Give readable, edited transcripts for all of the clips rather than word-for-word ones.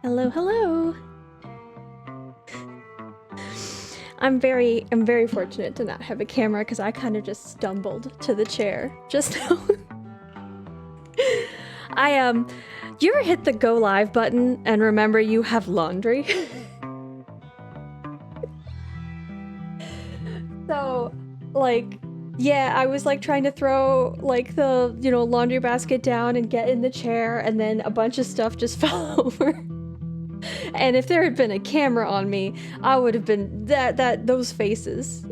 Hello, hello. I'm very fortunate to not have a camera because I kind of just stumbled to the chair just now. You ever hit the go live button and remember you have laundry? So, like, yeah, I was like trying to throw like the, laundry basket down and get in the chair, and then a bunch of stuff just fell over. And if there had been a camera on me, I would have been those faces.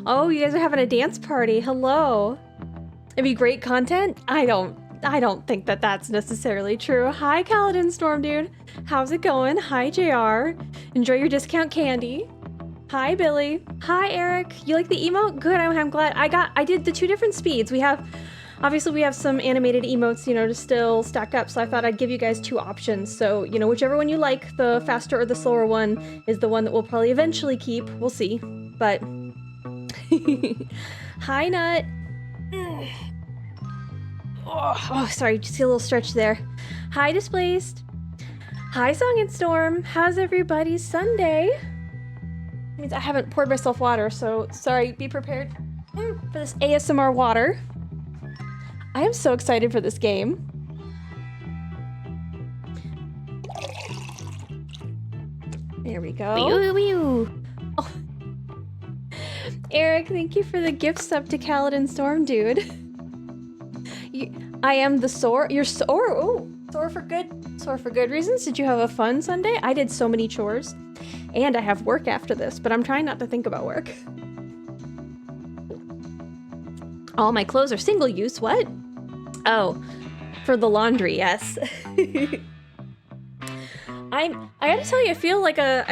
Oh, you guys are having a dance party. Hello. It'd be great content. I don't think that that's necessarily true. Hi, Kaladin Storm Dude. How's it going? Hi, JR. Enjoy your discount candy. Hi, Billy. Hi, Eric. You like the emote? Good. I'm glad. I did the 2 different speeds. Obviously we have some animated emotes, to still stack up. So I thought I'd give you guys 2 options. So, whichever one you like, the faster or the slower one is the one that we'll probably eventually keep. We'll see. But hi, Nut. Oh, sorry, just a little stretch there. Hi, Displaced. Hi, Song and Storm. How's everybody's Sunday? It means I haven't poured myself water, so sorry, be prepared for this ASMR water. I am so excited for this game. There we go. Oh. Eric, thank you for the gift sub to Kaladin Storm, dude. I am the sore. You're sore. Oh, sore for good. Sore for good reasons. Did you have a fun Sunday? I did so many chores, and I have work after this, but I'm trying not to think about work. All my clothes are single use. What? Oh, for the laundry. Yes. I gotta tell you, I feel like I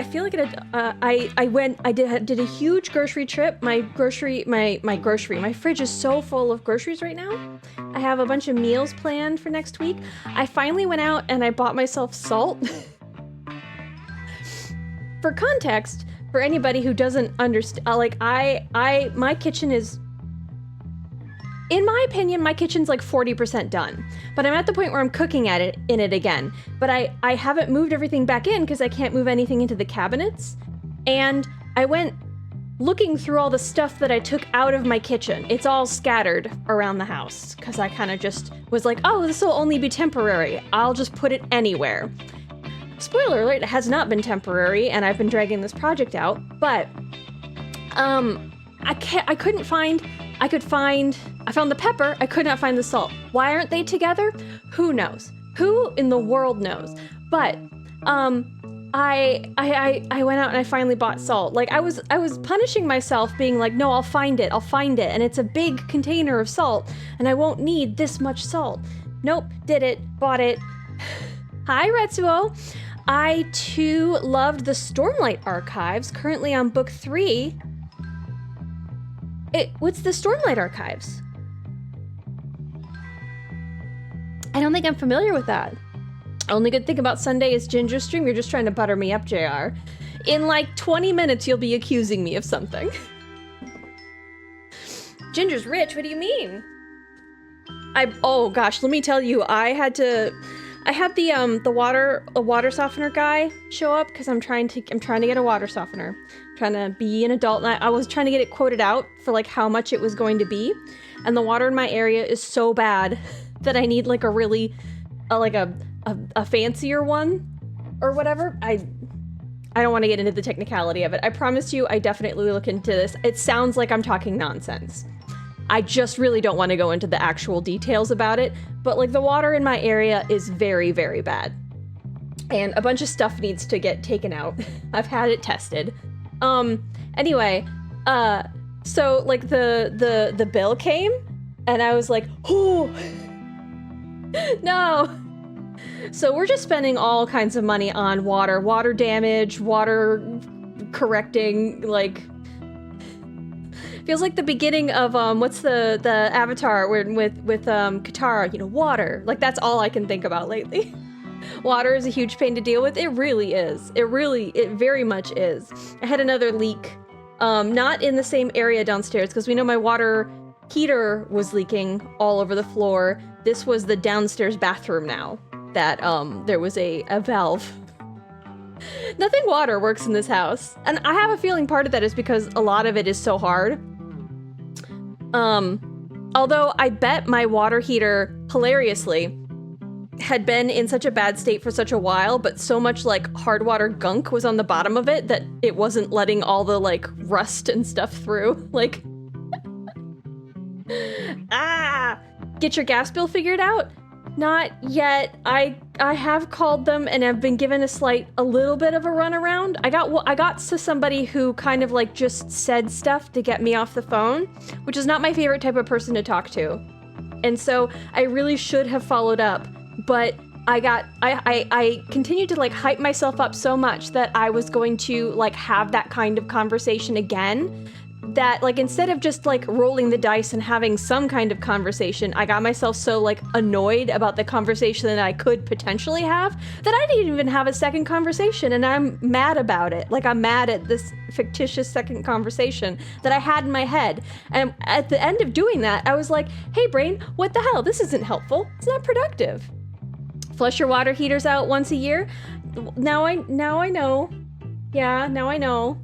did a huge grocery trip. My fridge is so full of groceries right now. I have a bunch of meals planned for next week. I finally went out and I bought myself salt. For context, for anybody who doesn't understand, my kitchen is, in my opinion, my kitchen's like 40% done, but I'm at the point where I'm cooking in it again. But I haven't moved everything back in because I can't move anything into the cabinets. And I went looking through all the stuff that I took out of my kitchen. It's all scattered around the house because I kind of just was like, oh, this will only be temporary. I'll just put it anywhere. Spoiler alert, it has not been temporary, and I've been dragging this project out, but I found the pepper, I could not find the salt. Why aren't they together? Who knows? Who in the world knows? But I went out and I finally bought salt. Like I was punishing myself, being like, no, I'll find it, and it's a big container of salt, and I won't need this much salt. Nope, did it, bought it. Hi, Retsuo. I too loved the Stormlight Archives, currently on book 3. What's the Stormlight Archives? I don't think I'm familiar with that. Only good thing about Sunday is Ginger stream. You're just trying to butter me up, JR. In like 20 minutes, you'll be accusing me of something. Ginger's rich, what do you mean? Oh gosh, let me tell you, I had the water softener guy show up because I'm trying to get a water softener. Trying to be an adult, and I was trying to get it quoted out for like how much it was going to be, and the water in my area is so bad that I need like a really a fancier one or whatever. I don't want to get into the technicality of it. I promise you I definitely look into this. It sounds like I'm talking nonsense. I just really don't want to go into the actual details about it, but like the water in my area is very, very bad, and a bunch of stuff needs to get taken out. I've had it tested. Anyway, so like the bill came, and I was like, oh, no. So we're just spending all kinds of money on water damage, water correcting, like, feels like the beginning of, what's the Avatar with Katara, water. Like, that's all I can think about lately. Water is a huge pain to deal with. It really is. It very much is. I had another leak, not in the same area downstairs, because we know my water heater was leaking all over the floor. This was the downstairs bathroom now. that there was a valve. Nothing water works in this house. And I have a feeling part of that is because a lot of it is so hard. Although I bet my water heater, hilariously, had been in such a bad state for such a while, but so much like hard water gunk was on the bottom of it that it wasn't letting all the like rust and stuff through. Like, get your gas bill figured out? Not yet. I have called them and have been given a little bit of a runaround. I got to somebody who kind of like just said stuff to get me off the phone, which is not my favorite type of person to talk to. And so I really should have followed up, but I continued to like hype myself up so much that I was going to like have that kind of conversation again. That like instead of just like rolling the dice and having some kind of conversation, I got myself so like annoyed about the conversation that I could potentially have that I didn't even have a second conversation, and I'm mad about it. Like I'm mad at this fictitious second conversation that I had in my head. And at the end of doing that, I was like, hey brain, what the hell? This isn't helpful. It's not productive. Flush your water heaters out once a year. Now I know. Yeah, now I know.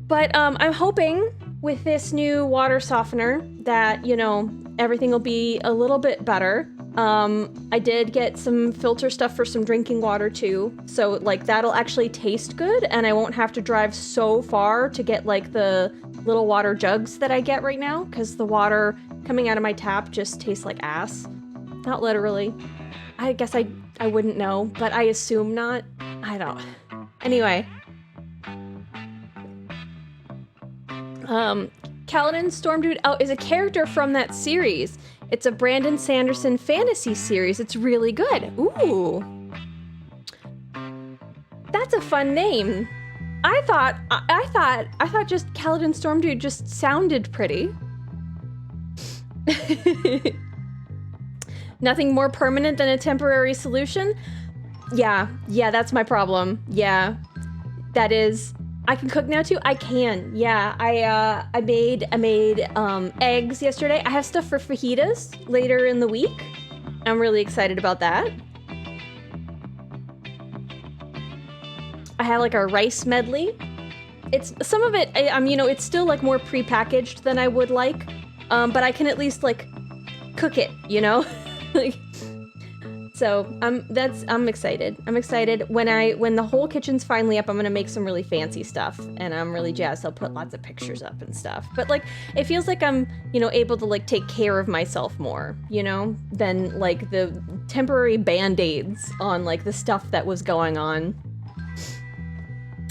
But I'm hoping with this new water softener that, you know, everything will be a little bit better. I did get some filter stuff for some drinking water too. So like that'll actually taste good and I won't have to drive so far to get like the little water jugs that I get right now, because the water coming out of my tap just tastes like ass. Not literally. I guess I wouldn't know, but I assume not. I don't. Anyway. Kaladin Stormdude is a character from that series. It's a Brandon Sanderson fantasy series. It's really good. Ooh. That's a fun name. I thought just Kaladin Stormdude just sounded pretty. Nothing more permanent than a temporary solution? Yeah, that's my problem. Yeah, that is. I can cook now too? I can, yeah. I made eggs yesterday. I have stuff for fajitas later in the week. I'm really excited about that. I have like a rice medley. It's some of it, you know, it's still like more prepackaged than I would like, but I can at least like cook it, you know? Like, so I'm excited. I'm excited. When the whole kitchen's finally up, I'm gonna make some really fancy stuff, and I'm really jazzed. I'll put lots of pictures up and stuff. But like, it feels like I'm, you know, able to like take care of myself more, you know, than like the temporary band-aids on like the stuff that was going on.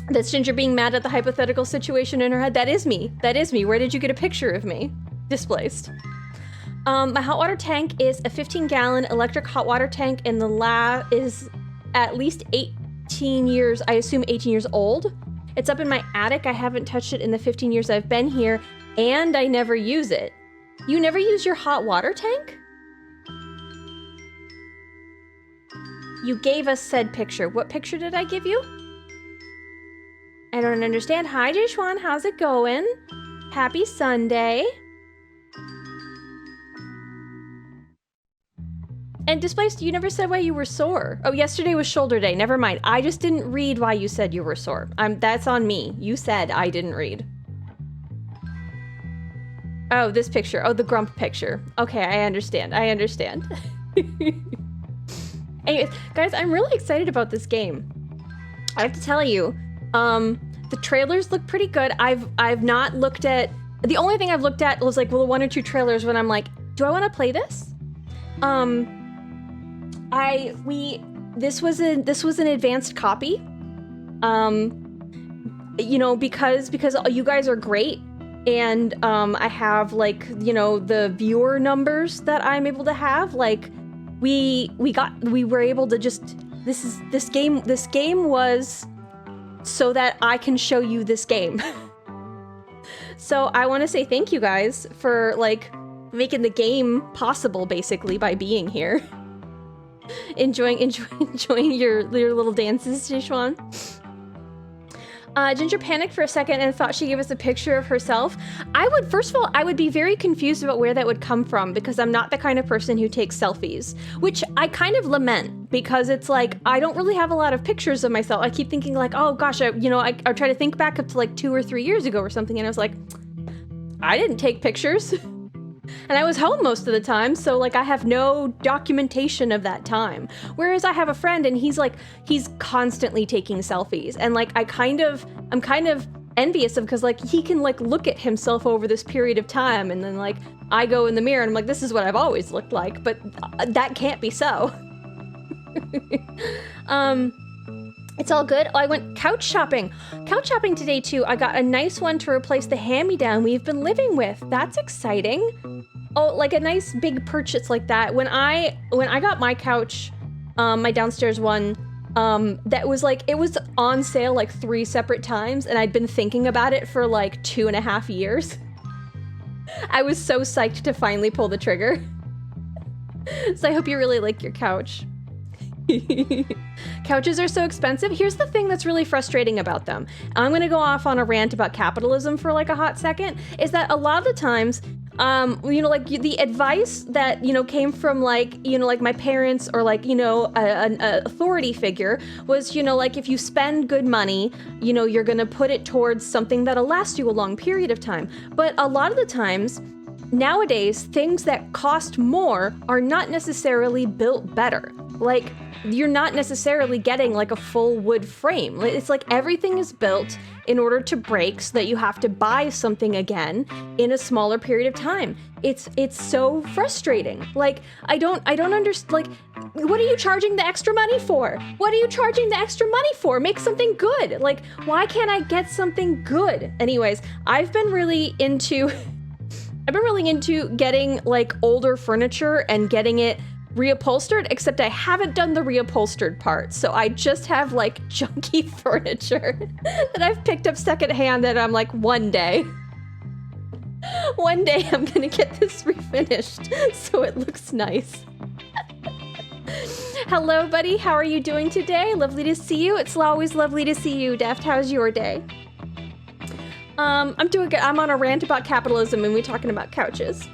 That's Ginger being mad at the hypothetical situation in her head. That is me. That is me. Where did you get a picture of me? Displaced. My hot water tank is a 15-gallon electric hot water tank, and the is at least 18 years, I assume 18 years old. It's up in my attic. I haven't touched it in the 15 years I've been here, and I never use it. You never use your hot water tank? You gave us said picture. What picture did I give you? I don't understand. Hi, Jishwan. How's it going? Happy Sunday. And Displaced, you never said why you were sore. Oh, yesterday was shoulder day. Never mind. I just didn't read why you said you were sore. That's on me. You said I didn't read. Oh, this picture. Oh, the grump picture. Okay, I understand. I understand. Anyways, guys, I'm really excited about this game. I have to tell you, the trailers look pretty good. I've not looked at... The only thing I've looked at was like, well, one or two trailers when I'm like, do I want to play this? This was an advanced copy. You know, because you guys are great, and I have like, you know, the viewer numbers that I'm able to have. Like, we were able to just this game was so that I can show you this game. So I want to say thank you guys for like making the game possible, basically, by being here. enjoying your little dances, Jishwan. Ginger panicked for a second and thought she gave us a picture of herself. First of all, I would be very confused about where that would come from because I'm not the kind of person who takes selfies, which I kind of lament because it's like, I don't really have a lot of pictures of myself. I keep thinking like, oh gosh, I try to think back up to like 2 or 3 years ago or something. And I was like, I didn't take pictures. And I was home most of the time, so like I have no documentation of that time. Whereas I have a friend and he's constantly taking selfies, and like I'm kind of envious of, because like he can like look at himself over this period of time, and then like I go in the mirror and I'm like, this is what I've always looked like, but that can't be so. It's all good. Oh, I went couch shopping. Couch shopping today too. I got a nice one to replace the hand-me-down we've been living with. That's exciting. Oh, like a nice big purchase like that. When I got my couch, my downstairs one, that was like, it was on sale like 3 separate times, and I'd been thinking about it for like 2.5 years. I was so psyched to finally pull the trigger. So I hope you really like your couch. Couches are so expensive. Here's the thing that's really frustrating about them. I'm gonna go off on a rant about capitalism for like a hot second, is that a lot of the times, like the advice that, came from like, like my parents or like, an authority figure was, like if you spend good money, you're gonna put it towards something that'll last you a long period of time. But a lot of the times, nowadays, things that cost more are not necessarily built better. Like, you're not necessarily getting like a full wood frame. It's like everything is built in order to break so that you have to buy something again in a smaller period of time. It's so frustrating. Like, I don't understand. Like, what are you charging the extra money for? What are you charging the extra money for? Make something good. Like, why can't I get something good? Anyways, I've been really into getting like older furniture and getting it reupholstered, except I haven't done the reupholstered part. So I just have like junky furniture that I've picked up secondhand that I'm like, one day I'm gonna get this refinished so it looks nice. Hello, buddy. How are you doing today? Lovely to see you. It's always lovely to see you, Deft. How's your day? I'm doing good. I'm on a rant about capitalism and we're talking about couches.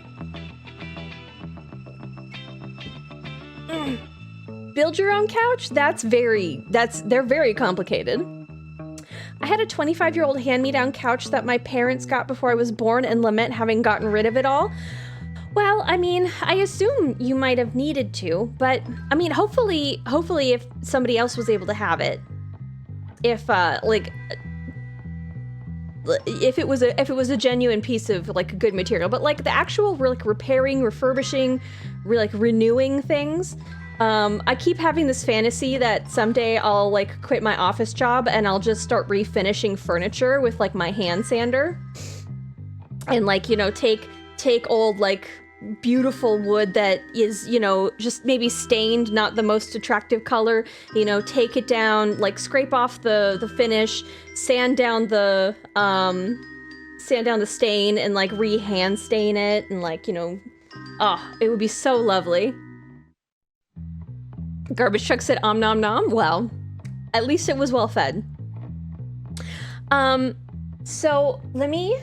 Build your own couch? They're very complicated. I had a 25-year-old hand-me-down couch that my parents got before I was born and lament having gotten rid of it all. Well, I mean, I assume you might have needed to, but I mean, hopefully if somebody else was able to have it, if it was a genuine piece of like good material, but like the actual like repairing, refurbishing, like renewing things. I keep having this fantasy that someday I'll like quit my office job and I'll just start refinishing furniture with like my hand sander, and like, take old like beautiful wood that is, just maybe stained, not the most attractive color, take it down, like scrape off the finish, sand down the stain and like hand stain it, and like, it would be so lovely. Garbage truck said om nom nom. Well, at least it was well fed. So let me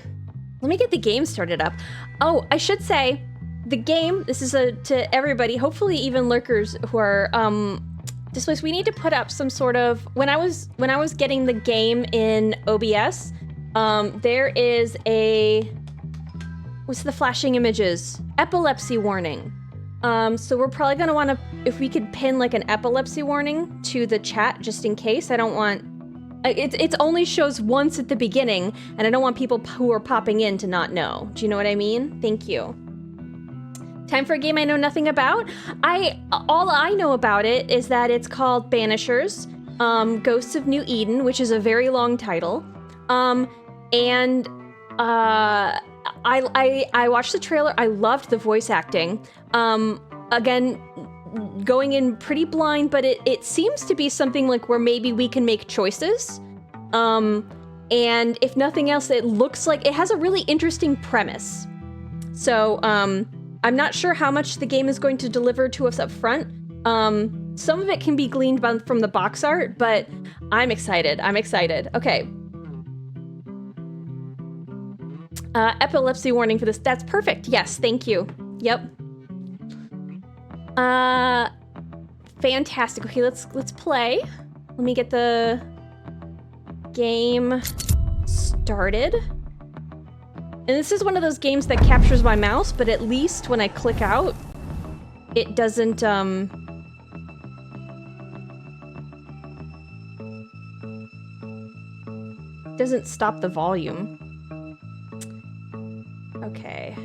get the game started up. Oh, I should say the game, this is to everybody, hopefully even lurkers who are displaced. We need to put up some sort of, when I was getting the game in OBS, there is what's the flashing images? Epilepsy warning. So we're probably gonna want to, if we could pin like an epilepsy warning to the chat, just in case. I don't want, it only shows once at the beginning, and I don't want people who are popping in to not know. Do you know what I mean? Thank you. Time for a game I know nothing about. All I know about it is that it's called Banishers, Ghosts of New Eden, which is a very long title. I watched the trailer. I loved the voice acting. Again, going in pretty blind, but it seems to be something like where maybe we can make choices. And if nothing else, it looks like it has a really interesting premise. So, I'm not sure how much the game is going to deliver to us up front. Some of it can be gleaned from the box art, but I'm excited. Okay. Epilepsy warning for this. That's perfect. Yes, thank you. Yep. Fantastic. Okay, let's play. Let me get the game started. And this is one of those games that captures my mouse, but at least when I click out, it doesn't stop the volume. Okay.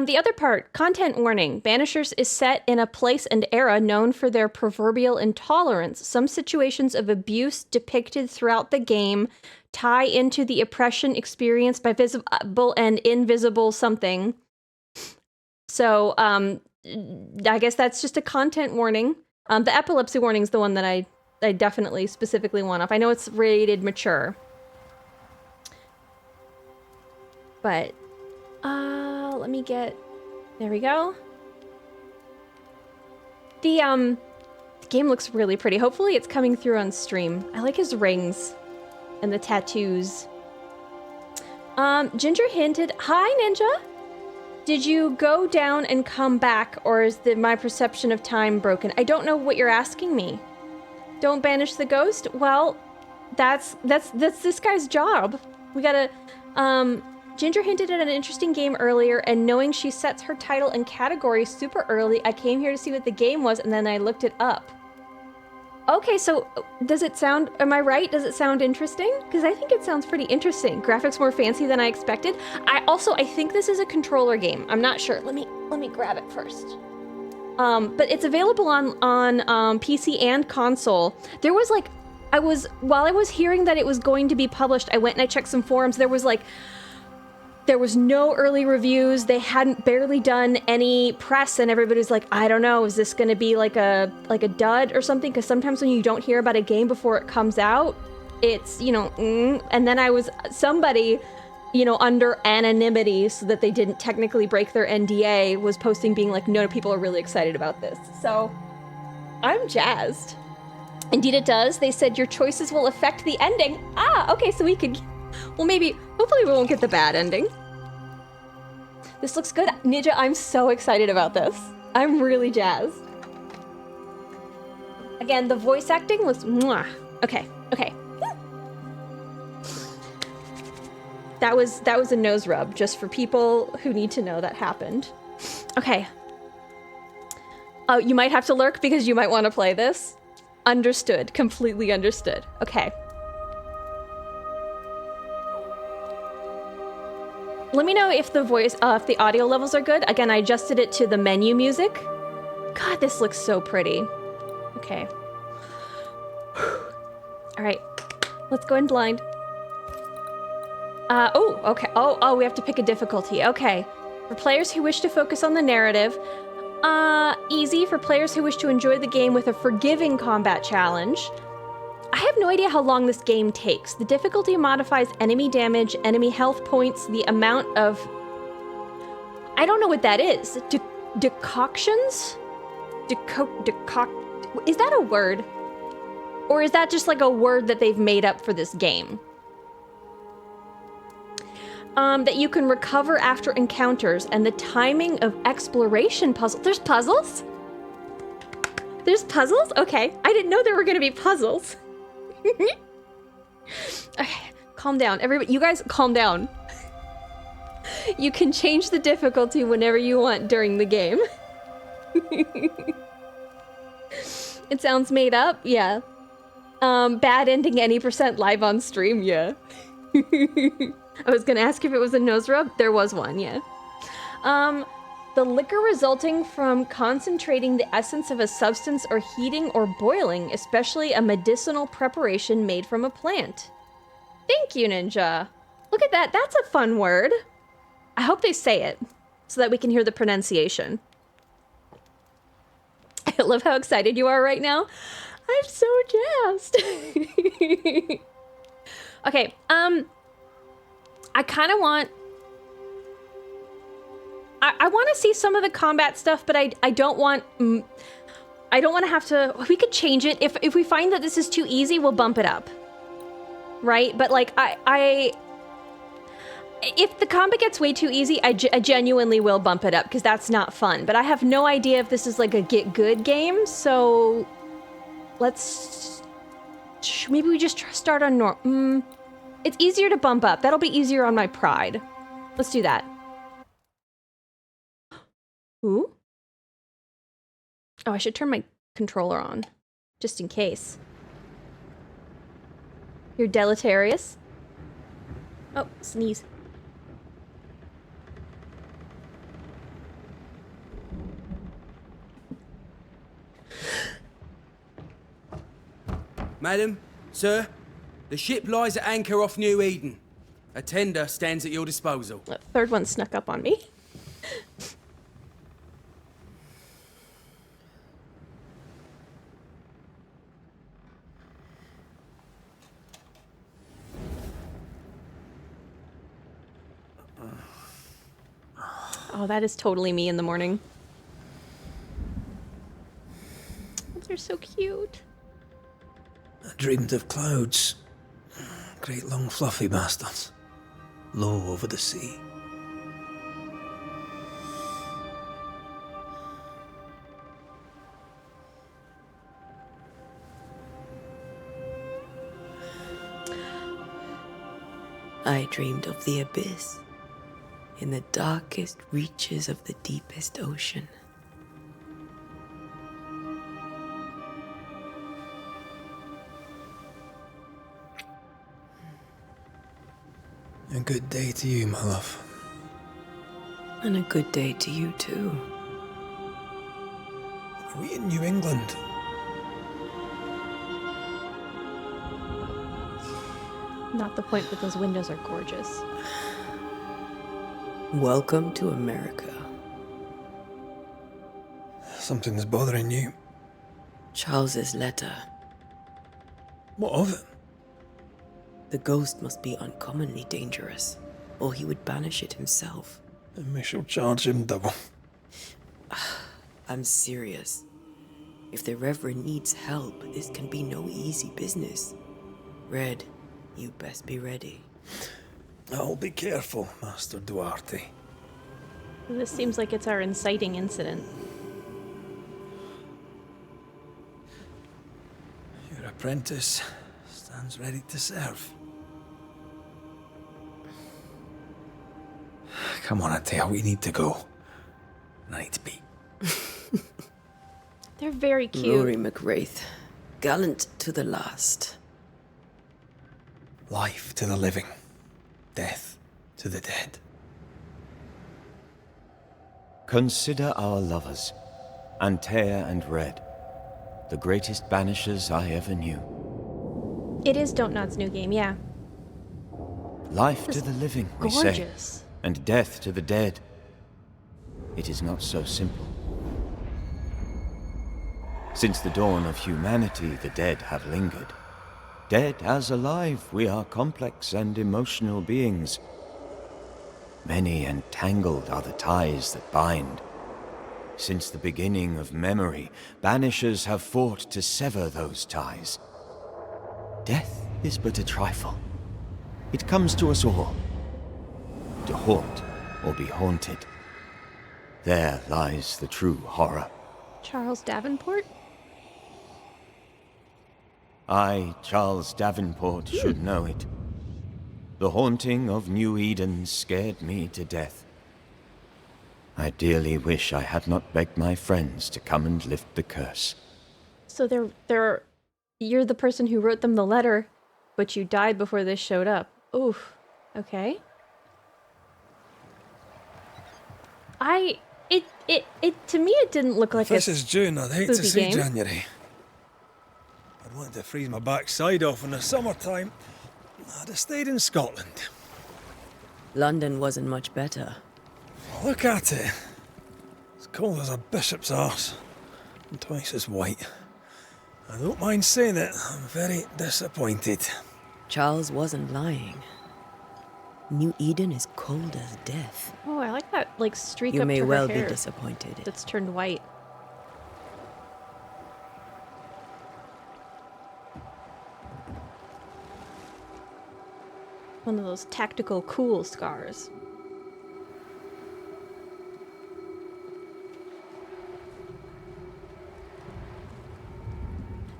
The other part, content warning. Banishers is set in a place and era known for their proverbial intolerance. Some situations of abuse depicted throughout the game tie into the oppression experienced by visible and invisible something. So, I guess that's just a content warning. The epilepsy warning is the one that I definitely specifically want off. I know it's rated mature. But, let me get... There we go. The game looks really pretty. Hopefully it's coming through on stream. I like his rings and the tattoos. Ginger hinted, hi Ninja! Did you go down and come back, or is my perception of time broken? I don't know what you're asking me. Don't banish the ghost? Well, that's this guy's job. We gotta, Ginger hinted at an interesting game earlier, and knowing she sets her title and category super early, I came here to see what the game was, and then I looked it up. Okay, so does it sound, am I right? Does it sound interesting? Because I think it sounds pretty interesting. Graphics more fancy than I expected. I think this is a controller game. I'm not sure. Let me grab it first. But it's available on PC and console. There was like, while I was hearing that it was going to be published, I went and I checked some forums. There was no early reviews. They hadn't barely done any press, and everybody's like, I don't know, is this gonna be like a dud or something? Because sometimes when you don't hear about a game before it comes out, it's, you know, and then somebody, you know, under anonymity so that they didn't technically break their NDA, was posting being like, no, people are really excited about this. So I'm jazzed. Indeed it does. They said your choices will affect the ending. Okay, so we could... Well, hopefully we won't get the bad ending. This looks good. Ninja, I'm so excited about this. I'm really jazzed. Again, the voice acting looks mwah. Okay. That was a nose rub, just for people who need to know that happened. Okay. You might have to lurk because you might want to play this. Understood. Completely understood. Okay. Let me know if the if the audio levels are good. Again, I adjusted it to the menu music. God, this looks so pretty. Okay. All right, let's go in blind. Oh, okay. Oh, we have to pick a difficulty. Okay. For players who wish to focus on the narrative, easy. For players who wish to enjoy the game with a forgiving combat challenge. I have no idea how long this game takes. The difficulty modifies enemy damage, enemy health points, the amount of... I don't know what that is. Decoctions? Is that a word? Or is that just like a word that they've made up for this game? That you can recover after encounters, and the timing of exploration puzzles. There's puzzles? There's puzzles? Okay. I didn't know there were going to be puzzles. Okay, calm down. Everybody, you guys calm down. You can change the difficulty whenever you want during the game. It sounds made up? Yeah. Bad ending any % live on stream? Yeah. I was gonna ask if it was a nose rub. There was one, yeah. The liquor resulting from concentrating the essence of a substance or heating or boiling, especially a medicinal preparation made from a plant. Thank you, Ninja. Look at that. That's a fun word. I hope they say it so that we can hear the pronunciation. I love how excited you are right now. I'm so jazzed. Okay, I kind of want... I want to see some of the combat stuff, but I don't want to have to... We could change it. If we find that this is too easy, we'll bump it up. right? But like if the combat gets way too easy, I genuinely will bump it up because that's not fun. But I have no idea if this is like a get good game, so maybe we just start on normal. It's easier to bump up. That'll be easier on my pride. Let's do that. Ooh. Oh, I should turn my controller on, just in case. You're deleterious. Oh, sneeze. Madam, sir, the ship lies at anchor off New Eden. A tender stands at your disposal. The third one snuck up on me. Oh, that is totally me in the morning. They're so cute. I dreamed of clouds. Great long fluffy bastards. Low over the sea. I dreamed of the abyss, in the darkest reaches of the deepest ocean. A good day to you, my love. And a good day to you too. Are we in New England? Not the point, but those windows are gorgeous. Welcome to America. Something's bothering you. Charles's letter. What of it? The ghost must be uncommonly dangerous, or he would banish it himself. And we shall charge him double. I'm serious. If the Reverend needs help, this can be no easy business. Red, you best be ready. I'll be careful, Master Duarte. This seems like it's our inciting incident. Your apprentice stands ready to serve. Come on, Antea, we need to go. I need to be. They're very cute. Rory McWraith, gallant to the last. Life to the living, death to the dead. Consider our lovers, Antea and Red, the greatest banishers I ever knew. It is Don't Nod's new game, yeah. Life to the living, we say, Gorgeous. and death to the dead. It is not so simple. Since the dawn of humanity, the dead have lingered. Dead as alive, we are complex and emotional beings. Many and tangled are the ties that bind. Since the beginning of memory, banishers have fought to sever those ties. Death is but a trifle. It comes to us all. To haunt or be haunted. There lies the true horror. Charles Davenport? I, Charles Davenport, should know it. The haunting of New Eden scared me to death. I dearly wish I had not begged my friends to come and lift the curse. So you're the person who wrote them the letter, but you died before this showed up. Oof. Okay. To me it didn't look like If this is June, I'd hate to spooky see game. January. I'd want to freeze my backside off in the summertime. I'd have stayed in Scotland. London wasn't much better. Look at it. As cold as a bishop's arse. And twice as white. I don't mind saying it, I'm very disappointed. Charles wasn't lying. New Eden is cold as death. Oh, I like that like streak You up may to her well be hair disappointed. that's turned white. One of those tactical cool scars.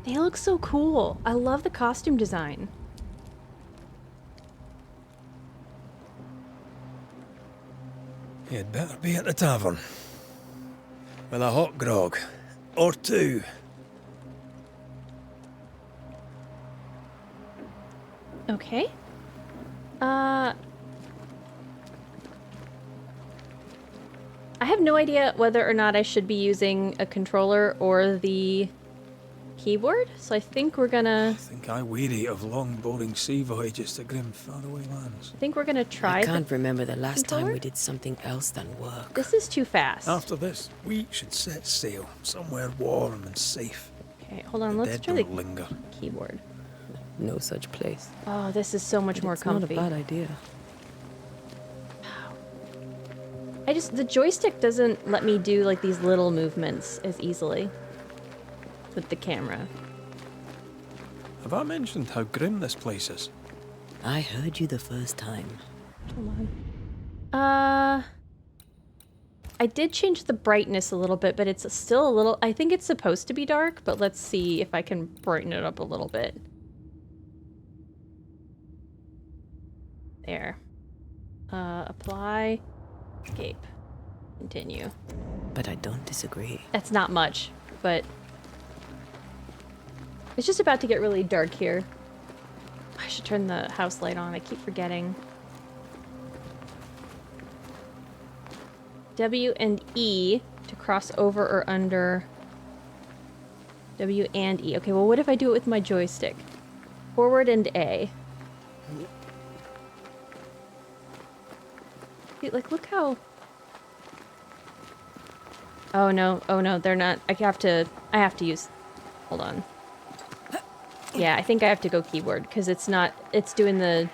They look so cool. I love the costume design. You'd better be at the tavern. With a hot grog. Or two. Okay. I have no idea whether or not I should be using a controller or the keyboard, so I think we're gonna... I think I weary of long, boring sea voyages to grim, faraway lands. I think we're gonna try I can't remember the last time controller? we did something else than work. This is too fast. After this, we should set sail somewhere warm and safe. Okay, hold on, The let's dead try the don't linger. keyboard. No such place. Oh, this is so much But more it's comfy. not a bad idea. The joystick doesn't let me do like these little movements as easily with the camera. Have I mentioned how grim this place is? I heard you the first time. Hold on. I did change the brightness a little bit, but it's still a little... I think it's supposed to be dark, but let's see if I can brighten it up a little bit. There. Apply. Escape. Continue. But I don't disagree. That's not much, but... It's just about to get really dark here. I should turn the house light on. I keep forgetting. W and E to cross over or under. W and E. Okay, well, what if I do it with my joystick? Forward and A. See, like, look how... Oh no, they're not. I have to use... Hold on. Yeah, I think I have to go keyboard, because it's not... It's doing the...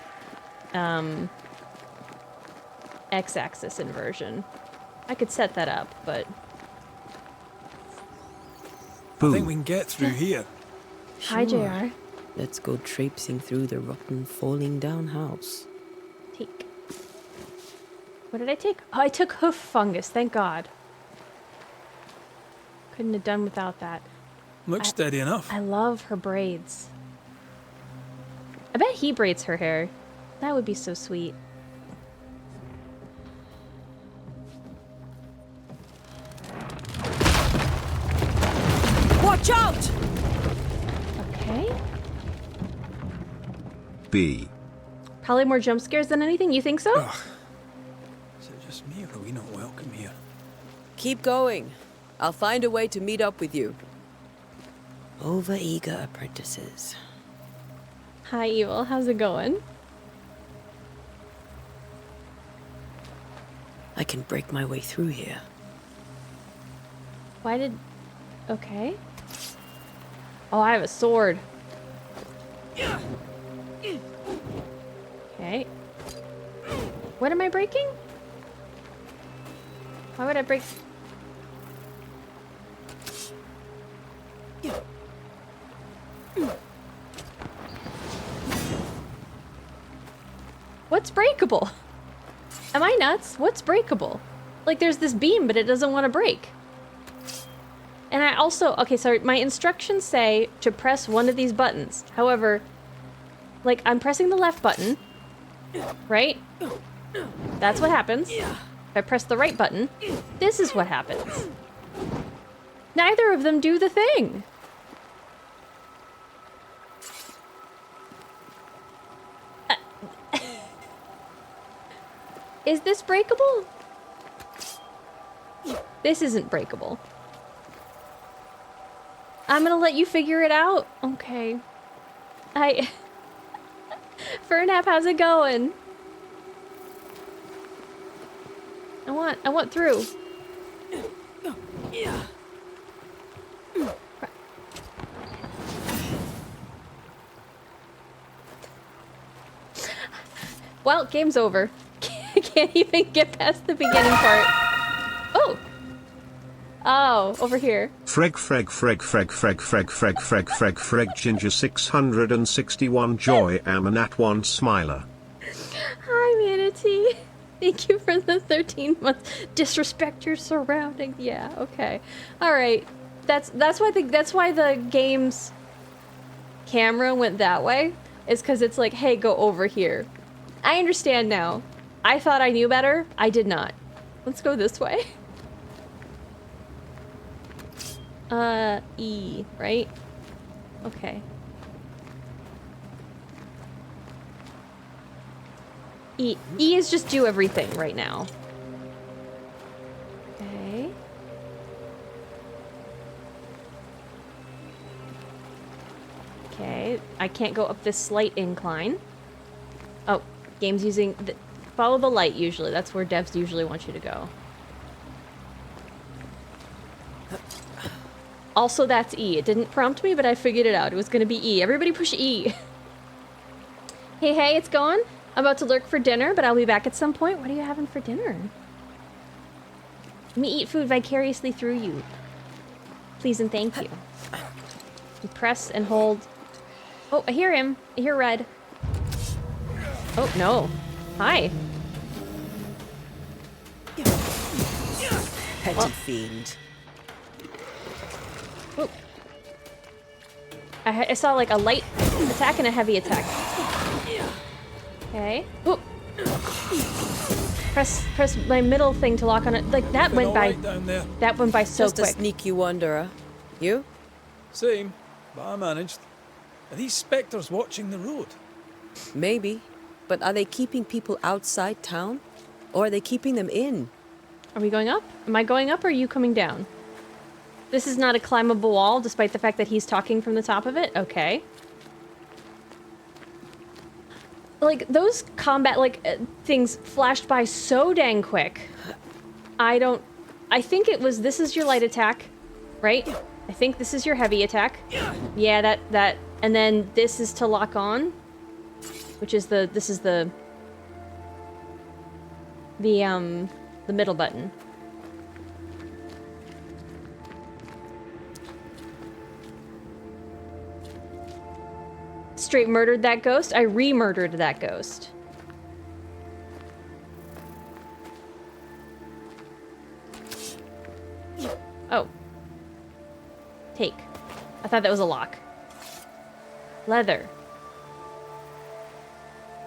X-axis inversion. I could set that up, but... I think we can get through here. Hi, JR. Let's go traipsing through the rotten, falling down house. Take. What did I take? Oh, I took hoof fungus, thank God. Couldn't have done without that. Looks steady enough. I love her braids. I bet he braids her hair. That would be so sweet. Watch out! Okay. B. Probably more jump scares than anything. You think so? Ugh. Is it just me, or are we not welcome here? Keep going. I'll find a way to meet up with you. Overeager apprentices. Hi, Evil. How's it going? I can break my way through here. Why did... Okay. Oh, I have a sword. Okay. What am I breaking? Why would I break... What's breakable? Am I nuts? What's breakable? Like, there's this beam, but it doesn't want to break. And I also... Okay, so my instructions say to press one of these buttons. However, like, I'm pressing the left button, right? That's what happens. If I press the right button, this is what happens. Neither of them do the thing. Is this breakable? This isn't breakable. I'm gonna let you figure it out. Okay. Fernap, how's it going? I want through. Well, game's over. Can't even get past the beginning part. Oh! Oh, over here. Freg Ginger 661 Joy am an at one smiler. humanity. Thank you for the 13 months. Disrespect your surroundings. Yeah, okay. Alright. That's why the game's camera went that way. Is because it's like, hey, go over here. I understand now. I thought I knew better. I did not. Let's go this way. E, right? Okay. E is just do everything right now. Okay. Okay, I can't go up this slight incline. Oh, game's using... follow the light, usually. That's where devs usually want you to go. Also, that's E. It didn't prompt me, but I figured it out. It was gonna be E. Everybody push E. Hey, it's going. I'm about to lurk for dinner, but I'll be back at some point. What are you having for dinner? Let me eat food vicariously through you. Please and thank you. You press and hold. Oh, I hear him. I hear red. Oh, no. Hi. Petty fiend. Oh. I saw like a light attack and a heavy attack. Okay. Oh. Press my middle thing to lock on it. Like that went by. Down there. That went by so Just quick. a sneaky wanderer. You? Same, but I managed. Are these spectres watching the road? Maybe. But are they keeping people outside town? Or are they keeping them in? Are we going up? Am I going up or are you coming down? This is not a climbable wall, despite the fact that he's talking from the top of it? Okay. Like, those combat, things flashed by so dang quick. I think it was, this is your light attack, right? I think this is your heavy attack. Yeah, that, and then this is to lock on. Which is this is the middle button. Straight murdered that ghost? I re-murdered that ghost. Oh. Take. I thought that was a lock. Leather.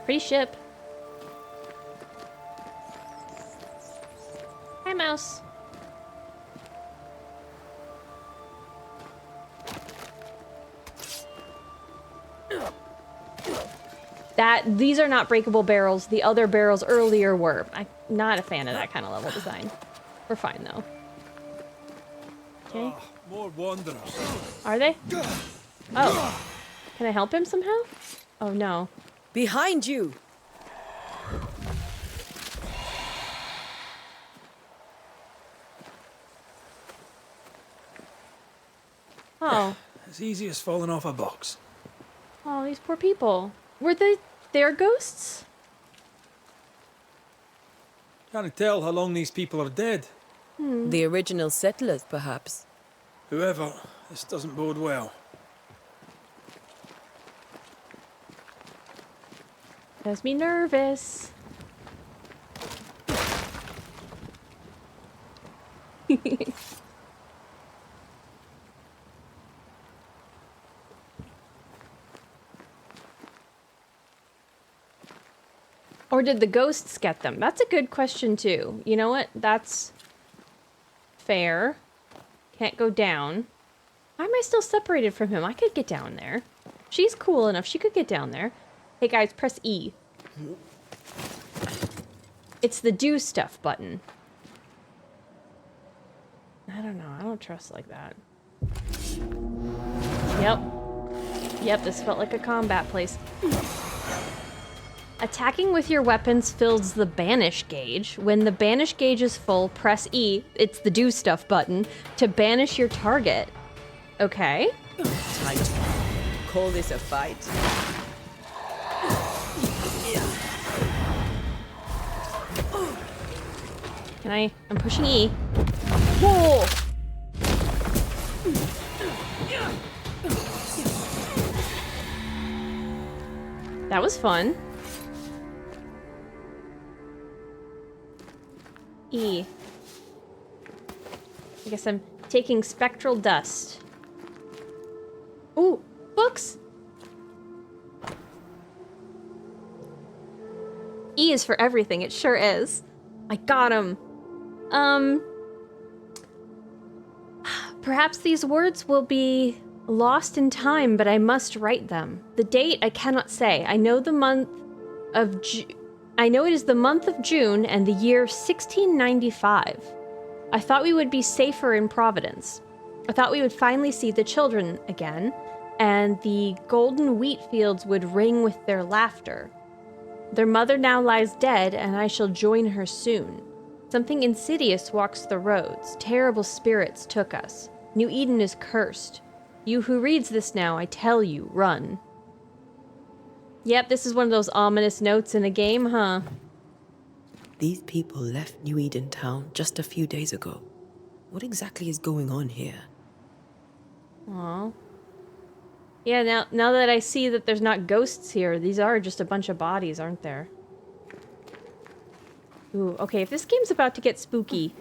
Pretty ship. Hi, mouse. These are not breakable barrels. The other barrels earlier were. I'm not a fan of that kind of level design. We're fine, though. Okay. More wanderers. Are they? Oh. Can I help him somehow? Oh, no. Behind you! Oh. As easy as falling off a box. Oh, these poor people. Were they their ghosts? Can't tell how long these people are dead. The original settlers, perhaps. Whoever, this doesn't bode well. Makes me nervous. Or did the ghosts get them? That's a good question, too. You know what? That's fair. Can't go down. Why am I still separated from him? I could get down there. She's cool enough. She could get down there. Hey, guys, press E. It's the do stuff button. I don't know. I don't trust like that. Yep, this felt like a combat place. Attacking with your weapons fills the banish gauge. When the banish gauge is full, press E, it's the do stuff button, to banish your target. Okay. Time to call this a fight. I'm pushing E. Whoa! That was fun. E. I guess I'm taking spectral dust. Ooh, books! E is for everything, it sure is. I got him. Perhaps these words will be lost in time, but I must write them. The date I cannot say. I know the month of I know it is the month of June and the year 1695. I thought we would be safer in Providence. I thought we would finally see the children again, and the golden wheat fields would ring with their laughter. Their mother now lies dead, and I shall join her soon. Something insidious walks the roads. Terrible spirits took us. New Eden is cursed. You who reads this now, I tell you, run. Yep, this is one of those ominous notes in a game, huh? These people left New Eden Town just a few days ago. What exactly is going on here? Aw. Yeah, now that I see that there's not ghosts here, these are just a bunch of bodies, aren't there? Ooh, okay, if this game's about to get spooky...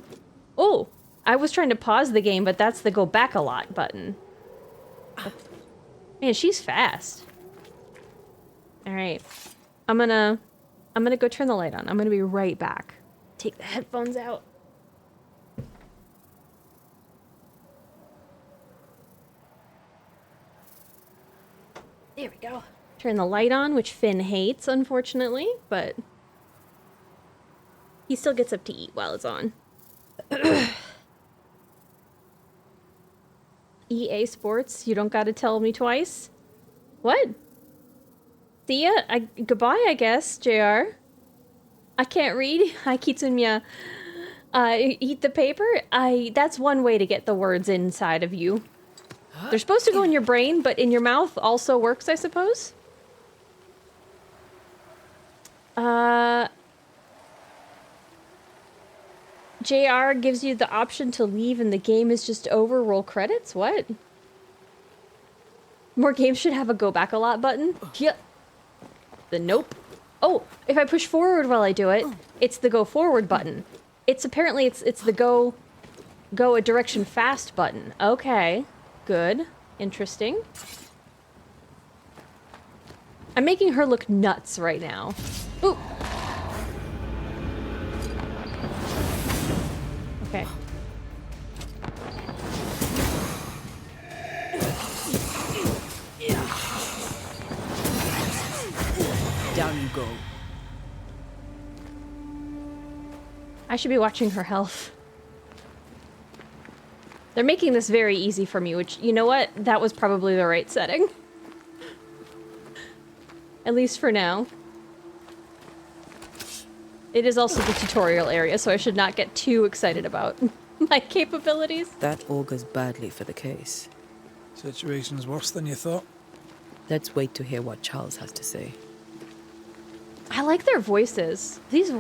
Oh! I was trying to pause the game, but that's the go back a lot button. Man, she's fast. Alright. I'm gonna go turn the light on. I'm gonna be right back. Take the headphones out. There we go. Turn the light on, which Finn hates, unfortunately, but he still gets up to eat while it's on. EA Sports, you don't gotta tell me twice. What? See ya? Goodbye, I guess, JR. I can't read. Hi, Kitsunya. Eat the paper? That's one way to get the words inside of you. They're supposed to go in your brain, but in your mouth also works, I suppose? JR gives you the option to leave and the game is just over. Roll credits? What? More games should have a go back a lot button. Yep. The nope. Oh, if I push forward while I do it, it's the go forward button. It's apparently it's the go a direction fast button. Okay. Good. Interesting. I'm making her look nuts right now. Ooh. Okay. Down you go. I should be watching her health. They're making this very easy for me, which, you know what? That was probably the right setting. At least for now. It is also the tutorial area, so I should not get too excited about my capabilities. That augurs badly for the case. Situation's worse than you thought. Let's wait to hear what Charles has to say. I like their voices. These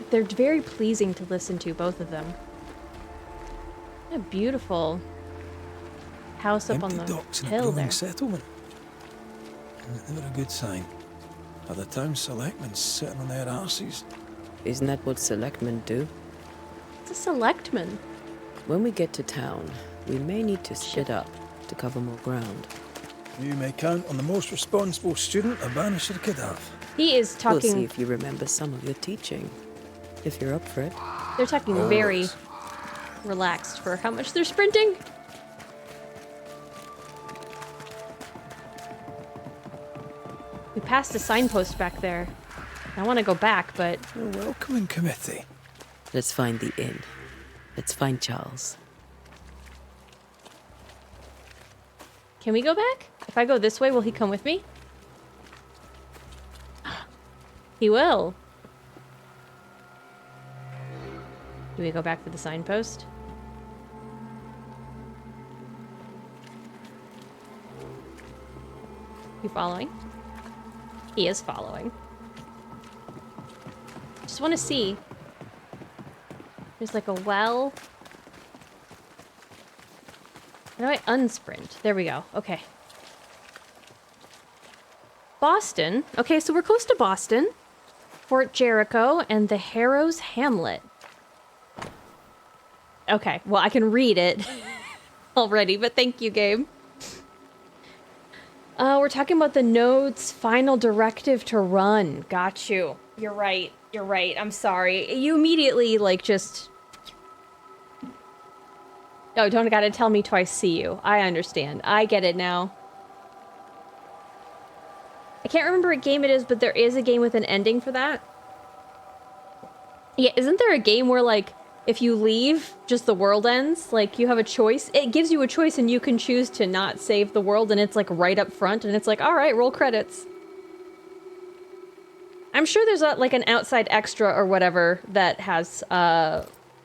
they're very pleasing to listen to, both of them. What a beautiful house up on the docks in a hill growing there. settlement. Never a good sign. Are the town selectmen sitting on their arses? Isn't that what selectmen do? It's a selectman. When we get to town, we may need to split up to cover more ground. You may count on the most responsible student a Banisher could have. He is We'll talking. see if you remember some of your teaching. If you're up for it. They're talking very relaxed for how much they're sprinting. We passed a signpost back there. I want to go back, but... A welcoming committee. Let's find the inn. Let's find Charles. Can we go back? If I go this way, will he come with me? He will. Do we go back to the signpost? You following? He is following. Just want to see. There's like a well. How do I unsprint? There we go. Okay. Boston. Okay, so we're close to Boston. Fort Jericho and the Harrows Hamlet. Okay, well, I can read it already, but thank you, Gabe. We're talking about the node's final directive to run. Got you. You're right. You're right. I'm sorry. You immediately, like, just... Oh, don't gotta tell me twice, see you. I understand. I get it now. I can't remember what game it is, but there is a game with an ending for that. Yeah, isn't there a game where, like, if you leave, just the world ends? Like, you have a choice. It gives you a choice and you can choose to not save the world, and it's, like, right up front, and it's like, alright, roll credits. I'm sure there's, like, an outside extra or whatever that has,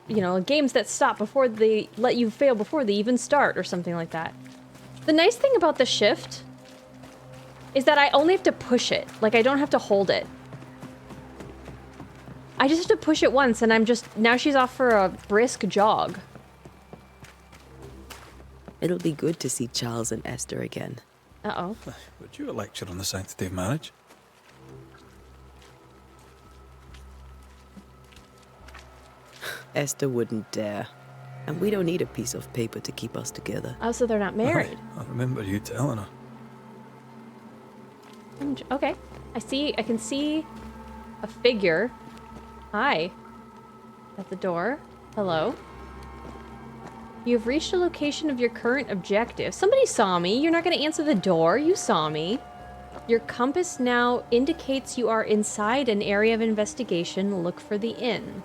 you know, games that stop before they let you fail before they even start, or something like that. The nice thing about the shift is that I only have to push it. Like, I don't have to hold it. I just have to push it once, and I'm just... Now she's off for a brisk jog. It'll be good to see Charles and Esther again. Uh-oh. Would you a lecture on the sanctity of marriage? Esther wouldn't dare. And we don't need a piece of paper to keep us together. Oh, so they're not married. I remember you telling her. Okay. I can see a figure. Hi. At the door. Hello. You've reached a location of your current objective. Somebody saw me. You're not going to answer the door. You saw me. Your compass now indicates you are inside an area of investigation. Look for the inn.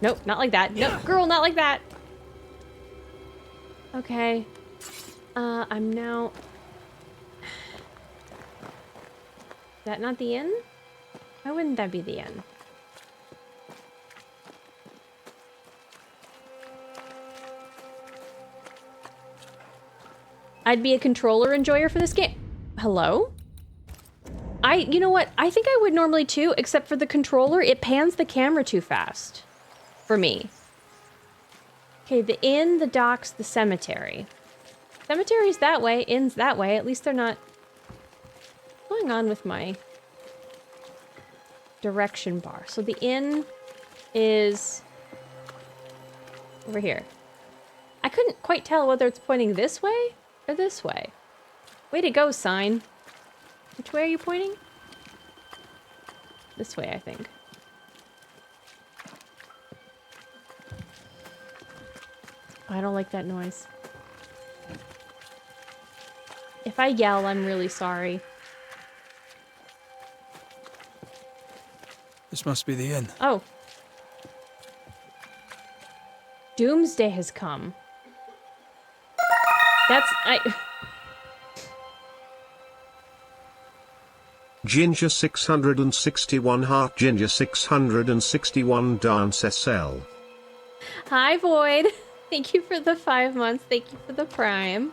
Nope, not like that. No, girl, not like that. Okay. I'm now... Is that not the inn? Why wouldn't that be the inn? I'd be a controller enjoyer for this game. Hello? You know what? I think I would normally too, except for the controller. It pans the camera too fast. For me. Okay, the inn, the docks, the cemetery. Cemetery's that way, inn's that way. At least they're not... What's going on with my direction bar? So the inn is over here. I couldn't quite tell whether it's pointing this way or this way. Way to go, sign. Which way are you pointing? This way, I think. I don't like that noise. If I yell, I'm really sorry. This must be the inn. Oh. Doomsday has come. Ginger 661 heart Ginger 661 dance SL. Hi, Void. Thank you for the 5 months. Thank you for the Prime.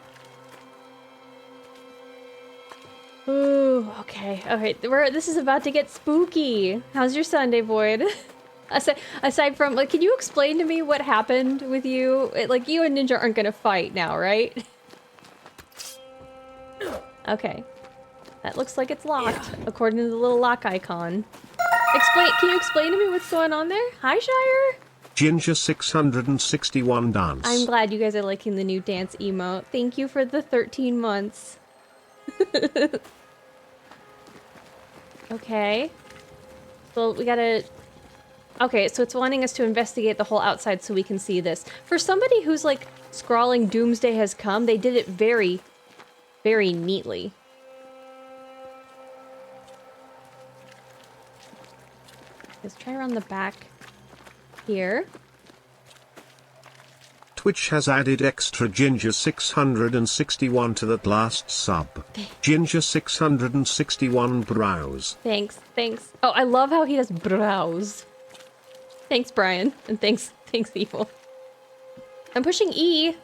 Ooh, okay. Okay, this is about to get spooky. How's your Sunday, Void? Aside from, like, can you explain to me what happened with you? Like, you and Ninja aren't gonna fight now, right? Okay. That looks like it's locked, according to the little lock icon. Can you explain to me what's going on there? Hi, Shire? Ginger 661 dance. I'm glad you guys are liking the new dance emote. Thank you for the 13 months. Okay. So we gotta... Okay, so it's wanting us to investigate the whole outside so we can see this. For somebody who's, like, scrawling Doomsday has come, they did it very, very neatly. Let's try around the back here. Twitch has added extra Ginger 661 to that last sub. Ginger 661 browse. Thanks. Oh, I love how he does browse. Thanks, Brian. And thanks, Evil. I'm pushing E.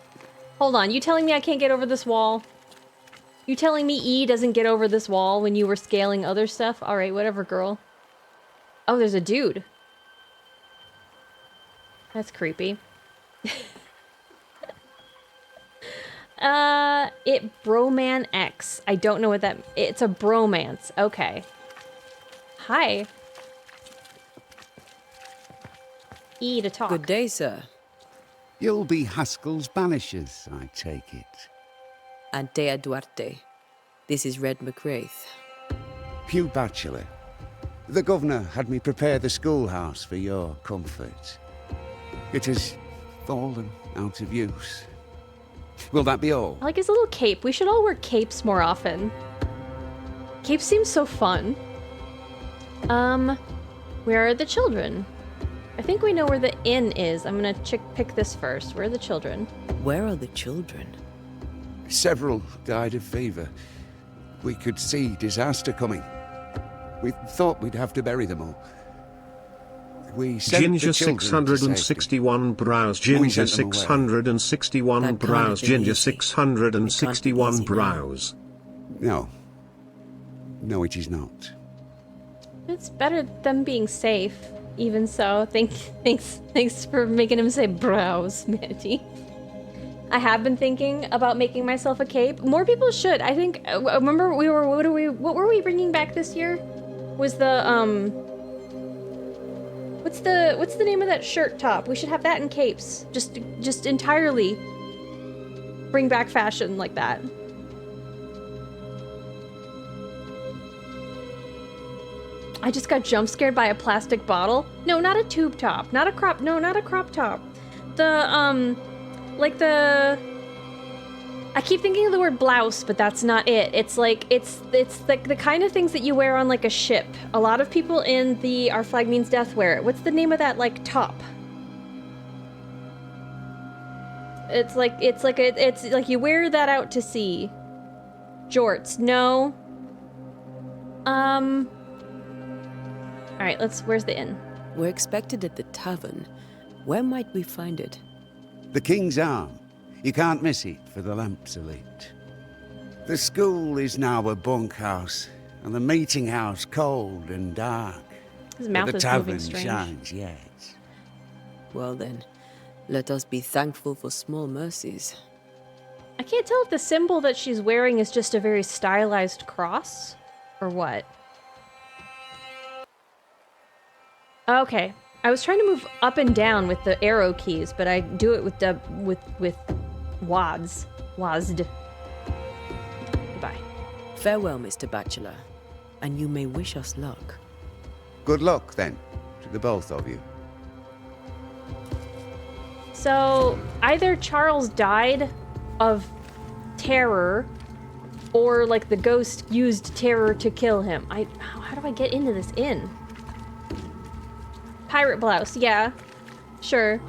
Hold on, you telling me I can't get over this wall? You telling me E doesn't get over this wall when you were scaling other stuff? Alright, whatever, girl. Oh, there's a dude. That's creepy. It Broman X. I don't know what that... It's a bromance. Okay. Hi. E to talk. Good day, sir. You'll be Haskell's Banishers, I take it. Antea Duarte. This is Red McWraith. Hugh Bachelor. The governor had me prepare the schoolhouse for your comfort. It has fallen out of use. Will that be all? I like his little cape. We should all wear capes more often. Capes seem so fun. Where are the children? I think we know where the inn is. I'm gonna pick this first. Where are the children? Where are the children? Several died of fever. We could see disaster coming. We thought we'd have to bury them all. We sent Ginger the children to 661 browse. We Ginger sent them away. 661 That can't browse. have been Ginger easy. 661 It can't be easy, browse. No. No, it is not. It's better them being safe. Even so, thanks for making him say brows, Mandy. I have been thinking about making myself a cape. More people should. I think. Remember, what were we bringing back this year? Was the what's the name of that shirt top? We should have that in capes. Just entirely bring back fashion like that. I just got jump scared by a plastic bottle. No, not a tube top. Not a crop top. The, like the... I keep thinking of the word blouse, but that's not it. It's like the kind of things that you wear on like a ship. A lot of people in the Our Flag Means Death wear it. What's the name of that like top? It's like you wear that out to sea. Jorts, no. Alright, where's the inn? We're expected at the tavern. Where might we find it? The King's Arm. You can't miss it, for the lamps are lit. The school is now a bunkhouse, and the Meetinghouse cold and dark. His But mouth the is tavern moving strange. shines yet. Well then, let us be thankful for small mercies. I can't tell if the symbol that she's wearing is just a very stylized cross, or what. Okay, I was trying to move up and down with the arrow keys, but I do it with WASD. WASD. Goodbye. Farewell, Mr. Bachelor, and you may wish us luck. Good luck, then, to the both of you. So, either Charles died of terror, or like the ghost used terror to kill him. How do I get into this inn? Pirate blouse, yeah, sure.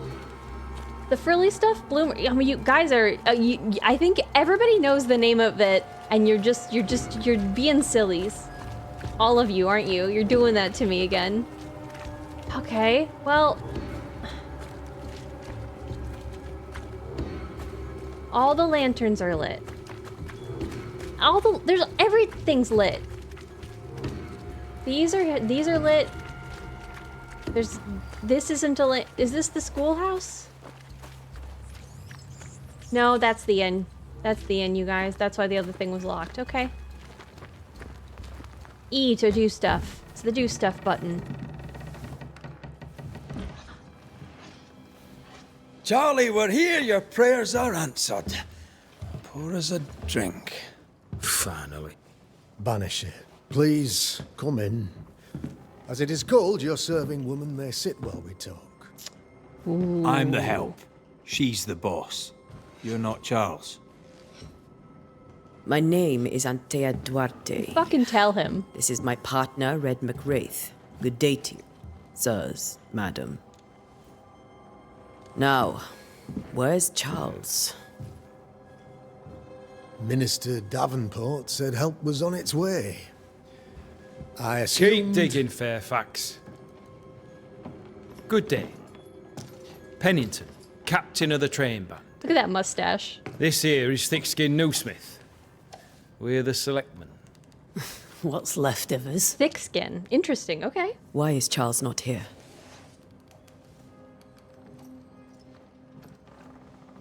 The frilly stuff, Bloomer. I mean, you guys are. I think everybody knows the name of it, and you're being sillies. All of you, aren't you? You're doing that to me again. Okay, well. All the lanterns are lit. Everything's lit. These are lit. This isn't a lit. Is this the schoolhouse? No, that's the inn. That's the inn, you guys. That's why the other thing was locked. Okay. E to do stuff. It's the do stuff button. Charlie, we're here. Your prayers are answered. Pour us a drink. Finally. Banisher, please come in. As it is called, your serving woman may sit while we talk. I'm the help. She's the boss. You're not Charles. My name is Antea Duarte. Fucking tell him. This is my partner, Red McWraith. Good day to you, sirs, madam. Now, where's Charles? Minister Davenport said help was on its way. I Keep assumed... digging, Fairfax. Good day. Pennington, captain of the train band. Look at that mustache. This here is Thickskin Newsmith. We're the selectmen. What's left of us? Thick skin. Interesting. Okay. Why is Charles not here?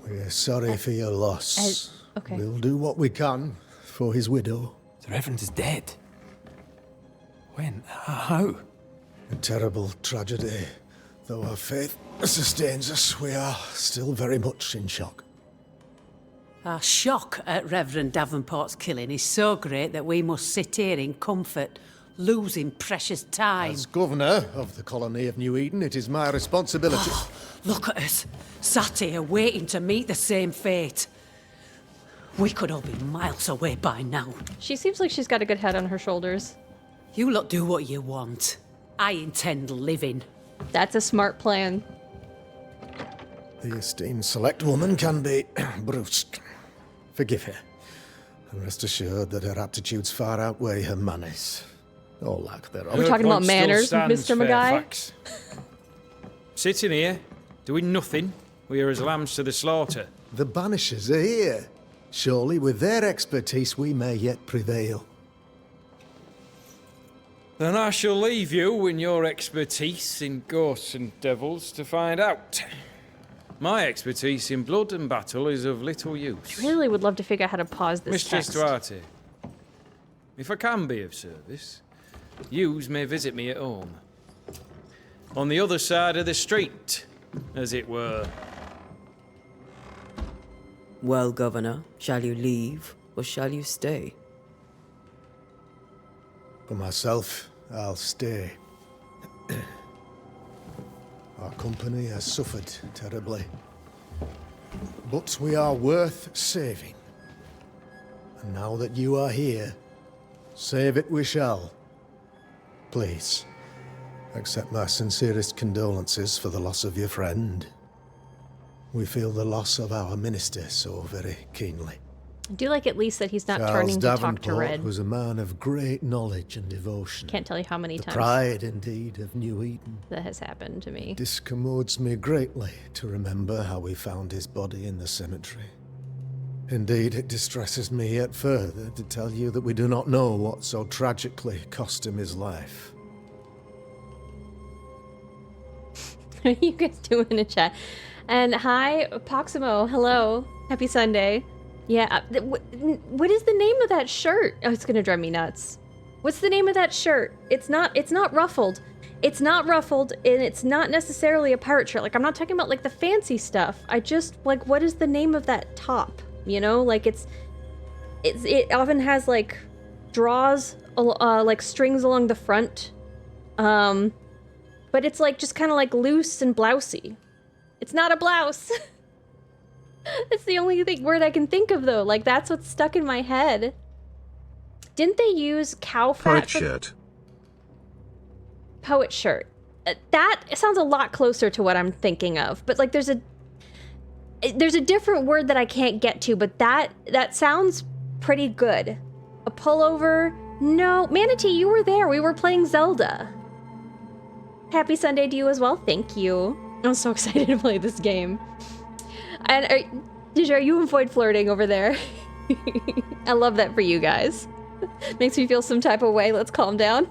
We're sorry for your loss. Okay. We'll do what we can for his widow. The Reverend is dead. When? How? A terrible tragedy. Though our faith sustains us, we are still very much in shock. Our shock at Reverend Davenport's killing is so great that we must sit here in comfort, losing precious time. As governor of the colony of New Eden, it is my responsibility... Look at us, sat here waiting to meet the same fate. We could all be miles away by now. She seems like she's got a good head on her shoulders. You lot do what you want. I intend living. That's a smart plan. The esteemed select woman can be brusque. Forgive her. And rest assured that her aptitudes far outweigh her manners. Or lack thereof. We're talking about manners, Mr. Maguire. Sitting here, doing nothing. We are as lambs to the slaughter. The Banishers are here. Surely with their expertise we may yet prevail. Then I shall leave you and your expertise in ghosts and devils to find out. My expertise in blood and battle is of little use. I really would love to figure out how to pause this Mistress text. Duarte, if I can be of service, yous may visit me at home. On the other side of the street, as it were. Well, Governor, shall you leave or shall you stay? For myself, I'll stay. Our company has suffered terribly. But we are worth saving. And now that you are here, save it we shall. Please, accept my sincerest condolences for the loss of your friend. We feel the loss of our minister so very keenly. I do like at least that he's not Charles turning to Davenport talk to Red. was a man of great knowledge and devotion. Can't tell you how many The times pride, indeed, of New Eden. that has happened to me. Discommodes me greatly to remember how we found his body in the cemetery. Indeed, it distresses me yet further to tell you that we do not know what so tragically cost him his life. What are you guys doing in the chat? And hi, Proximo. Hello. Happy Sunday. Yeah. What is the name of that shirt? Oh, it's gonna drive me nuts. What's the name of that shirt? It's not ruffled. It's not ruffled, and it's not necessarily a pirate shirt. Like, I'm not talking about like the fancy stuff. I just like, what is the name of that top? You know, like it often has like draws, like strings along the front. But it's like just kind of like loose and blousey. It's not a blouse. It's the only word I can think of though. Like that's what's stuck in my head. Didn't they use cow fat? Poet shirt. Poet shirt. That sounds a lot closer to what I'm thinking of. But like there's a different word that I can't get to, but that sounds pretty good. A pullover? No, Manatee, you were there. We were playing Zelda. Happy Sunday to you as well. Thank you. I'm so excited to play this game. And are you and Void flirting over there? I love that for you guys. Makes me feel some type of way. Let's calm down.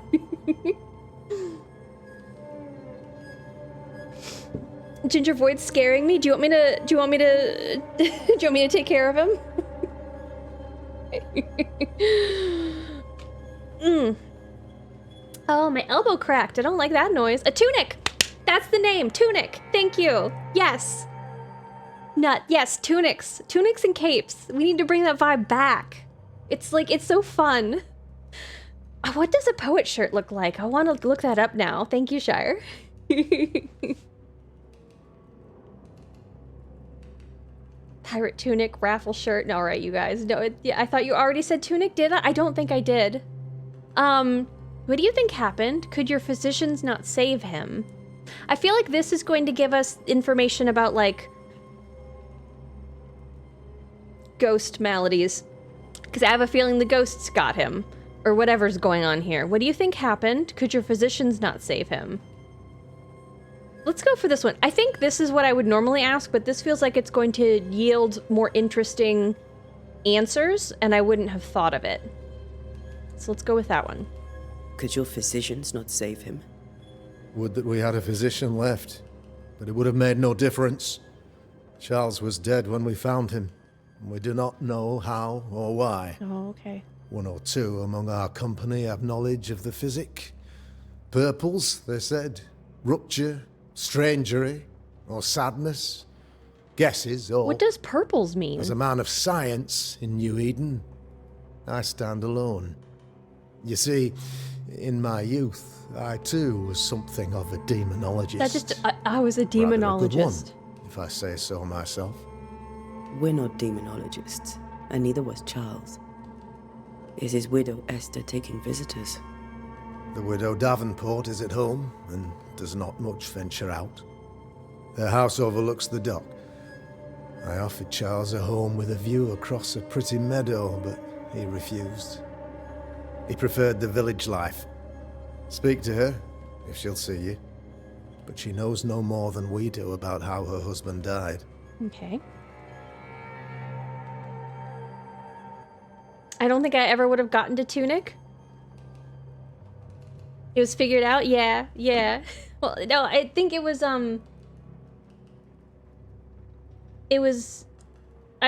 Ginger Void's scaring me. Do you want me to take care of him? Oh, my elbow cracked. I don't like that noise. A tunic. That's the name. Tunic. Thank you. Yes. Yes, tunics. Tunics and capes. We need to bring that vibe back. It's like, it's so fun. What does a poet shirt look like? I want to look that up now. Thank you, Shire. Pirate tunic, raffle shirt. No, all right, you guys. No, yeah, I thought you already said tunic, did I? I don't think I did. What do you think happened? Could your physicians not save him? I feel like this is going to give us information about, like, ghost maladies. Because I have a feeling the ghosts got him. Or whatever's going on here. What do you think happened? Could your physicians not save him? Let's go for this one. I think this is what I would normally ask, but this feels like it's going to yield more interesting answers, and I wouldn't have thought of it. So let's go with that one. Could your physicians not save him? Would that we had a physician left, but it would have made no difference. Charles was dead when we found him, and we do not know how or why. Oh, okay. One or two among our company have knowledge of the physic. Purples, they said. Rupture, strangery or sadness. Guesses or... What does purples mean? As a man of science in New Eden, I stand alone. You see, in my youth, I too was something of a demonologist. That just... I was a Rather a good one, demonologist. if I say so myself. We're not demonologists, and neither was Charles. Is his widow Esther taking visitors? The widow Davenport is at home and does not much venture out. Her house overlooks the dock. I offered Charles a home with a view across a pretty meadow, but he refused. He preferred the village life. Speak to her, if she'll see you. But she knows no more than we do about how her husband died. Okay. I don't think I ever would have gotten to Tunic. It was figured out? Yeah, yeah. Well, no, I think it was, I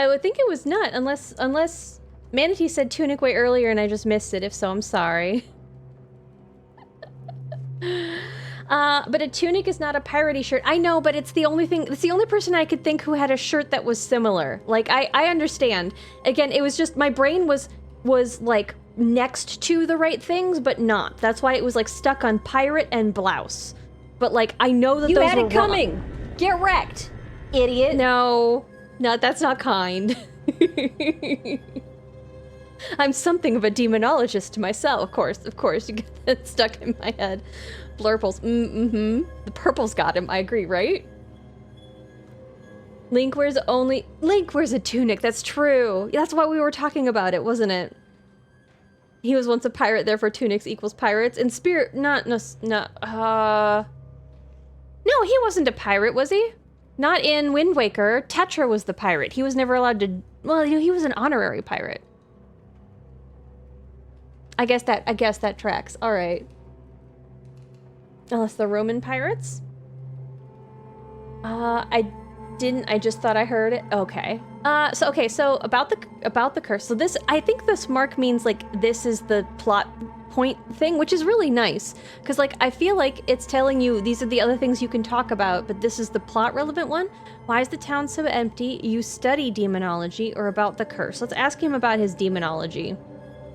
would think it was not, unless Manatee said Tunic way earlier and I just missed it. If so, I'm sorry. But a tunic is not a piratey shirt. I know, but it's the only person I could think who had a shirt that was similar. Like, I understand. Again, it was just, my brain was like next to the right things, but not. That's why it was like stuck on pirate and blouse. But like, I know that you those had were it coming. Wrong. Get wrecked, idiot. No, that's not kind. I'm something of a demonologist myself, of course. You get that stuck in my head. Blurples, The purple's got him, I agree, right? Link wears a tunic, that's true. That's why we were talking about it, wasn't it? He was once a pirate, therefore tunics equals pirates. And spirit, no, he wasn't a pirate, was he? Not in Wind Waker. Tetra was the pirate. He was never allowed to, well, he was an honorary pirate. I guess that tracks. All right. Unless the Roman pirates? I just thought I heard it. Okay. So about the curse. So this, I think this mark means like this is the plot point thing, which is really nice. Because like, I feel like it's telling you these are the other things you can talk about, but this is the plot relevant one. Why is the town so empty? You study demonology or about the curse. Let's ask him about his demonology.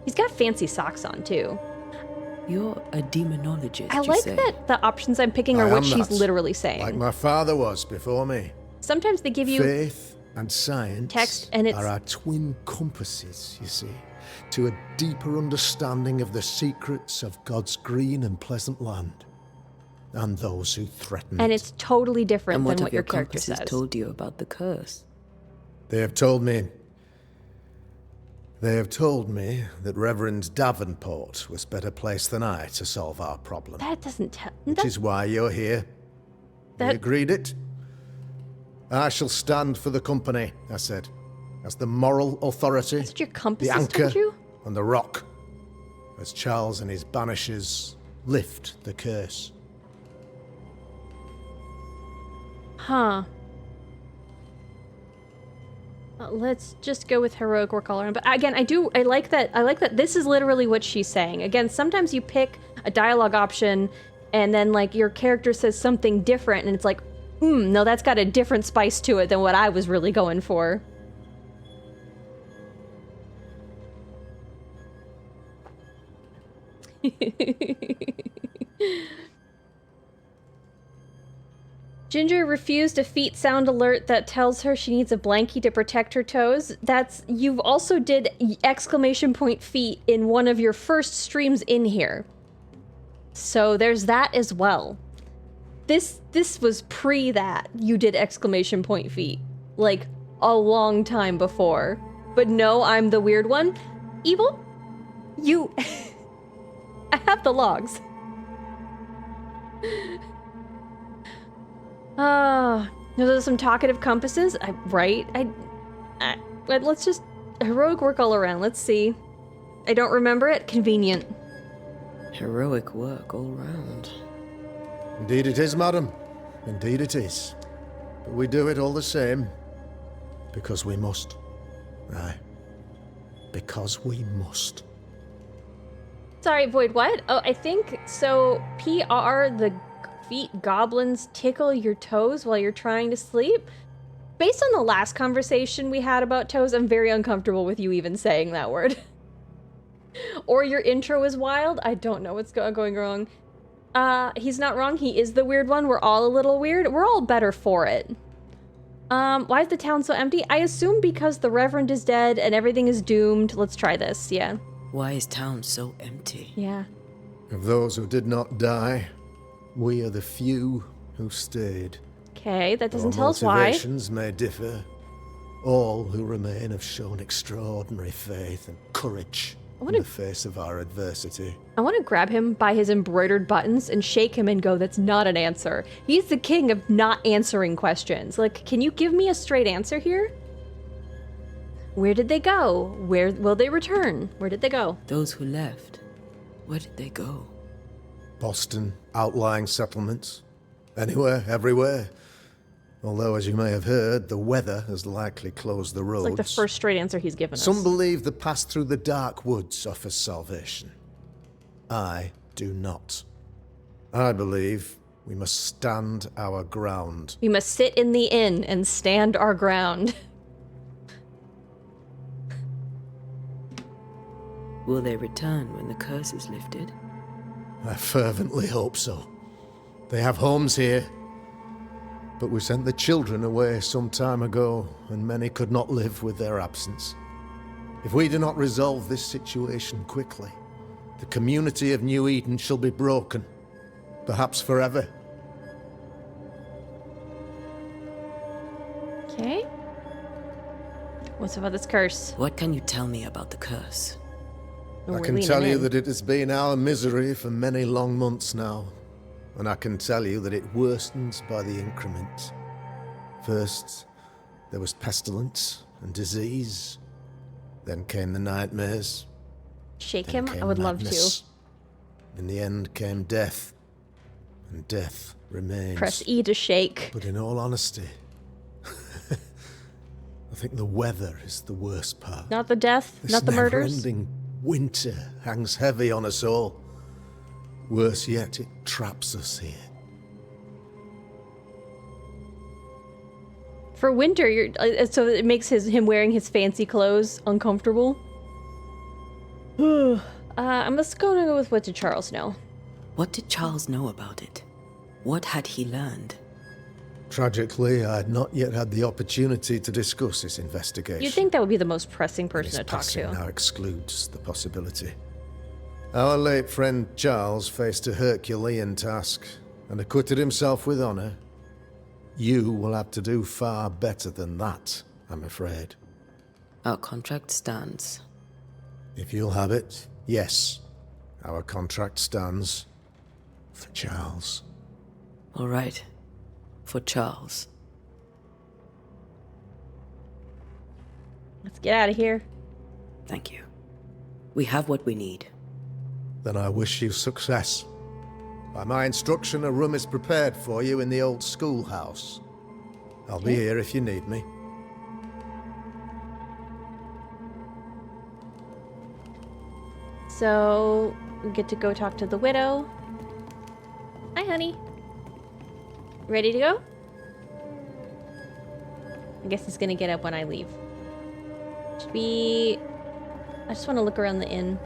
He's got fancy socks on too. You're a demonologist, I like that the options I'm picking are what she's literally saying. Like my father was before me. Sometimes they give you faith and science text and it's are our twin compasses, you see, to a deeper understanding of the secrets of God's green and pleasant land and those who threaten it. And it's totally different than what your character says. Told you about the curse. They have told me that Reverend Davenport was better placed than I to solve our problem. That doesn't tell. Which is why you're here. We agreed it. I shall stand for the company, I said, as the moral authority, that's what your compass the anchor, told you? and the rock, as Charles and his banishers lift the curse. Huh. Let's just go with heroic work all around. But again, I like that this is literally what she's saying. Again, sometimes you pick a dialogue option and then like your character says something different and it's like, no, that's got a different spice to it than what I was really going for. Ginger refused a feet sound alert that tells her she needs a blankie to protect her toes. You've also did exclamation point feet in one of your first streams in here. So there's that as well. This was pre that you did exclamation point feet. Like a long time before. But no, I'm the weird one. Evil? You... I have the logs. Those are some talkative compasses. Right? Let's just... Heroic work all around. Let's see. I don't remember it. Convenient. Heroic work all round. Indeed it is, madam. Indeed it is. But we do it all the same. Because we must. Aye. Because we must. Sorry, Void, what? Oh, I think... So, PR, the feet goblins tickle your toes while you're trying to sleep? Based on the last conversation we had about toes, I'm very uncomfortable with you even saying that word. Or your intro is wild? I don't know what's going wrong. He's not wrong. He is the weird one. We're all a little weird. We're all better for it. Why is the town so empty? I assume because the Reverend is dead and everything is doomed. Let's try this, yeah. Why is town so empty? Yeah. Of those who did not die, we are the few who stayed. Okay, that doesn't Our tell us why. motivations may differ. All who remain have shown extraordinary faith and courage in the face of our adversity. I want to grab him by his embroidered buttons and shake him and go, that's not an answer. He's the king of not answering questions. Like, can you give me a straight answer here? Where did they go? Where will they return? Where did they go? Those who left, where did they go? Boston, outlying settlements. Anywhere, everywhere. Although, as you may have heard, the weather has likely closed the roads. It's like the first straight answer he's given us. Some believe the path through the dark woods offers salvation. I do not. I believe we must stand our ground. We must sit in the inn and stand our ground. Will they return when the curse is lifted? I fervently hope so. They have homes here. But we sent the children away some time ago, and many could not live with their absence. If we do not resolve this situation quickly, the community of New Eden shall be broken, perhaps forever. Okay. What's about this curse? What can you tell me about the curse? I can tell you that it has been our misery for many long months now. And I can tell you that it worsens by the increment. First, there was pestilence and disease. Then came the nightmares. Shake him? I would love to. In the end came death. And death remains. Press E to shake. But in all honesty, I think the weather is the worst part. Not the death, not the murders. This never-ending winter hangs heavy on us all. Worse yet, it traps us here. For winter, so it makes him wearing his fancy clothes uncomfortable. I'm just gonna go with what did Charles know. What did Charles know about it? What had he learned? Tragically, I had not yet had the opportunity to discuss this investigation. You'd think that would be the most pressing person His to talk passing to. now excludes the possibility. Our late friend Charles faced a Herculean task and acquitted himself with honor. You will have to do far better than that, I'm afraid. Our contract stands. If you'll have it, yes. Our contract stands for Charles. All right. For Charles. Let's get out of here. Thank you. We have what we need. Then I wish you success. By my instruction, a room is prepared for you in the old schoolhouse. I'll be here if you need me. So, we get to go talk to the widow. Hi, honey. Ready to go? I guess he's gonna get up when I leave. Should be... I just want to look around the inn.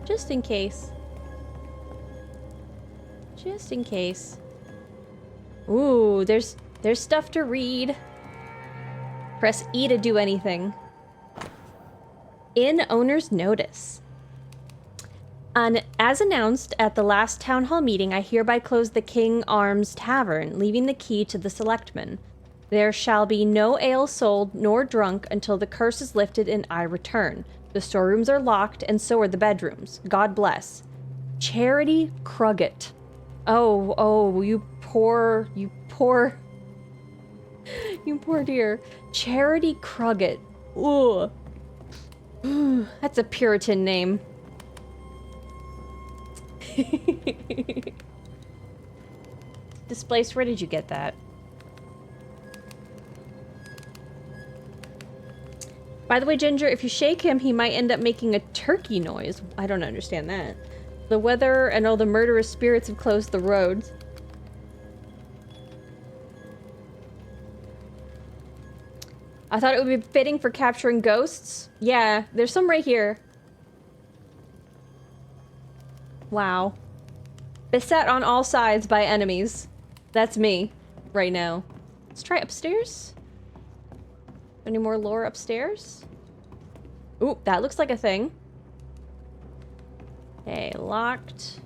Just in case. Just in case. Ooh, there's stuff to read. Press E to do anything. Inn owner's notice. As announced at the last town hall meeting, I hereby close the King Arms Tavern, leaving the key to the selectmen. There shall be no ale sold nor drunk until the curse is lifted and I return. The storerooms are locked, and so are the bedrooms. God bless. Charity Cruggett. Oh, you poor dear. Charity Cruggett. Ooh. That's a Puritan name. Displaced, where did you get that? By the way, Ginger, if you shake him, he might end up making a turkey noise. I don't understand that. The weather and all the murderous spirits have closed the roads. I thought it would be fitting for capturing ghosts. Yeah, there's some right here. Wow. Beset on all sides by enemies. That's me right now. Let's try upstairs. Any more lore upstairs? Ooh, that looks like a thing. Okay, locked.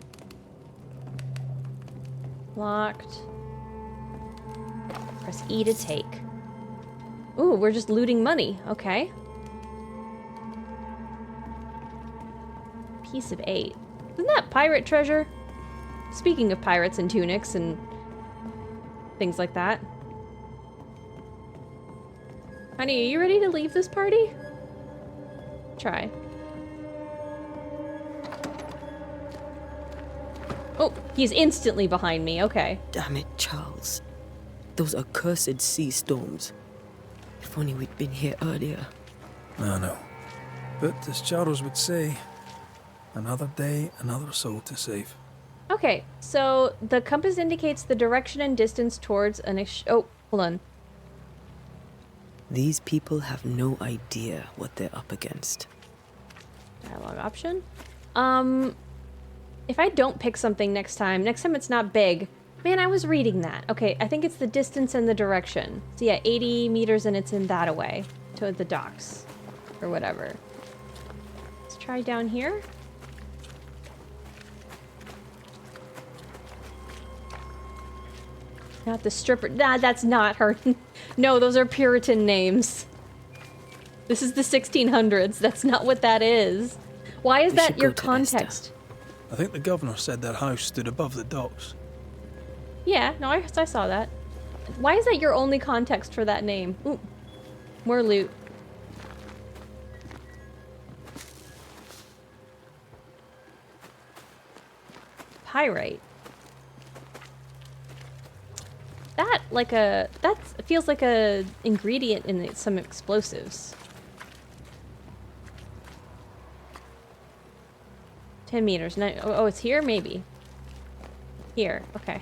Locked. Press E to take. Ooh, we're just looting money. Okay. Piece of 8. Isn't that pirate treasure? Speaking of pirates and tunics and things like that. Honey, are you ready to leave this party? Try. Oh, he's instantly behind me. Okay. Damn it, Charles. Those accursed sea storms. If only we'd been here earlier. I know. But as Charles would say, another day, another soul to save. Okay, so the compass indicates the direction and distance towards an oh, hold on. These people have no idea what they're up against. Dialogue option. If I don't pick something next time it's not big. Man, I was reading that. Okay, I think it's the distance and the direction. So yeah, 80 meters and it's in that away to the docks or whatever. Let's try down here. Not the stripper. Nah, that's not her. No, those are Puritan names. This is the 1600s. That's not what that is. Why is that your context? I think the governor said their house stood above the docks. Yeah, no, I saw that. Why is that your only context for that name? Ooh, more loot. Pyrite. That feels like a ingredient in some explosives. 10 meters. Oh, it's here? Maybe. Here. Okay.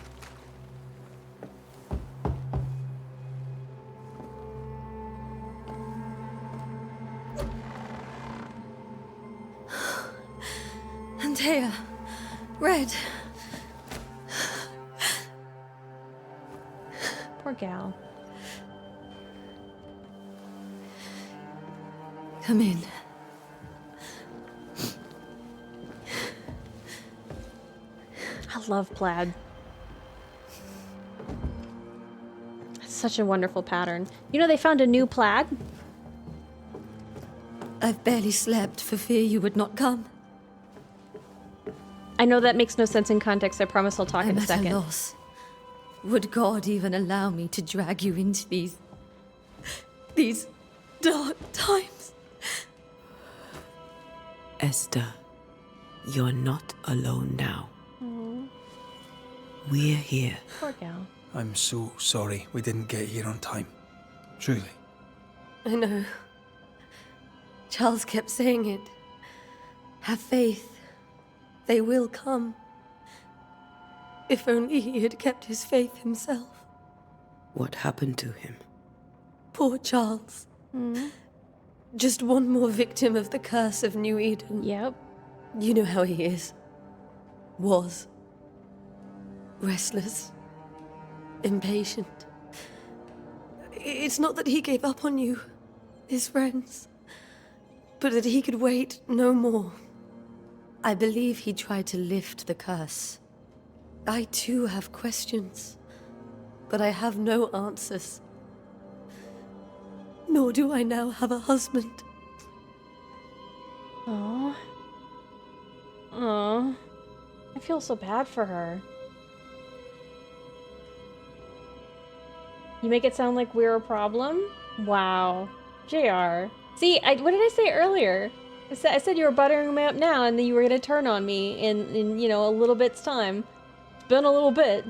Antea. Red. Poor gal. Come in. I love plaid. It's such a wonderful pattern. You know, they found a new plaid? I've barely slept for fear you would not come. I know that makes no sense in context. I promise I'll talk in a second. I'm at a loss. Would God even allow me to drag you into these dark times? Esther, you're not alone now. Aww. We're here. Poor gal. I'm so sorry we didn't get here on time. Truly. I know. Charles kept saying it. Have faith. They will come. If only he had kept his faith himself. What happened to him? Poor Charles. Just one more victim of the curse of New Eden. Yep. You know how he is. Was. Restless. Impatient. It's not that he gave up on you, his friends, but that he could wait no more. I believe he tried to lift the curse. I too have questions, but I have no answers. Nor do I now have a husband. Aww. Aww. I feel so bad for her. You make it sound like we're a problem? Wow. JR. See, what did I say earlier? I said you were buttering me up now and then you were going to turn on me in, you know, a little bit's time. It's been a little bit.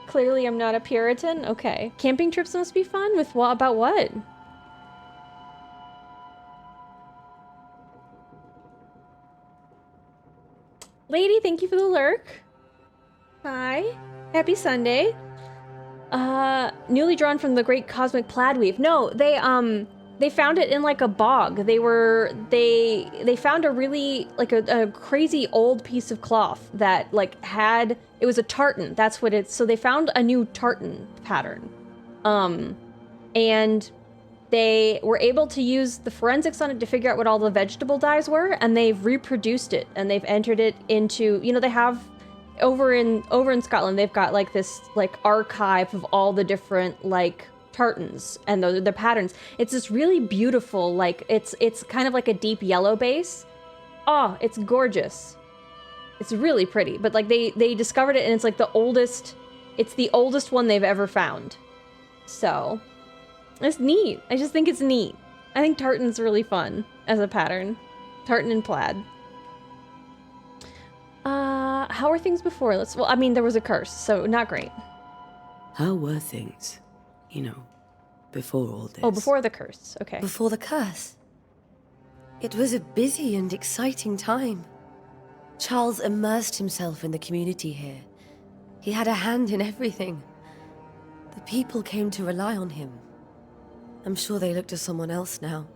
Clearly I'm not a Puritan? Okay. Camping trips must be fun? With what? About what? Lady, thank you for the lurk. Hi. Happy Sunday. Newly drawn from the great cosmic plaid weave. No, they found it in like a bog. They found a really like a crazy old piece of cloth that like it was a tartan. That's what it's. So they found a new tartan pattern. And they were able to use the forensics on it to figure out what all the vegetable dyes were, and they've reproduced it and they've entered it into, you know, they have over in Scotland, they've got like this like archive of all the different like tartans and the patterns. It's this really beautiful, like it's kind of like a deep yellow base. Oh, it's gorgeous. It's really pretty, but like they discovered it and it's like the oldest one they've ever found. So it's neat. I just think it's neat. I think tartan's really fun as a pattern. Tartan and plaid. How were things before? Well, I mean, there was a curse, so not great. How were things, you know, before all this? Oh, before the curse. Okay. Before the curse. It was a busy and exciting time. Charles immersed himself in the community here. He had a hand in everything. The people came to rely on him. I'm sure they look to someone else now,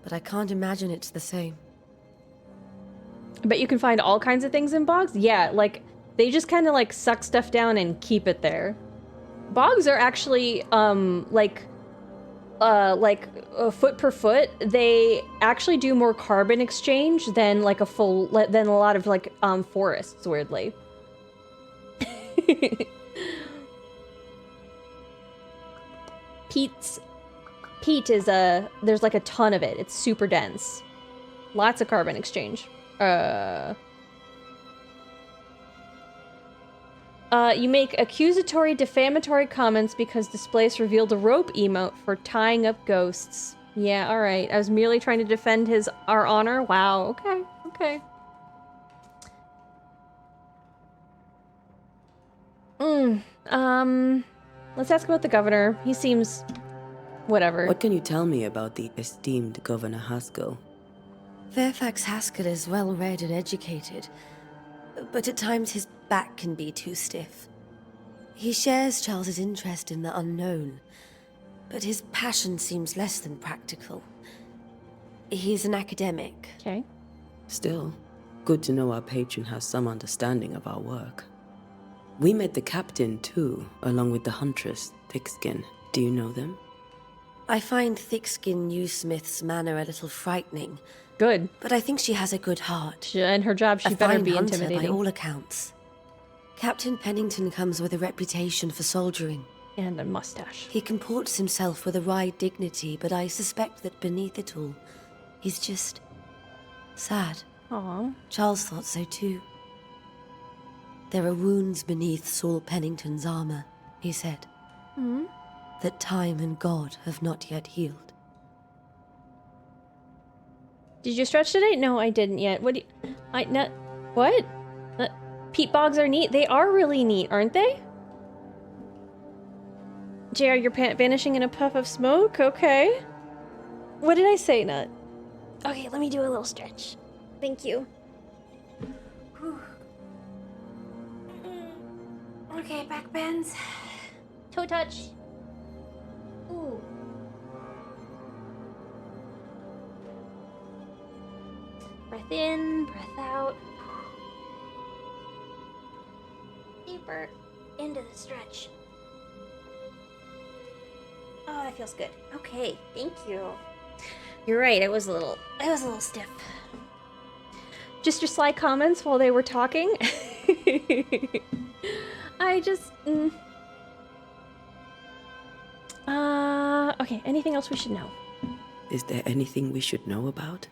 but I can't imagine it's the same. But you can find all kinds of things in bogs? Yeah, like, they just kind of, like, suck stuff down and keep it there. Bogs are actually, foot per foot. They actually do more carbon exchange than, like, than a lot of, like, forests, weirdly. Peat is there's, like, a ton of it. It's super dense. Lots of carbon exchange. You make accusatory, defamatory comments because displays revealed a rope emote for tying up ghosts. Yeah, alright. I was merely trying to defend our honor. Wow, okay, okay. Let's ask about the governor. He seems... whatever. What can you tell me about the esteemed Governor Haskell? Fairfax Haskell is well-read and educated, but at times his back can be too stiff. He shares Charles's interest in the unknown, but his passion seems less than practical. He's an academic. Okay. Still, good to know our patron has some understanding of our work. We met the captain, too, along with the huntress, Thickskin. Do you know them? I find Thickskin Newsmith's manner a little frightening. Good. But I think she has a good heart. And her job, she better be intimidating. By all accounts. Captain Pennington comes with a reputation for soldiering. And a mustache. He comports himself with a wry dignity, but I suspect that beneath it all, he's just... sad. Aww. Charles thought so too. There are wounds beneath Saul Pennington's armor, he said. Hmm? That time and God have not yet healed. Did you stretch today? No, I didn't yet. What do you... What? Peat bogs are neat. They are really neat, aren't they? JR, you're vanishing in a puff of smoke? Okay. What did I say, Nut? Okay, let me do a little stretch. Thank you. Whew. Okay, back bends. Toe touch. Ooh. Breath in, breath out. Deeper into the stretch. Oh, that feels good. Okay, thank you. You're right, it was a little stiff. Just your sly comments while they were talking. Okay, anything else we should know? Is there anything we should know about?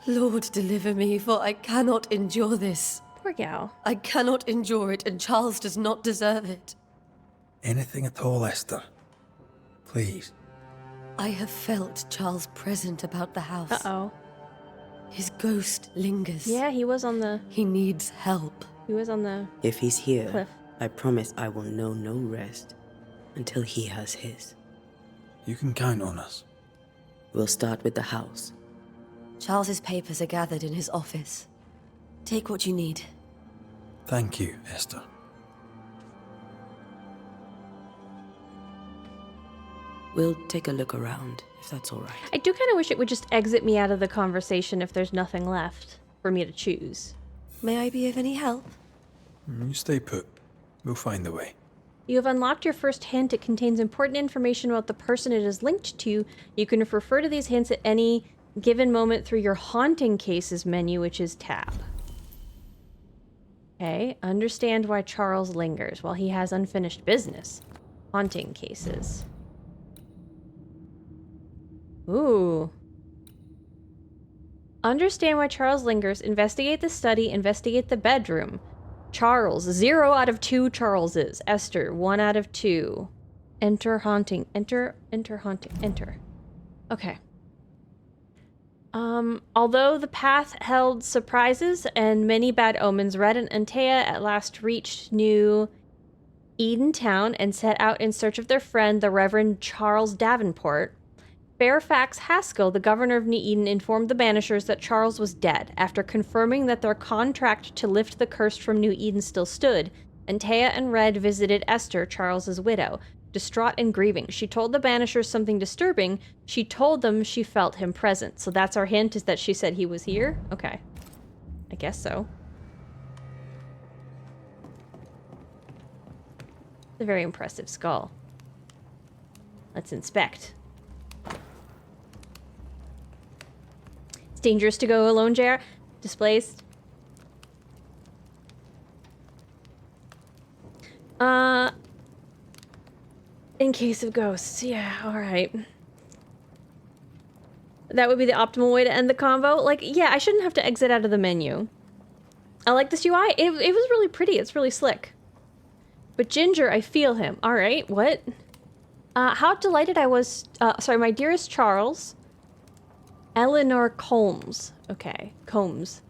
Lord, deliver me, for I cannot endure this. Poor gal. I cannot endure it, and Charles does not deserve it. Anything at all, Esther. Please. I have felt Charles present about the house. Uh-oh. His ghost lingers. Yeah, he was on the... He needs help. He was on the... If he's here, cliff. I promise I will know no rest until he has his. You can count on us. We'll start with the house. Charles's papers are gathered in his office. Take what you need. Thank you, Esther. We'll take a look around, if that's all right. I do kind of wish it would just exit me out of the conversation if there's nothing left for me to choose. May I be of any help? You stay put. We'll find a way. You have unlocked your first hint. It contains important information about the person it is linked to. You can refer to these hints at any given moment through your haunting cases menu, which is tab. Okay, understand why Charles lingers while he has unfinished business. Haunting cases. Ooh. Understand why Charles lingers. Investigate the study. Investigate the bedroom. Charles. 0 out of 2 Charleses. Esther. 1 out of 2. Enter haunting. Enter haunting. Enter. Okay. Although the path held surprises and many bad omens, Red and Antea at last reached New Eden Town and set out in search of their friend, the Reverend Charles Davenport. Fairfax Haskell, the governor of New Eden, informed the Banishers that Charles was dead. After confirming that their contract to lift the curse from New Eden still stood, Antea and Red visited Esther, Charles's widow. Distraught and grieving, she told the Banishers something disturbing. She told them she felt him present. So that's our hint, is that she said he was here? Okay. I guess so. It's a very impressive skull. Let's inspect. It's dangerous to go alone, JR. Displaced. In case of ghosts. Yeah, alright. That would be the optimal way to end the convo. Like, yeah, I shouldn't have to exit out of the menu. I like this UI. It was really pretty. It's really slick. But Ginger, I feel him. Alright, what? How delighted I was... sorry, my dearest Charles. Eleanor Combs. Okay, Combs.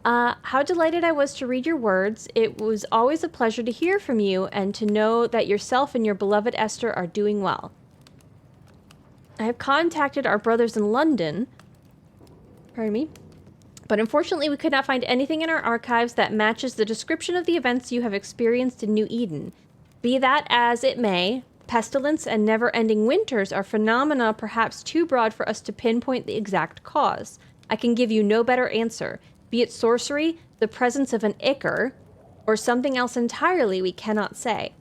How delighted I was to read your words. It was always a pleasure to hear from you and to know that yourself and your beloved Esther are doing well. I have contacted our brothers in London, pardon me, but unfortunately we could not find anything in our archives that matches the description of the events you have experienced in New Eden. Be that as it may, pestilence and never-ending winters are phenomena perhaps too broad for us to pinpoint the exact cause. I can give you no better answer. Be it sorcery, the presence of an ichor, or something else entirely we cannot say.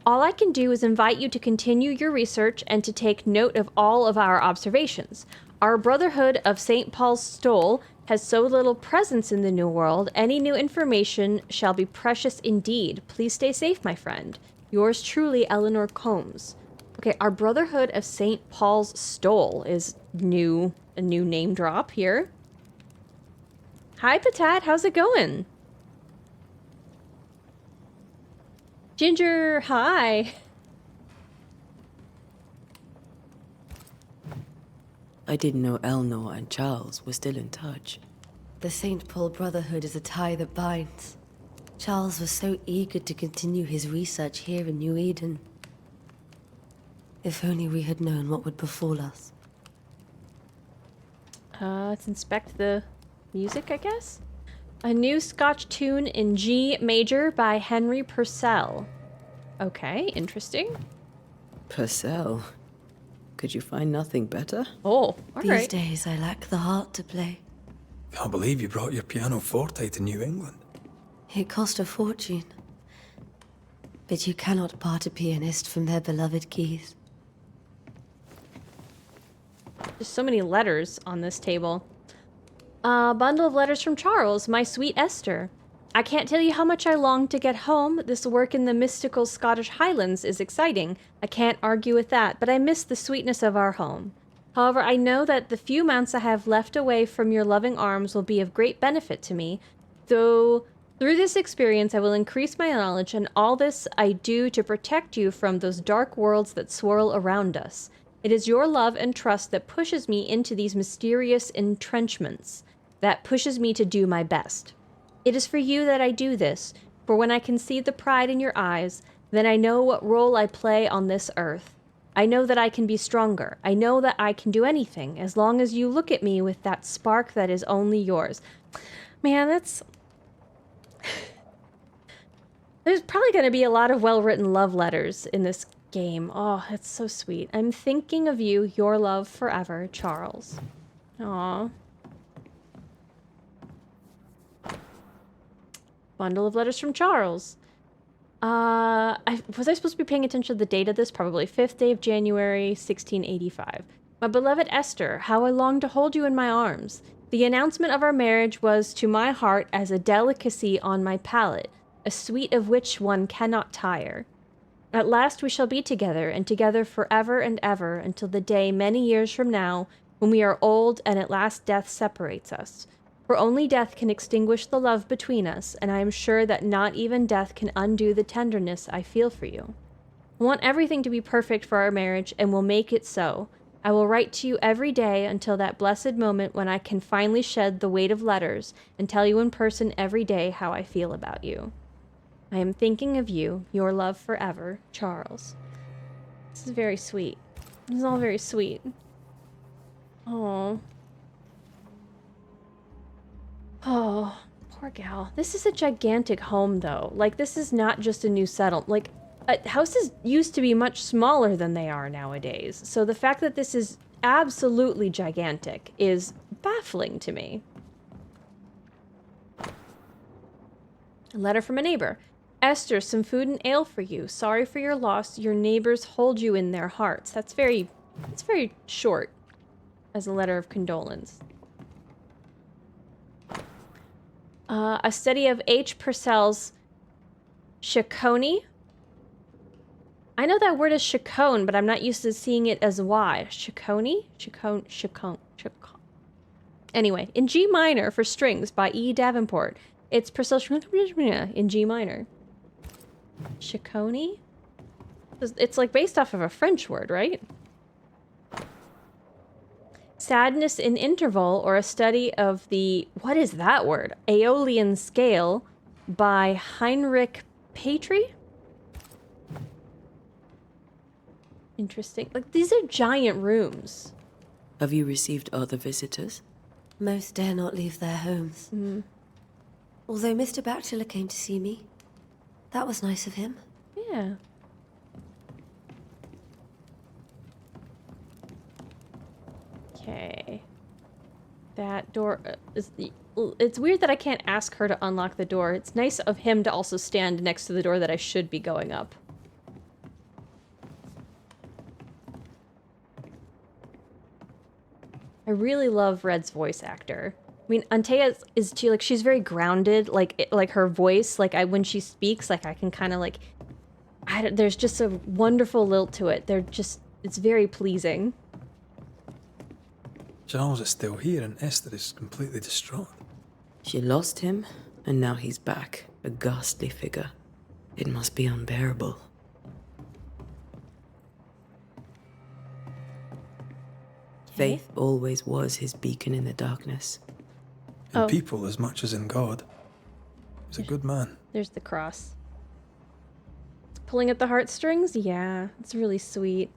All I can do is invite you to continue your research and to take note of all of our observations. Our Brotherhood of St. Paul's Stole has so little presence in the New World, any new information shall be precious indeed. Please stay safe, my friend. Yours truly, Eleanor Combs. Okay, our Brotherhood of St. Paul's Stole is a new name drop here. Hi, Patat. How's it going? Ginger, hi. I didn't know Eleanor and Charles were still in touch. The St. Paul Brotherhood is a tie that binds. Charles was so eager to continue his research here in New Eden. If only we had known what would befall us. Let's inspect the music, I guess? A new Scotch tune in G major by Henry Purcell. Okay, interesting. Purcell? Could you find nothing better? Oh, These days I lack the heart to play. Can't believe you brought your pianoforte to New England. It cost a fortune. But you cannot part a pianist from their beloved keys. There's so many letters on this table. A bundle of letters from Charles, my sweet Esther. I can't tell you how much I long to get home. This work in the mystical Scottish Highlands is exciting. I can't argue with that, but I miss the sweetness of our home. However, I know that the few months I have left away from your loving arms will be of great benefit to me, though through this experience I will increase my knowledge, and all this I do to protect you from those dark worlds that swirl around us. It is your love and trust that pushes me into these mysterious entrenchments, that pushes me to do my best. It is for you that I do this, for when I can see the pride in your eyes, then I know what role I play on this earth. I know that I can be stronger. I know that I can do anything, as long as you look at me with that spark that is only yours. Man, There's probably going to be a lot of well-written love letters in this game. Oh, it's so sweet. I'm thinking of you, your love forever, Charles. Aww. Bundle of letters from Charles. Was I supposed to be paying attention to the date of this? Probably 5th day of January, 1685. My beloved Esther, how I long to hold you in my arms. The announcement of our marriage was to my heart as a delicacy on my palate, a sweet of which one cannot tire. At last we shall be together, and together forever and ever, until the day many years from now, when we are old and at last death separates us. For only death can extinguish the love between us, and I am sure that not even death can undo the tenderness I feel for you. I want everything to be perfect for our marriage, and will make it so. I will write to you every day until that blessed moment when I can finally shed the weight of letters and tell you in person every day how I feel about you. I am thinking of you, your love forever, Charles. This is very sweet. This is all very sweet. Oh. Oh, poor gal. This is a gigantic home, though. Like, this is not just a new settlement. Like, houses used to be much smaller than they are nowadays. So the fact that this is absolutely gigantic is baffling to me. A letter from a neighbor. Esther, some food and ale for you. Sorry for your loss. Your neighbors hold you in their hearts. It's very short as a letter of condolence. A study of H. Purcell's Chaconi. I know that word is chacon, but I'm not used to seeing it as Y. Chaconi? Chacon. Anyway, in G minor for strings by E. Davenport. It's Purcell in G minor. Chaconi? It's like based off of a French word, right? Sadness in Interval, or a study of the, what is that word? Aeolian Scale by Heinrich Patry? Interesting. Like, these are giant rooms. Have you received other visitors? Most dare not leave their homes. Although Mr. Bachelor came to see me. That was nice of him. Yeah. Okay. That door is the... It's weird that I can't ask her to unlock the door. It's nice of him to also stand next to the door that I should be going up. I really love Red's voice actor. I mean, Antea is too, like, she's very grounded, like her voice, like, when she speaks, like, I can kind of, like, there's just a wonderful lilt to it. It's very pleasing. Charles is still here and Esther is completely distraught. She lost him, and now he's back, a ghastly figure. It must be unbearable. Faith always was his beacon in the darkness. In people as much as in God. He's a good man. There's the cross. Pulling at the heartstrings? Yeah, it's really sweet.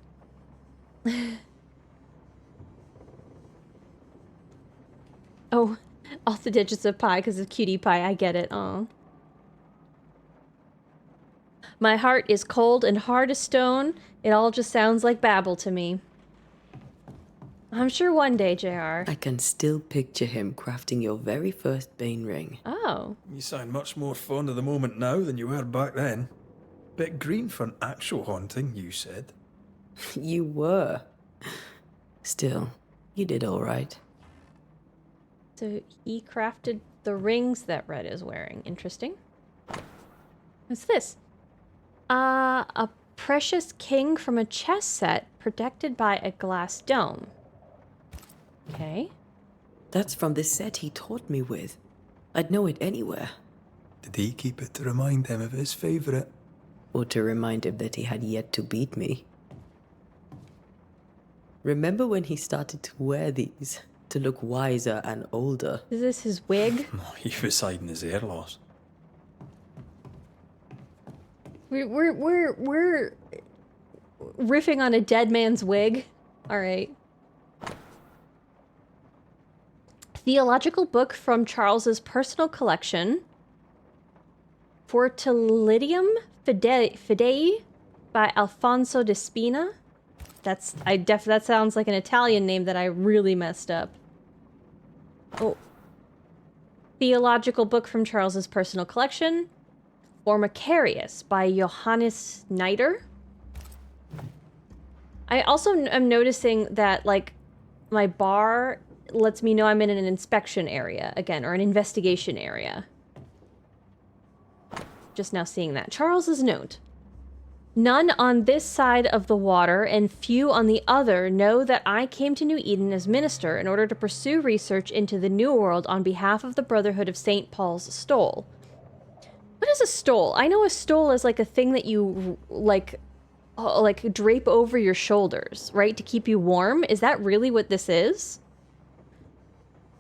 Oh, all the digits of pi because of cutie pie. I get it. Aw. My heart is cold and hard as stone. It all just sounds like babble to me. I'm sure one day, JR. I can still picture him crafting your very first Bane ring. Oh. You sound much more fond of the moment now than you were back then. Bit green for an actual haunting, you said. You were. Still, you did all right. So he crafted the rings that Red is wearing. Interesting. What's this? A precious king from a chess set protected by a glass dome. Okay. That's from the set he taught me with. I'd know it anywhere. Did he keep it to remind him of his favourite? Or to remind him that he had yet to beat me. Remember when he started to wear these to look wiser and older? Is this his wig? He was hiding his hair loss. We're riffing on a dead man's wig. All right. Theological book from Charles's personal collection. Fortilidium Fidei by Alfonso de Spina. That sounds like an Italian name that I really messed up. Oh. Theological book from Charles's personal collection. Formicarius by Johannes Schneider. I also am noticing that, like, my bar lets me know I'm in an inspection area again, or an investigation area. Just now seeing that. Charles's note. None on this side of the water and few on the other know that I came to New Eden as minister in order to pursue research into the New World on behalf of the Brotherhood of St. Paul's Stole. What is a stole? I know a stole is like a thing that you, like drape over your shoulders, right? To keep you warm. Is that really what this is?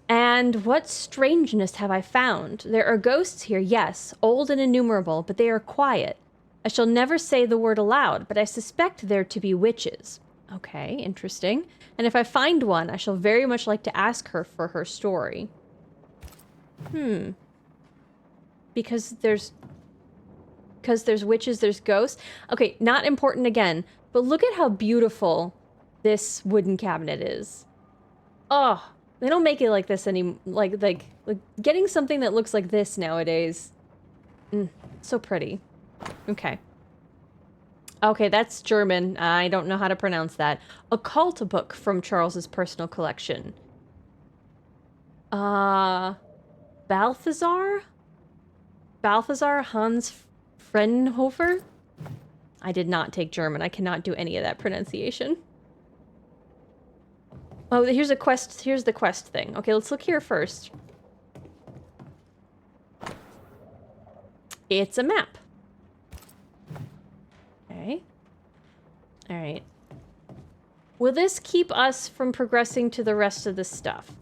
And what strangeness have I found? There are ghosts here, yes, old and innumerable, but they are quiet. I shall never say the word aloud, but I suspect there to be witches. Okay, interesting. And if I find one, I shall very much like to ask her for her story. Because there's witches, there's ghosts. Okay, not important again, but look at how beautiful this wooden cabinet is. Oh, they don't make it like this like getting something that looks like this nowadays. So pretty. Okay. Okay, that's German. I don't know how to pronounce that. Occult book from Charles's personal collection. Balthazar Hans Frenhofer? I did not take German. I cannot do any of that pronunciation. Oh, here's a quest. Here's the quest thing. Okay, let's look here first. It's a map. Okay. All right. Will this keep us from progressing to the rest of the stuff?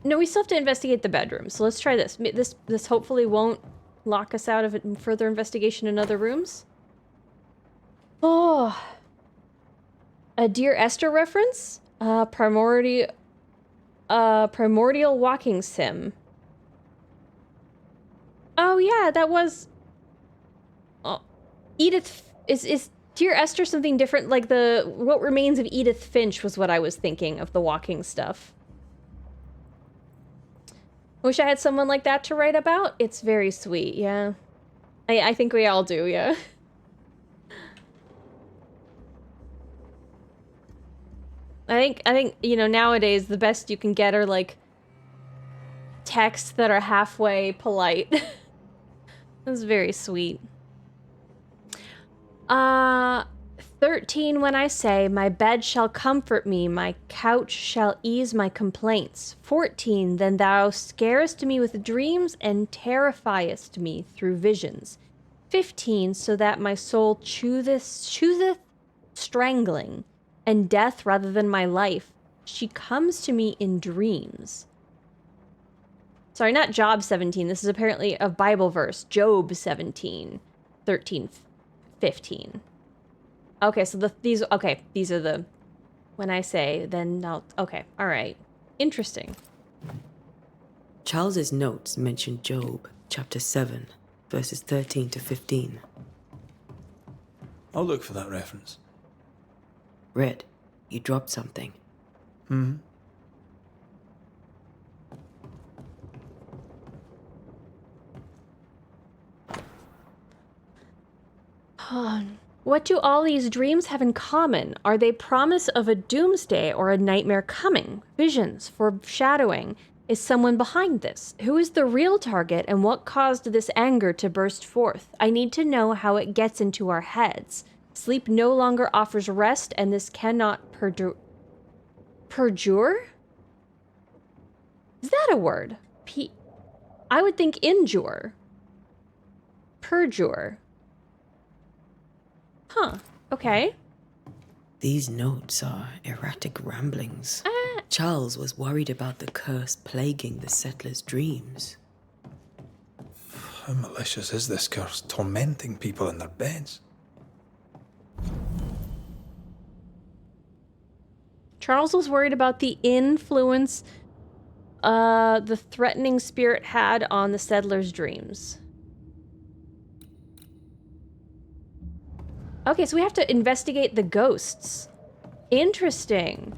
No, we still have to investigate the bedroom. So let's try this. This hopefully won't lock us out of further investigation in other rooms. Oh. A Dear Esther reference? Primordial walking sim. Oh yeah, that was... Oh. Edith... Is Dear Esther something different? Like the What Remains of Edith Finch was what I was thinking of the walking stuff. Wish I had someone like that to write about. It's very sweet, yeah. I think we all do, yeah. I think, you know, nowadays the best you can get are like texts that are halfway polite. That's very sweet. 13 when I say, my bed shall comfort me, my couch shall ease my complaints. 14, then thou scarest me with dreams and terrifiest me through visions. 15, so that my soul chooseth strangling, and death rather than my life. She comes to me in dreams. Sorry, not Job 17. This is apparently a Bible verse. Job 17, 13, 15. Okay, so these are the, when I say, then I'll, okay, all right. Interesting. Charles's notes mention Job, chapter 7, verses 13 to 15. I'll look for that reference. Red, you dropped something. What do all these dreams have in common? Are they promise of a doomsday or a nightmare coming? Visions, foreshadowing? Is someone behind this? Who is the real target and what caused this anger to burst forth? I need to know how it gets into our heads. Sleep no longer offers rest and this cannot perjure? Is that a word? I would think injure. Perjure. Huh, okay. These notes are erratic ramblings. Charles was worried about the curse plaguing the settlers' dreams. How malicious is this curse, tormenting people in their beds? Charles was worried about the influence the threatening spirit had on the settlers' dreams. Okay, so we have to investigate the ghosts. Interesting.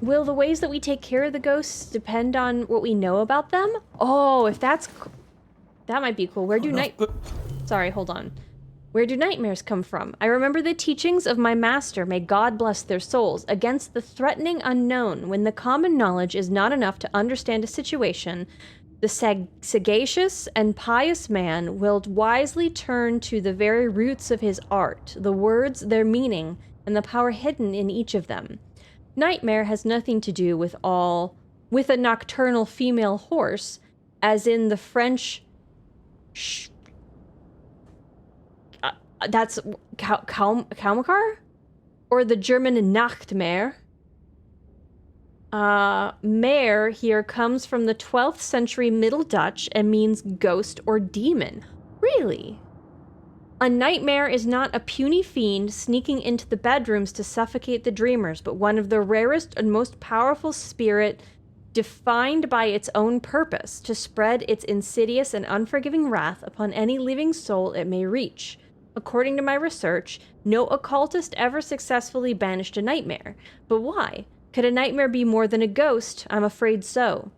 Will the ways that we take care of the ghosts depend on what we know about them? Oh, if that's... That might be cool. Where do Sorry, hold on. Where do nightmares come from? I remember the teachings of my master, may God bless their souls, against the threatening unknown. When the common knowledge is not enough to understand a situation, the sagacious and pious man will wisely turn to the very roots of his art, the words, their meaning, and the power hidden in each of them. Nightmare has nothing to do with a nocturnal female horse, as in the French that's Kaumakar? Or the German Nachtmare. Mare here comes from the 12th century Middle Dutch and means ghost or demon. Really? A nightmare is not a puny fiend sneaking into the bedrooms to suffocate the dreamers, but one of the rarest and most powerful spirit defined by its own purpose, to spread its insidious and unforgiving wrath upon any living soul it may reach. According to my research, no occultist ever successfully banished a nightmare. But why? Could a nightmare be more than a ghost? I'm afraid so.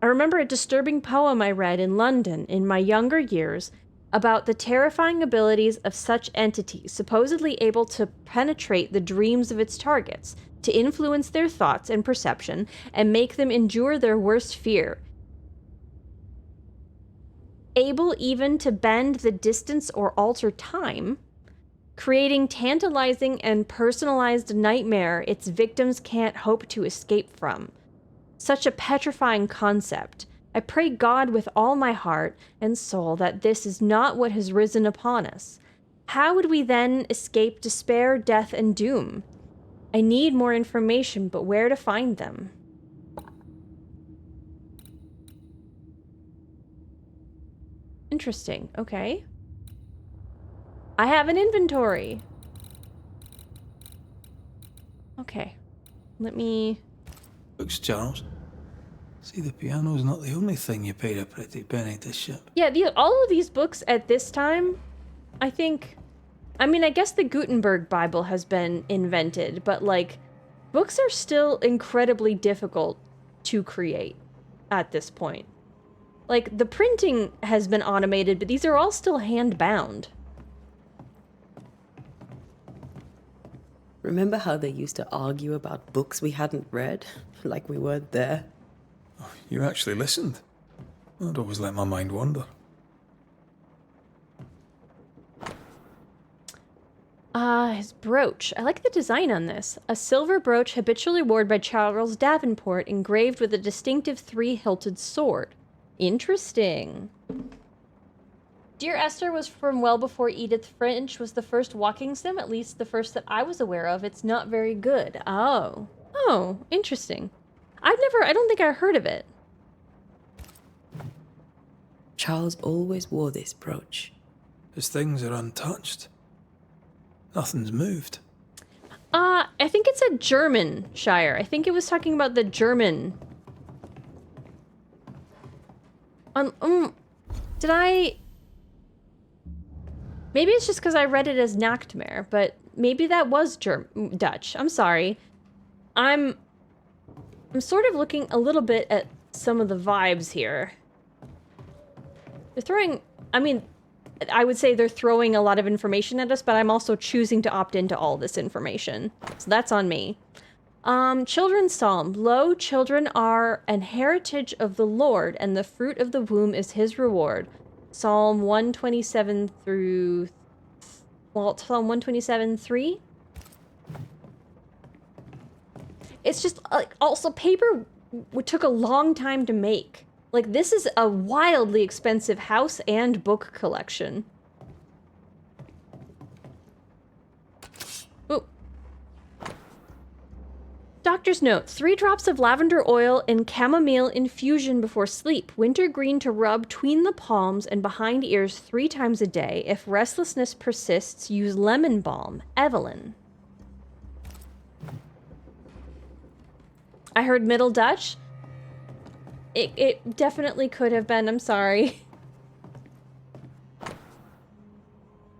I remember a disturbing poem I read in London in my younger years about the terrifying abilities of such entities, supposedly able to penetrate the dreams of its targets, to influence their thoughts and perception, and make them endure their worst fear. Able even to bend the distance or alter time, creating tantalizing and personalized nightmare its victims can't hope to escape from. Such a petrifying concept. I pray God with all my heart and soul that this is not what has risen upon us. How would we then escape despair, death, and doom? I need more information, but where to find them? Interesting. Okay. I have an inventory. Okay. Let me... Books, Charles. See, the piano's not the only thing you paid a pretty penny to ship. Yeah, all of these books at this time, I think... I mean, I guess the Gutenberg Bible has been invented, but, like, books are still incredibly difficult to create at this point. Like, the printing has been automated, but these are all still hand-bound. Remember how they used to argue about books we hadn't read? Like we weren't there? Oh, you actually listened. I'd always let my mind wander. His brooch. I like the design on this. A silver brooch habitually worn by Charles Davenport, engraved with a distinctive three-hilted sword. Interesting. Dear Esther was from well before Edith Finch was the first walking sim, at least the first that I was aware of. It's not very good. Oh. Oh, interesting. I don't think I heard of it. Charles always wore this brooch. His things are untouched. Nothing's moved. I think it's a German shire. I think it was talking about the German. Did I... Maybe it's just because I read it as Nachtmare, but maybe that was Dutch. I'm sorry. I'm sort of looking a little bit at some of the vibes here. They're throwing... I mean, I would say they're throwing a lot of information at us, but I'm also choosing to opt into all this information. So that's on me. Children's Psalm. Lo, children are an heritage of the Lord, and the fruit of the womb is his reward. Psalm 127 through... Well, Psalm 127:3. It's just, like, also paper took a long time to make. Like, this is a wildly expensive house and book collection. Ooh. Doctor's note. 3 drops of lavender oil and chamomile infusion before sleep. Wintergreen to rub between the palms and behind ears 3 times a day. If restlessness persists, use lemon balm. Evelyn. I heard Middle Dutch. It definitely could have been. I'm sorry. I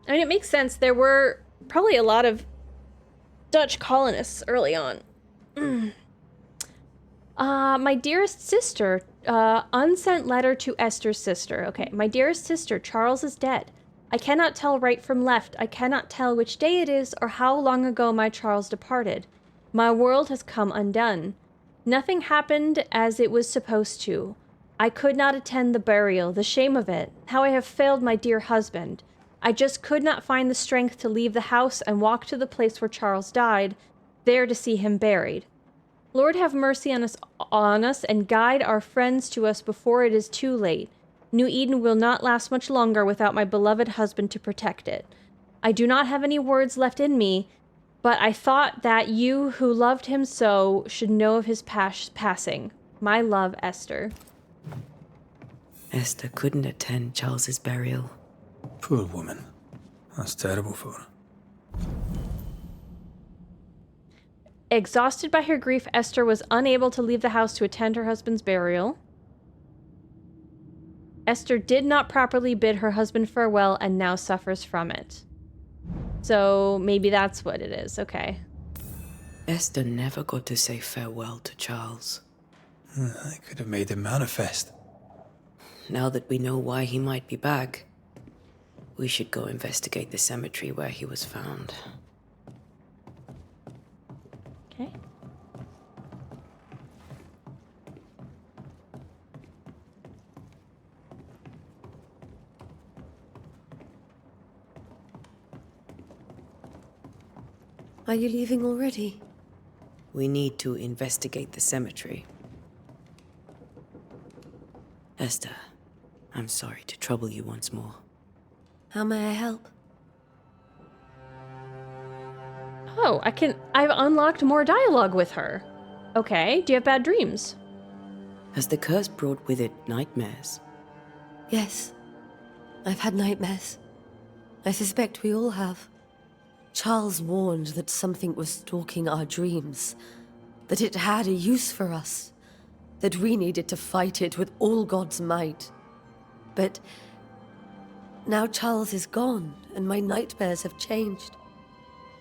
mean, it makes sense. There were probably a lot of Dutch colonists early on. My dearest sister, unsent letter to Esther's sister. Okay, my dearest sister, Charles is dead. I cannot tell right from left. I cannot tell which day it is or how long ago my Charles departed. My world has come undone. Nothing happened as it was supposed to. I could not attend the burial, the shame of it, how I have failed my dear husband. I just could not find the strength to leave the house and walk to the place where Charles died, there to see him buried. Lord have mercy on us and guide our friends to us before it is too late. New Eden will not last much longer without my beloved husband to protect it. I do not have any words left in me, but I thought that you who loved him so should know of his passing. My love, Esther. Esther couldn't attend Charles's burial. Poor woman. That's terrible for her. Exhausted by her grief, Esther was unable to leave the house to attend her husband's burial. Esther did not properly bid her husband farewell and now suffers from it. So maybe that's what it is. Okay. Esther never got to say farewell to Charles. I could have made him manifest. Now that we know why he might be back, we should go investigate the cemetery where he was found. Okay. Are you leaving already? We need to investigate the cemetery. Esther, I'm sorry to trouble you once more. How may I help? Oh, I've unlocked more dialogue with her. Okay, do you have bad dreams? Has the curse brought with it nightmares? Yes. I've had nightmares. I suspect we all have. Charles warned that something was stalking our dreams, that it had a use for us, that we needed to fight it with all God's might. But now Charles is gone, and my nightmares have changed.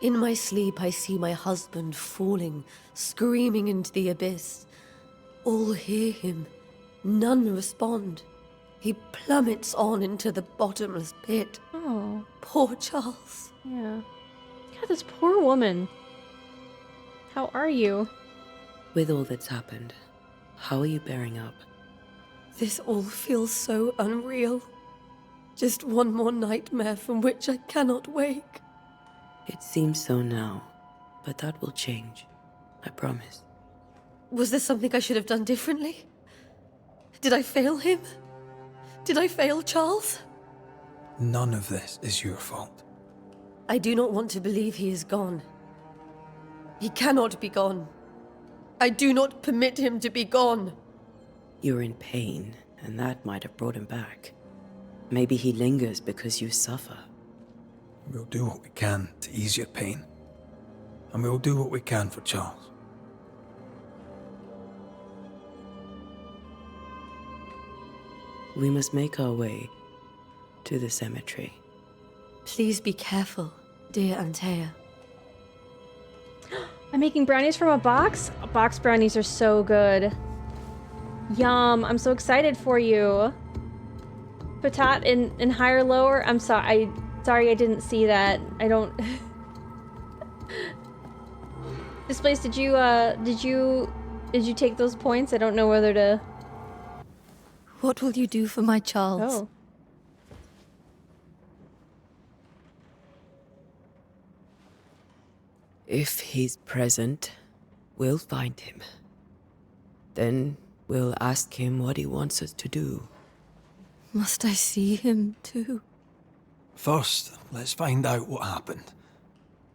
In my sleep, I see my husband falling, screaming into the abyss. All hear him. None respond. He plummets on into the bottomless pit. Oh. Poor Charles. Yeah. God, this poor woman. How are you? With all that's happened, how are you bearing up? This all feels so unreal. Just one more nightmare from which I cannot wake. It seems so now, but that will change. I promise. Was there something I should have done differently? Did I fail him? Did I fail Charles? None of this is your fault. I do not want to believe he is gone. He cannot be gone. I do not permit him to be gone. You're in pain, and that might have brought him back. Maybe he lingers because you suffer. We'll do what we can to ease your pain. And we'll do what we can for Charles. We must make our way to the cemetery. Please be careful, dear Antea. I'm making brownies from a box? Box brownies are so good. Yum, I'm so excited for you. Patat in higher lower? I'm sorry, sorry I didn't see that. I don't... Displace, did you take those points? I don't know whether to... What will you do for my Charles? Oh. If he's present, we'll find him. Then we'll ask him what he wants us to do. Must I see him too? First, let's find out what happened.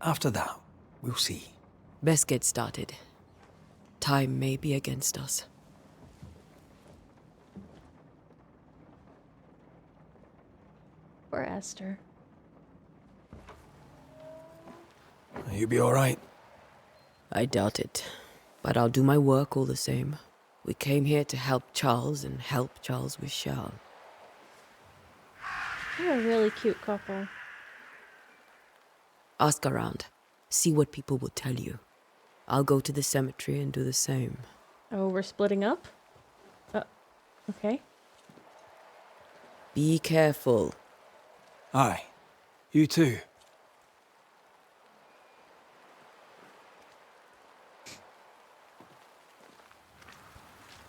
After that, we'll see. Best get started. Time may be against us. Poor Esther. You'll be alright. I doubt it, but I'll do my work all the same. We came here to help Charles, and help Charles we shall. You're a really cute couple. Ask around. See what people will tell you. I'll go to the cemetery and do the same. Oh, we're splitting up? Okay. Be careful. Aye. You too.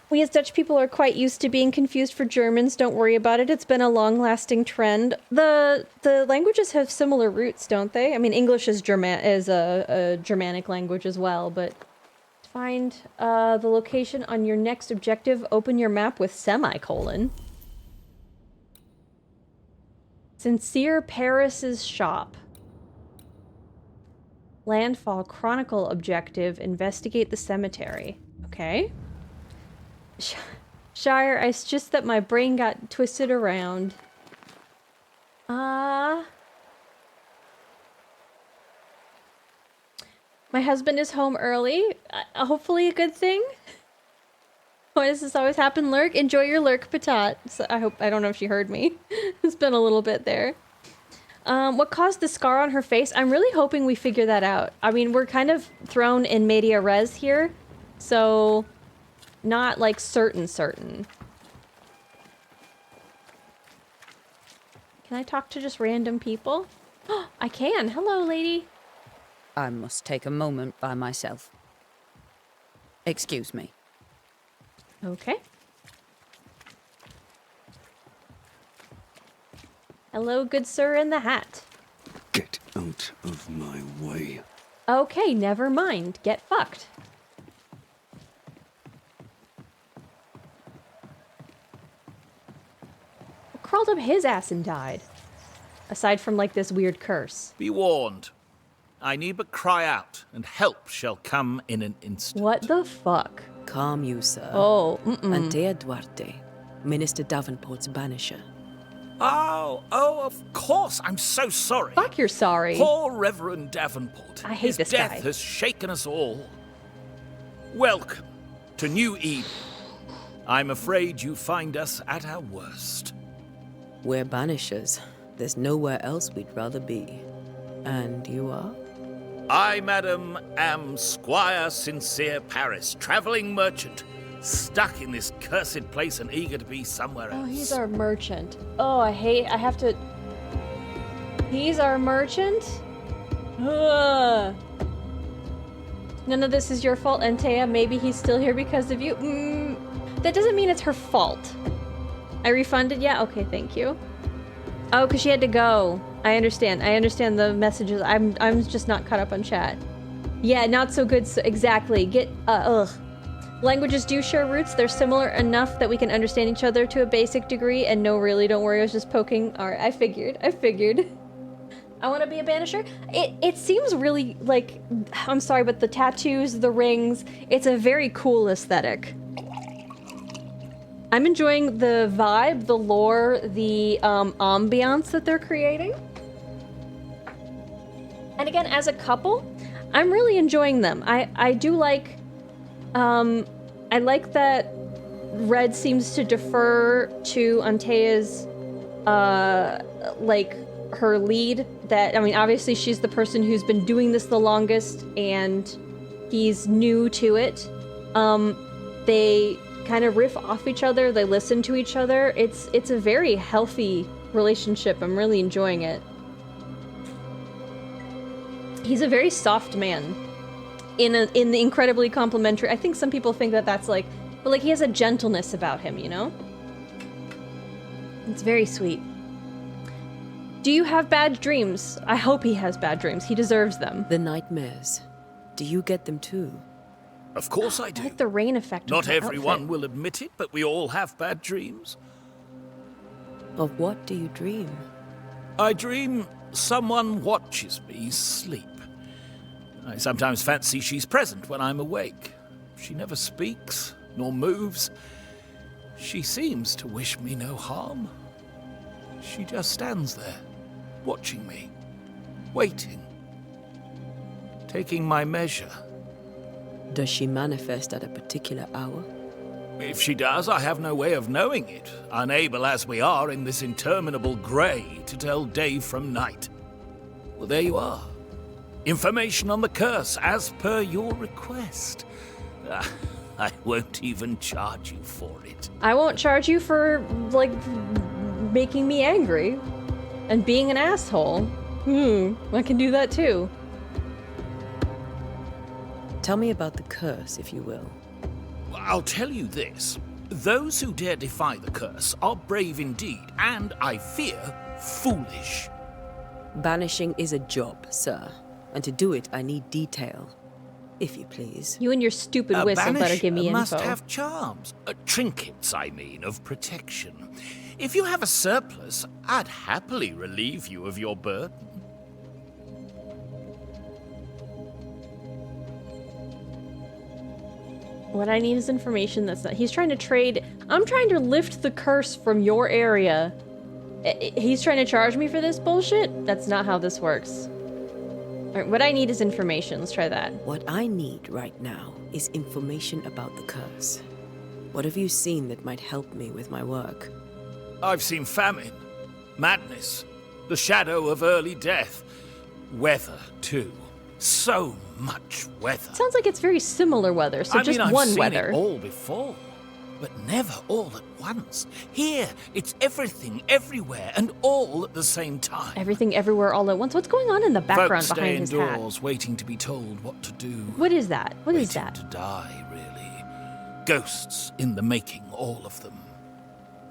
We as Dutch people are quite used to being confused for Germans. Don't worry about it. It's been a long-lasting trend. The languages have similar roots, don't they? I mean, English is a Germanic language as well, but find the location on your next objective. Open your map with semicolon. Sincere Paris's shop. Landfall Chronicle objective. Investigate the cemetery. Okay. Shire, it's just that my brain got twisted around. My husband is home early. Hopefully a good thing. Why does this always happen, Lurk? Enjoy your Lurk, Patat. So I don't know if she heard me. It's been a little bit there. What caused the scar on her face? I'm really hoping we figure that out. I mean, we're kind of thrown in media res here, so not like certain. Can I talk to just random people? Oh, I can. Hello, lady. I must take a moment by myself. Excuse me. Okay. Hello, good sir in the hat. Get out of my way. Okay, never mind. Get fucked. Crawled up his ass and died. Aside from, like, this weird curse. Be warned. I need but cry out, and help shall come in an instant. What the fuck? Calm you, sir. Oh, Antea Duarte, Minister Davenport's banisher. Oh, of course. I'm so sorry. Fuck, you're sorry. Poor Reverend Davenport. I hate His this death guy. has shaken us all. Welcome to New Eden. I'm afraid you find us at our worst. We're banishers. There's nowhere else we'd rather be. And you are? I, madam, am Squire Sincere Paris, travelling merchant, stuck in this cursed place and eager to be somewhere else. Oh, he's our merchant. Oh, I have to... He's our merchant? Ugh. None of this is your fault, Antea. Maybe he's still here because of you. That doesn't mean it's her fault. I refunded? Yeah, okay, thank you. Oh, because she had to go. I understand the messages. I'm just not caught up on chat. Yeah, not so good. So, exactly. Languages do share roots. They're similar enough that we can understand each other to a basic degree. And no, really, don't worry. I was just poking. All right, I figured. I want to be a banisher. It seems really like, I'm sorry, but the tattoos, the rings, it's a very cool aesthetic. I'm enjoying the vibe, the lore, the ambiance that they're creating. And again, as a couple, I'm really enjoying them. I do like, I like that Red seems to defer to Antea's, like, her lead. That, I mean, obviously she's the person who's been doing this the longest, and he's new to it. They kind of riff off each other, they listen to each other. It's a very healthy relationship. I'm really enjoying it. He's a very soft man in the incredibly complimentary. I think some people think that that's like, but like he has a gentleness about him, you know? It's very sweet. Do you have bad dreams? I hope he has bad dreams. He deserves them. The nightmares. Do you get them too? Of course I do. I like the rain effect. Not everyone will admit it, but we all have bad dreams. Of what do you dream? I dream someone watches me sleep. I sometimes fancy she's present when I'm awake. She never speaks, nor moves. She seems to wish me no harm. She just stands there, watching me, waiting, taking my measure. Does she manifest at a particular hour? If she does, I have no way of knowing it, unable as we are in this interminable grey to tell day from night. Well, there you are. Information on the curse, as per your request. I won't even charge you for it. I won't charge you for, like, making me angry and being an asshole. I can do that too. Tell me about the curse, if you will. I'll tell you this. Those who dare defy the curse are brave indeed, and, I fear, foolish. Banishing is a job, sir. And to do it, I need detail. If you please. You and your stupid whistle better give me info. Must have charms. Trinkets, I mean, of protection. If you have a surplus, I'd happily relieve you of your burden. What I need is information that's not... He's trying to trade... I'm trying to lift the curse from your area. He's trying to charge me for this bullshit? That's not how this works. Alright, what I need is information. Let's try that. What I need right now is information about the curse. What have you seen that might help me with my work? I've seen famine, madness, the shadow of early death, weather, too. So much weather. Sounds like it's very similar weather, so just one weather. I've seen it all before, but never all at once. Here, it's everything, everywhere, and all at the same time. Everything, everywhere, all at once. What's going on in the background Folks behind his stay indoors, hat? waiting to be told what to do. What is that? What is Waiting that? to die, really. Ghosts in the making, all of them.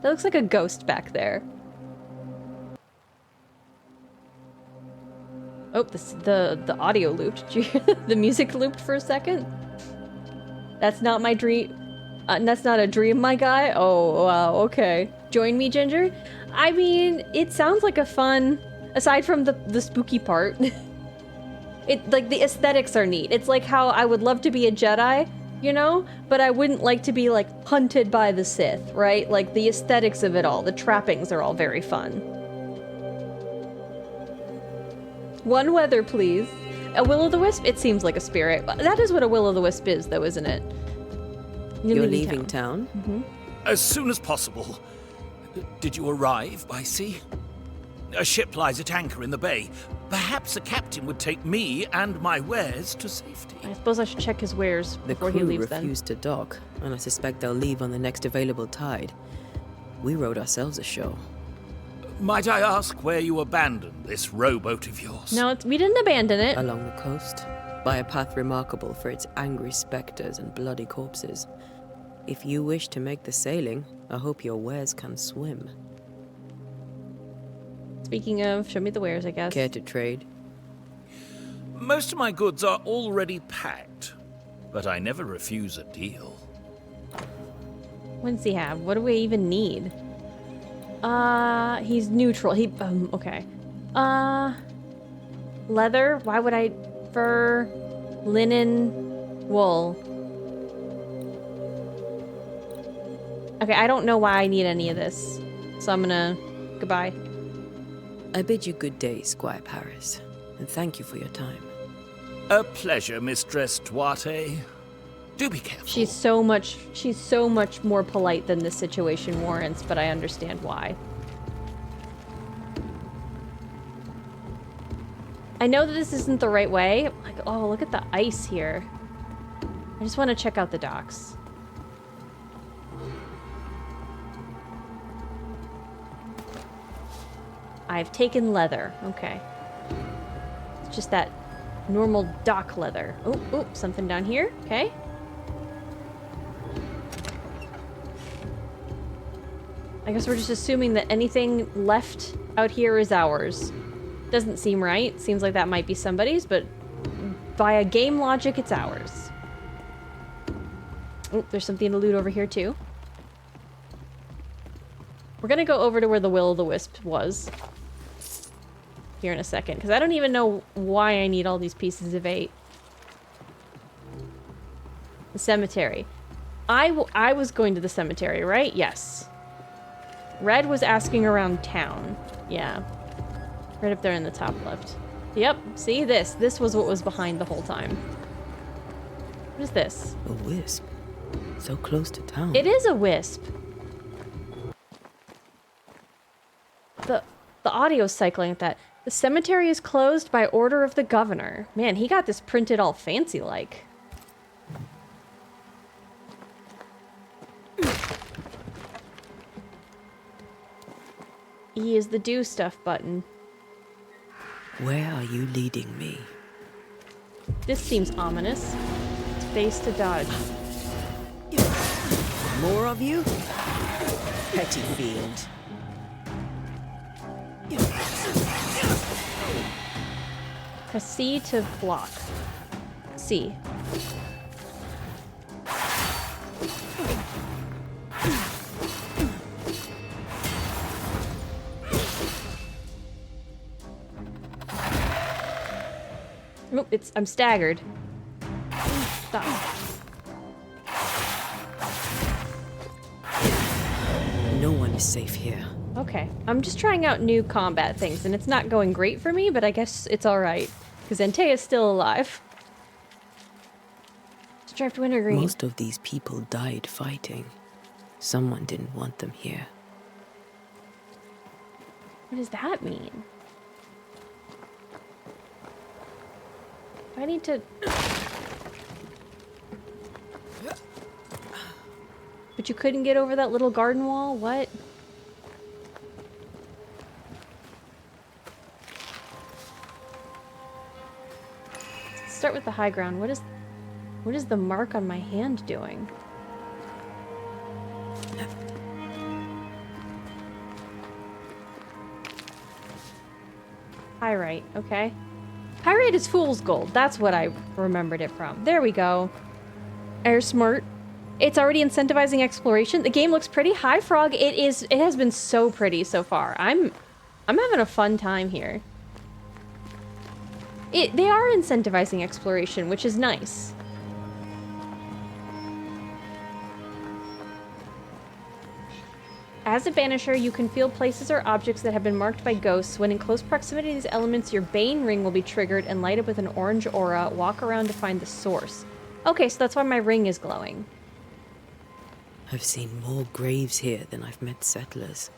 That looks like a ghost back there. Oh, the audio looped. Did you hear the music looped for a second? That's not my dream. That's not a dream, my guy. Oh, wow, okay. Join me, Ginger? I mean, it sounds like a fun... Aside from the spooky part. Like, the aesthetics are neat. It's like how I would love to be a Jedi, you know? But I wouldn't like to be, like, hunted by the Sith, right? Like, the aesthetics of it all, the trappings are all very fun. One weather, please. A will-o'-the-wisp? It seems like a spirit. That is what a will-o'-the-wisp is, though, isn't it? You're leaving town? Mm-hmm. As soon as possible. Did you arrive by sea? A ship lies at anchor in the bay. Perhaps a captain would take me and my wares to safety. I suppose I should check his wares before he leaves then. The crew refused to dock, and I suspect they'll leave on the next available tide. We rode ourselves ashore. Might I ask where you abandoned this rowboat of yours? No, we didn't abandon it. Along the coast, by a path remarkable for its angry specters and bloody corpses. If you wish to make the sailing, I hope your wares can swim. Speaking of, show me the wares, I guess. Care to trade? Most of my goods are already packed, but I never refuse a deal. What does he have? What do we even need? He's neutral. Okay. Leather? Why would I... Fur, linen, wool. Okay, I don't know why I need any of this. So I'm gonna... Goodbye. I bid you good day, Squire Paris, and thank you for your time. A pleasure, Mistress Duarte. Do be careful. She's so much more polite than this situation warrants, but I understand why. I know that this isn't the right way. Like, oh, look at the ice here. I just want to check out the docks. I've taken leather. Okay. It's just that normal dock leather. Oh, something down here. Okay. I guess we're just assuming that anything left out here is ours. Doesn't seem right. Seems like that might be somebody's, but via game logic, it's ours. Oh, there's something to loot over here, too. We're gonna go over to where the will-o'-the-wisp was here in a second, because I don't even know why I need all these pieces of 8. The cemetery. I was going to the cemetery, right? Yes. Red was asking around town. Yeah. Right up there in the top left. Yep, see this? This was what was behind the whole time. What is this? A wisp. So close to town. It is a wisp. The audio's cycling at that. The cemetery is closed by order of the governor. Man, he got this printed all fancy-like. E is the do stuff button. Where are you leading me? This seems ominous. Space to dodge. More of you? Petty fiend. Press C to block. C. Nope, I'm staggered. Stop. No one is safe here. Okay, I'm just trying out new combat things, and it's not going great for me, but I guess it's alright. Because Antea is still alive. Striped wintergreen. Most of these people died fighting. Someone didn't want them here. What does that mean? Do I need to... But you couldn't get over that little garden wall? What? Let's start with the high ground. What is the mark on my hand doing? Pyrite, okay. Pyrite is fool's gold. That's what I remembered it from. There we go. Air smart. It's already incentivizing exploration. The game looks pretty. Hi, Frog. It has been so pretty so far. I'm having a fun time here. They are incentivizing exploration, which is nice. As a Banisher, you can feel places or objects that have been marked by ghosts. When in close proximity to these elements, your Bane ring will be triggered and light up with an orange aura. Walk around to find the source. Okay, so that's why my ring is glowing. I've seen more graves here than I've met settlers.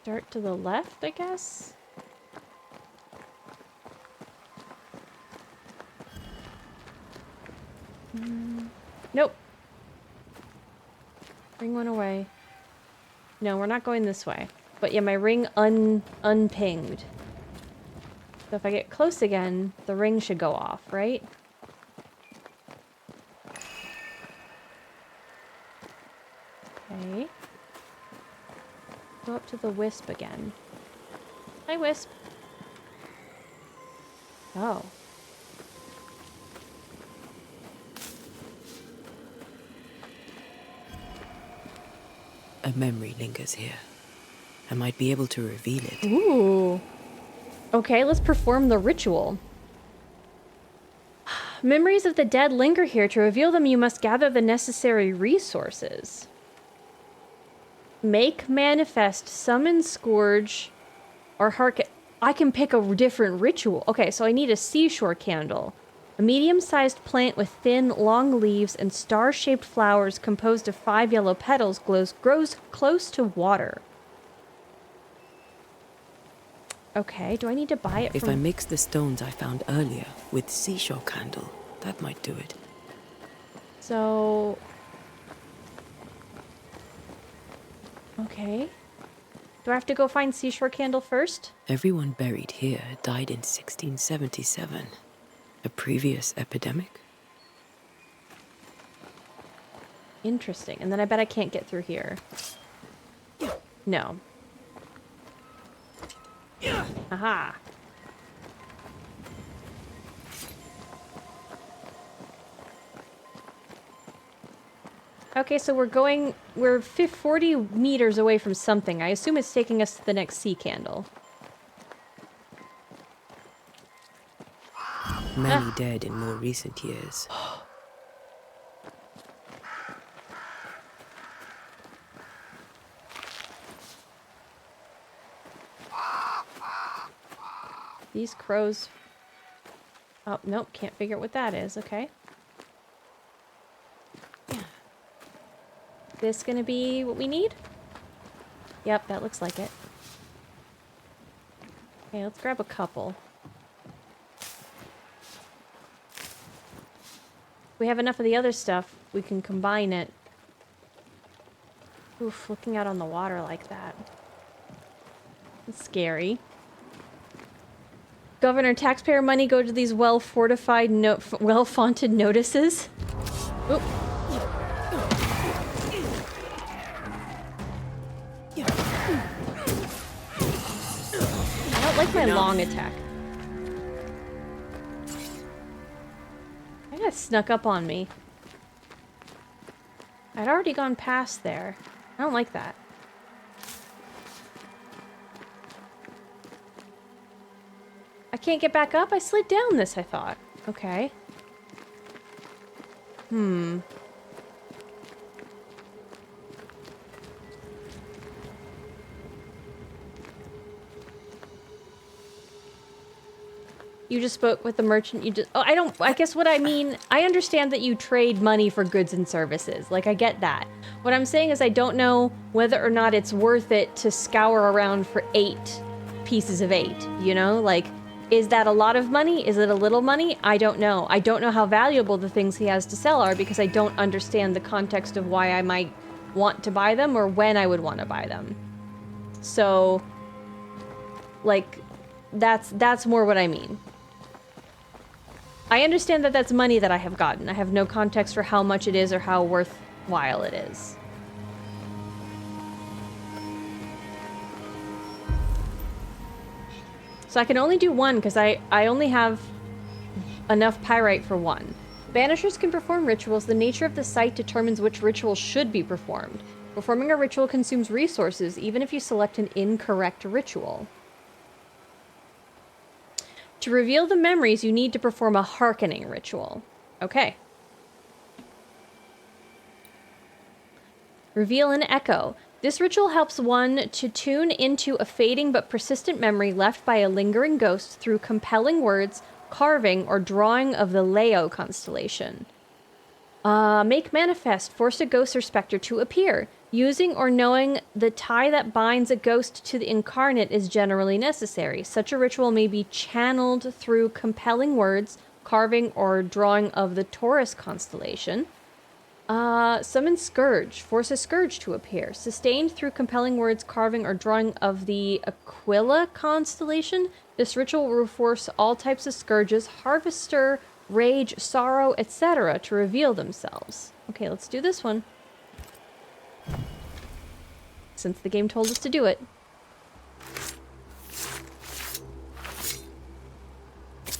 Start to the left, I guess? Nope. Ring went away. No, we're not going this way. But yeah, my ring unpinged. So if I get close again, the ring should go off, right? Okay. Go up to the wisp again. Hi, wisp. Oh. A memory lingers here. I might be able to reveal it. Ooh. Okay, let's perform the ritual. Memories of the dead linger here. To reveal them, you must gather the necessary resources. Make manifest, summon scourge, or hearken. I can pick a different ritual. Okay, so I need a seashore candle. A medium-sized plant with thin, long leaves and star-shaped flowers composed of 5 yellow petals grows close to water. Okay, do I need to buy it If I mix the stones I found earlier with seashore candle, that might do it. So... Okay. Do I have to go find seashore candle first? Everyone buried here died in 1677. A previous epidemic? Interesting. And then I bet I can't get through here. No. Aha. Okay, so we're 40 meters away from something. I assume it's taking us to the next sea candle. Many dead in more recent years. These crows... Oh, nope, can't figure out what that is. Okay. This gonna be what we need? Yep, that looks like it. Okay, let's grab a couple. If we have enough of the other stuff, we can combine it. Oof, looking out on the water like that. It's scary. Governor, taxpayer money go to these well-fortified, well-fonted notices. Oop. I don't like my long attack. That guy snuck up on me. I'd already gone past there. I don't like that. I can't get back up? I slid down this, I thought. Okay. You just spoke with the merchant, you just... Oh, I guess what I mean... I understand that you trade money for goods and services. Like, I get that. What I'm saying is I don't know whether or not it's worth it to scour around for 8 pieces of 8, you know? Like, is that a lot of money? Is it a little money? I don't know. I don't know how valuable the things he has to sell are because I don't understand the context of why I might want to buy them or when I would want to buy them. So, like, that's more what I mean. I understand that that's money that I have gotten. I have no context for how much it is or how worthwhile it is. So I can only do one because I only have enough pyrite for one. Banishers can perform rituals. The nature of the site determines which ritual should be performed. Performing a ritual consumes resources, even if you select an incorrect ritual. To reveal the memories, you need to perform a hearkening ritual. Okay. Reveal an echo. This ritual helps one to tune into a fading but persistent memory left by a lingering ghost through compelling words, carving, or drawing of the Leo constellation. Make manifest. Force a ghost or specter to appear. Using or knowing the tie that binds a ghost to the incarnate is generally necessary. Such a ritual may be channeled through compelling words, carving, or drawing of the Taurus constellation. Summon Scourge. Force a Scourge to appear. Sustained through compelling words, carving, or drawing of the Aquila constellation. This ritual will force all types of Scourges, Harvester, Rage, Sorrow, etc. to reveal themselves. Okay, let's do this one. Since the game told us to do it.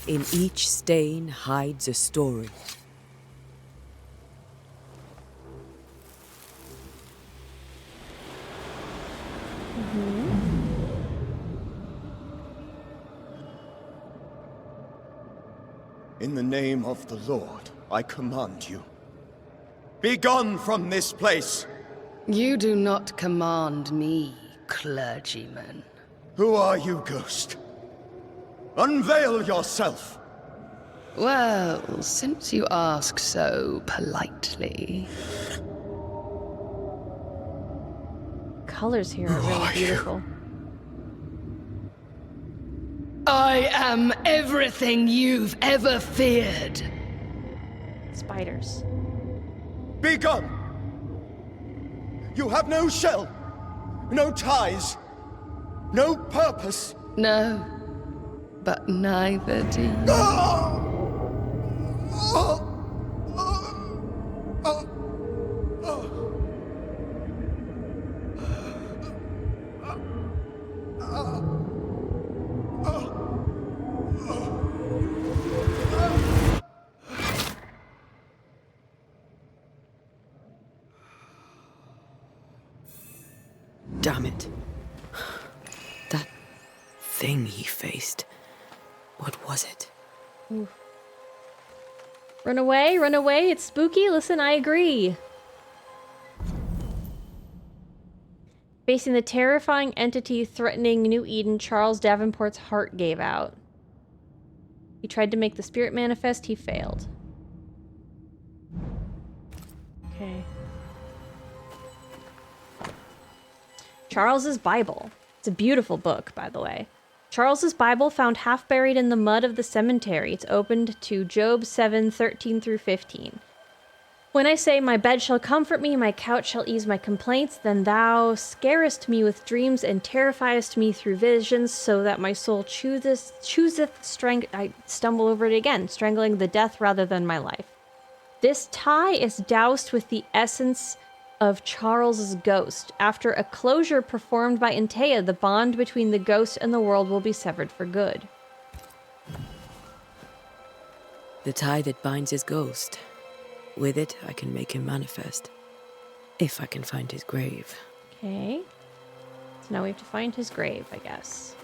In each stain hides a story. In the name of the Lord, I command you. Be gone from this place! You do not command me, clergyman. Who are you, ghost? Unveil yourself! Well, since you ask so politely... Colors here are really beautiful. I am everything you've ever feared. Spiders. Be gone! You have no shell, no ties, no purpose. No, but neither do you. Damn it. That thing he faced. What was it? Ooh. Run away, it's spooky. Listen, I agree. Facing the terrifying entity threatening New Eden, Charles Davenport's heart gave out. He tried to make the spirit manifest, he failed. Okay. Charles's Bible. It's a beautiful book, by the way. Charles's Bible found half buried in the mud of the cemetery. It's opened to Job 7:13 through 15. When I say, my bed shall comfort me, my couch shall ease my complaints, then thou scarest me with dreams and terrifiest me through visions, so that my soul chooseth strength. I stumble over it again, strangling the death rather than my life. This tie is doused with the essence of Charles's ghost. After a closure performed by Antea, the bond between the ghost and the world will be severed for good. The tie that binds his ghost. With it, I can make him manifest. If I can find his grave. Okay. So now we have to find his grave, I guess.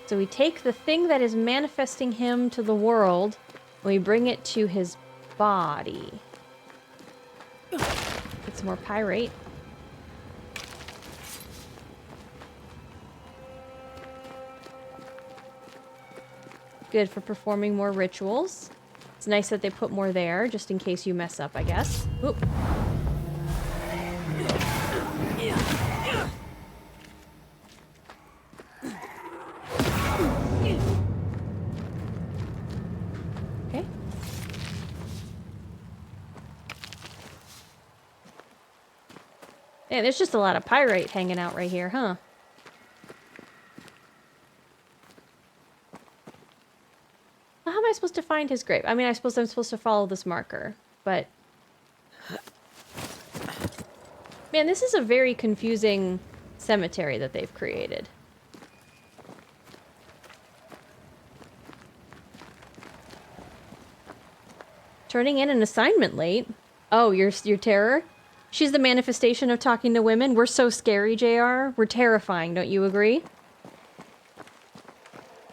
So we take the thing that is manifesting him to the world, and we bring it to his body. Get some more pyrite. Good for performing more rituals. It's nice that they put more there, just in case you mess up, I guess. Oop. Okay. Yeah, there's just a lot of pyrite hanging out right here, huh? Well, how am I supposed to find his grave? I mean, I suppose I'm supposed to follow this marker, but... Man, this is a very confusing cemetery that they've created. Turning in an assignment late? Oh, your terror? She's the manifestation of talking to women. We're so scary, JR. We're terrifying, don't you agree?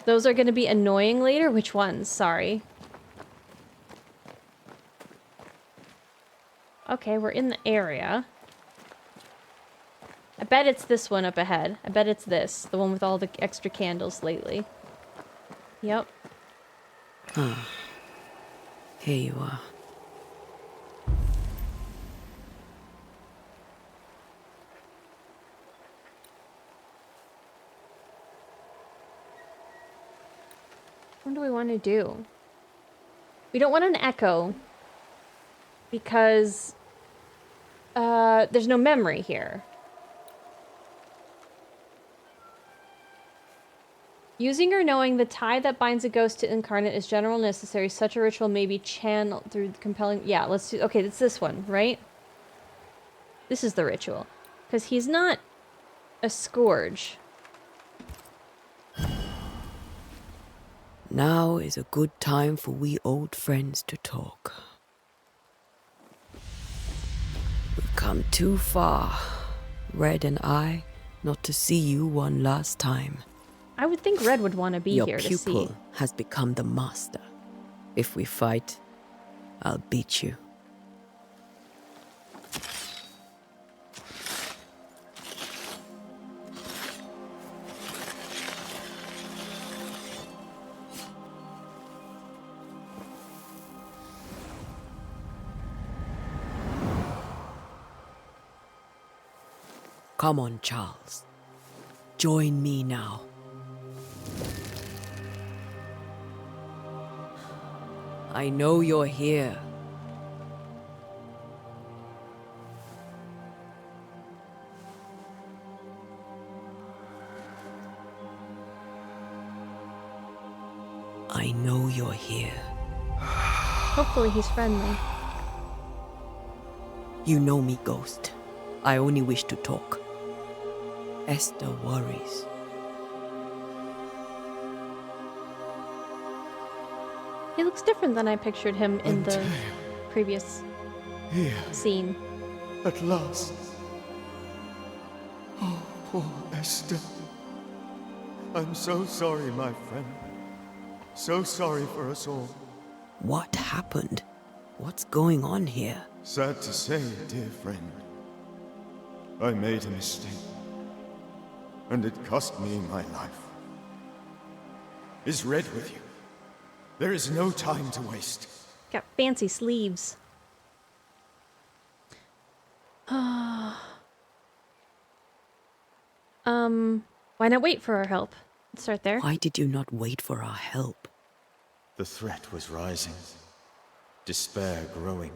Those are going to be annoying later? Which ones? Sorry. Okay, we're in the area. I bet it's this one up ahead. I bet it's this. The one with all the extra candles lately. Yep. Ah. Here you are. What do we want to do? We don't want an echo because there's no memory here. Using or knowing the tie that binds a ghost to incarnate is general necessary. Such a ritual may be channeled through compelling... Yeah, let's do... Okay, it's this one, right? This is the ritual. Because he's not a scourge. Now is a good time for we old friends to talk. We've come too far, Red and I, not to see you one last time. I would think Red would want to be here to see. Your pupil has become the master. If we fight, I'll beat you. Come on, Charles. Join me now. I know you're here. I know you're here. Hopefully he's friendly. You know me, Ghost. I only wish to talk. Esther worries. He looks different than I pictured him in the previous scene. At last. Oh, poor Esther. I'm so sorry, my friend. So sorry for us all. What happened? What's going on here? Sad to say, dear friend. I made a mistake. And it cost me my life. Is Red with you? There is no time to waste. Got fancy sleeves. Why not wait for our help? Let's start there. Why did you not wait for our help? The threat was rising. Despair growing.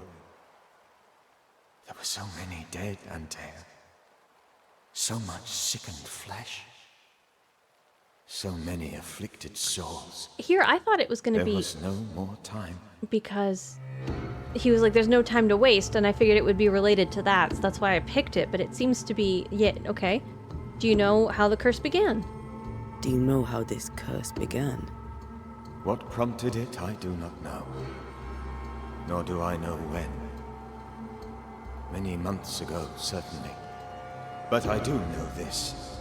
There were so many dead, Antea. So much sickened flesh. So many afflicted souls. Here, I thought it was going to be... There was no more time. Because he was like, there's no time to waste, and I figured it would be related to that, so that's why I picked it, but it seems to be... Yeah, okay. Do you know how the curse began? Do you know how this curse began? What prompted it, I do not know. Nor do I know when. Many months ago, certainly. But I do know this.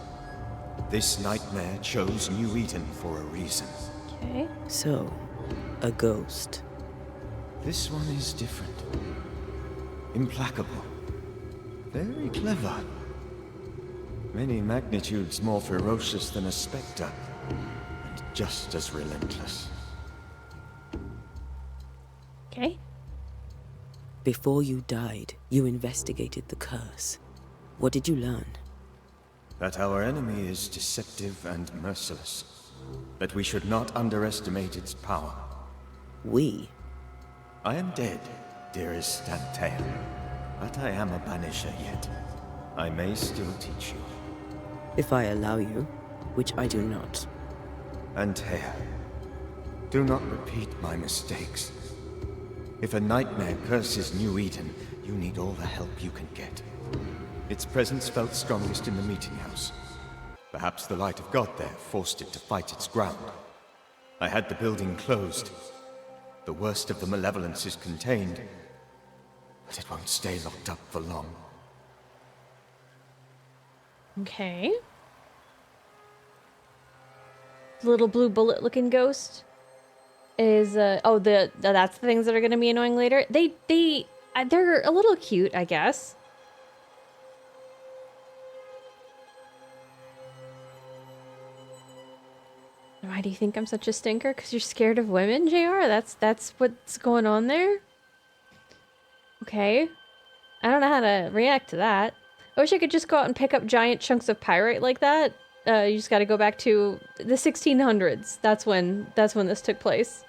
This nightmare chose New Eden for a reason. Okay. So, a ghost. This one is different. Implacable. Very clever. Many magnitudes more ferocious than a spectre. And just as relentless. Okay. Before you died, you investigated the curse. What did you learn? That our enemy is deceptive and merciless. That we should not underestimate its power. We? I am dead, dearest Antea. But I am a Banisher yet. I may still teach you. If I allow you, which I do not. Antea, do not repeat my mistakes. If a nightmare curses New Eden, you need all the help you can get. Its presence felt strongest in the Meetinghouse. Perhaps the light of God there forced it to fight its ground. I had the building closed. The worst of the malevolence is contained, but it won't stay locked up for long. Okay. Little blue bullet looking ghost is oh, that's the things that are going to be annoying later. They're a little cute, I guess. Why do you think I'm such a stinker? Because you're scared of women, JR? That's what's going on there? Okay. I don't know how to react to that. I wish I could just go out and pick up giant chunks of pyrite like that. You just gotta go back to the 1600s. That's when this took place.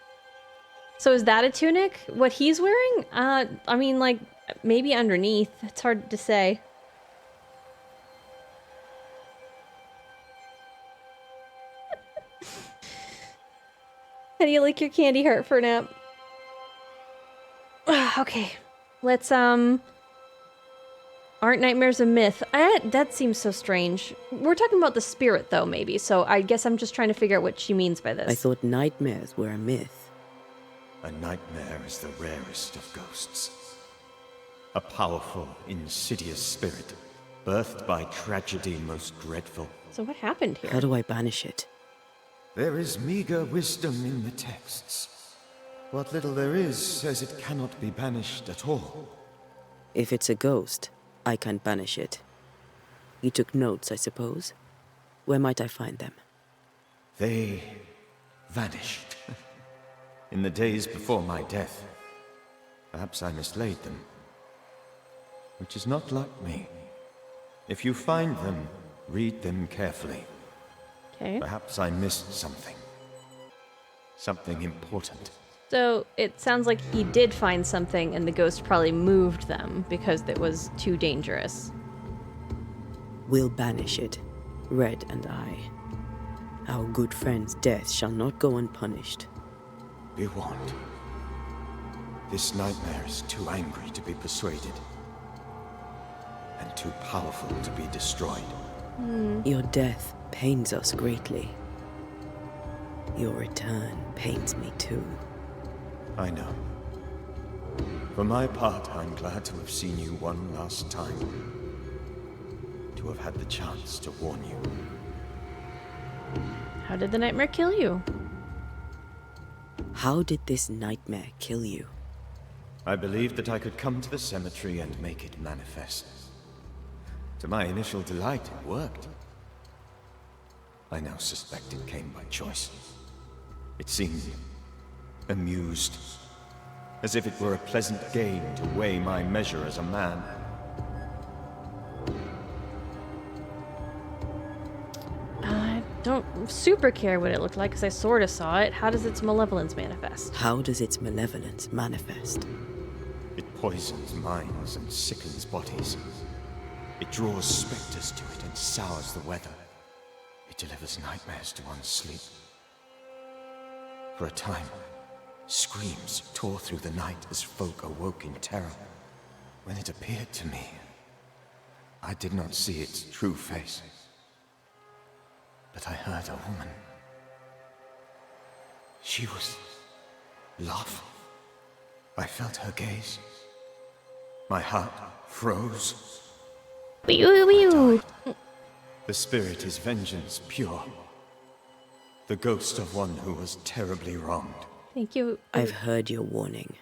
So is that a tunic? What he's wearing? I mean, like, maybe underneath. It's hard to say. How do you like your candy heart for a nap? Okay. Let's, Aren't nightmares a myth? That seems so strange. We're talking about the spirit, though, maybe, so I guess I'm just trying to figure out what she means by this. I thought nightmares were a myth. A nightmare is the rarest of ghosts. A powerful, insidious spirit, birthed by tragedy most dreadful. So what happened here? How do I banish it? There is meager wisdom in the texts. What little there is says it cannot be banished at all. If it's a ghost, I can't banish it. You took notes, I suppose? Where might I find them? They vanished. In the days before my death. Perhaps I mislaid them. Which is not like me. If you find them, read them carefully. Okay. Perhaps I missed something. Something important. So it sounds like he did find something and the ghost probably moved them because it was too dangerous. We'll banish it, Red and I. Our good friend's death shall not go unpunished. Be warned. This nightmare is too angry to be persuaded. And too powerful to be destroyed. Your death pains us greatly. Your return pains me too. I know. For my part, I'm glad to have seen you one last time. To have had the chance to warn you. How did the nightmare kill you? How did this nightmare kill you? I believed that I could come to the cemetery and make it manifest. To my initial delight, it worked. I now suspect it came by choice. It seemed amused, as if it were a pleasant game to weigh my measure as a man. super care what it looked like because I sort of saw it. How does its malevolence manifest? How does its malevolence manifest? It poisons minds and sickens bodies. It draws specters to it and sours the weather. It delivers nightmares to one's sleep. For a time, screams tore through the night as folk awoke in terror. When it appeared to me, I did not see its true face. But I heard a woman. She was love. I felt her gaze. My heart froze. The spirit is vengeance pure. The ghost of one who was terribly wronged. Thank you. I've heard your warning.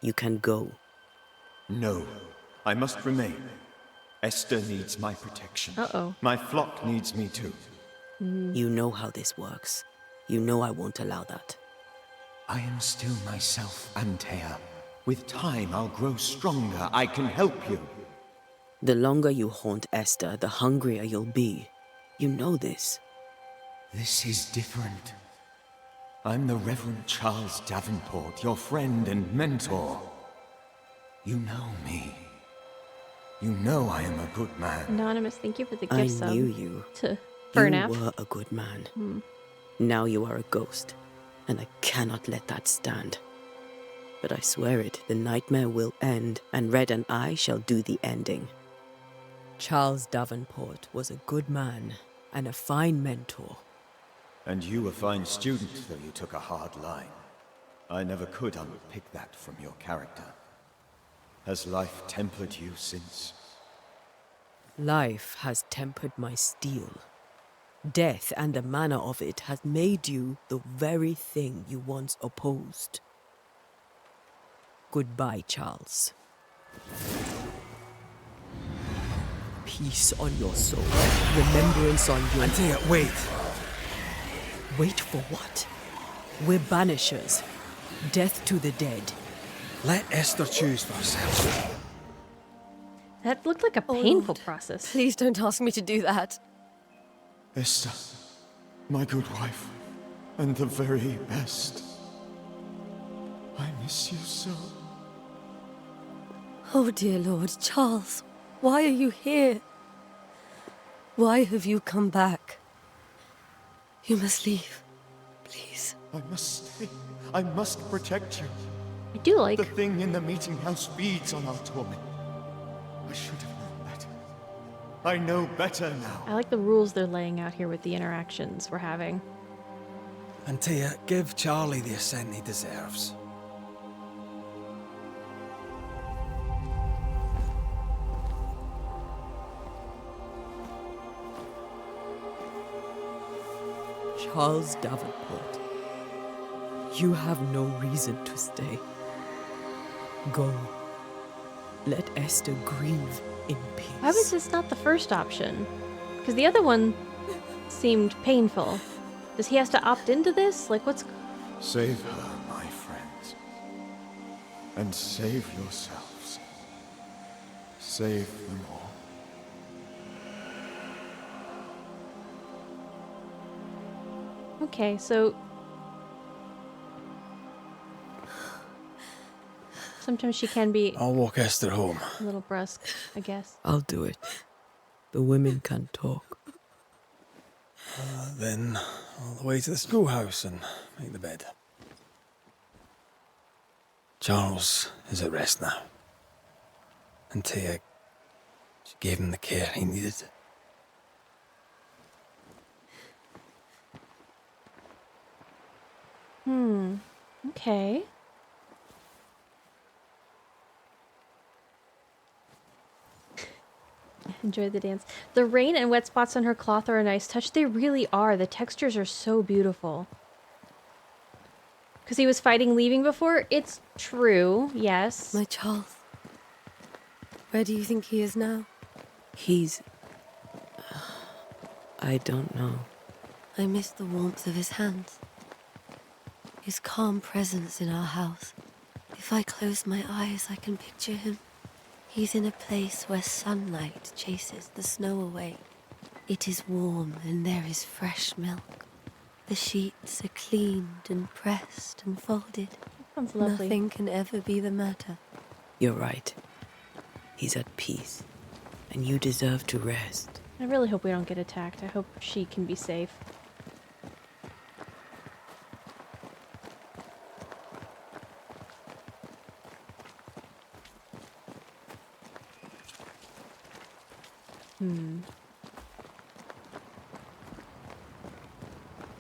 You can go. No, I must remain. Esther needs my protection. Uh-oh. My flock needs me too. You know how this works. You know I won't allow that. I am still myself, Antea. With time, I'll grow stronger. I can help you. The longer you haunt Esther, the hungrier you'll be. You know this. This is different. I'm the Reverend Charles Davenport, your friend and mentor. You know me. You know I am a good man. Anonymous, thank you for the I gift sub. knew you. For you an were a good man. Now you are a ghost, and I cannot let that stand. But I swear it, the nightmare will end, and Red and I shall do the ending. Charles Davenport was a good man and a fine mentor. And you a fine student, though you took a hard line. I never could unpick that from your character. Has life tempered you since? Life has tempered my steel. Death and the manner of it has made you the very thing you once opposed. Goodbye, Charles. Peace on your soul. Remembrance on your... Antea, wait. Wait for what? We're banishers. Death to the dead. Let Esther choose for herself. That looked like a painful process. Please don't ask me to do that. Esther, my good wife, and the very best. I miss you so. Oh, dear Lord, Charles, why are you here? Why have you come back? You must leave, please. I must stay. I must protect you. I do like... The thing in the Meetinghouse feeds on our torment. I should have known better. I know better now. I like the rules they're laying out here with the interactions we're having. Antea, give Charlie the ascent he deserves. Charles Davenport, you have no reason to stay. Go. Let Esther grieve in peace. Why was this not the first option? Because the other one seemed painful. Does he have to opt into this? Like, what's... Save her, my friends. And save yourselves. Save them all. Okay, so... Sometimes she can be... I'll walk Esther home. A little brusque, I guess. I'll do it. The women can talk. Then all the way to the schoolhouse and make the bed. Charles is at rest now. Antea, she gave him the care he needed. Okay. Enjoy the dance. The rain and wet spots on her cloth are a nice touch. They really are. The textures are so beautiful. Because he was fighting leaving before? It's true, yes. My Charles. Where do you think he is now? He's... I don't know. I miss the warmth of his hands. His calm presence in our house. If I close my eyes, I can picture him. He's in a place where sunlight chases the snow away. It is warm and there is fresh milk. The sheets are cleaned and pressed and folded. Sounds lovely. Nothing can ever be the matter. You're right. He's at peace, and you deserve to rest. I really hope we don't get attacked. I hope she can be safe.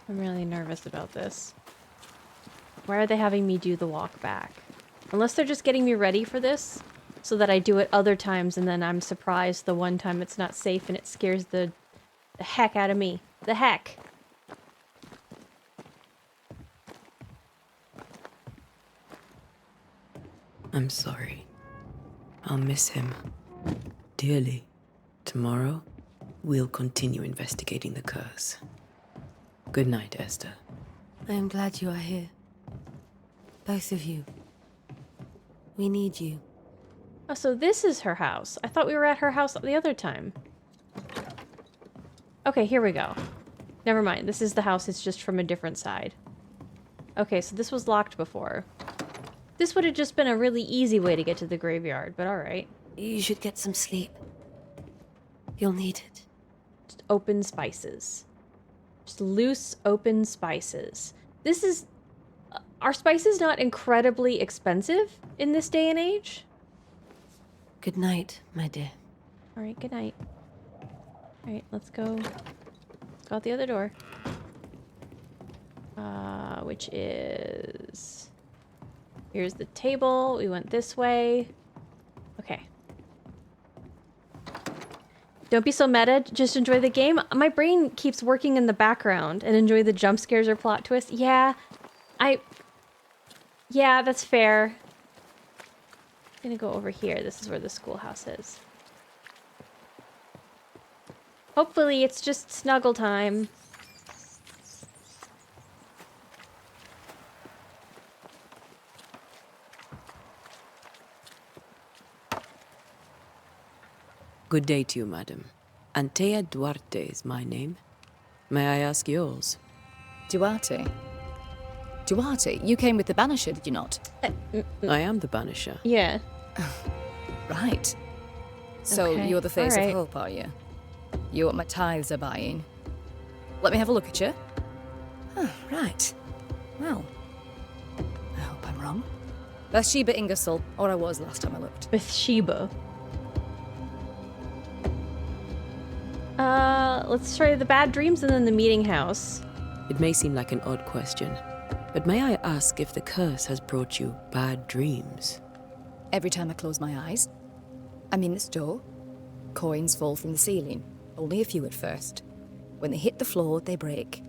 I'm really nervous about this. Why are they having me do the walk back? Unless they're just getting me ready for this, so that I do it other times and then I'm surprised the one time it's not safe and it scares the heck out of me. The heck! I'm sorry. I'll miss him dearly. Tomorrow, we'll continue investigating the curse. Good night, Esther. I am glad you are here. Both of you. We need you. Oh, so this is her house. I thought we were at her house the other time. Okay, here we go. Never mind. This is the house. It's just from a different side. Okay, so this was locked before. This would have just been a really easy way to get to the graveyard, but alright. You should get some sleep. You'll need it. Just open spices. Just loose, open spices. This is... Are spices not incredibly expensive in this day and age? Good night, my dear. Alright, good night. Alright, let's go. Let's go out the other door. Which is... Here's the table. We went this way. Okay. Don't be so meta. Just enjoy the game. My brain keeps working in the background and enjoy the jump scares or plot twists. Yeah, yeah, that's fair. I'm gonna go over here. This is where the schoolhouse is. Hopefully it's just snuggle time. Good day to you, madam. Antea Duarte is my name. May I ask yours? Duarte? Duarte? You came with the Banisher, did you not? I am the Banisher. Yeah. Right. So Okay, you're the face alright. of hope, are you? You're what my tithes are buying. Let me have a look at you. Oh, right. Well, I hope I'm wrong. Bathsheba Ingersoll, or I was last time I looked. Bathsheba. Let's try the bad dreams and then the meeting house. It may seem like an odd question, but may I ask if the curse has brought you bad dreams? Every time I close my eyes, I'm in this door. Coins fall from the ceiling. Only a few at first. When they hit the floor, they break.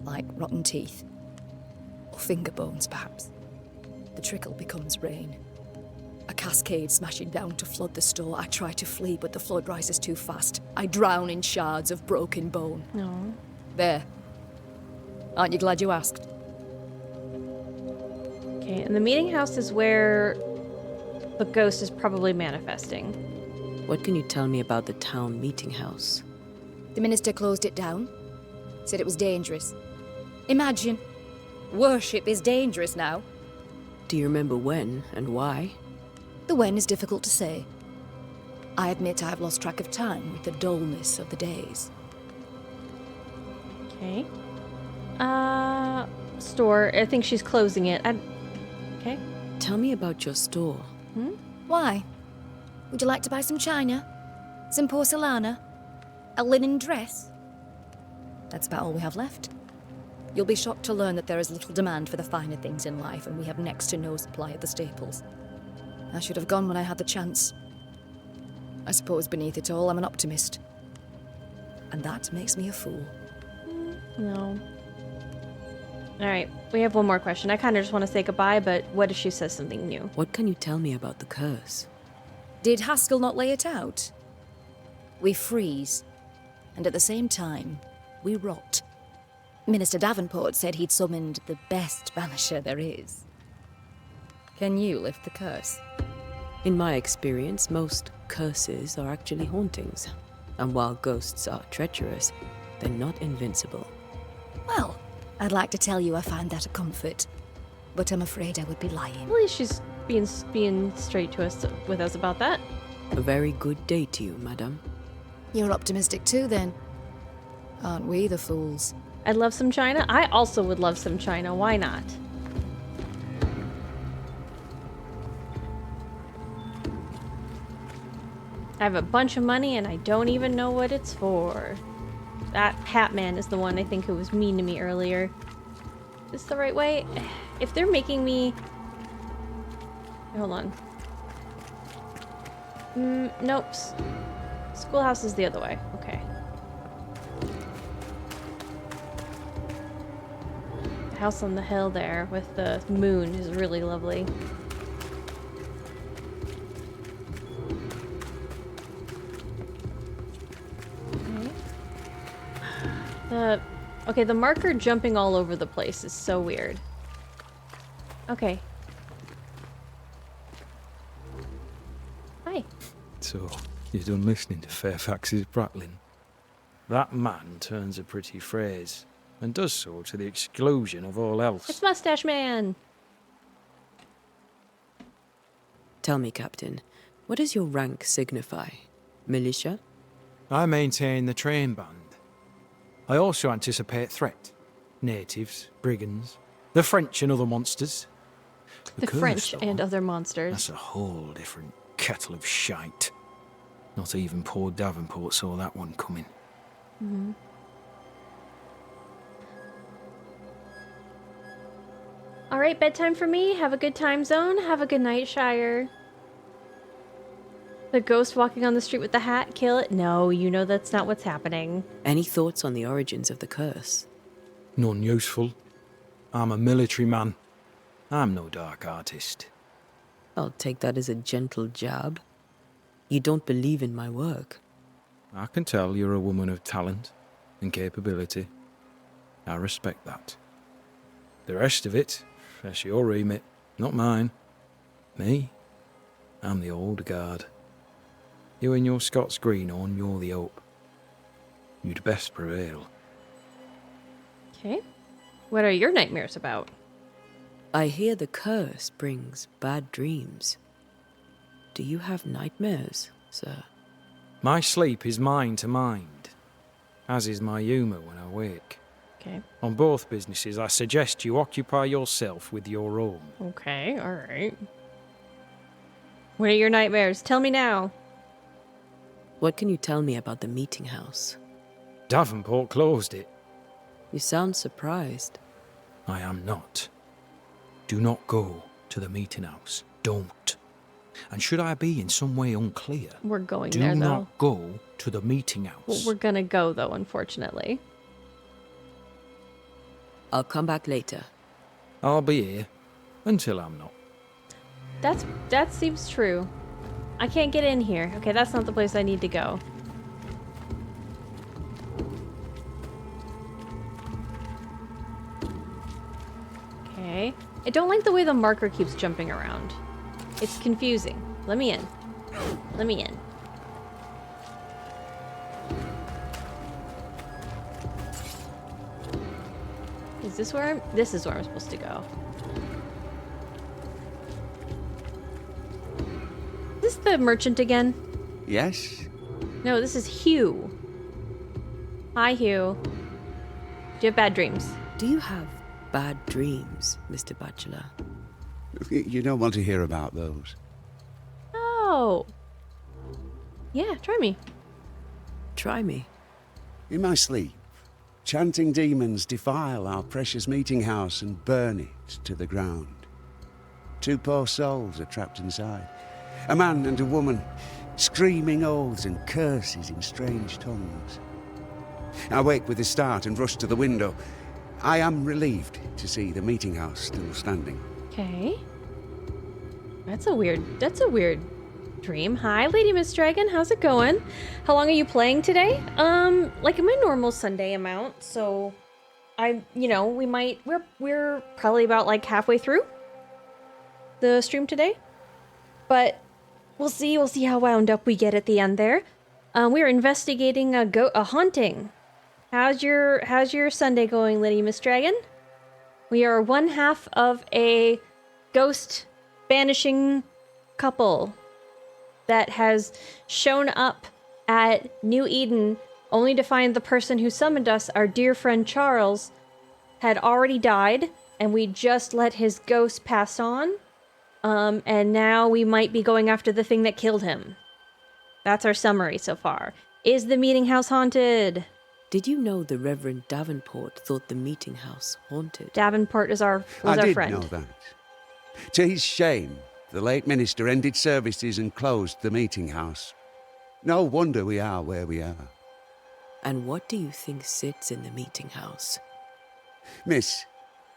Like rotten teeth. Or finger bones, perhaps. The trickle becomes rain. A cascade smashing down to flood the store. I try to flee, but the flood rises too fast. I drown in shards of broken bone. No. There. Aren't you glad you asked? Okay, and the meeting house is where the ghost is probably manifesting. What can you tell me about the town meeting house? The minister closed it down. Said it was dangerous. Imagine. Worship is dangerous now. Do you remember when and why? The when is difficult to say. I admit I have lost track of time with the dullness of the days. Okay. Store. I think she's closing it. Okay. Tell me about your store. Why? Would you like to buy some china? Some porcelana? A linen dress? That's about all we have left. You'll be shocked to learn that there is little demand for the finer things in life, and we have next to no supply of the staples. I should have gone when I had the chance. I suppose beneath it all, I'm an optimist. And that makes me a fool. No. Alright, we have one more question. I kind of just want to say goodbye, but what if she says something new? What can you tell me about the curse? Did Haskell not lay it out? We freeze, and at the same time, we rot. Minister Davenport said he'd summoned the best banisher there is. Can you lift the curse? In my experience, most curses are actually hauntings. And while ghosts are treacherous, they're not invincible. Well, I'd like to tell you I find that a comfort, but I'm afraid I would be lying. At least she's being straight to us with us about that. A very good day to you, madam. You're optimistic too, then. Aren't we the fools? I'd love some china. I also would love some china. Why not? I have a bunch of money and I don't even know what it's for. That hat man is the one I think who was mean to me earlier. Is this the right way? If they're making me... Hold on. Nope. Schoolhouse is the other way. Okay. The house on the hill there with the moon is really lovely. Okay, the marker jumping all over the place is so weird. Okay. Hi. So, you're done listening to Fairfax's prattling? That man turns a pretty phrase, and does so to the exclusion of all else. It's Mustache Man! Tell me, Captain, what does your rank signify? Militia? I maintain the train band. I also anticipate threat. Natives, brigands, the French and other monsters. The curse, French though, and other monsters. That's a whole different kettle of shite. Not even poor Davenport saw that one coming. Mm-hmm. Alright, bedtime for me. Have a good time zone. Have a good night, Shire. The ghost walking on the street with the hat, kill it? No, you know that's not what's happening. Any thoughts on the origins of the curse? None useful. I'm a military man. I'm no dark artist. I'll take that as a gentle jab. You don't believe in my work. I can tell you're a woman of talent and capability. I respect that. The rest of it, that's your remit, not mine. Me? I'm the old guard. You and your Scots greenhorn, you're the hope. You'd best prevail. Okay. What are your nightmares about? I hear the curse brings bad dreams. Do you have nightmares, sir? My sleep is mind to mind, as is my humour when I wake. Okay. On both businesses, I suggest you occupy yourself with your own. Okay, alright. What are your nightmares? Tell me now. What can you tell me about the Meetinghouse? Davenport closed it. You sound surprised. I am not. Do not go to the Meetinghouse. Don't. And should I be in some way unclear, We're going do there, though. not go to the Meetinghouse. Well, we're gonna go, though, unfortunately. I'll come back later. I'll be here until I'm not. That seems true. I can't get in here. Okay, that's not the place I need to go. Okay. I don't like the way the marker keeps jumping around. It's confusing. Let me in. Let me in. Is this where this is where I'm supposed to go. Is this the merchant again? Yes? No, this is Hugh. Hi, Hugh. Do you have bad dreams? Do you have bad dreams, Mr. Bachelor? You don't want to hear about those. Oh. Yeah, try me. Try me. In my sleep, chanting demons defile our precious meeting house and burn it to the ground. 2 poor souls are trapped inside. A man and a woman, screaming oaths and curses in strange tongues. I wake with a start and rush to the window. I am relieved to see the meeting house still standing. Okay. That's a weird dream. Hi, Lady Miss Dragon. How's it going? How long are you playing today? Like my normal Sunday amount. So we're probably about like halfway through the stream today. But we'll see how wound up we get at the end there. We're investigating a haunting How's your Sunday going, Lady Miss Dragon? We are one half of a ghost banishing couple that has shown up at New Eden only to find the person who summoned us, our dear friend Charles, had already died, and we just let his ghost pass on. And now we might be going after the thing that killed him. That's our summary so far. Is the meeting house haunted? Did you know the Reverend Davenport thought the meeting house haunted? Davenport was our friend. I did know that. To his shame, the late minister ended services and closed the meeting house. No wonder we are where we are. And what do you think sits in the meeting house? Miss,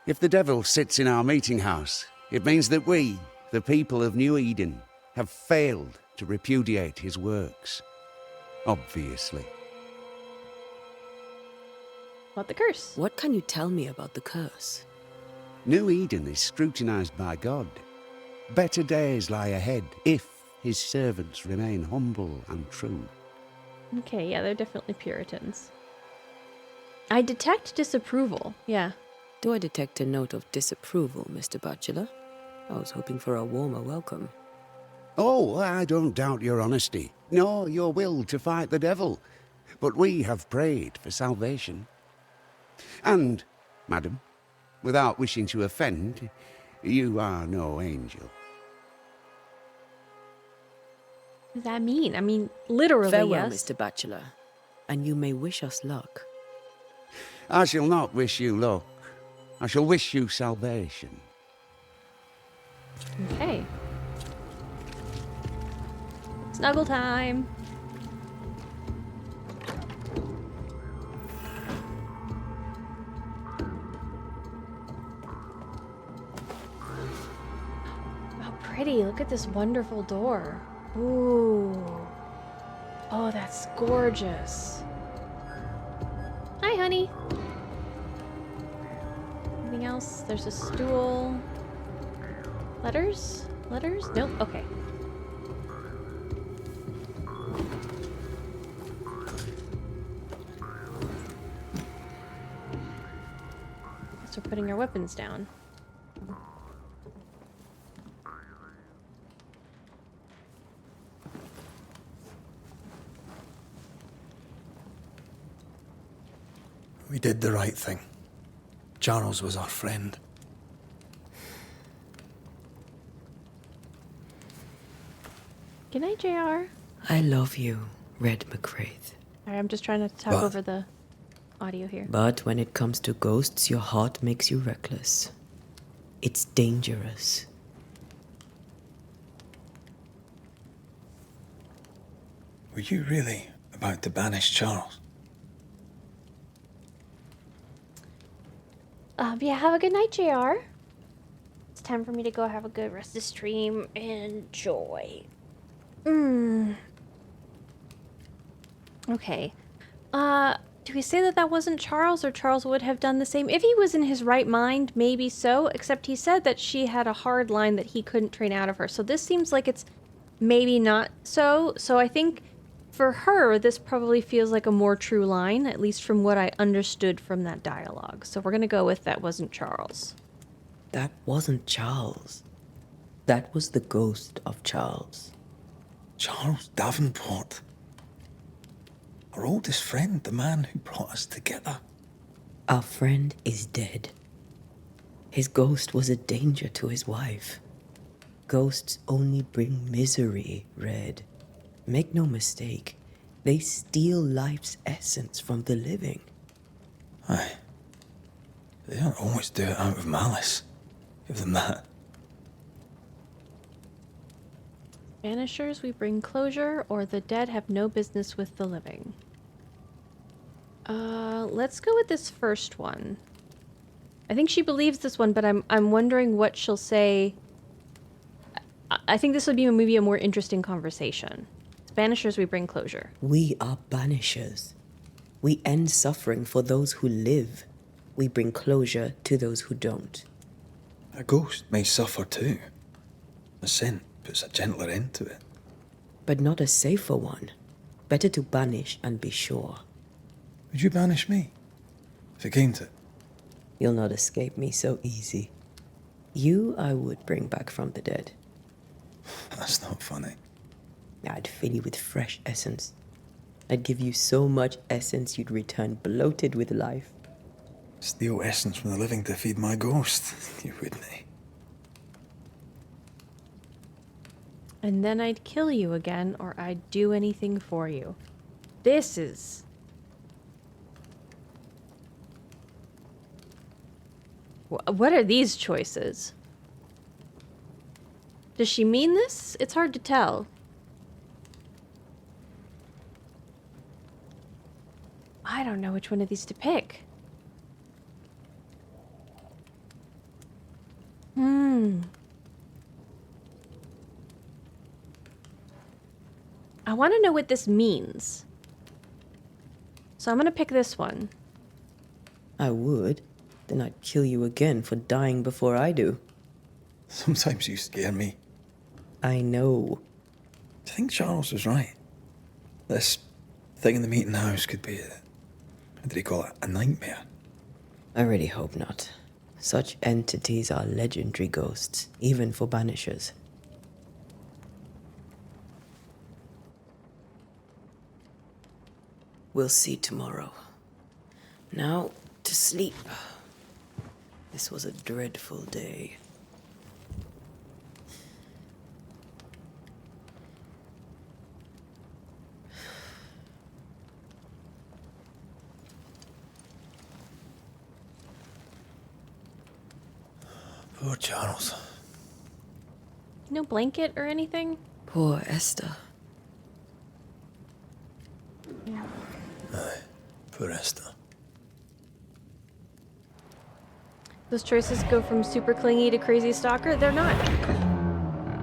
if the devil sits in our meeting house, it means that we, the people of New Eden, have failed to repudiate his works. Obviously. What the curse? What can you tell me about the curse? New Eden is scrutinized by God. Better days lie ahead if his servants remain humble and true. Okay, yeah, they're definitely Puritans. I detect disapproval, yeah. Do I detect a note of disapproval, Mr. Bachelor? I was hoping for a warmer welcome. Oh, I don't doubt your honesty, nor your will to fight the devil. But we have prayed for salvation. And, madam, without wishing to offend, you are no angel. What does that mean? I mean, literally, Farewell, yes. Mr. Bachelor, and you may wish us luck. I shall not wish you luck. I shall wish you salvation. Okay. Snuggle time. How pretty. Look at this wonderful door. Ooh. Oh, that's gorgeous. Hi, honey. Anything else? There's a stool. Letters? Letters? Nope. Okay. Guess we're putting our weapons down. We did the right thing. Charles was our friend. Good night, JR. I love you, Red McCraith. Alright, I'm just trying to talk over the audio here. But when it comes to ghosts, your heart makes you reckless. It's dangerous. Were you really about to banish Charles? Yeah, have a good night, JR. It's time for me to go have a good rest of the stream. Enjoy. Okay. Do we say that that wasn't Charles, or Charles would have done the same? If he was in his right mind, maybe so, except he said that she had a hard line that he couldn't train out of her. So this seems like it's maybe not so. So I think for her, this probably feels like a more true line, at least from what I understood from that dialogue. So we're gonna go with that wasn't Charles. That wasn't Charles. That was the ghost of Charles. Charles Davenport. Our oldest friend, the man who brought us together. Our friend is dead. His ghost was a danger to his wife. Ghosts only bring misery, Red. Make no mistake, they steal life's essence from the living. Aye. They don't always do it out of malice. Give them that. Banishers, we bring closure, or the dead have no business with the living. Let's go with this first one. I think she believes this one, but I'm wondering what she'll say. I think this would be maybe a more interesting conversation. Banishers, we bring closure. We are banishers. We end suffering for those who live. We bring closure to those who don't. A ghost may suffer too. A sin puts a gentler end to it. But not a safer one. Better to banish and be sure. Would you banish me? If it came to it? You'll not escape me so easy. You I would bring back from the dead. That's not funny. I'd fill you with fresh essence. I'd give you so much essence you'd return bloated with life. Steal essence from the living to feed my ghost. You wouldn't. And then I'd kill you again, or I'd do anything for you. This is... What are these choices? Does she mean this? It's hard to tell. I don't know which one of these to pick. I want to know what this means. So I'm going to pick this one. I would. Then I'd kill you again for dying before I do. Sometimes you scare me. I know. I think Charles was right. This thing in the meeting house could be what did he call it? A nightmare? I really hope not. Such entities are legendary ghosts, even for Banishers. We'll see tomorrow. Now, to sleep. This was a dreadful day. Poor Charles. No blanket or anything? Poor Esther. Yeah. Aye, poor Esther. Those choices go from super clingy to crazy stalker? They're not.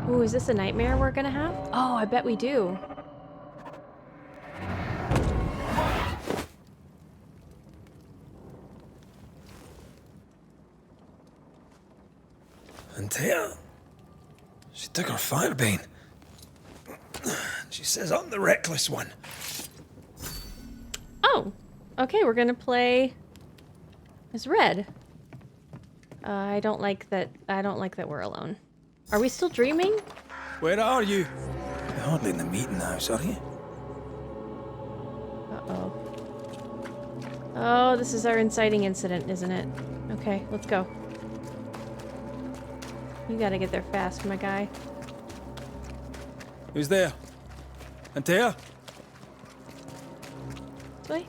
Ooh, is this a nightmare we're gonna have? Oh, I bet we do. Antea, she took her firebane. She says I'm the reckless one. Oh, okay, we're gonna play as Red. I don't like that we're alone. Are we still dreaming? Where are you? You're hardly in the meeting house, are you? Uh-oh. Oh, this is our inciting incident, isn't it? Okay, let's go. You gotta get there fast, my guy. Who's there? Antea? Wait.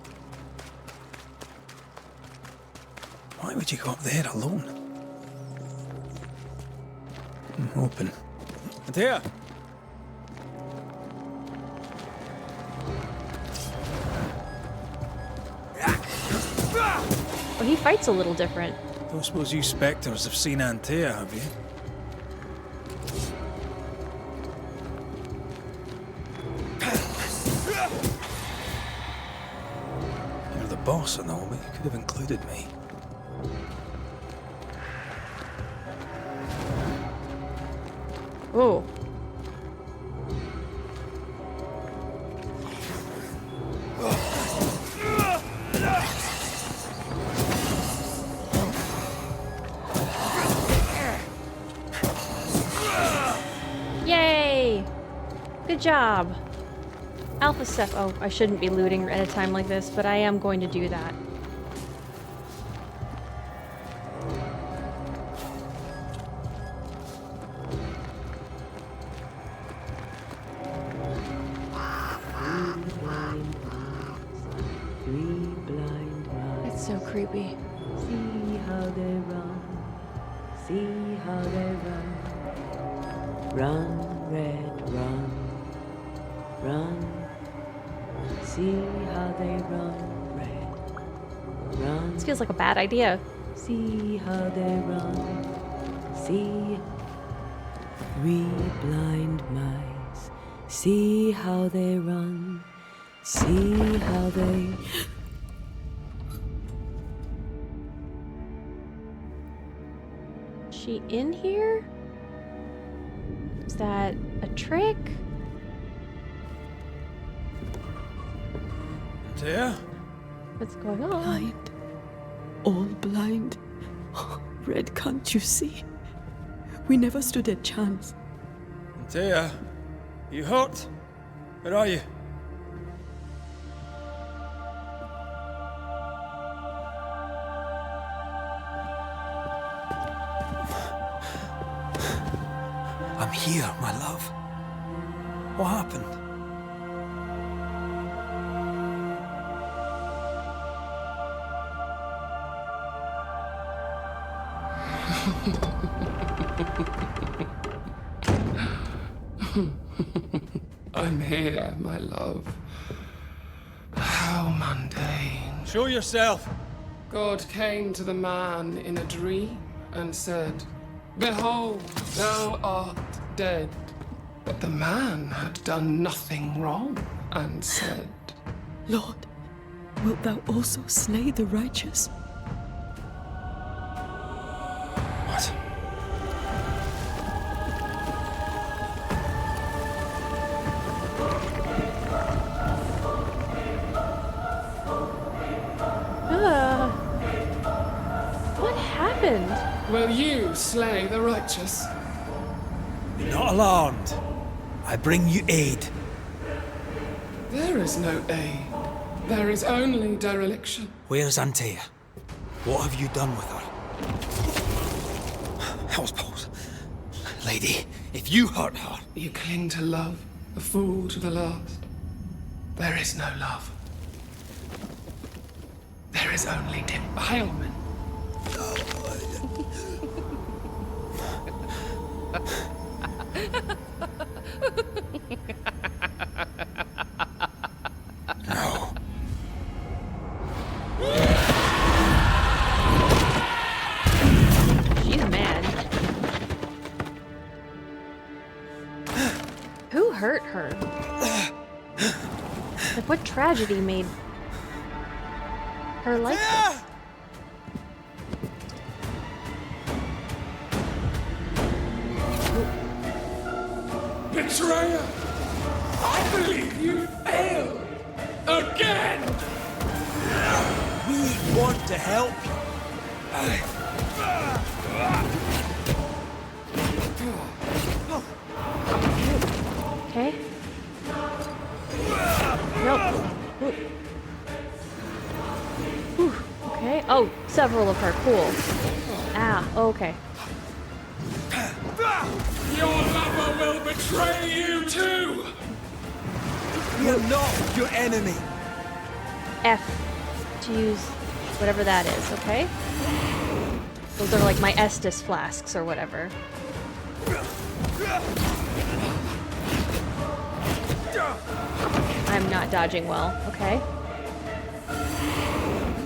Why would you go up there alone? I'm hoping. Antea! Well, he fights a little different. Don't suppose you spectres have seen Antea, have you? You're the boss and all, but you could have included me. Oh. Yay! Good job. Alpha Ceph. Oh, I shouldn't be looting at a time like this, but I am going to do that. It's so creepy. See how they run. See how they run. Run, Red, run. Run. See how they run, Red. Run. This feels like a bad idea. See how they run. See. 3 blind mice. See how they run. See how they. Is she in here? Is that a trick? Antea? What's going on? Blind. All blind. Red, can't you see? We never stood a chance. Antea, you hurt? Where are you? I'm here, my love. What happened? I'm here, my love. How mundane. Show yourself! God came to the man in a dream and said, "Behold, thou art dead." But the man had done nothing wrong and said, Lord, wilt thou also slay the righteous? What? What happened? "Will you slay the righteous?" Be not alarmed. I bring you aid. There is no aid. There is only dereliction. Where's Antea? What have you done with her? Hellsballs. Lady, if you hurt her... You cling to love, a fool to the last. There is no love. There is only defilement. No. She's mad. Who hurt her? Like, what tragedy made her like this? Betrayer! I believe you failed! Again! We want to help you. Okay. Nope. Ooh. Whew. Okay. Oh, several of her. Cool. Ah, okay. Your lover will betray you too! We are not your enemy. F to use whatever that is, okay? Those are like my Estus flasks or whatever. I'm not dodging well, okay?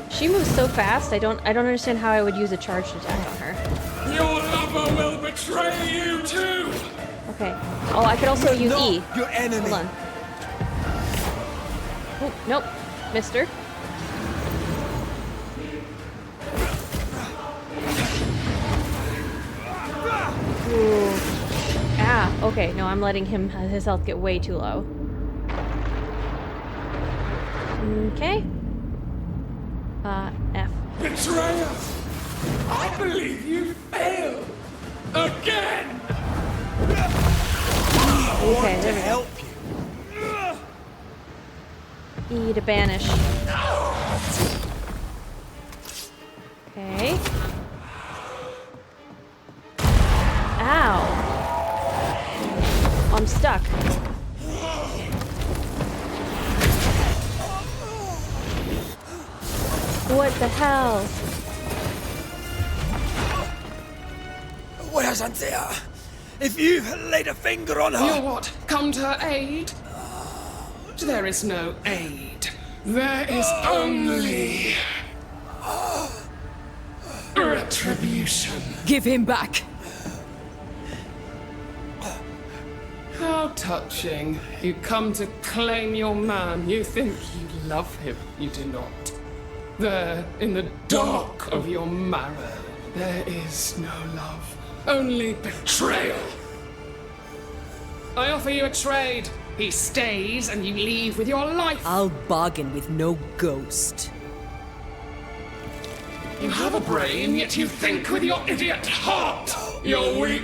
She moves so fast, I don't understand how I would use a charged attack on her. Your lover will betray you too! Okay. Oh, I could also use E. Your enemy. Hold on. Oh, nope. Mister. Ooh. Ah, okay. No, I'm letting him his health get way too low. Okay. F. Betrayer! I believe you failed! Again! Okay, there we go. E to banish. Okay. Ow. I'm stuck. What the hell? Where's Antea? If you laid a finger on her... You'll what? Come to her aid? There is no aid. There is only... retribution. Give him back! How touching. You come to claim your man. You think you love him. You do not. There, in the dark of your marrow, there is no love. Only betrayal. I offer you a trade. He stays and you leave with your life. I'll bargain with no ghost. You have a brain, yet you think with your idiot heart. You're weak.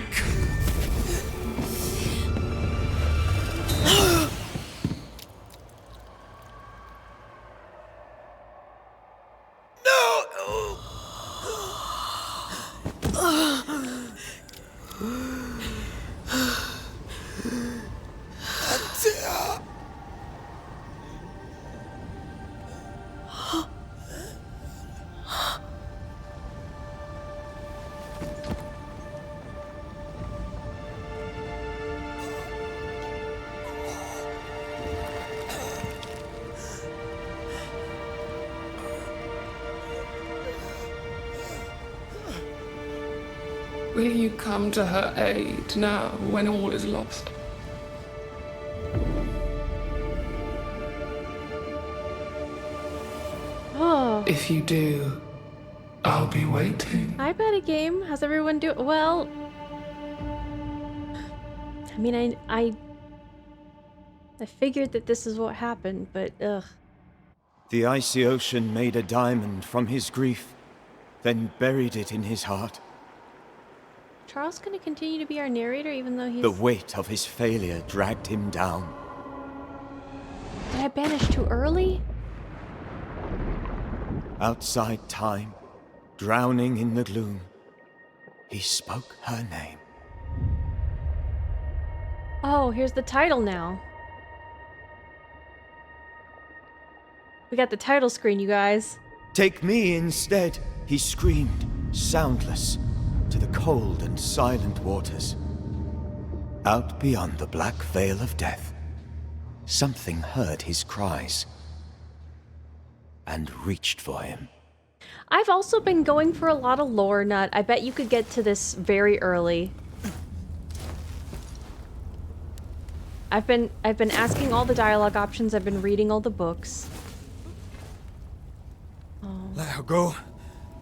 Antea! Will you come to her aid now, when all is lost? Oh. If you do, I'll be waiting. Hi, Betty Game. How's everyone doing? Well, I mean, I figured that this is what happened, but ugh. The icy ocean made a diamond from his grief, then buried it in his heart. Charles gonna continue to be our narrator even though he's... The weight of his failure dragged him down. Did I banish too early? Outside time, drowning in the gloom, he spoke her name. Oh, here's the title now. We got the title screen, you guys. Take me instead, he screamed, soundless, to the cold and silent waters. Out beyond the black veil of death, something heard his cries and reached for him. I've also been going for a lot of lore, Nut. I bet you could get to this very early. I've been asking all the dialogue options, I've been reading all the books. Oh. Let her go.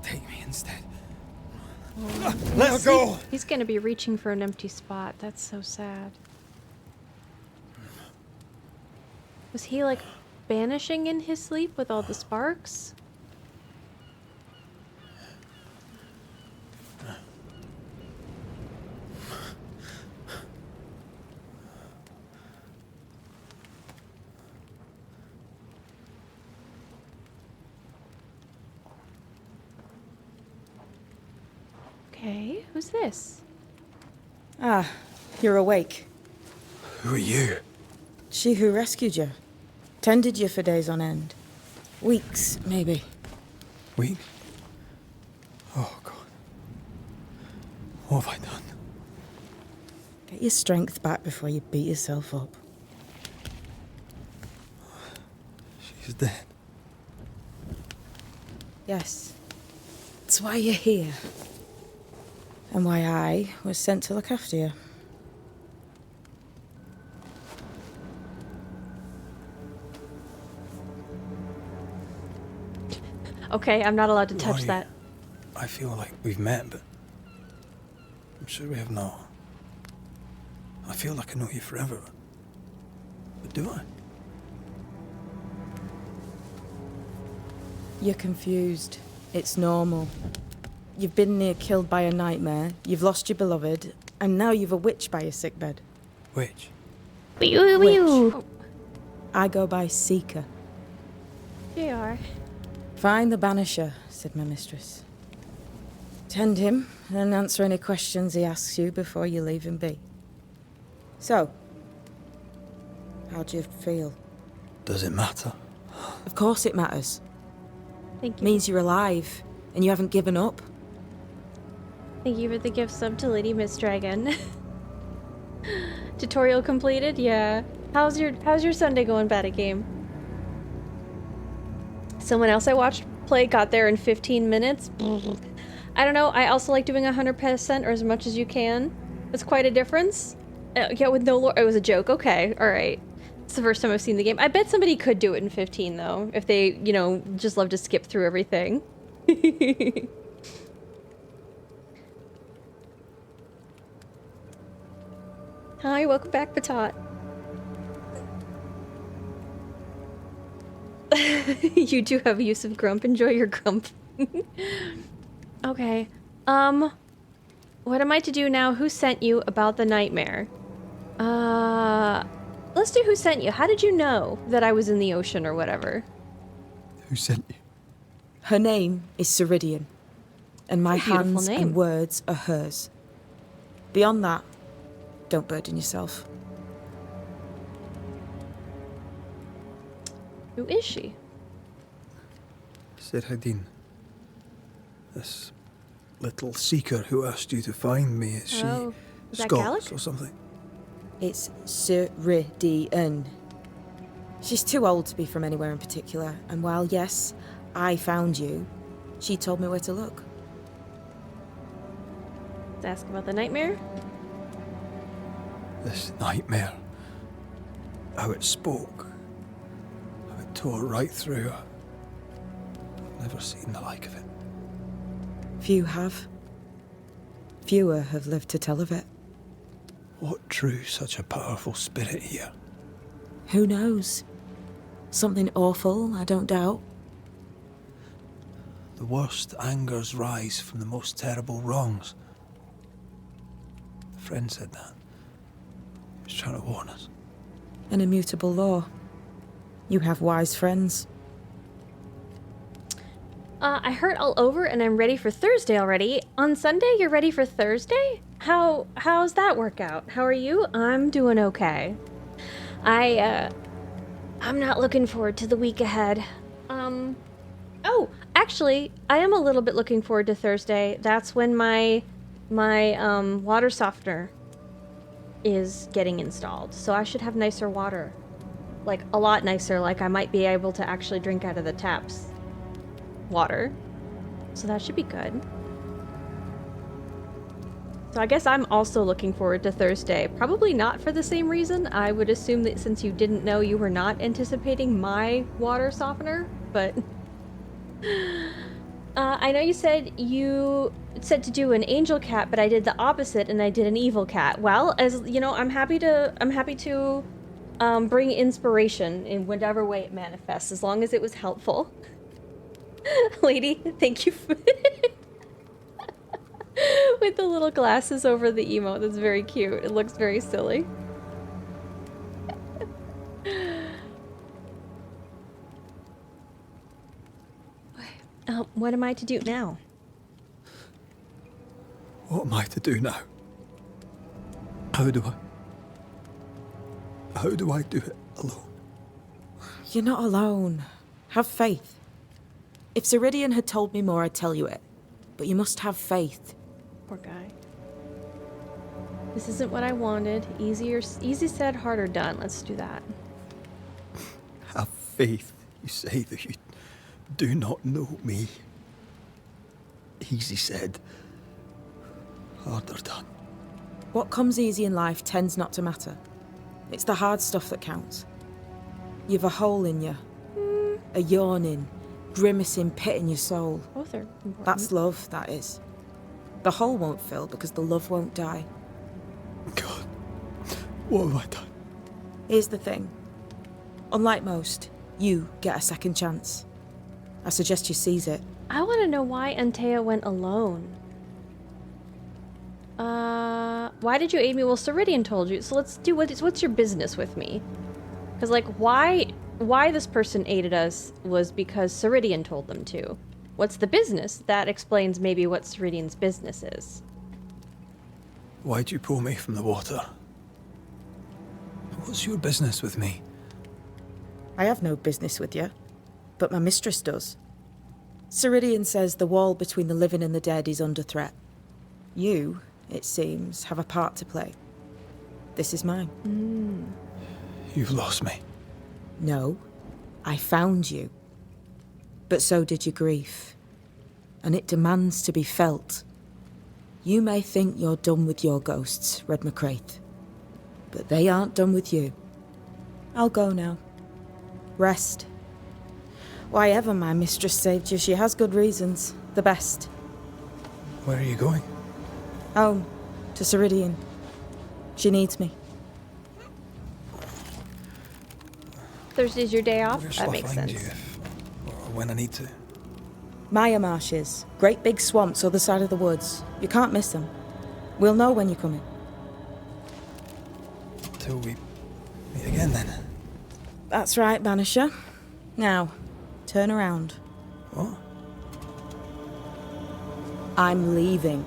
Take me instead. Oh. Let her go! He's gonna be reaching for an empty spot. That's so sad. Was he like banishing in his sleep with all the sparks? Okay, who's this? Ah, you're awake. Who are you? She who rescued you. Tended you for days on end. Weeks, maybe. Weeks? Oh, God. What have I done? Get your strength back before you beat yourself up. She's dead. Yes. That's why you're here. And why I was sent to look after you. Okay, I'm not allowed to touch Why? that. I feel like we've met, but I'm sure we have not. I feel like I know you forever. But do I? You're confused. It's normal. You've been near killed by a nightmare, you've lost your beloved, and now you've a witch by your sickbed. Witch? Witch. I go by Seeker. JR. Find the Banisher, said my mistress. Tend him, and answer any questions he asks you before you leave him be. So, how do you feel? Does it matter? Of course it matters. Thank you. Means you're alive, and you haven't given up. Thank you for the gift sub to Lady Miss Dragon. Tutorial completed? Yeah. How's your Sunday going, Bad at Game? Someone else I watched play got there in 15 minutes. I don't know. I also like doing 100% or as much as you can. It's quite a difference. Yeah, with no lore. It was a joke. Okay. All right. It's the first time I've seen the game. I bet somebody could do it in 15 though, if they, you know, just love to skip through everything. Hi, welcome back, Patat. You do have use of grump. Enjoy your grump. Okay. What am I to do now? Who sent you about the nightmare? Let's do who sent you. How did you know that I was in the ocean or whatever? Who sent you? Her name is Ceridian, and my That's a beautiful hands name. and words are hers. Beyond that, don't burden yourself. Who is she? Ceridian. This little seeker who asked you to find me. Is she Oh, is that Scots Gallic? or something? It's Ceridian. She's too old to be from anywhere in particular, and while yes, I found you, she told me where to look. Let's ask about the nightmare. This nightmare. How it spoke. How it tore right through her. I've never seen the like of it. Few have. Fewer have lived to tell of it. What drew such a powerful spirit here? Who knows? Something awful, I don't doubt. The worst angers rise from the most terrible wrongs. A friend said that. He was trying to warn us. An immutable law. You have wise friends. I heard all over and I'm ready for Thursday already. On Sunday, you're ready for Thursday? How's that work out? How are you? I'm doing okay. I'm not looking forward to the week ahead. Oh, actually, I am a little bit looking forward to Thursday. That's when my water softener is getting installed. So I should have nicer water. Like, a lot nicer. Like, I might be able to actually drink out of the taps water. So that should be good. So I guess I'm also looking forward to Thursday. Probably not for the same reason. I would assume that since you didn't know, you were not anticipating my water softener, but... I know you said to do an angel cat, but I did the opposite and I did an evil cat. Well, as you know, I'm happy to bring inspiration in whatever way it manifests, as long as it was helpful. Lady, thank you for with the little glasses over the emote. That's very cute. It looks very silly. What am I to do now? What am I to do now? How do I do it alone? You're not alone. Have faith. If Ceridian had told me more, I'd tell you it. But you must have faith. Poor guy. This isn't what I wanted. Easy said, harder done. Let's do that. Have faith. You say that you do not know me. Easy said, harder done. What comes easy in life tends not to matter. It's the hard stuff that counts. You've a hole in you. A yawning, grimacing pit in your soul. Both are important. That's love, that is. The hole won't fill because the love won't die. God, what have I done? Here's the thing. Unlike most, you get a second chance. I suggest you seize it. I want to know why Antea went alone. Why did you aid me? Well, Ceridian told you. So let's do what's your business with me? Because, like, why this person aided us was because Ceridian told them to. What's the business? That explains maybe what Ceridian's business is. Why'd you pull me from the water? What's your business with me? I have no business with you, but my mistress does. Ceridian says the wall between the living and the dead is under threat. You, it seems, have a part to play. This is mine. You've lost me. No, I found you. But so did your grief. And it demands to be felt. You may think you're done with your ghosts, Red McCraith. But they aren't done with you. I'll go now. Rest. Why ever my mistress saved you, she has good reasons. The best. Where are you going? Home. To Ceridian. She needs me. Thursday's your day off? Where That shall I makes find sense. you or when I need to? Maya marshes. Great big swamps other side of the woods. You can't miss them. We'll know when you're coming. Till we meet again, then. That's right, Banisher. Now, turn around. What? I'm leaving.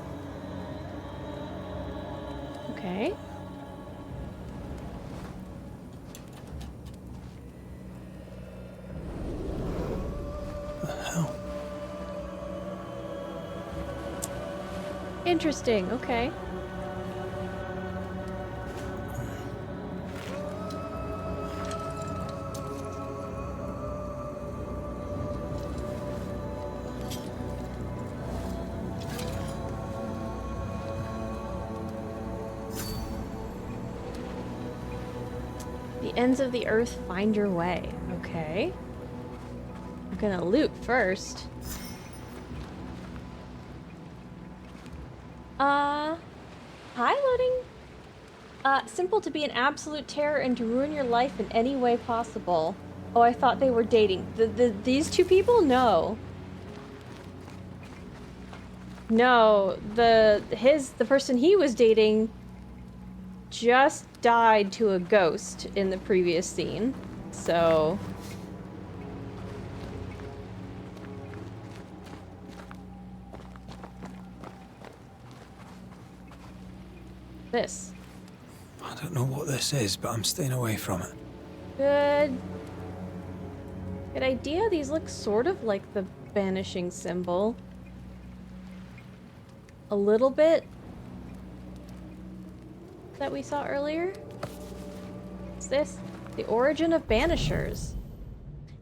Okay. The hell? Interesting, okay. The ends of the earth find your way. Okay. I'm gonna loot first. Hi, loading. Simple to be an absolute terror and to ruin your life in any way possible. Oh, I thought they were dating. These two people? No. No, the person he was dating just died to a ghost in the previous scene. So this. I don't know what this is, but I'm staying away from it. Good idea. These look sort of like the banishing symbol. A little bit. That we saw earlier. What's this? The origin of Banishers.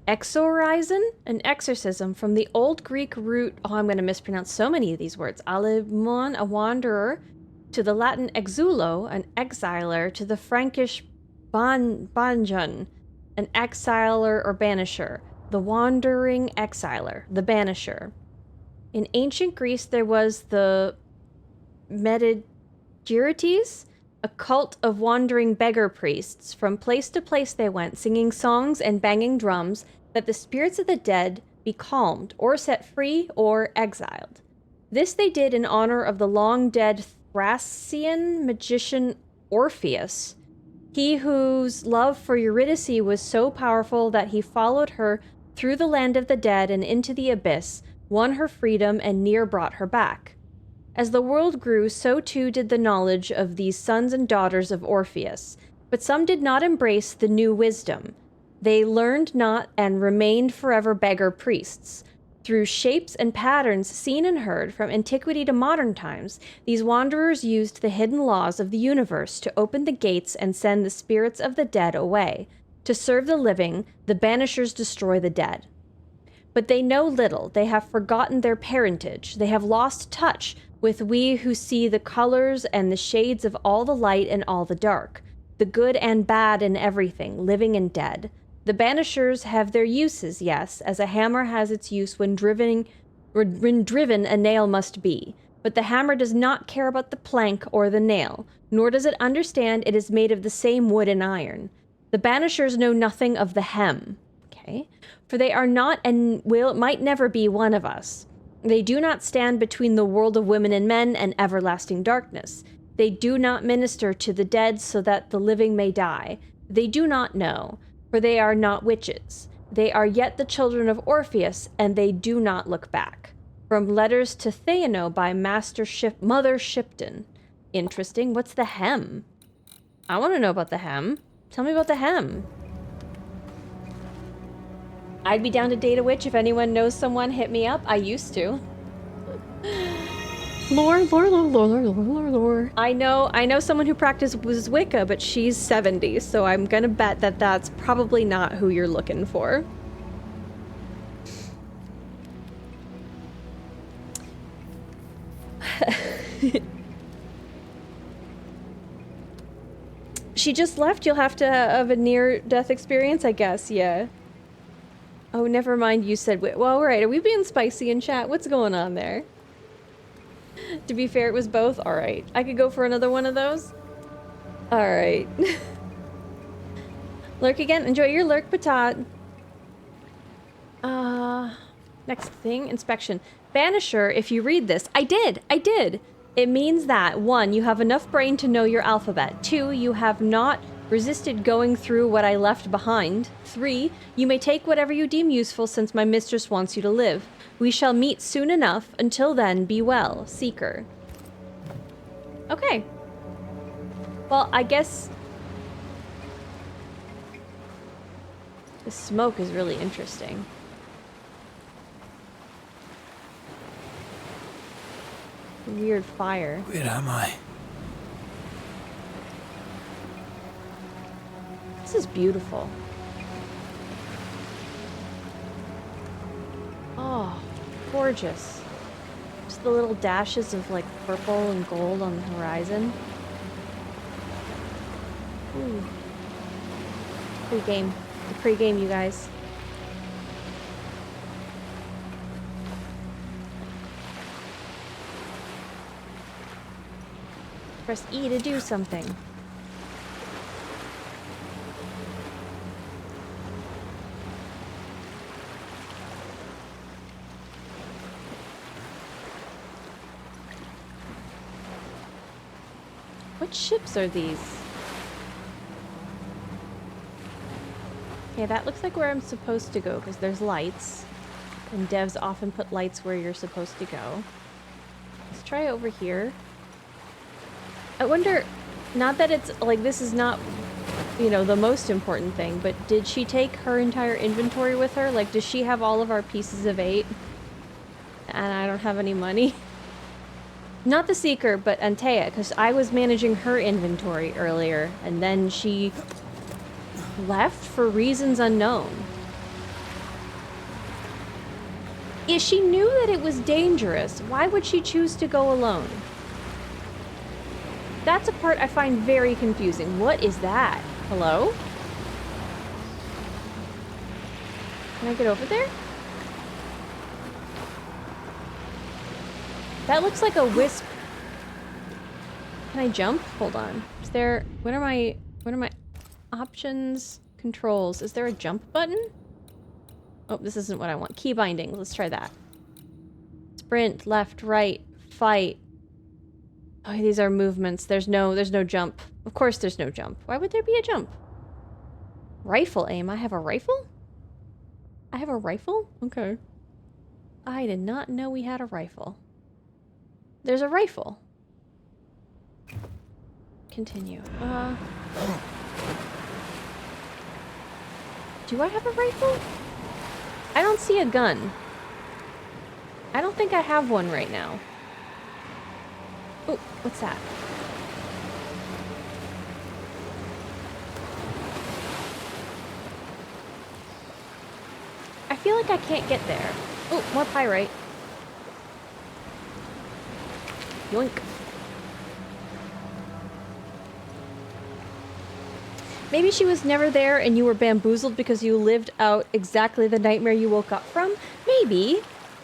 Exorcism? An exorcism from the old Greek root, oh, I'm going to mispronounce so many of these words. Alemon, a wanderer, to the Latin exulo, an exiler, to the Frankish banjun, an exiler or banisher. The wandering exiler, the banisher. In ancient Greece, there was the Medigirites, a cult of wandering beggar priests. From place to place they went, singing songs and banging drums, that the spirits of the dead be calmed, or set free, or exiled. This they did in honor of the long-dead Thracian magician Orpheus, he whose love for Eurydice was so powerful that he followed her through the land of the dead and into the abyss, won her freedom, and near brought her back. As the world grew, so too did the knowledge of these sons and daughters of Orpheus. But some did not embrace the new wisdom. They learned not and remained forever beggar priests. Through shapes and patterns seen and heard from antiquity to modern times, these wanderers used the hidden laws of the universe to open the gates and send the spirits of the dead away. To serve the living, the banishers destroy the dead. But they know little. They have forgotten their parentage. They have lost touch with we who see the colors and the shades of all the light and all the dark, the good and bad in everything, living and dead. The banishers have their uses, yes, as a hammer has its use when driven a nail must be. But the hammer does not care about the plank or the nail, nor does it understand it is made of the same wood and iron. The banishers know nothing of the hem, okay? For they are not and might never be one of us. They do not stand between the world of women and men and everlasting darkness. They do not minister to the dead so that the living may die. They do not know, for they are not witches. They are yet the children of Orpheus, and they do not look back. From Letters to Theano by Mother Shipton. Interesting. What's the hem? I want to know about the hem. Tell me about the hem. I'd be down to date a witch. If anyone knows someone, hit me up. I used to. Lore. I know someone who practices Wicca, but she's 70, so I'm gonna bet that that's probably not who you're looking for. She just left. You'll have to have a near-death experience, I guess. Yeah. Oh, never mind. You said, well, right. Are we being spicy in chat? What's going on there? To be fair, it was both. All right. I could go for another one of those. All right. Lurk again. Enjoy your lurk, Patat. Next thing, inspection. Banisher, if you read this, I did. It means that 1, you have enough brain to know your alphabet. 2, you have not resisted going through what I left behind. 3, you may take whatever you deem useful since my mistress wants you to live. We shall meet soon enough. Until then, be well. Seeker. Okay. Well, I guess the smoke is really interesting. Weird fire. Where am I? This is beautiful. Oh, gorgeous. Just the little dashes of like purple and gold on the horizon. Ooh. Pre-game. The pre-game, you guys. Press E to do something. What ships are these? Okay, that looks like where I'm supposed to go because there's lights. And devs often put lights where you're supposed to go. Let's try over here. I wonder, not that it's, like, this is not, you know, the most important thing, but did she take her entire inventory with her? Like, does she have all of our pieces of 8? And I don't have any money? Not the Seeker, but Antea, because I was managing her inventory earlier, and then she left for reasons unknown. If she knew that it was dangerous, why would she choose to go alone? That's a part I find very confusing. What is that? Hello? Can I get over there? That looks like a wisp. Can I jump? Hold on. Is there... What are my options? Controls. Is there a jump button? Oh, this isn't what I want. Key binding. Let's try that. Sprint, left, right, fight. Oh, these are movements. There's no jump. Of course there's no jump. Why would there be a jump? Rifle aim. I have a rifle? I have a rifle? Okay. I did not know we had a rifle. There's a rifle. Continue. Do I have a rifle? I don't see a gun. I don't think I have one right now. Oh, what's that? I feel like I can't get there. Oh, more pyrite. Yoink. Maybe she was never there and you were bamboozled because you lived out exactly the nightmare you woke up from? Maybe.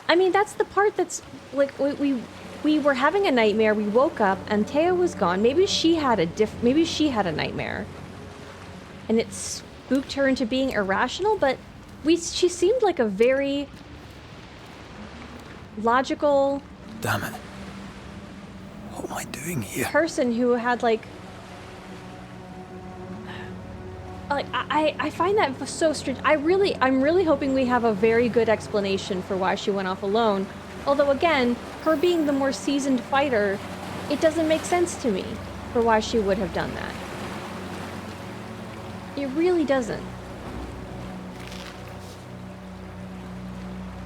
I mean, that's the part that's, like, we were having a nightmare, we woke up, and Antea was gone. Maybe she had a nightmare. And it spooked her into being irrational, but she seemed like a very logical... Damn it. What am I doing here? ...person who had, like... I find that so strange. I'm really hoping we have a very good explanation for why she went off alone. Although again, her being the more seasoned fighter, it doesn't make sense to me for why she would have done that. It really doesn't.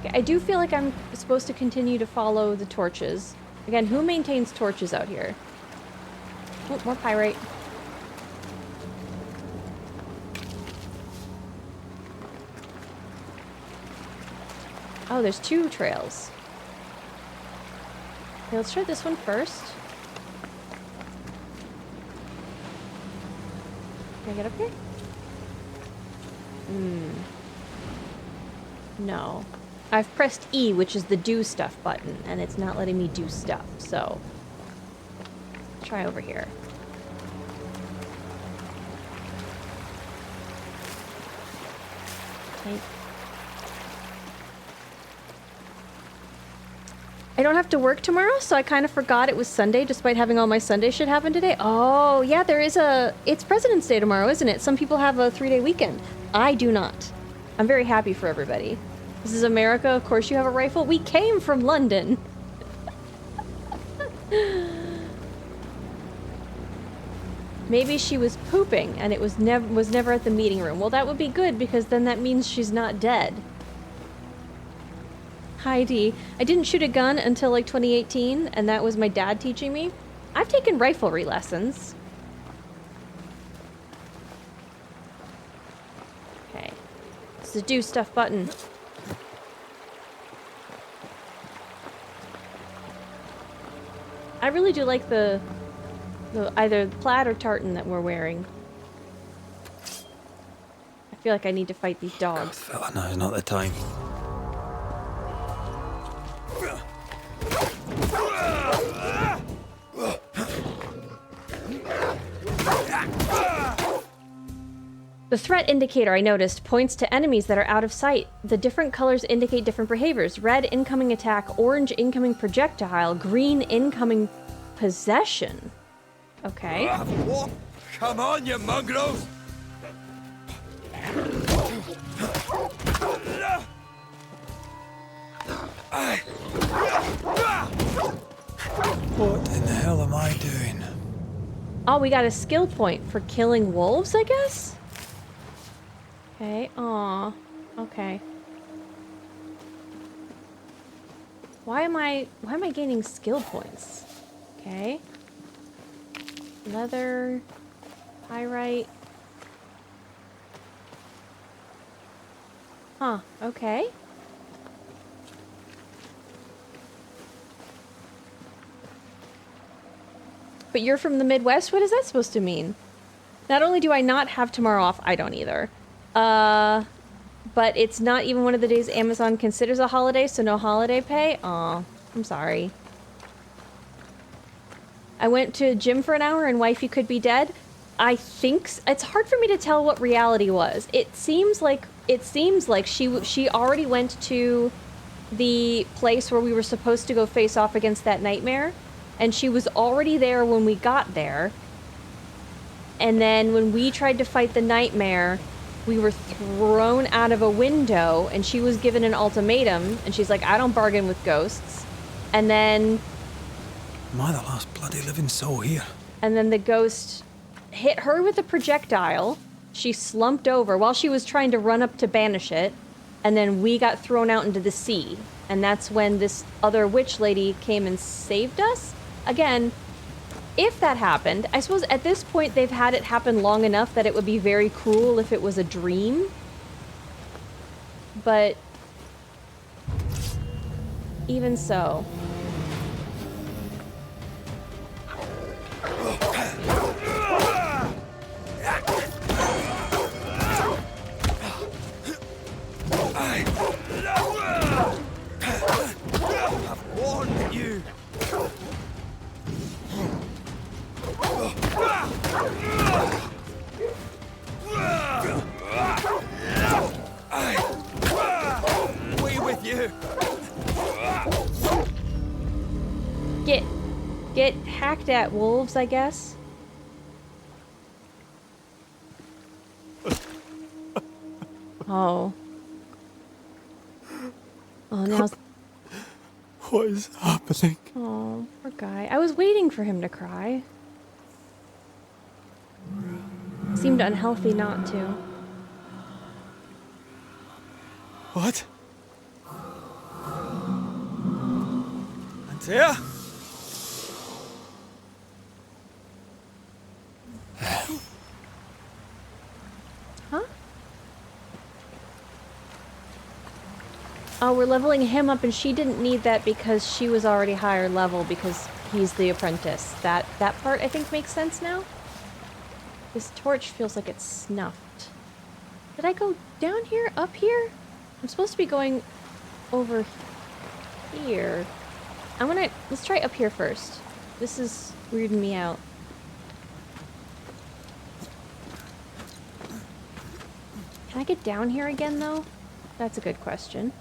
Okay, I do feel like I'm supposed to continue to follow the torches. Again, who maintains torches out here? Oh, more pyrite. Oh, there's 2 trails. Okay, let's try this one first. Can I get up here? No. I've pressed E, which is the do stuff button, and it's not letting me do stuff, so... Try over here. Okay. I don't have to work tomorrow, so I kind of forgot it was Sunday, despite having all my Sunday shit happen today. Oh, yeah, it's President's Day tomorrow, isn't it? Some people have a 3-day weekend. I do not. I'm very happy for everybody. This is America, of course you have a rifle. We came from London. Maybe she was pooping and it was never at the meeting room. Well, that would be good because then that means she's not dead. Heidi, I didn't shoot a gun until like 2018, and that was my dad teaching me. I've taken riflery lessons. Okay. It's the do stuff button. I really do like the either plaid or tartan that we're wearing. I feel like I need to fight these dogs. Fella, now's not the time. The threat indicator I noticed points to enemies that are out of sight. The different colors indicate different behaviors. Red, incoming attack. Orange, incoming projectile. Green, incoming possession. Okay. Come on, you mongrels! What in the hell am I doing? Oh, we got a skill point for killing wolves, I guess? Okay, aw. Okay. Why am I gaining skill points? Okay. Leather, pyrite. Huh, okay. But you're from the Midwest? What is that supposed to mean? Not only do I not have tomorrow off, I don't either. But it's not even one of the days Amazon considers a holiday, so no holiday pay? Aw, I'm sorry. I went to gym for an hour and wifey could be dead. I think it's hard for me to tell what reality was. It seems like she already went to the place where we were supposed to go face off against that nightmare, and she was already there when we got there. And then when we tried to fight the nightmare, we were thrown out of a window, and she was given an ultimatum, and she's like, I don't bargain with ghosts. And then... Am I the last bloody living soul here? And then the ghost hit her with a projectile. She slumped over while she was trying to run up to banish it. And then we got thrown out into the sea. And that's when this other witch lady came and saved us. Again, if that happened, I suppose at this point they've had it happen long enough that it would be very cruel if it was a dream. But even so... I've warned you. We with you. Get hacked at, wolves, I guess. Oh. Oh, now. What is happening? Oh, poor guy. I was waiting for him to cry. Seemed unhealthy not to. What? Antea? Huh? Oh, we're leveling him up, and she didn't need that because she was already higher level because he's the apprentice. That part, I think, makes sense now. This torch feels like it's snuffed. Did I go down here? Up here? I'm supposed to be going over here. Let's try up here first. This is weirding me out. Can I get down here again, though? That's a good question.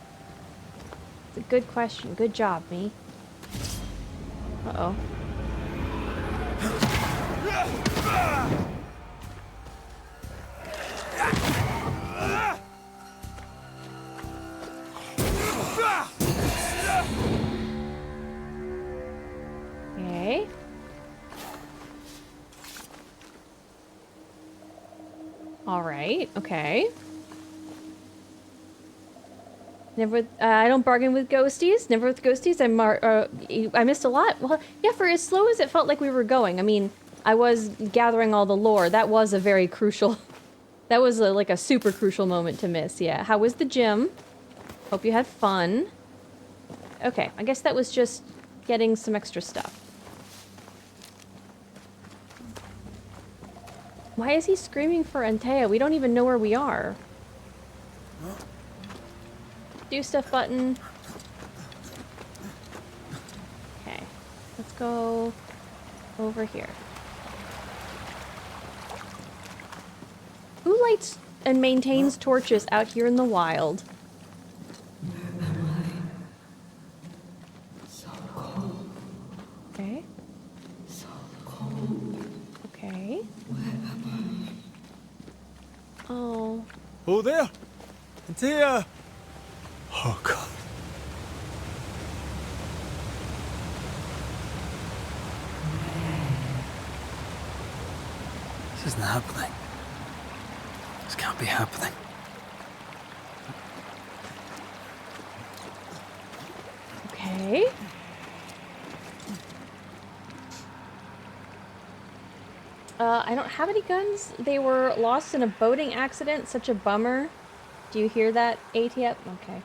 It's a good question. Good job, me. Uh-oh. Okay. All right. Okay. Never. I don't bargain with ghosties. Never with ghosties. I missed a lot. Well, yeah. For as slow as it felt like we were going, I mean, I was gathering all the lore. That was a very crucial. That was like a super crucial moment to miss. Yeah. How was the gym? Hope you had fun. Okay. I guess that was just getting some extra stuff. Why is he screaming for Antea? We don't even know where we are. Do stuff button. Okay. Let's go over here. Who lights and maintains torches out here in the wild? So cold. Okay. So cold. Okay. Where am I? Oh. Oh, there! Antea! Oh, God. This isn't happening. This can't be happening. Okay. I don't have any guns. They were lost in a boating accident. Such a bummer. Do you hear that, Antea? Okay.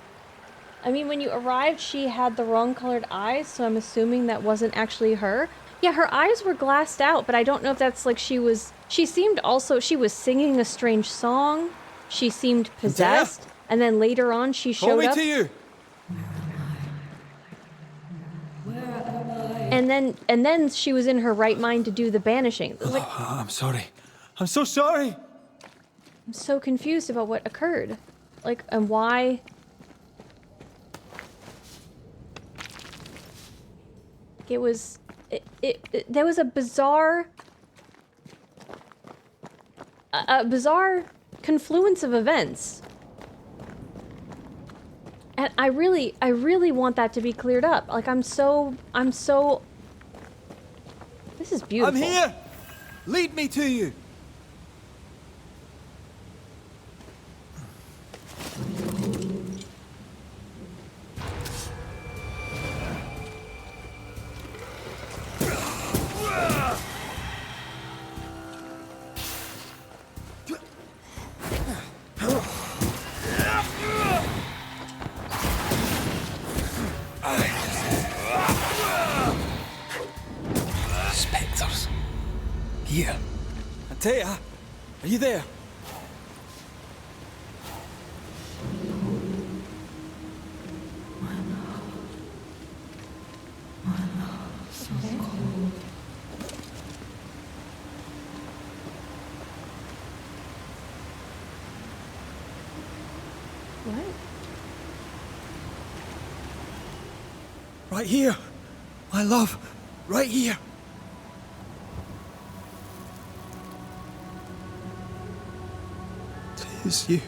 I mean, when you arrived, she had the wrong colored eyes, so I'm assuming that wasn't actually her. Yeah, her eyes were glassed out, but I don't know if that's like she was singing a strange song. She seemed possessed, and then later on she showed up. Call me to you! And then she was in her right mind to do the banishing. Like, Oh, I'm sorry. I'm so sorry! I'm so confused about what occurred. Like, and why... It was... there was a bizarre... A bizarre confluence of events. And I really want that to be cleared up. Like, I'm so... This is beautiful. I'm here! Lead me to you! Spectres. Here. Antea, are you there? What? Right here. My love. Right here. Tis you.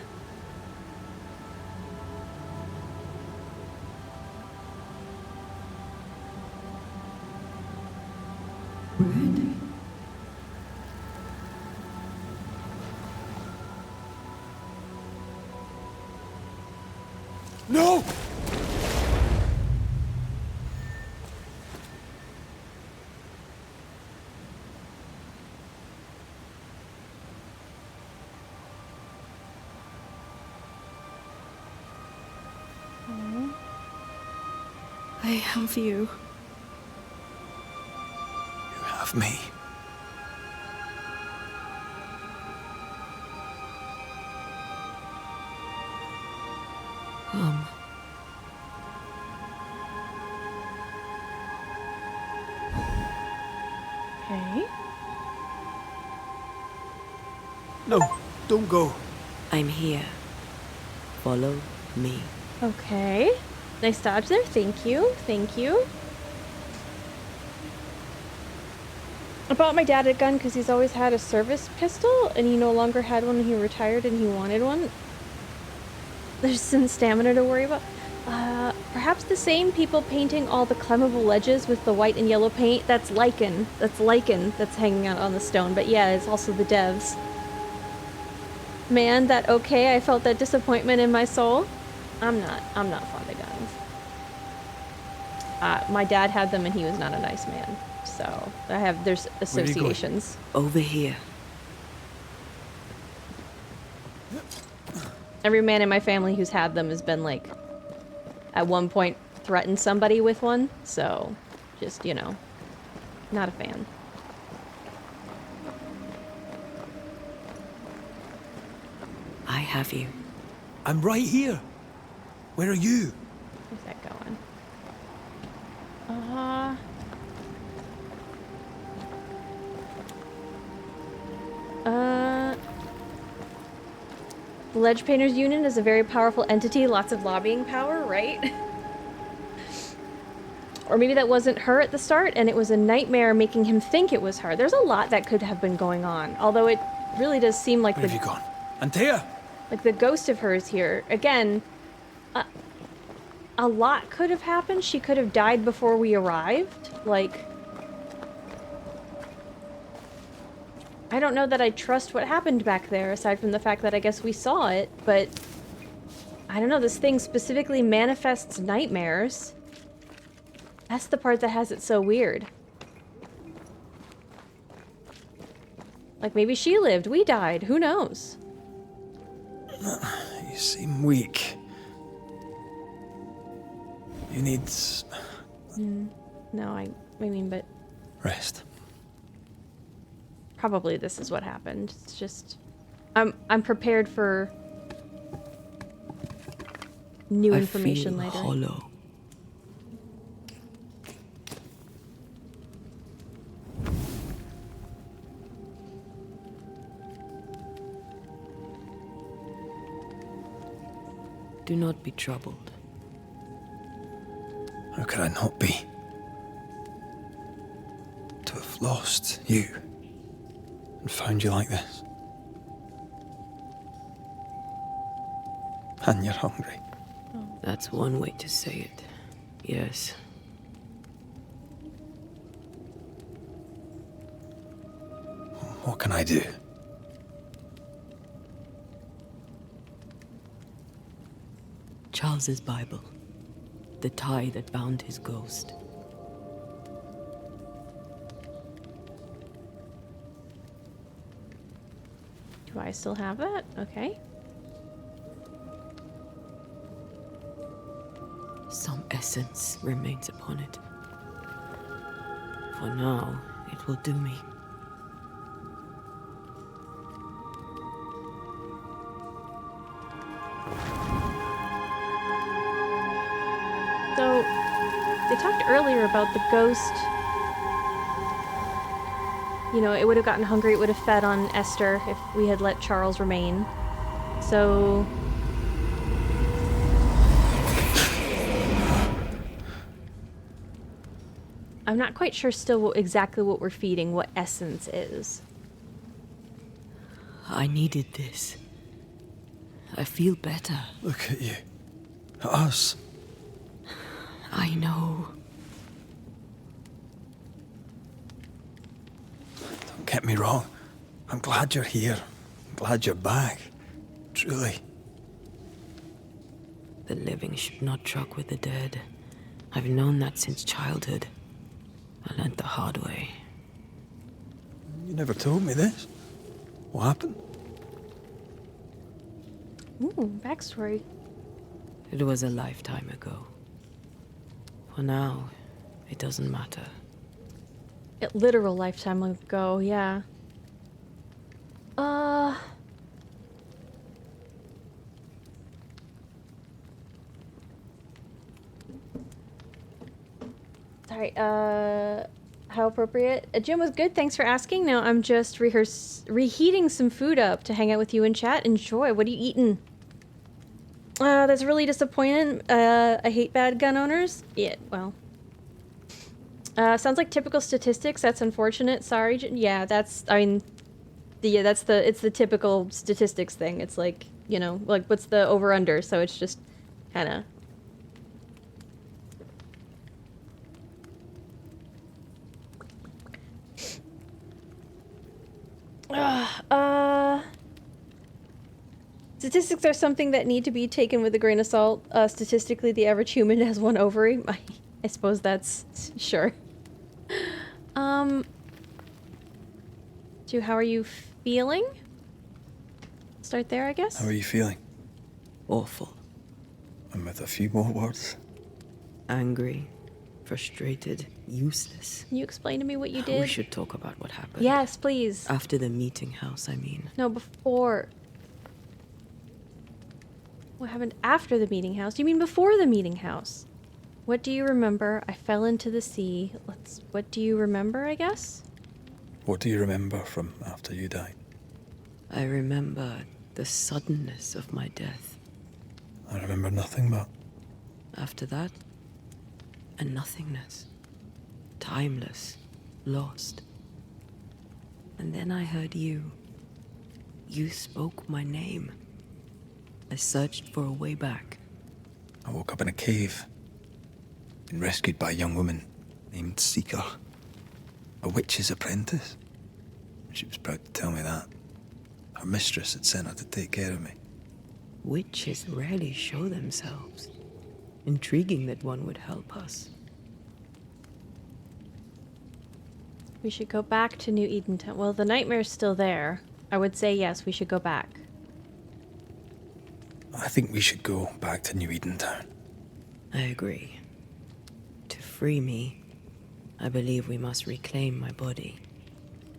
No! I have you. You have me. Okay. No, don't go. I'm here. Follow me. Okay. Nice dodge there. Thank you. Thank you. I bought my dad a gun because he's always had a service pistol, and he no longer had one when he retired and he wanted one. There's some stamina to worry about. Perhaps the same people painting all the climbable ledges with the white and yellow paint. That's lichen. That's lichen that's hanging out on the stone. But yeah, it's also the devs. Man, that okay, I felt that disappointment in my soul. I'm not fond of guns. My dad had them and he was not a nice man. So there's associations. Over here. Every man in my family who's had them has been like, at one point threatened somebody with one. So just, you know, not a fan. I have you. I'm right here. Where are you? Where's that going? The Ledge Painters Union is a very powerful entity, lots of lobbying power, right? Or maybe that wasn't her at the start, and it was a nightmare making him think it was her. There's a lot that could have been going on, although it really does seem like Where have you gone? Antea! Like the ghost of hers here. Again, a lot could have happened. She could have died before we arrived. Like, I don't know that I trust what happened back there, aside from the fact that I guess we saw it, but I don't know, this thing specifically manifests nightmares. That's the part that has it so weird. Like, maybe she lived, we died, who knows? You seem weak. You need... No, I mean, but... rest. Probably this is what happened. It's just... I'm prepared for... new information later. Hollow. Do not be troubled. How could I not be? To have lost you and found you like this. And you're hungry. That's one way to say it. Yes. What can I do? Charles's Bible. The tie that bound his ghost. Do I still have that? Okay. Some essence remains upon it. For now, it will do me. So, they talked earlier about the ghost. You know, it would have gotten hungry, it would have fed on Esther if we had let Charles remain. So... I'm not quite sure still exactly what we're feeding, what essence is. I needed this. I feel better. Look at you. At us. I know. Don't get me wrong. I'm glad you're here. I'm glad you're back. Truly. The living should not truck with the dead. I've known that since childhood. I learned the hard way. You never told me this. What happened? Ooh, backstory. It was a lifetime ago. For now, it doesn't matter. A literal lifetime ago, yeah. Sorry, how appropriate. Gym was good, thanks for asking. Now I'm just reheating some food up to hang out with you in chat. Enjoy. What are you eating? That's really disappointing. I hate bad gun owners. Yeah, well. Sounds like typical statistics. That's unfortunate. Sorry. Yeah, that's, I mean, it's the typical statistics thing. It's like, you know, like what's the over-under? So it's just kind of... Statistics are something that need to be taken with a grain of salt. Statistically, the average human has one ovary. I suppose that's... sure. How are you feeling? Start there, I guess? How are you feeling? Awful. And with a few more words? Angry, frustrated, useless. Can you explain to me what you did? We should talk about what happened. Yes, please. After the Meetinghouse, I mean. No, before. What happened after the Meetinghouse? You mean before the Meetinghouse? What do you remember? I fell into the sea. What do you remember, I guess? What do you remember from after you died? I remember the suddenness of my death. I remember nothing but... After that, a nothingness. Timeless. Lost. And then I heard you. You spoke my name. I searched for a way back. I woke up in a cave. Been rescued by a young woman named Seeker. A witch's apprentice. She was proud to tell me that. Her mistress had sent her to take care of me. Witches rarely show themselves. Intriguing that one would help us. We should go back to New Edentown. Well, the nightmare's still there. I would say yes, we should go back. I think we should go back to New Edentown. I agree. To free me, I believe we must reclaim my body.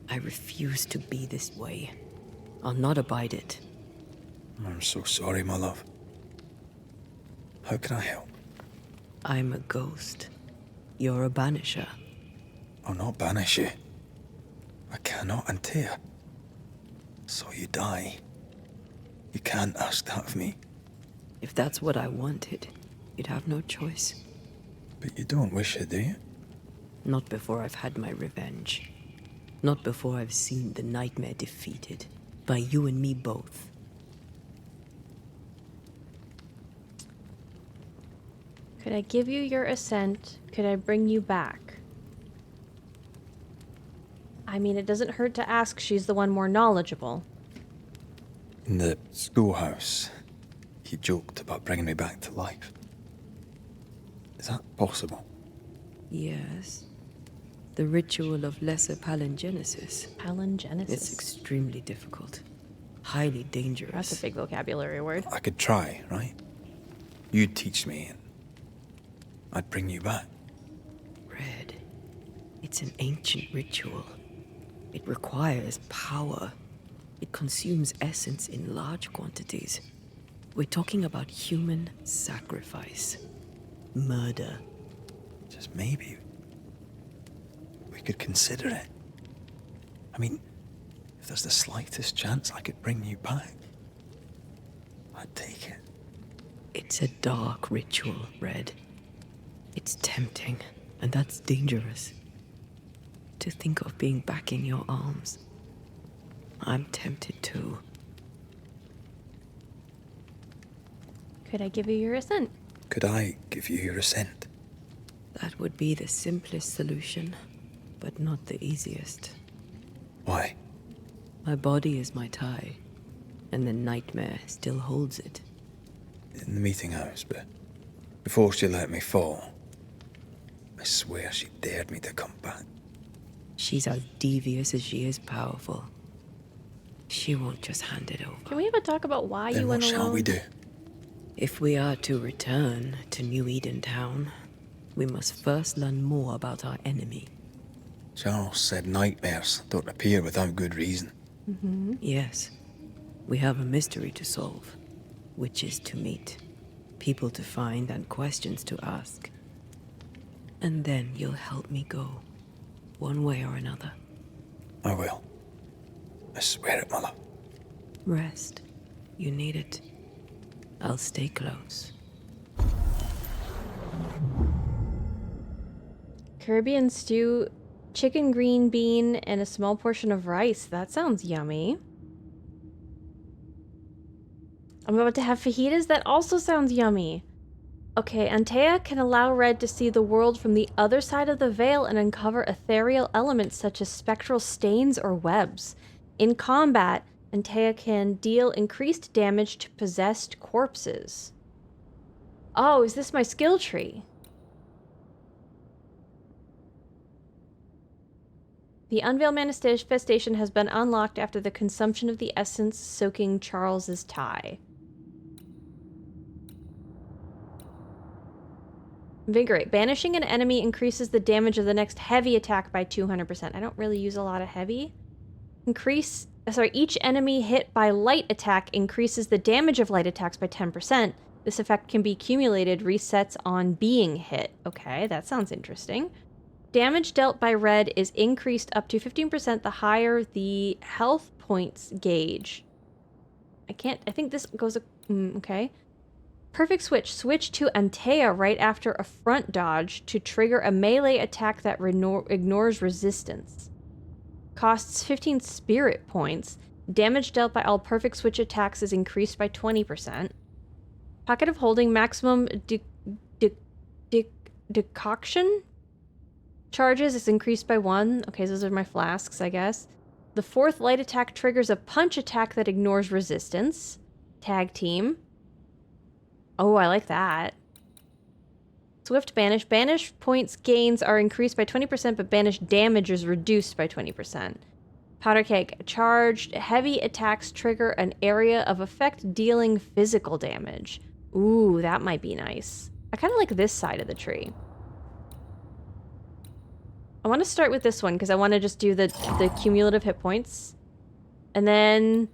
I refuse to be this way. I'll not abide it. I'm so sorry, my love. How can I help? I'm a ghost. You're a banisher. I'll not banish you. I cannot, Antea. So you die. You can't ask that of me. If that's what I wanted, you'd have no choice. But you don't wish it, do you? Not before I've had my revenge. Not before I've seen the nightmare defeated. By you and me both. Could I give you your assent? Could I bring you back? I mean, it doesn't hurt to ask. She's the one more knowledgeable. In the schoolhouse, he joked about bringing me back to life. Is that possible? Yes. The ritual of lesser palingenesis. Palingenesis? It's extremely difficult. Highly dangerous. That's a big vocabulary word. I could try, right? You'd teach me and I'd bring you back. Red. It's an ancient ritual. It requires power. It consumes essence in large quantities. We're talking about human sacrifice. Murder. Just maybe we could consider it. I mean, if there's the slightest chance I could bring you back, I'd take it. It's a dark ritual, Red. It's tempting, and that's dangerous. To think of being back in your arms. I'm tempted too. Could I give you your assent? Could I give you your assent? That would be the simplest solution, but not the easiest. Why? My body is my tie, and the nightmare still holds it. In the Meetinghouse, but before she let me fall, I swear she dared me to come back. She's as devious as she is powerful. She won't just hand it over. Can we have a talk about why you went alone? What shall we do? If we are to return to New Edentown, we must first learn more about our enemy. Charles said nightmares don't appear without good reason. Mm-hmm. Yes. We have a mystery to solve. Witches to meet. People to find and questions to ask. And then you'll help me go. One way or another. I will. I swear it, Mother. Rest. You need it. I'll stay close. Caribbean stew, chicken green bean, and a small portion of rice. That sounds yummy. I'm about to have fajitas. That also sounds yummy. Okay, Antea can allow Red to see the world from the other side of the veil and uncover ethereal elements such as spectral stains or webs. In combat, Antea can deal increased damage to possessed corpses. Oh, is this my skill tree? The Unveil manifestation has been unlocked after the consumption of the essence soaking Charles's tie. Invigorate. Banishing an enemy increases the damage of the next heavy attack by 200%. I don't really use a lot of heavy. Each enemy hit by light attack increases the damage of light attacks by 10%. This effect can be accumulated, resets on being hit. Okay, that sounds interesting. Damage dealt by Red is increased up to 15% the higher the health points gauge. I think this goes... okay. Perfect switch. Switch to Antea right after a front dodge to trigger a melee attack that ignores resistance. Costs 15 spirit points. Damage dealt by all perfect switch attacks is increased by 20%. Pocket of holding maximum decoction charges is increased by 1. Okay, those are my flasks, I guess. The fourth light attack triggers a punch attack that ignores resistance. Tag team. Oh, I like that. Swift banish. Banish points gains are increased by 20%, but banish damage is reduced by 20%. Powder keg. Charged heavy attacks trigger an area of effect dealing physical damage. Ooh, that might be nice. I kind of like this side of the tree. I want to start with this one because I want to just do the cumulative hit points. And then...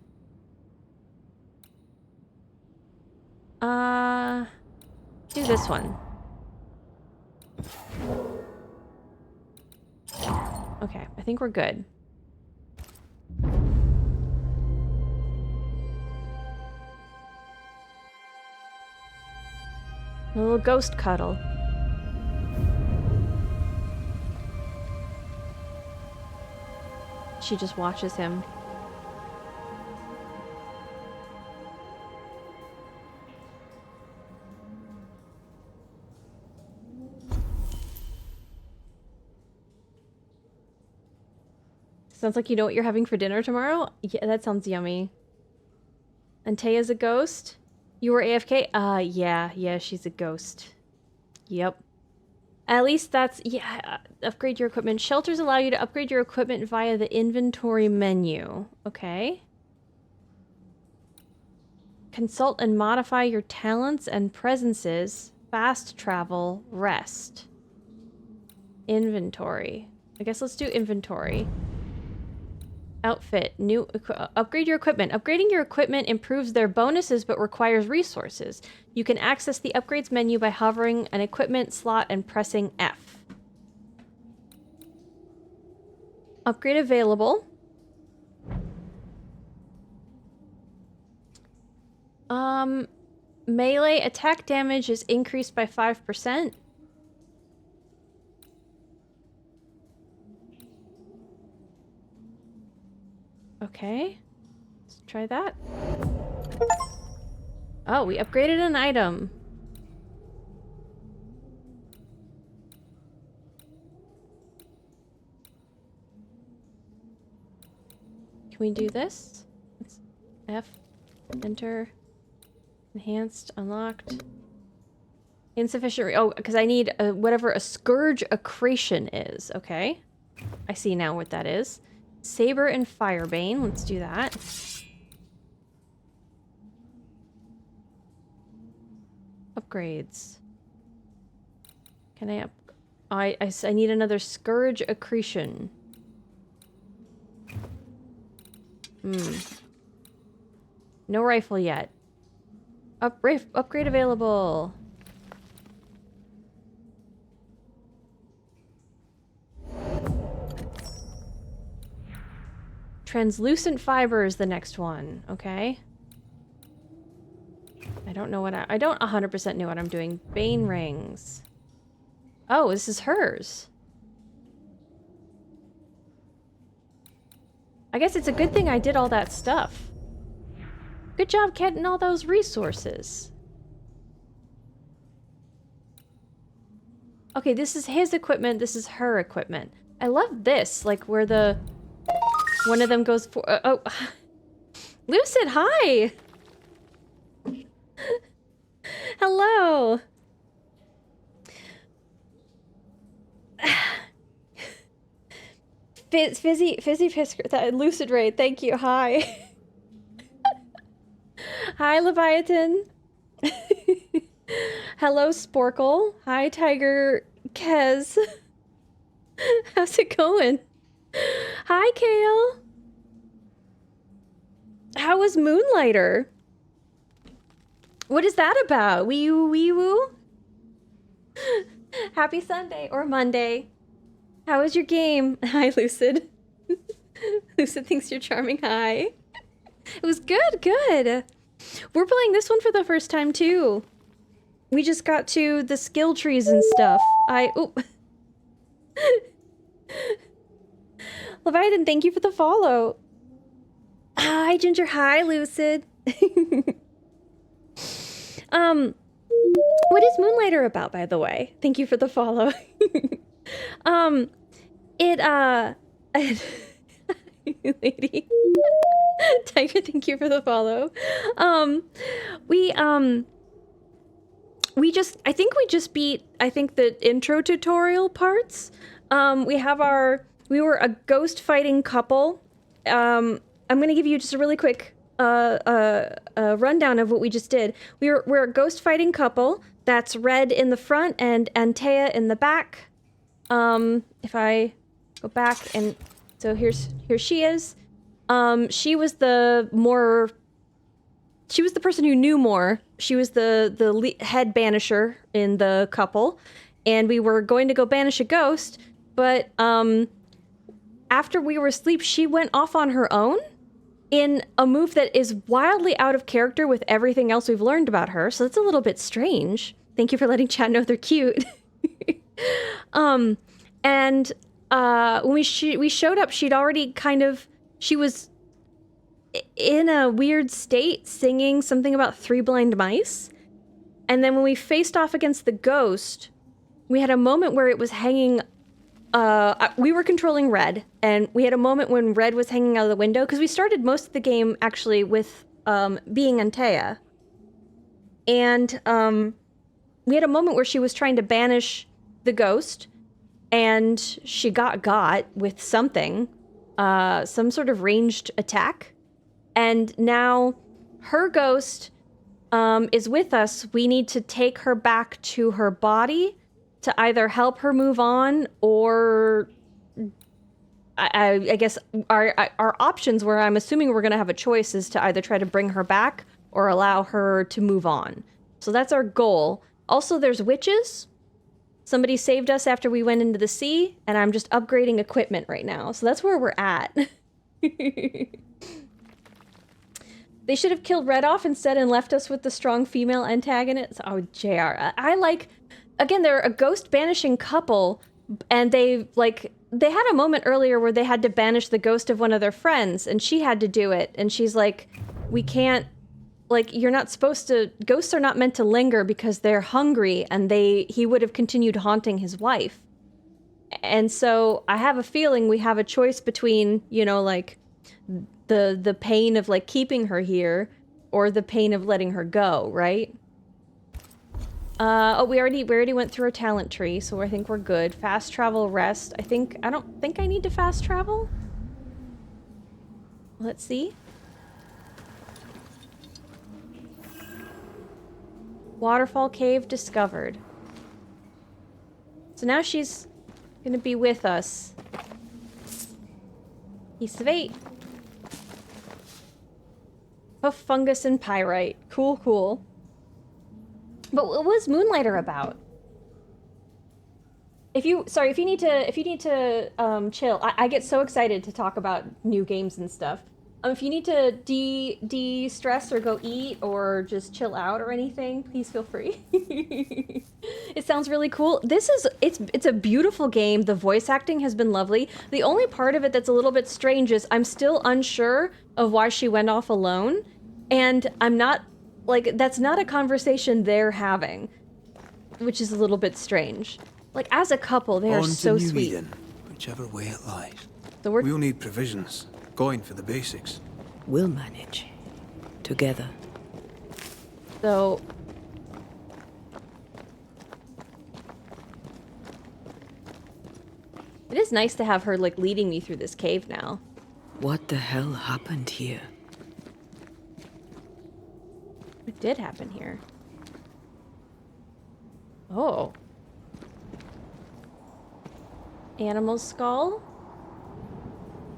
do this one. Okay, I think we're good. A little ghost cuddle. She just watches him. Sounds like you know what you're having for dinner tomorrow? Yeah, that sounds yummy. Antea's a ghost? You were AFK? Yeah, she's a ghost. Yep. At least that's... yeah, upgrade your equipment. Shelters allow you to upgrade your equipment via the inventory menu. Okay. Consult and modify your talents and presences. Fast travel. Rest. Inventory. I guess let's do inventory. Outfit. Upgrade your equipment. Upgrading your equipment improves their bonuses but requires resources. You can access the upgrades menu by hovering an equipment slot and pressing F. Upgrade available. Melee attack damage is increased by 5%. Okay, let's try that. Oh, we upgraded an item. Can we do this? Let's F, enter, enhanced, unlocked. Insufficient, oh, because I need whatever a scourge accretion is, okay? I see now what that is. Saber and Firebane. Let's do that. Upgrades. Can I up... I need another Scourge Accretion. No rifle yet. Upgrade available. Translucent fiber is the next one. Okay. I don't know what I don't 100% know what I'm doing. Bane rings. Oh, this is hers. I guess it's a good thing I did all that stuff. Good job getting all those resources. Okay, this is his equipment, this is her equipment. I love this, like where the... one of them goes for... oh. Lucid, hi! Hello! Fizzy Pisker, that Lucid Raid, thank you, hi. Hi, Leviathan. Hello, Sporkle. Hi, Tiger Kez. How's it going? Hi, Kale. How was Moonlighter? What is that about? Wee woo? Happy Sunday or Monday. How was your game? Hi, Lucid. Lucid thinks you're charming. Hi. It was good, good. We're playing this one for the first time, too. We just got to the skill trees and stuff. Oop. Leviathan, thank you for the follow. Hi, Ginger. Hi, Lucid. What is Moonlighter about, by the way? Thank you for the follow. Lady. Tiger, thank you for the follow. I think we just beat, the intro tutorial parts. We were a ghost fighting couple. I'm gonna give you just a really quick rundown of what we just did. We're a ghost fighting couple. That's Red in the front and Antea in the back. If I go back and so here she is. She was the person who knew more. She was the head banisher in the couple, and we were going to go banish a ghost, but after we were asleep, she went off on her own in a move that is wildly out of character with everything else we've learned about her, so that's a little bit strange. Thank you for letting chat know they're cute. When we showed up, she was in a weird state singing something about 3 blind mice. And then when we faced off against the ghost, we had a moment where it was hanging, we were controlling Red, and we had a moment when Red was hanging out of the window, because we started most of the game actually with being Antea. And we had a moment where she was trying to banish the ghost, and she got with something, some sort of ranged attack. And now her ghost is with us. We need to take her back to her body to either help her move on, or I guess our options were, I'm assuming we're going to have a choice, is to either try to bring her back or allow her to move on. So that's our goal. Also, there's witches. Somebody saved us after we went into the sea, and I'm just upgrading equipment right now. So that's where we're at. They should have killed Red off instead and left us with the strong female antagonist. Oh, JR. Again, they're a ghost banishing couple, and they had a moment earlier where they had to banish the ghost of one of their friends, and she had to do it. And she's like, we can't, you're not supposed to, ghosts are not meant to linger because they're hungry, and he would have continued haunting his wife. And so I have a feeling we have a choice between, the pain of keeping her here or the pain of letting her go, right? We already went through our talent tree, so I think we're good. Fast travel, rest. I don't think I need to fast travel. Let's see. Waterfall cave discovered. So now she's gonna be with us. Piece of 8. Puff fungus and pyrite. Cool. But what was Moonlighter about? If you need to chill. I get so excited to talk about new games and stuff. If you need to de-stress or go eat or just chill out or anything, please feel free. It sounds really cool. It's a beautiful game. The voice acting has been lovely. The only part of it that's a little bit strange is I'm still unsure of why she went off alone, and I'm not, like, that's not a conversation they're having, which is a little bit strange. Like, as a couple, they are so sweet. Eden, whichever way it lies. So we'll need provisions, going for the basics. We'll manage. Together. So... it is nice to have her, like, leading me through this cave now. What the hell happened here? What did happen here? Oh. Animal skull?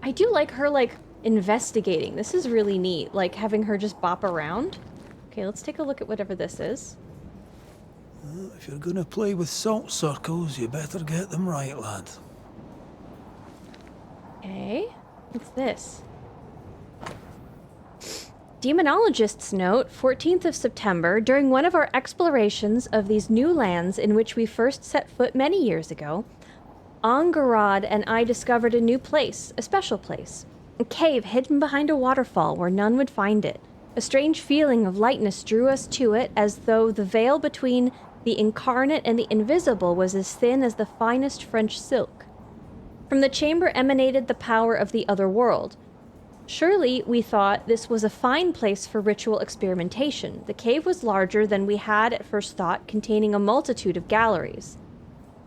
I do like her, like, investigating. This is really neat, like, having her just bop around. Okay, let's take a look at whatever this is. If you're gonna play with salt circles, you better get them right, lad. Okay, what's this? Demonologist's note, 14th of September. During one of our explorations of these new lands in which we first set foot many years ago, Angarad and I discovered a new place, a special place. A cave hidden behind a waterfall where none would find it. A strange feeling of lightness drew us to it, as though the veil between the incarnate and the invisible was as thin as the finest French silk. From the chamber emanated the power of the other world. Surely, we thought, this was a fine place for ritual experimentation. The cave was larger than we had at first thought, containing a multitude of galleries.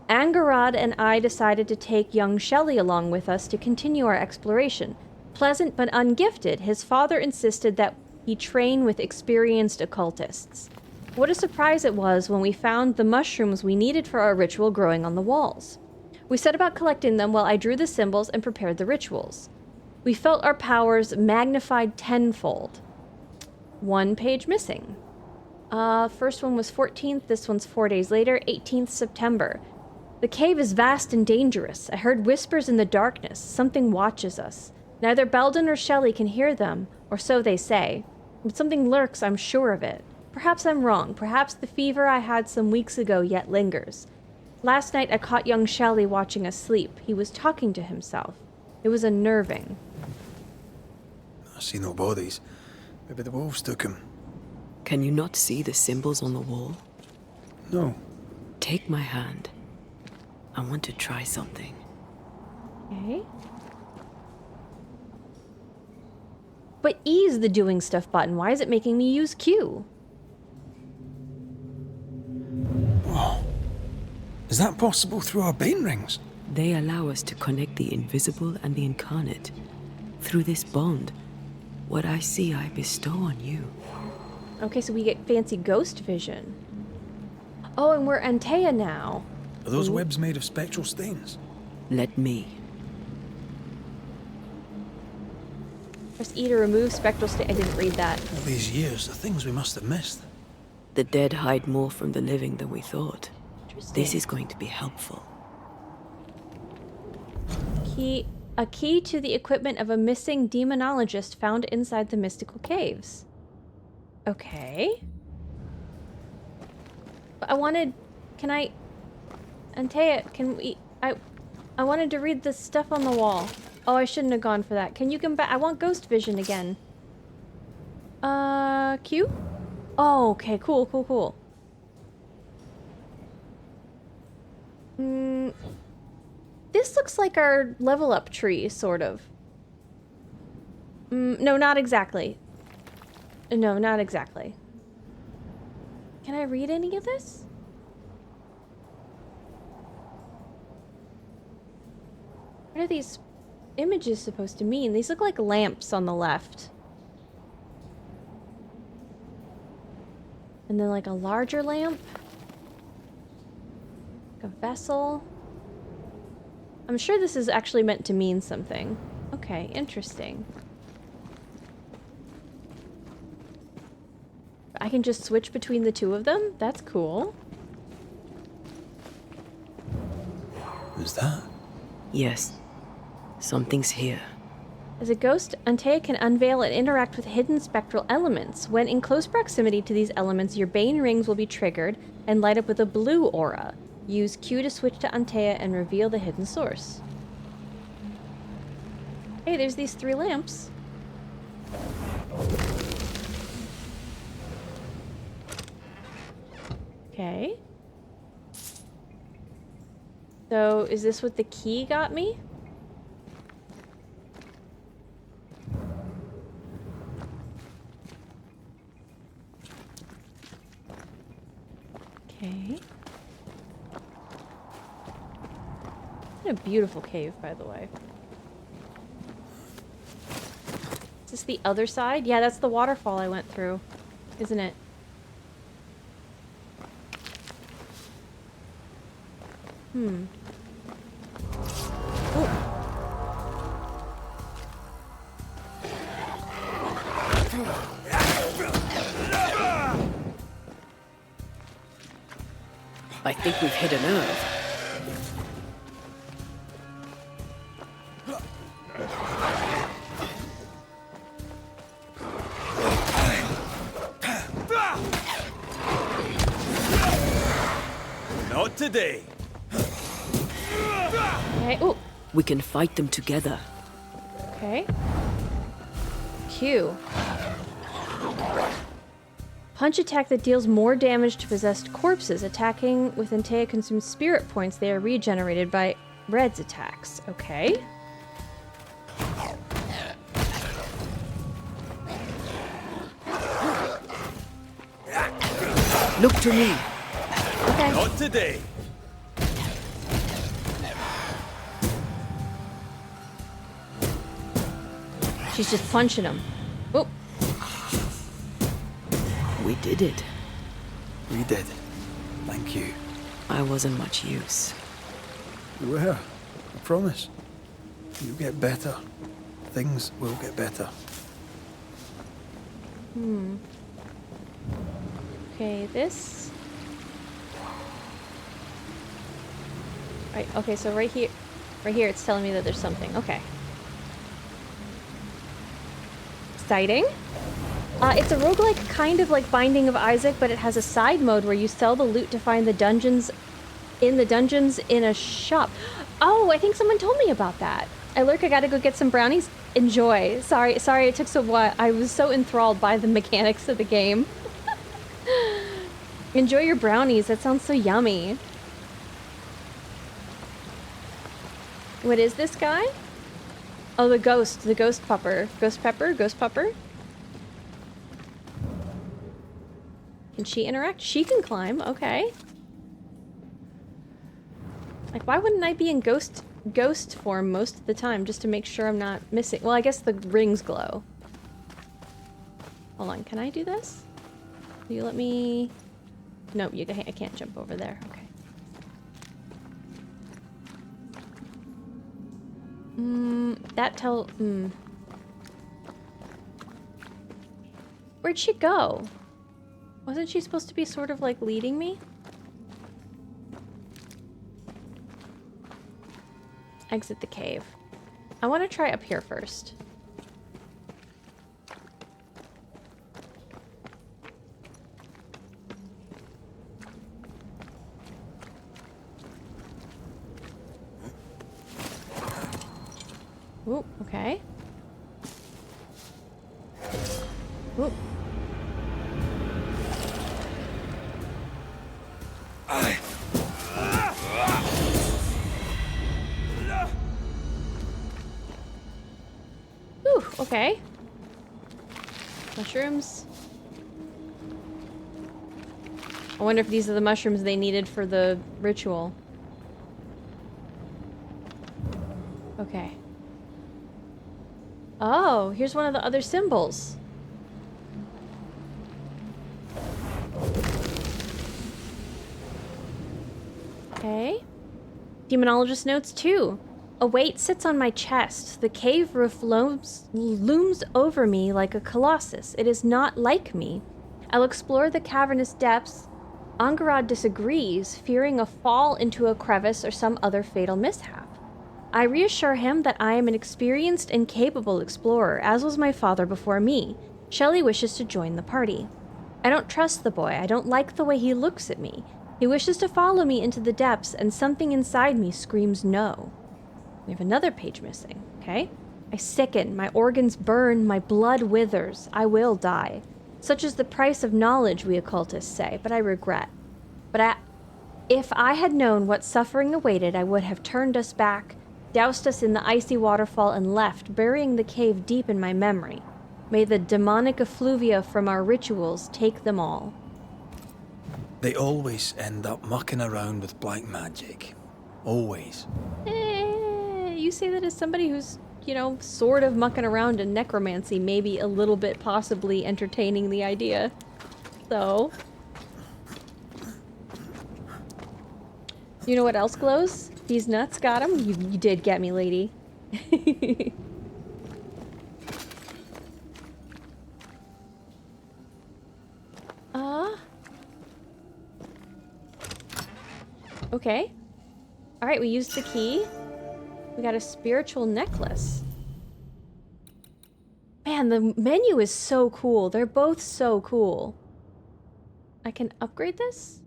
Angarad and I decided to take young Shelley along with us to continue our exploration. Pleasant but ungifted, his father insisted that he train with experienced occultists. What a surprise it was when we found the mushrooms we needed for our ritual growing on the walls. We set about collecting them while I drew the symbols and prepared the rituals. We felt our powers magnified tenfold. One page missing. First one was 14th, this one's 4 days later, 18th September. The cave is vast and dangerous. I heard whispers in the darkness. Something watches us. Neither Belden or Shelley can hear them, or so they say. But something lurks, I'm sure of it. Perhaps I'm wrong. Perhaps the fever I had some weeks ago yet lingers. Last night I caught young Shelley watching us sleep. He was talking to himself. It was unnerving. I see no bodies. Maybe the wolves took him. Can you not see the symbols on the wall? No. Take my hand. I want to try something. Okay. But E is the doing stuff button. Why is it making me use Q? Whoa. Is that possible through our bane rings? They allow us to connect the invisible and the incarnate. Through this bond, what I see I bestow on you. Okay, so we get fancy ghost vision. Oh, and we're Antea now. Are those webs made of spectral stains? Let me. Press E to remove spectral stain. I didn't read that. All these years, the things we must have missed. The dead hide more from the living than we thought. Interesting. This is going to be helpful. A key to the equipment of a missing demonologist found inside the mystical caves. Okay. But Antea, can we... I wanted to read the stuff on the wall. Oh, I shouldn't have gone for that. Can you come back? I want ghost vision again. Q? Oh, okay, cool. This looks like our level up tree, sort of. No, not exactly. No, not exactly. Can I read any of this? What are these images supposed to mean? These look like lamps on the left. And then like a larger lamp. Like a vessel. I'm sure this is actually meant to mean something. Okay, interesting. I can just switch between the two of them? That's cool. Who's that? Yes. Something's here. As a ghost, Antea can unveil and interact with hidden spectral elements. When in close proximity to these elements, your Bane rings will be triggered and light up with a blue aura. Use Q to switch to Antea and reveal the hidden source. Hey, there's these 3 lamps. Okay. So, is this what the key got me? Okay. What a beautiful cave, by the way. Is this the other side? Yeah, that's the waterfall I went through, isn't it? Hmm. Ooh. I think we've hit a nerve. Not today. Okay. Ooh. We can fight them together. Okay. Q. Punch attack that deals more damage to possessed corpses. Attacking with Antea consumes spirit points. They are regenerated by Red's attacks. Okay. Look to me. Okay. Not today. She's just punching him. Oh. We did it. We did. Thank you. I wasn't much use. You were. I promise. You'll get better. Things will get better. Hmm. Okay, this. Right, okay, so right here it's telling me that there's something. Okay. Exciting. It's a roguelike kind of like Binding of Isaac, but it has a side mode where you sell the loot to find the dungeons in a shop. Oh, I think someone told me about that. I gotta go get some brownies. Enjoy. Sorry it took so what. I was so enthralled by the mechanics of the game. Enjoy your brownies. That sounds so yummy. What is this guy? Oh, the ghost pupper. Ghost pupper? Can she interact? She can climb, okay. Like, why wouldn't I be in ghost form most of the time just to make sure I'm not missing? Well, I guess the rings glow. Hold on, can I do this? Will you let me... Nope, I can't jump over there, okay. Where'd she go? Wasn't she supposed to be sort of like leading me? Exit the cave. I want to try up here first. Ooh, okay. Ooh. Ooh, okay. Mushrooms. I wonder if these are the mushrooms they needed for the ritual. Okay. Oh, here's one of the other symbols. Okay. Demonologist notes 2. A weight sits on my chest. The cave roof looms over me like a colossus. It is not like me. I'll explore the cavernous depths. Angarad disagrees, fearing a fall into a crevice or some other fatal mishap. I reassure him that I am an experienced and capable explorer, as was my father before me. Shelley wishes to join the party. I don't trust the boy. I don't like the way he looks at me. He wishes to follow me into the depths, and something inside me screams no. We have another page missing, okay? I sicken, my organs burn, my blood withers. I will die. Such is the price of knowledge, we occultists say, but I regret. If I had known what suffering awaited, I would have turned us back, doused us in the icy waterfall, and left, burying the cave deep in my memory. May the demonic effluvia from our rituals take them all. They always end up mucking around with black magic. Always. You say that as somebody who's, you know, sort of mucking around in necromancy, maybe a little bit possibly entertaining the idea. So... You know what else glows? These nuts got him? You did get me, lady. Okay. Alright, we used the key. We got a spiritual necklace. Man, the menu is so cool. They're both so cool. I can upgrade this?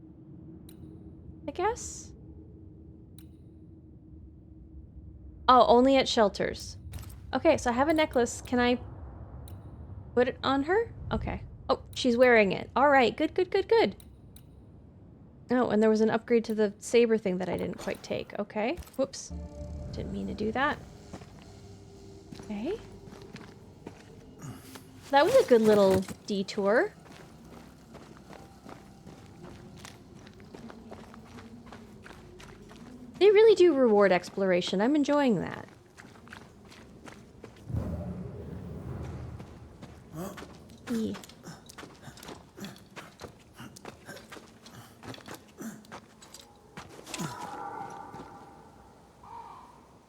I guess? Oh, only at shelters. Okay, so I have a necklace. Can I put it on her? Okay. Oh, she's wearing it. All right, good, good, good, good. Oh, and there was an upgrade to the saber thing that I didn't quite take. Okay. Whoops. Didn't mean to do that. Okay. That was a good little detour. They really do reward exploration. I'm enjoying that. E.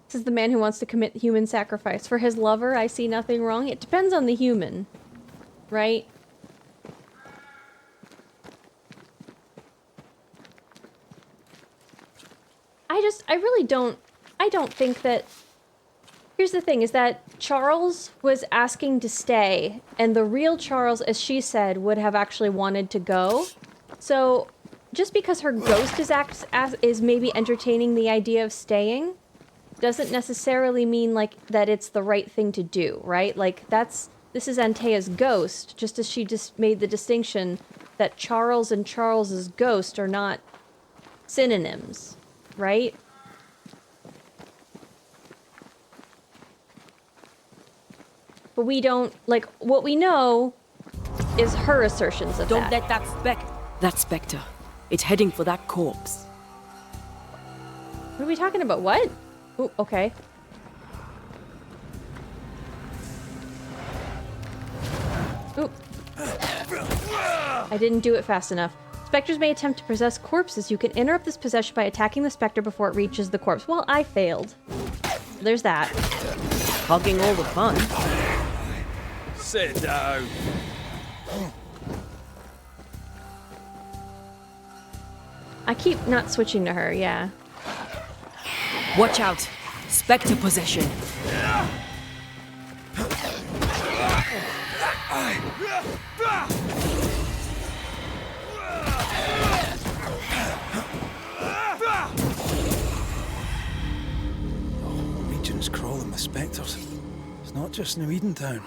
This is the man who wants to commit human sacrifice. For his lover, I see nothing wrong. It depends on the human, right? I don't think that... Here's the thing, is that Charles was asking to stay, and the real Charles, as she said, would have actually wanted to go. So, just because her ghost is maybe entertaining the idea of staying, doesn't necessarily mean, like, that it's the right thing to do, right? Like, this is Antea's ghost, just as she just made the distinction that Charles and Charles's ghost are not synonyms, right? But we don't, like, what we know is her assertions of Don't that. let that spectre. It's heading for that corpse. What are we talking about? What? Ooh, okay. Oop. I didn't do it fast enough. Spectres may attempt to possess corpses. You can interrupt this possession by attacking the spectre before it reaches the corpse. Well, I failed. There's that. Hogging all the fun. Sit down. I keep not switching to her, yeah. Watch out! Spectre possession. Region's crawling with spectres. It's not just New Edentown.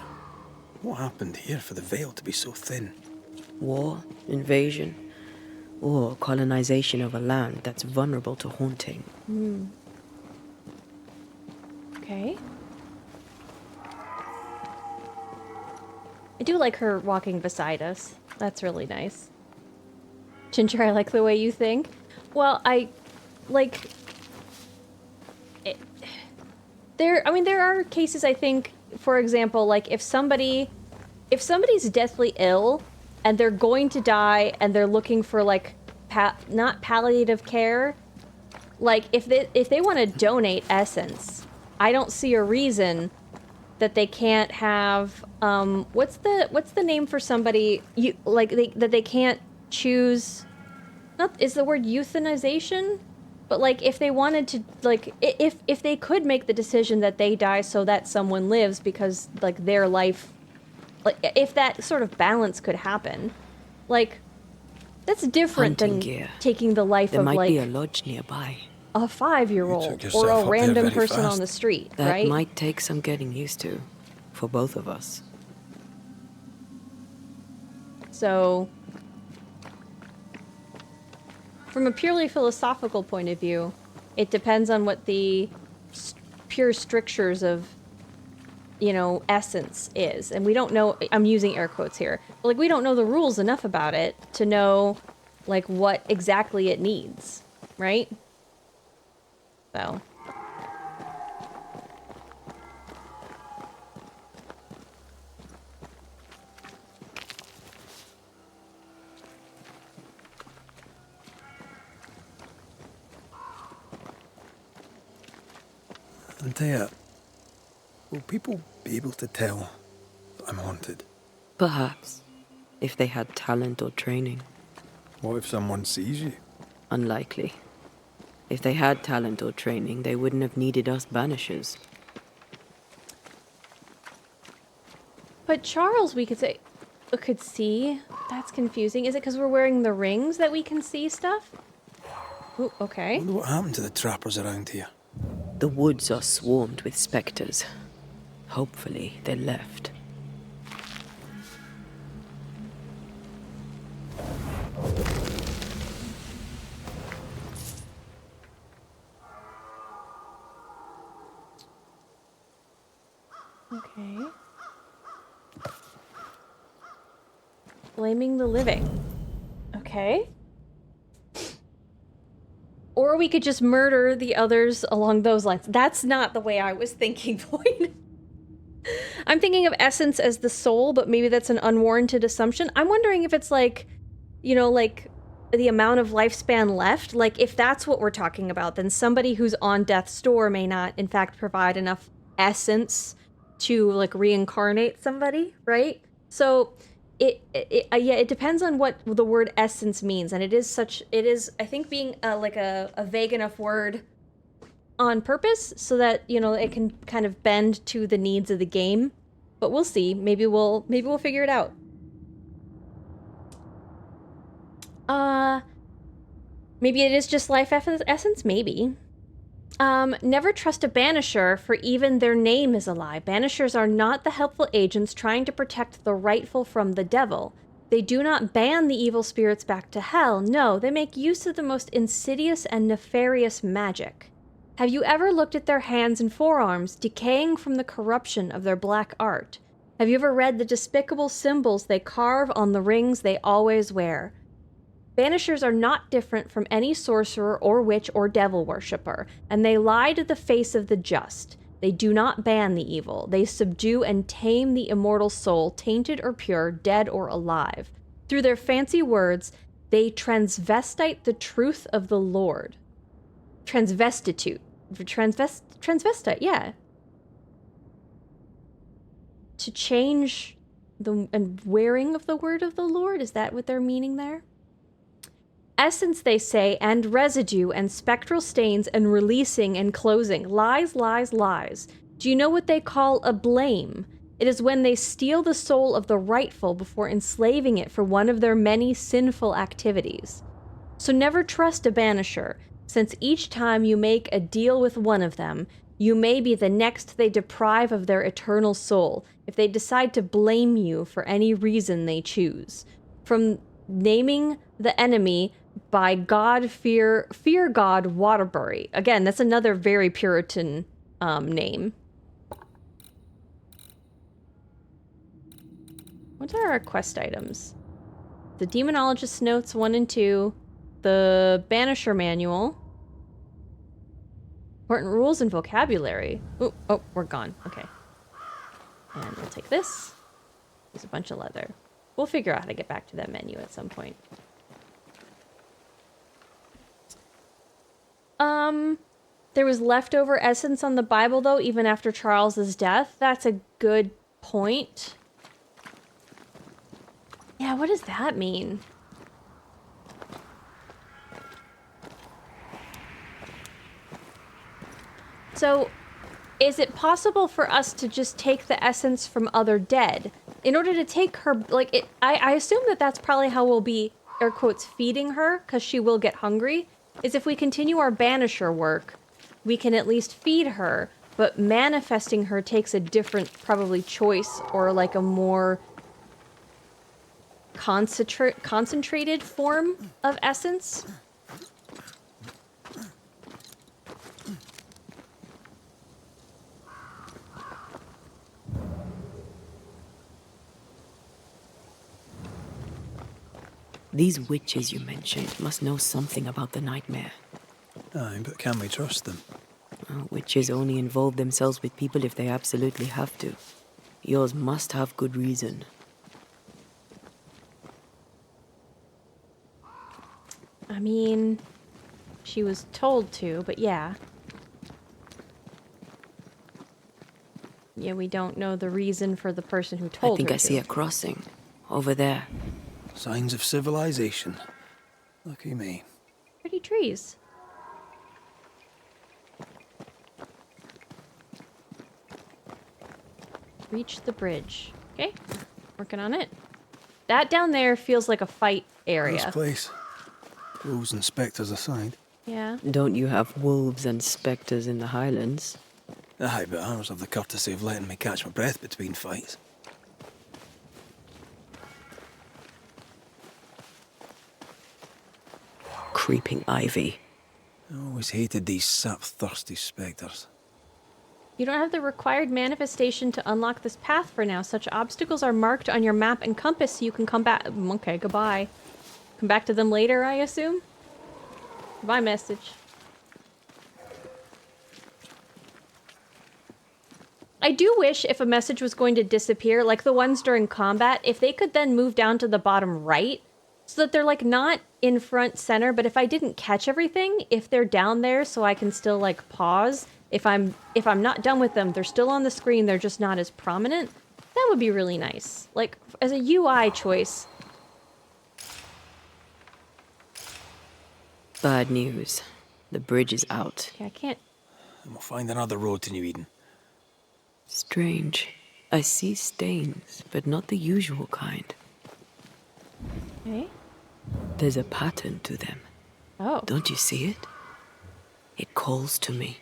What happened here for the veil to be so thin? War, invasion, or colonization of a land that's vulnerable to haunting. Hmm. Okay. I do like her walking beside us. That's really nice. Ginger, I like the way you think. Well, I like it. There are cases, I think, for example, like if somebody's deathly ill and they're going to die and they're looking for like not palliative care, like if they want to donate essence, I don't see a reason that they can't have what's the name for somebody that they can't choose. Not is the word euthanization? But, like, if they wanted to, like, if they could make the decision that they die so that someone lives because, like, their life, like, if that sort of balance could happen, like, that's different Hunting than gear. taking the life There of, might like, be a lodge nearby. a 5-year-old or yourself a up there random very person on fast. the street, That right? might take some getting used to, for both of us. So, from a purely philosophical point of view, it depends on what the pure strictures of, you know, essence is. And we don't know, I'm using air quotes here, but, like, we don't know the rules enough about it to know, like, what exactly it needs, right? So. Antea, will people be able to tell that I'm haunted? Perhaps, if they had talent or training. What if someone sees you? Unlikely. If they had talent or training, they wouldn't have needed us Banishers. But Charles, we could say, could see? That's confusing. Is it because we're wearing the rings that we can see stuff? Ooh, okay. I wonder what happened to the trappers around here. The woods are swarmed with spectres. Hopefully, they left. Okay. Blaming the living. Okay. Or we could just murder the others along those lines. That's not the way I was thinking, Boyd. I'm thinking of essence as the soul, but maybe that's an unwarranted assumption. I'm wondering if it's like, you know, like the amount of lifespan left. Like, if that's what we're talking about, then somebody who's on death's door may not, in fact, provide enough essence to, like, reincarnate somebody, right? So it depends on what the word essence means, and it is, I think, being like a vague enough word on purpose so that, you know, it can kind of bend to the needs of the game. But we'll see. Maybe we'll figure it out. Maybe it is just life essence, maybe. Never trust a banisher, for even their name is a lie. Banishers are not the helpful agents trying to protect the rightful from the devil. They do not ban the evil spirits back to hell. No, they make use of the most insidious and nefarious magic. Have you ever looked at their hands and forearms, decaying from the corruption of their black art? Have you ever read the despicable symbols they carve on the rings they always wear? Banishers are not different from any sorcerer or witch or devil worshipper, and they lie to the face of the just. They do not ban the evil. They subdue and tame the immortal soul, tainted or pure, dead or alive. Through their fancy words, they transvestite the truth of the Lord. Transvestite, yeah. To change the wearing of the word of the Lord? Is that what they're meaning there? Essence, they say, and residue, and spectral stains, and releasing and closing. Lies, lies, lies. Do you know what they call a blame? It is when they steal the soul of the rightful before enslaving it for one of their many sinful activities. So never trust a banisher, since each time you make a deal with one of them, you may be the next they deprive of their eternal soul, if they decide to blame you for any reason they choose. From naming the enemy by God, fear God Waterbury. Again, that's another very Puritan name. What are our quest items? The Demonologist's Notes 1 and 2, the Banisher Manual, important rules and vocabulary. Ooh, oh, we're gone. Okay. And we'll take this. There's a bunch of leather. We'll figure out how to get back to that menu at some point. There was leftover essence on the Bible, though, even after Charles's death. That's a good point. Yeah, what does that mean? So, is it possible for us to just take the essence from other dead? In order to take her, like, I assume that that's probably how we'll be, air quotes, feeding her, because she will get hungry, is if we continue our Banisher work, we can at least feed her, but manifesting her takes a different, probably, choice, or like a more concentrated form of essence. These witches you mentioned must know something about the nightmare. Aye, but can we trust them? Well, witches only involve themselves with people if they absolutely have to. Yours must have good reason. I mean, she was told to, but yeah. Yeah, we don't know the reason for the person who told her I think I see a crossing. Over there. Signs of civilization. Lucky me. Pretty trees. Reach the bridge. Okay, working on it. That down there feels like a fight area. This place. Wolves and spectres aside. Yeah. Don't you have wolves and spectres in the Highlands? Aye, but ours have the courtesy of letting me catch my breath between fights. Creeping ivy. I always hated these sap-thirsty spectres. You don't have the required manifestation to unlock this path for now. Such obstacles are marked on your map and compass so you can come back. Okay, goodbye. Come back to them later, I assume? Goodbye, message. I do wish if a message was going to disappear, like the ones during combat, if they could then move down to the bottom right, so that they're like not in front center, but if I didn't catch everything, if they're down there so I can still like pause, if I'm not done with them, they're still on the screen, they're just not as prominent, that would be really nice. Like, as a UI choice. Bad news. The bridge is out. Okay, I can't... And we'll find another road to New Eden. Strange. I see stains, but not the usual kind. Okay. There's a pattern to them. Oh. Don't you see it? It calls to me.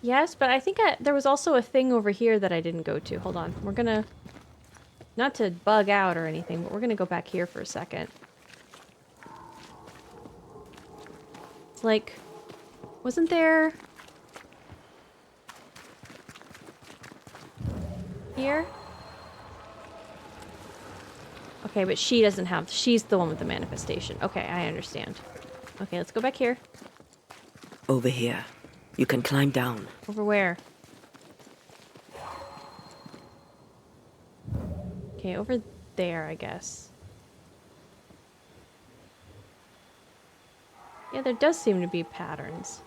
Yes, but I think there was also a thing over here that I didn't go to. Hold on. We're gonna... Not to bug out or anything, but we're gonna go back here for a second. It's like... Wasn't there... Here? Okay, but she doesn't have... She's the one with the manifestation. Okay, I understand. Okay, let's go back here. Over here. You can climb down. Over where? Okay, over there, I guess. Yeah, there does seem to be patterns.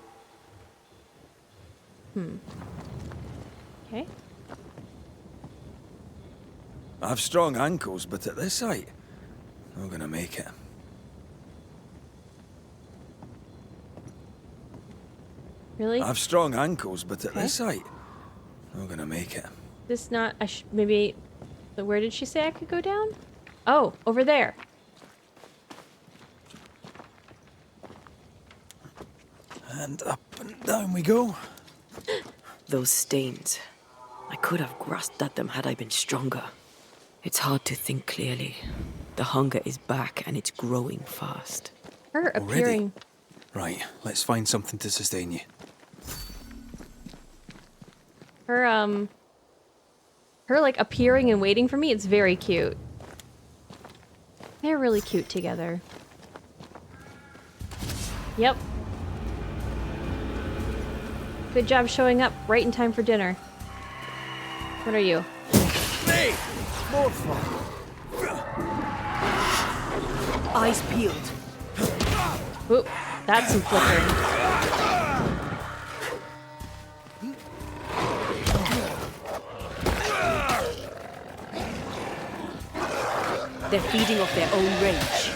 Okay. I have strong ankles, but at this height, I'm gonna make it. Really? I have strong ankles, but at this height, I'm gonna make it. This not... maybe... Where did she say I could go down? Oh, over there. And up and down we go. Those stains. I could have grasped at them had I been stronger. It's hard to think clearly. The hunger is back and it's growing fast. Her appearing... Right, let's find something to sustain you. Her, like, appearing and waiting for me, it's very cute. They're really cute together. Yep. Good job showing up right in time for dinner. What are you? Hey! More fun. Eyes peeled. Oop, that's some flickering. They're feeding off their own rage.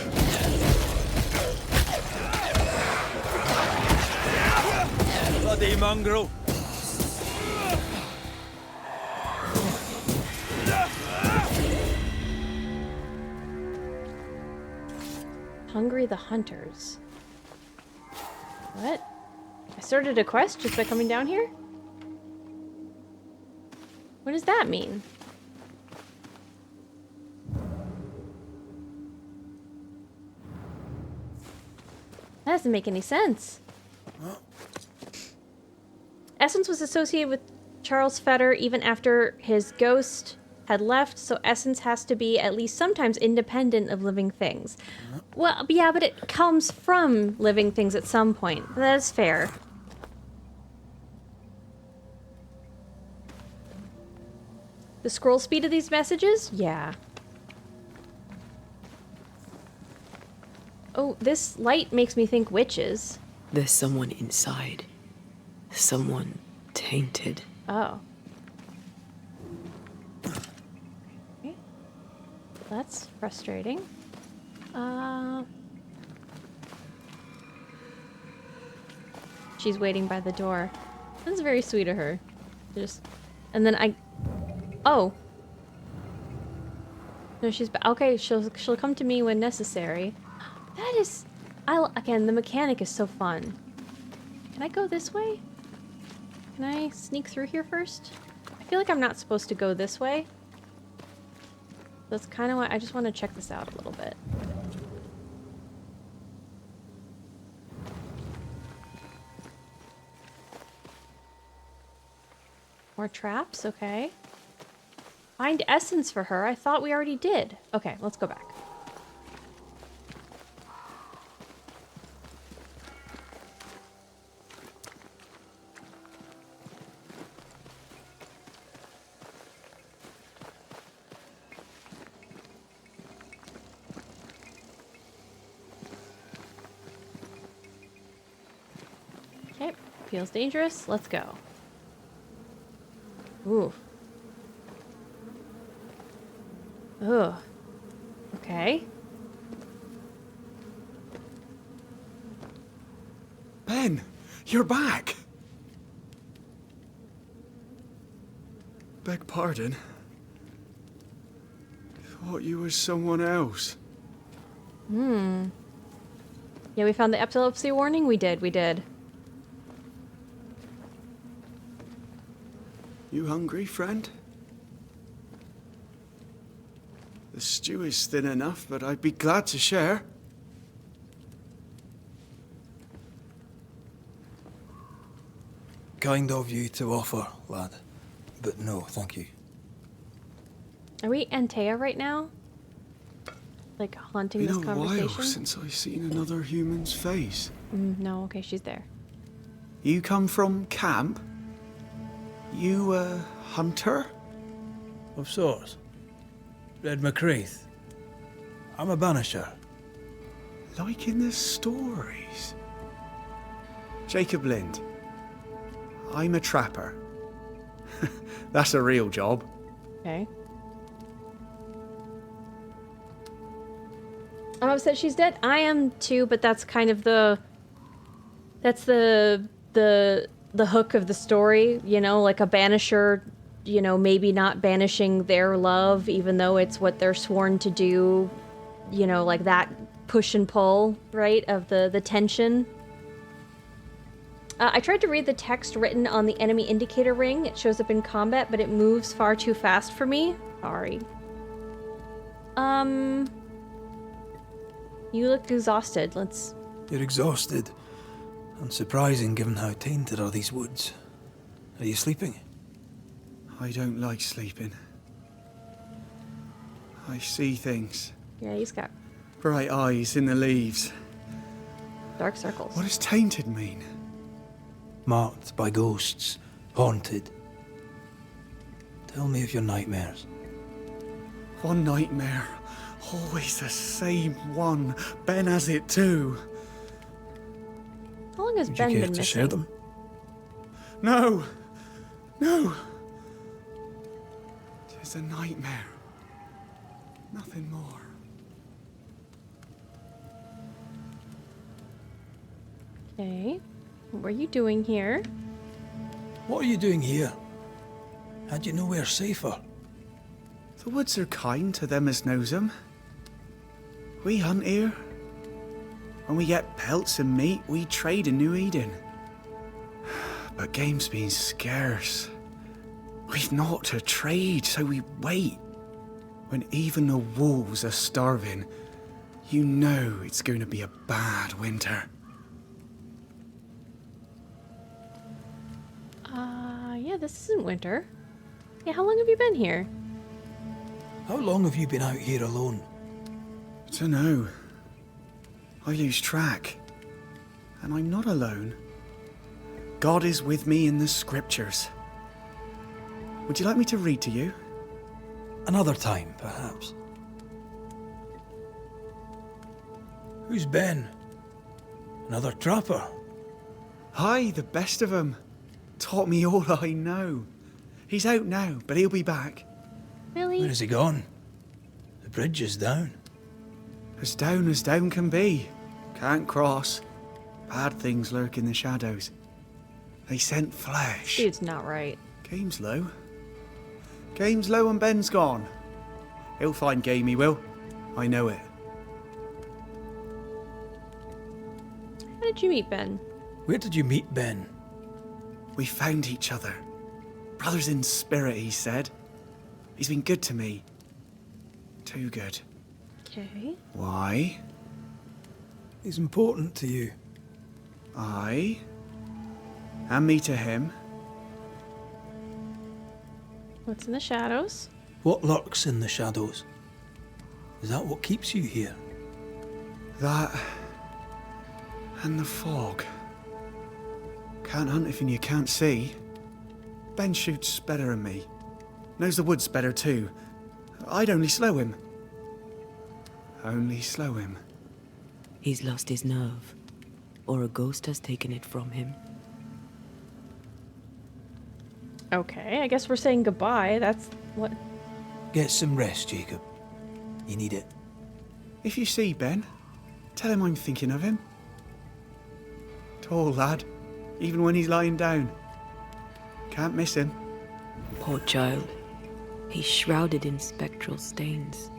Bloody mongrel! Hungry the Hunters. What? I started a quest just by coming down here? What does that mean? That doesn't make any sense. Essence was associated with Charles Fetter even after his ghost had left, so Essence has to be at least sometimes independent of living things. Well, yeah, but it comes from living things at some point. That's fair. The scroll speed of these messages? Yeah. Oh, this light makes me think witches. There's someone inside. Someone tainted. Oh. Okay. That's frustrating. She's waiting by the door. That's very sweet of her. Just, and then oh. No, she's okay. She'll come to me when necessary. That is, again, the mechanic is so fun. Can I go this way? Can I sneak through here first? I feel like I'm not supposed to go this way. That's kind of why I just want to check this out a little bit. More traps, okay. Find essence for her. I thought we already did. Okay, let's go back. Okay, feels dangerous. Let's go. Ooh. Ugh. Okay. Ben, you're back. Beg pardon. Thought you was someone else. Yeah, we found the epilepsy warning? We did. You hungry, friend? The stew is thin enough, but I'd be glad to share. Kind of you to offer, lad. But no, thank you. Are we Antea right now? Like haunting this Been a conversation? while since I've seen another human's face. No, okay, she's there. You come from camp? You a hunter? Of sorts. Red McCreath. I'm a banisher. Like in the stories. Jacob Lind. I'm a trapper. That's a real job. Okay. I'm upset she's dead. I am too, but that's kind of the hook of the story, you know, like a banisher, you know, maybe not banishing their love, even though it's what they're sworn to do, you know, like that push and pull, right, of the tension. I tried to read the text written on the enemy indicator ring. It shows up in combat, but it moves far too fast for me. Sorry. You look exhausted. You're exhausted. Unsurprising given how tainted are these woods. Are you sleeping? I don't like sleeping. I see things. Yeah, he's got bright eyes in the leaves. Dark circles. What does tainted mean? Marked by ghosts. Haunted. Tell me of your nightmares. One nightmare. Always the same one. Ben has it too. How long has Would Ben you care been to missing? share them? No. No. Tis a nightmare. Nothing more. Okay. What were you doing here? What are you doing here? Had you nowhere safer? The woods are kind to them as knows 'em. We hunt here. When we get pelts and meat, we trade in New Eden. But game's been scarce. We've naught to trade, so we wait. When even the wolves are starving, you know it's going to be a bad winter. Yeah, this isn't winter. Yeah, how long have you been here? How long have you been out here alone? I don't know. I lose track. And I'm not alone. God is with me in the scriptures. Would you like me to read to you? Another time, perhaps. Who's Ben? Another trapper? Aye, the best of 'em. Taught me all I know. He's out now, but he'll be back. Really? Where has he gone? The bridge is down. As down can be. Can't cross. Bad things lurk in the shadows. They scent flesh. Dude's not right. Game's low. Game's low and Ben's gone. He'll find game, he will. I know it. How did you meet Ben? Where did you meet Ben? We found each other. Brothers in spirit, he said. He's been good to me. Too good. Okay. Why? He's important to you. Aye. And me to him. What's in the shadows? What lurks in the shadows? Is that what keeps you here? That... and the fog. Can't hunt if you can't see. Ben shoots better than me. Knows the woods better too. I'd only slow him. Only slow him. He's lost his nerve. Or a ghost has taken it from him. Okay, I guess we're saying goodbye. That's what... Get some rest, Jacob. You need it. If you see Ben, tell him I'm thinking of him. Tall lad, even when he's lying down. Can't miss him. Poor child. He's shrouded in spectral stains.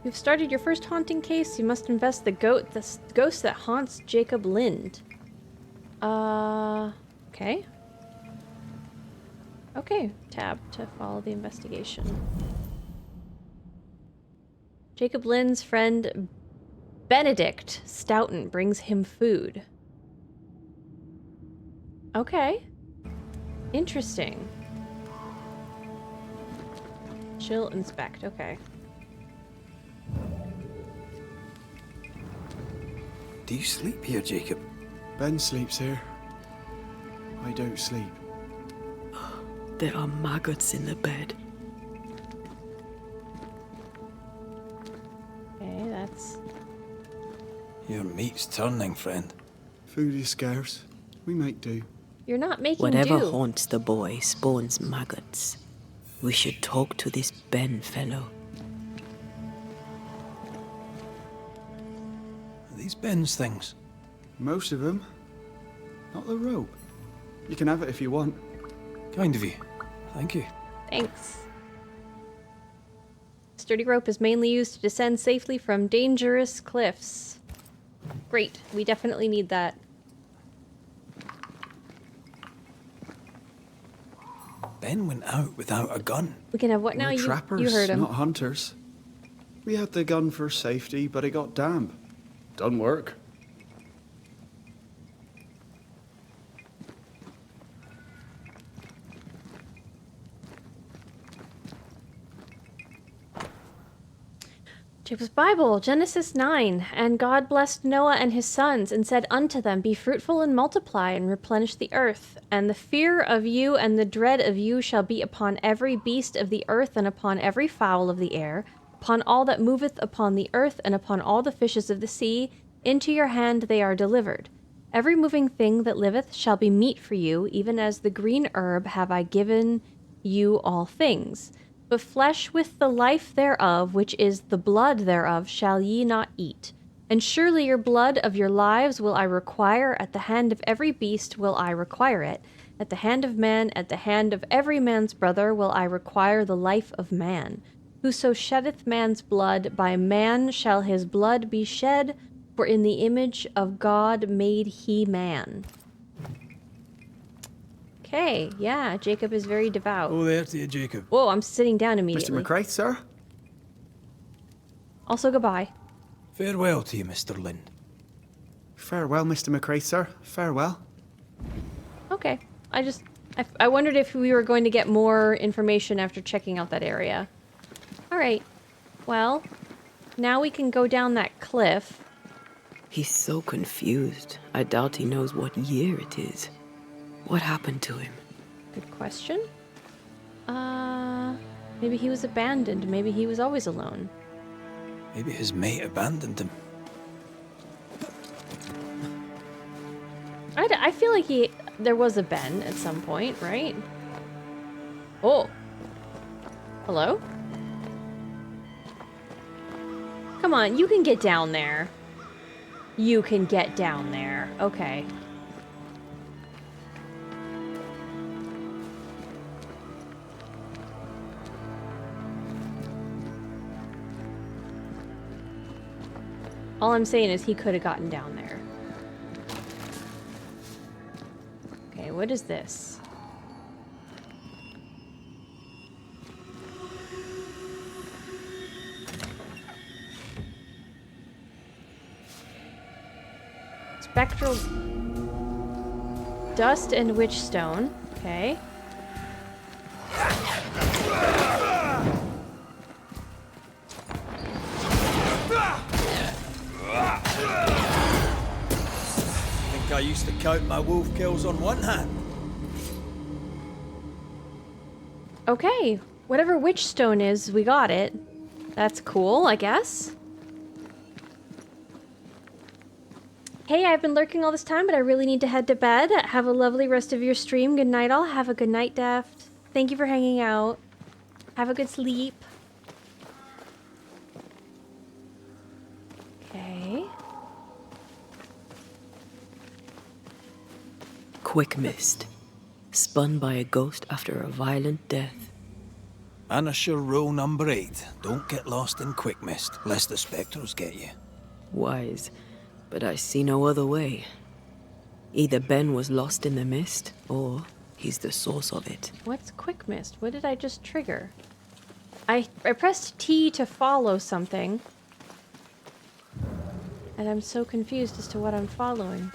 You've started your first haunting case. You must invest the ghost that haunts Jacob Lind. Okay. Okay, tab to follow the investigation. Jacob Lind's friend Benedict Stoughton brings him food. Okay. Interesting. Chill, inspect, okay. Do you sleep here, Jacob? Ben sleeps here. I don't sleep. There are maggots in the bed. Okay, that's... Your meat's turning, friend. Food is scarce. We make do. You're not making Whatever do. haunts the boy spawns maggots. We should talk to this Ben fellow. Are these Ben's things? Most of them. Not the rope. You can have it if you want. Kind of you. Thank you. Thanks. Sturdy rope is mainly used to descend safely from dangerous cliffs. Great. We definitely need that. Ben went out without a gun. We can have what now? We're trappers, you heard him. not hunters. We had the gun for safety, but it got damp. Doesn't work. Jacob's Bible, Genesis 9. And God blessed Noah and his sons, and said unto them, Be fruitful and multiply, and replenish the earth. And the fear of you and the dread of you shall be upon every beast of the earth, and upon every fowl of the air, upon all that moveth upon the earth, and upon all the fishes of the sea. Into your hand they are delivered. Every moving thing that liveth shall be meat for you, even as the green herb have I given you all things. But flesh with the life thereof, which is the blood thereof, shall ye not eat. And surely your blood of your lives will I require, at the hand of every beast will I require it. At the hand of man, at the hand of every man's brother will I require the life of man. Whoso sheddeth man's blood, by man shall his blood be shed, for in the image of God made he man. Okay, yeah, Jacob is very devout. Oh, there to you, Jacob. Whoa, I'm sitting down immediately. Mr. McCrae, sir? Also, goodbye. Farewell to you, Mr. Lind. Farewell, Mr. McCrae, sir. Farewell. Okay. I wondered if we were going to get more information after checking out that area. Alright. Well, now we can go down that cliff. He's so confused. I doubt he knows what year it is. What happened to him? Good question. Maybe he was abandoned. Maybe he was always alone. Maybe his mate abandoned him. I feel like there was a Ben at some point, right? Oh. Hello? Come on, you can get down there. You can get down there. Okay. All I'm saying is he could have gotten down there. Okay, what is this? Spectral dust and witchstone. Okay. I used to count my wolf kills on one hand. Okay, whatever witchstone is, we got it. That's cool, I guess. Hey, I've been lurking all this time, but I really need to head to bed. Have a lovely rest of your stream. Good night, all. Have a good night, Deft. Thank you for hanging out. Have a good sleep. Okay. Quick mist. Spun by a ghost after a violent death. Banisher rule number 8. Don't get lost in quick mist, lest the spectrals get you. Wise, but I see no other way. Either Ben was lost in the mist, or he's the source of it. What's quick mist? What did I just trigger? I pressed T to follow something. And I'm so confused as to what I'm following.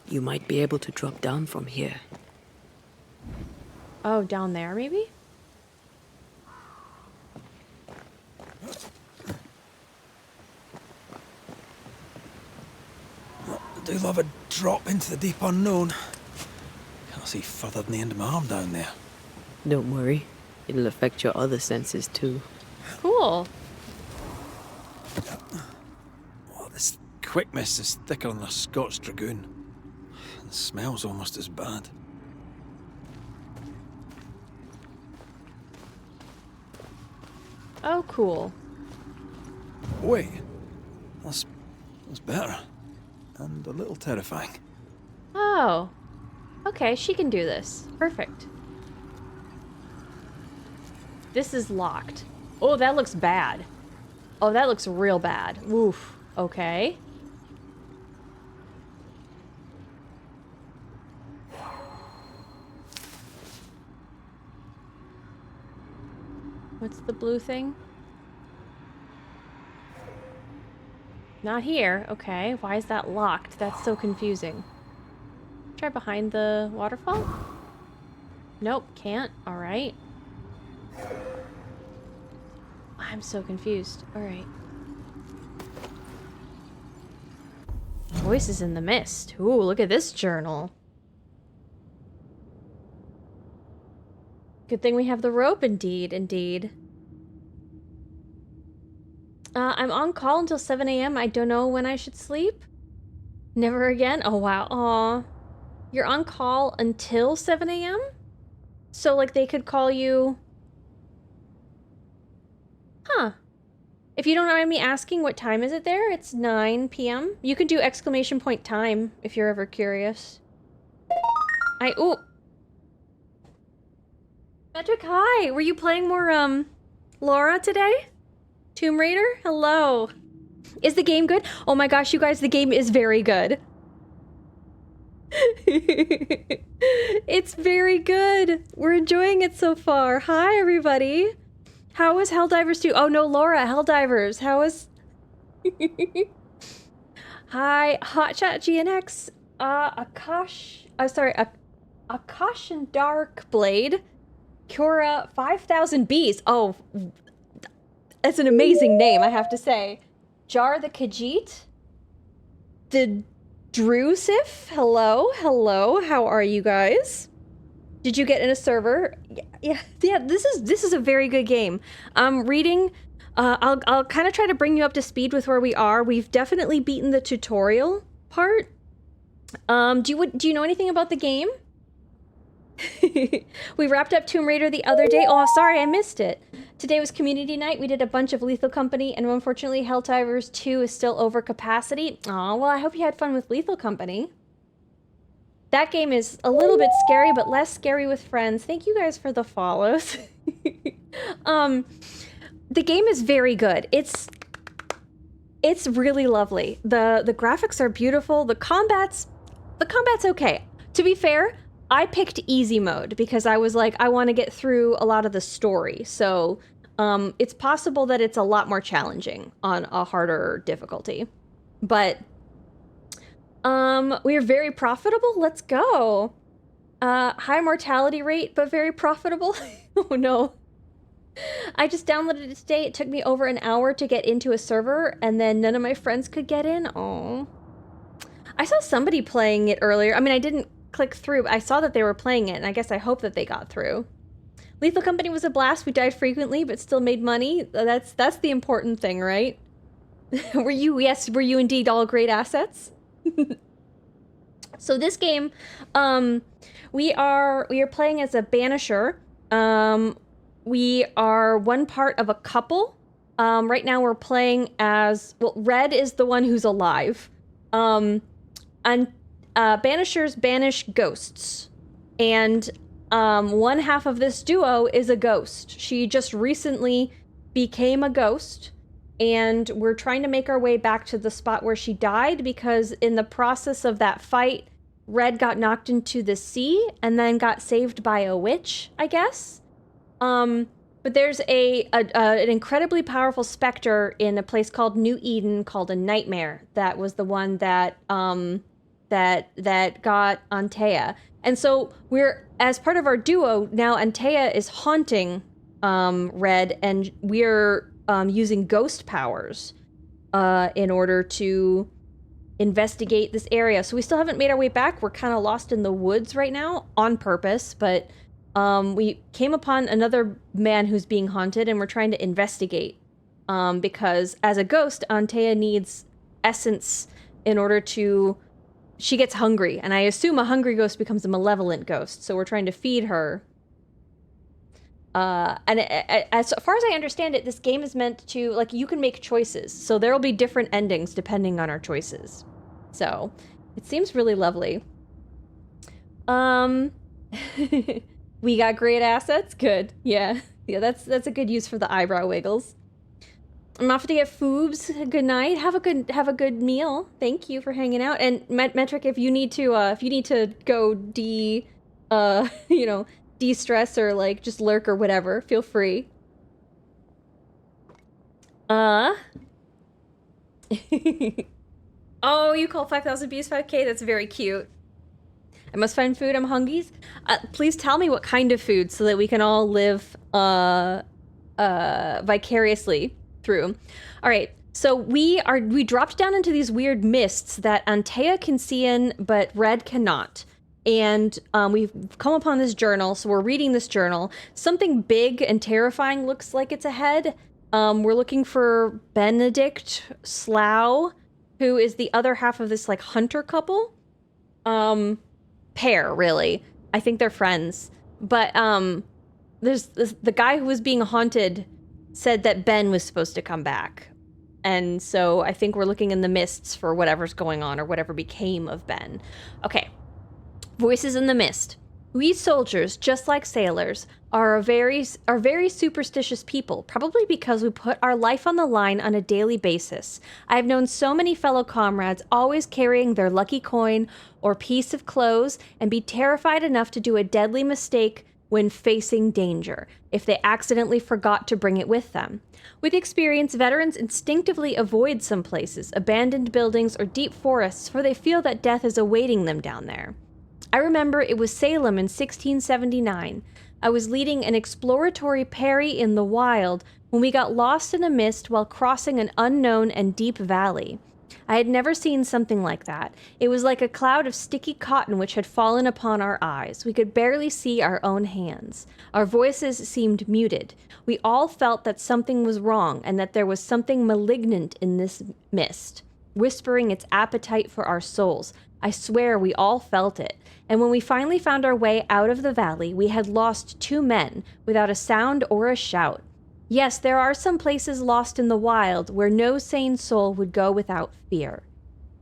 You might be able to drop down from here. Oh, down there, maybe? I do love a drop into the deep unknown. Can't see further than the end of my arm down there. Don't worry. It'll affect your other senses too. Cool. Oh, this quick mist is thicker than a Scots dragoon. It smells almost as bad. Oh, cool. Wait, that's better. And a little terrifying. Oh. Okay, she can do this. Perfect. This is locked. Oh, that looks bad. Oh, that looks real bad. Oof. Okay. What's the blue thing? Not here. Okay. Why is that locked? That's so confusing. Try behind the waterfall? Nope, can't. Alright. I'm so confused. Alright. Voices in the mist. Ooh, look at this journal. Good thing we have the rope, indeed, indeed. I'm on call until 7 a.m. I don't know when I should sleep. Never again? Oh, wow. Aw. You're on call until 7 a.m.? So, like, they could call you... Huh. If you don't mind me asking, what time is it there? It's 9 p.m. You can do exclamation point time if you're ever curious. Ooh. Metric, hi! Were you playing more, Laura today? Tomb Raider? Hello. Is the game good? Oh my gosh, you guys, the game is very good. It's very good. We're enjoying it so far. Hi, everybody. How was Helldivers 2? Oh no, Laura, Helldivers. How was... Hi, Hotshot GNX. Akash... Akash and Dark Blade. Kura 5000 Bees. Oh, that's an amazing name, I have to say. Jar the Khajiit. The Drusif. Hello, hello. How are you guys? Did you get in a server? Yeah. This is a very good game. I'm reading. I'll kind of try to bring you up to speed with where we are. We've definitely beaten the tutorial part. Do you know anything about the game? We wrapped up Tomb Raider the other day. Oh, sorry, I missed it. Today was community night. We did a bunch of Lethal Company, and unfortunately, Helldivers 2 is still over capacity. Aw, well, I hope you had fun with Lethal Company. That game is a little bit scary, but less scary with friends. Thank you guys for the follows. The game is very good. It's really lovely. The graphics are beautiful. The combat's okay. To be fair, I picked easy mode because I was like, I want to get through a lot of the story. So it's possible that it's a lot more challenging on a harder difficulty. But we are very profitable. Let's go. High mortality rate, but very profitable. Oh no. I just downloaded it today. It took me over an hour to get into a server, and then none of my friends could get in. Oh. I saw somebody playing it earlier. I mean, I didn't click through, but I saw that they were playing it, and I guess I hope that they got through. Lethal Company was a blast. We died frequently, but still made money. That's the important thing, right? Were you indeed all great assets? So this game, we are playing as a Banisher. We are one part of a couple. Right now we're playing as, well, Red is the one who's alive. And Banishers banish ghosts. And one half of this duo is a ghost. She just recently became a ghost. And we're trying to make our way back to the spot where she died, because in the process of that fight, Red got knocked into the sea and then got saved by a witch, I guess. But there's an incredibly powerful specter in a place called New Eden called a Nightmare. That was the one that that got Antea. And so we're, as part of our duo, now Antea is haunting Red, and we're using ghost powers in order to investigate this area. So we still haven't made our way back. We're kind of lost in the woods right now on purpose, but we came upon another man who's being haunted, and we're trying to investigate because as a ghost, Antea needs essence in order to... She gets hungry, and I assume a hungry ghost becomes a malevolent ghost, so we're trying to feed her. And as far as I understand it, this game is meant to, like, you can make choices, so there will be different endings depending on our choices. So, it seems really lovely. We got great assets? Good. Yeah, that's a good use for the eyebrow wiggles. I'm off to get foobs. Good night. Have a good meal. Thank you for hanging out. And Metric, if you need to go de-stress or like just lurk or whatever, feel free. Oh, you call 5,000 bees 5K? That's very cute. I must find food. I'm hungry. Please tell me what kind of food so that we can all live vicariously through. All right. So we dropped down into these weird mists that Antea can see in, but Red cannot. And we've come upon this journal, so we're reading this journal. Something big and terrifying looks like it's ahead. We're looking for Benedict Slough, who is the other half of this like hunter couple. Pair, really. I think they're friends. But there's the guy who was being haunted said that Ben was supposed to come back. And so I think we're looking in the mists for whatever's going on or whatever became of Ben. Okay. Voices in the mist. We soldiers, just like sailors, are very superstitious people, probably because we put our life on the line on a daily basis. I have known so many fellow comrades always carrying their lucky coin or piece of clothes and be terrified enough to do a deadly mistake when facing danger, if they accidentally forgot to bring it with them. With experience, veterans instinctively avoid some places, abandoned buildings, or deep forests, for they feel that death is awaiting them down there. I remember it was Salem in 1679. I was leading an exploratory parry in the wild when we got lost in a mist while crossing an unknown and deep valley. I had never seen something like that. It was like a cloud of sticky cotton which had fallen upon our eyes. We could barely see our own hands. Our voices seemed muted. We all felt that something was wrong and that there was something malignant in this mist, whispering its appetite for our souls. I swear we all felt it. And when we finally found our way out of the valley, we had lost 2 men without a sound or a shout. Yes, there are some places lost in the wild where no sane soul would go without fear.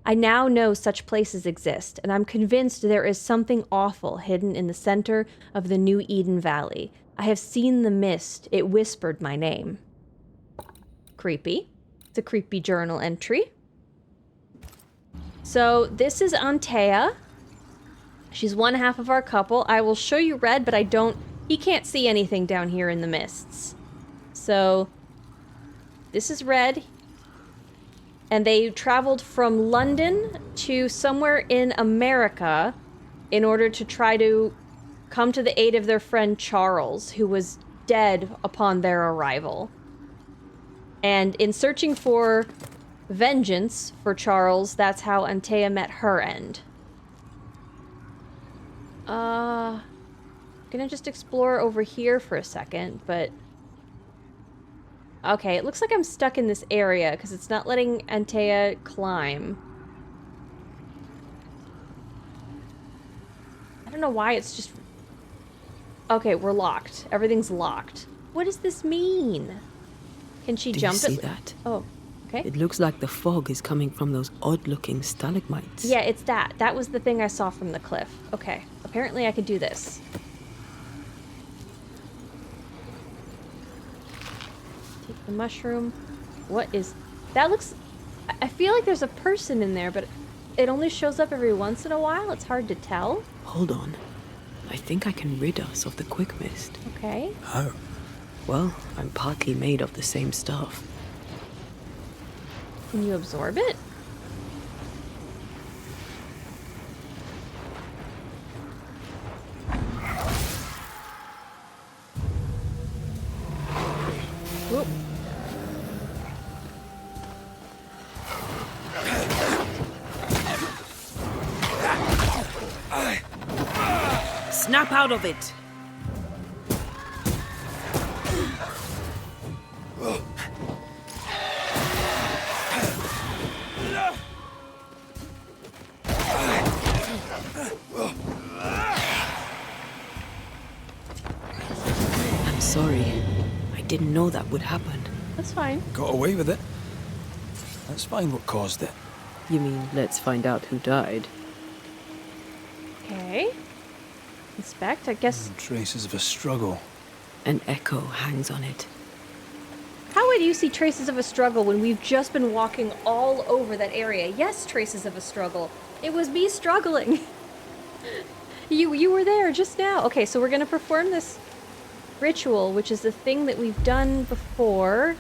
I now know such places exist, and I'm convinced there is something awful hidden in the center of the New Eden Valley. I have seen the mist. It whispered my name. Creepy. It's a creepy journal entry. So this is Antea. She's one half of our couple. I will show you Red, but he can't see anything down here in the mists. So this is Red. And they traveled from London to somewhere in America in order to try to come to the aid of their friend Charles, who was dead upon their arrival. And in searching for vengeance for Charles, that's how Antea met her end. Gonna just explore over here for a second, but... Okay, it looks like I'm stuck in this area, because it's not letting Antea climb. I don't know why it's just... Okay, we're locked. Everything's locked. What does this mean? Can she jump it? Do you see that? Oh, okay. It looks like the fog is coming from those odd-looking stalagmites. Yeah, it's that. That was the thing I saw from the cliff. Okay, apparently I could do this. Take the mushroom. What is... That looks... I feel like there's a person in there, but it only shows up every once in a while. It's hard to tell. Hold on. I think I can rid us of the quick mist. Okay. How? Well, I'm partly made of the same stuff. Can you absorb it? Whoop. Snap out of it! I'm sorry. I didn't know that would happen. That's fine. Got away with it. Let's find what caused it. You mean, let's find out who died? Okay. Inspect, I guess. Traces of a struggle. An echo hangs on it. How would you see traces of a struggle when we've just been walking all over that area? Yes, traces of a struggle. It was me struggling. You were there just now. Okay, so we're gonna perform this ritual, which is the thing that we've done before.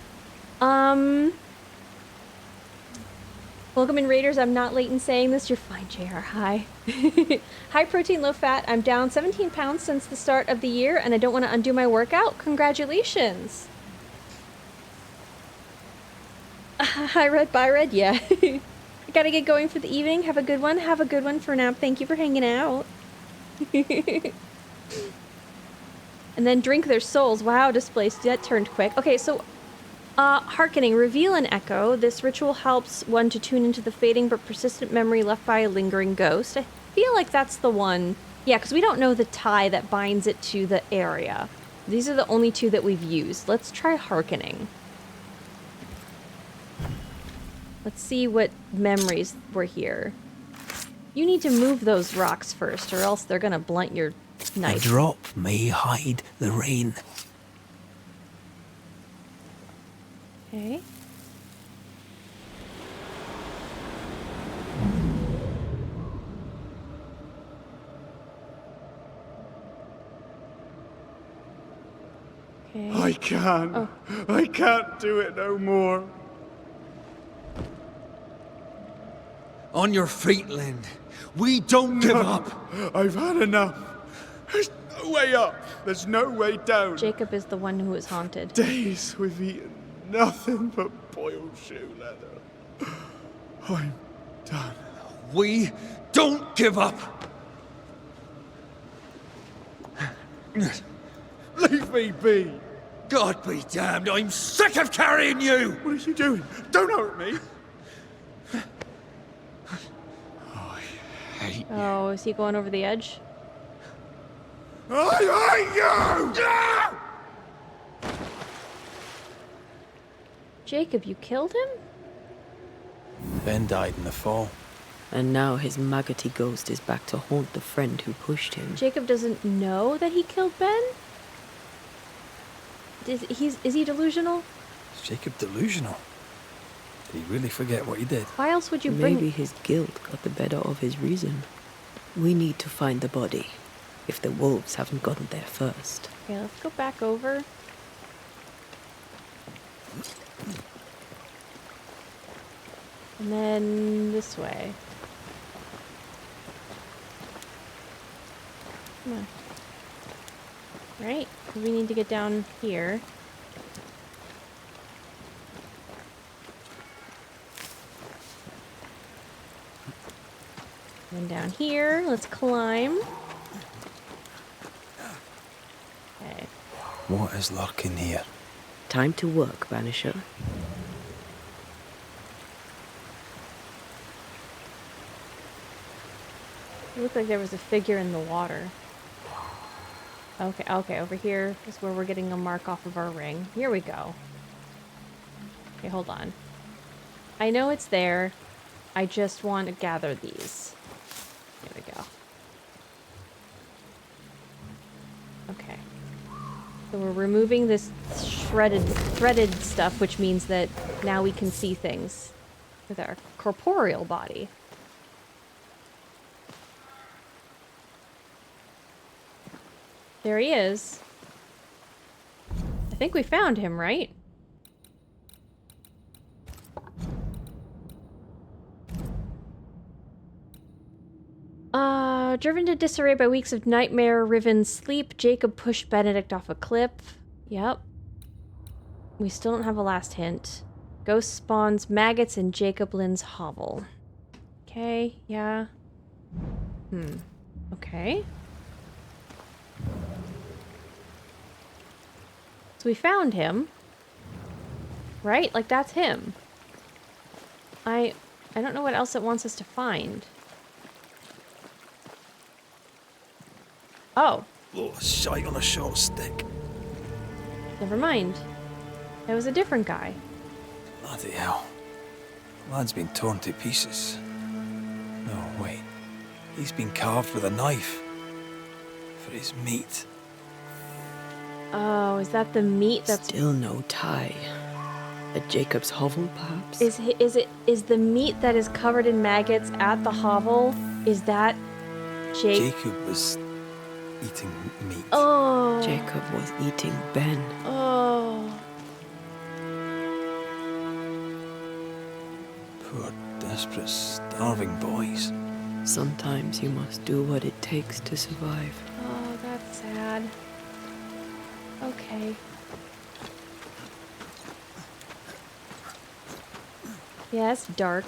Welcome in, Raiders. I'm not late in saying this. You're fine, JR. Hi. High protein, low fat. I'm down 17 pounds since the start of the year, and I don't want to undo my workout. Congratulations. Hi, Red. Bye, Red. Yeah. I gotta get going for the evening. Have a good one. Have a good one for now. Thank you for hanging out. And then drink their souls. Wow, displaced. That turned quick. Okay, so... hearkening. Reveal an echo. This ritual helps one to tune into the fading but persistent memory left by a lingering ghost. I feel like that's the one. Yeah, because we don't know the tie that binds it to the area. These are the only two that we've used. Let's try hearkening. Let's see what memories were here. You need to move those rocks first, or else they're gonna blunt your knife. A drop may hide the rain. Okay. Okay. I can't. Oh. I can't do it no more. On your feet, Lind. We don't give up. I've had enough. There's no way up. There's no way down. Jacob is the one who is haunted. Days we've eaten nothing but boiled shoe leather. I'm done. We don't give up. Leave me be. God be damned, I'm sick of carrying you! What are you doing? Don't hurt me. Oh, is he going over the edge? I hate you! Jacob, you killed him? Ben died in the fall. And now his maggoty ghost is back to haunt the friend who pushed him. Jacob doesn't know that he killed Ben? Is he delusional? Is Jacob delusional? Did he really forget what he did? Why else would you bring... Maybe his guilt got the better of his reason. We need to find the body, if the wolves haven't gotten there first. Okay, let's go back over. And then this way. Come on. Right, we need to get down here. And down here, let's climb. Okay. What is lurking here? Time to work, Banisher. It looked like there was a figure in the water. Okay, over here is where we're getting a mark off of our ring. Here we go. Okay, hold on. I know it's there. I just want to gather these. There we go. Okay. So we're removing this threaded stuff, which means that now we can see things with our corporeal body. There he is. I think we found him, right? Driven to disarray by weeks of nightmare-riven sleep, Jacob pushed Benedict off a cliff. Yep. We still don't have a last hint. Ghost spawns maggots in Jacob Lynn's hovel. Okay, yeah. Okay. So we found him. Right? Like, that's him. I don't know what else it wants us to find. Oh. Oh, shite on a short stick. Never mind. That was a different guy. Bloody hell. Lad's been torn to pieces. No, wait. He's been carved with a knife. For his meat. Oh, is that the meat that's... Still no tie. At Jacob's hovel, perhaps? Is the meat that is covered in maggots at the hovel, is that Jacob was eating meat. Oh. Jacob was eating Ben. Oh. Poor, desperate, starving boys. Sometimes you must do what it takes to survive. Oh, that's sad. Okay. Yeah, it's dark.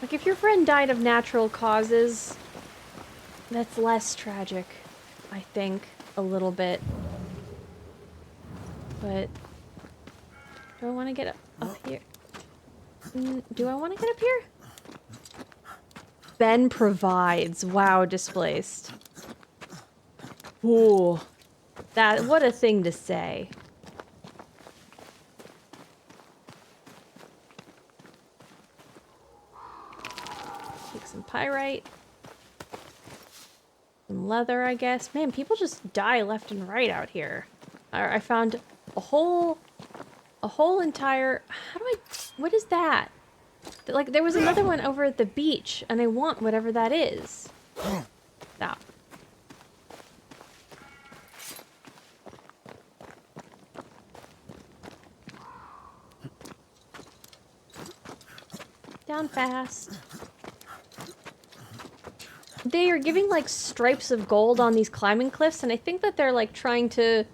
Like, if your friend died of natural causes, that's less tragic, I think, a little bit. But do I want to get up here? Do I want to get up here? Ben provides. Wow, displaced. Ooh. What a thing to say. Take some pyrite. Some leather, I guess. Man, people just die left and right out here. I found a whole entire... what is that? Like, there was another one over at the beach, and I want whatever that is. Stop. Down fast. They are giving, like, stripes of gold on these climbing cliffs, and I think that they're, like, trying to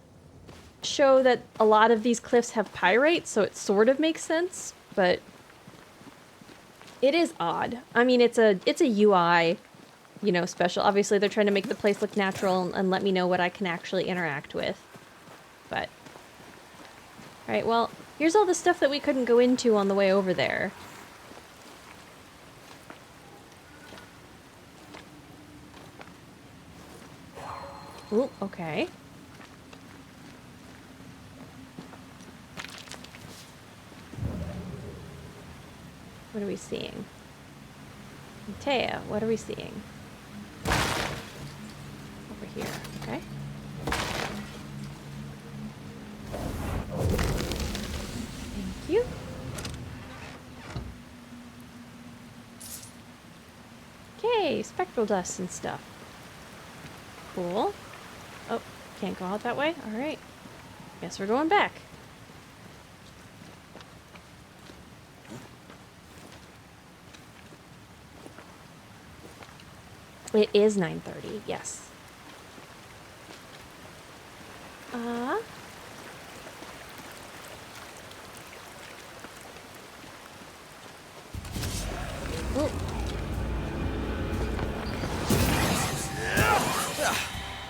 show that a lot of these cliffs have pyrite, so it sort of makes sense, but it is odd. I mean, it's a UI, you know, special. Obviously, they're trying to make the place look natural and let me know what I can actually interact with. But, alright, well, here's all the stuff that we couldn't go into on the way over there. Ooh, okay. What are we seeing? Antea, what are we seeing? Over here, okay. Thank you. Okay, spectral dust and stuff. Cool. Oh, can't go out that way? Alright. Guess we're going back. It is 9:30, yes. Oh.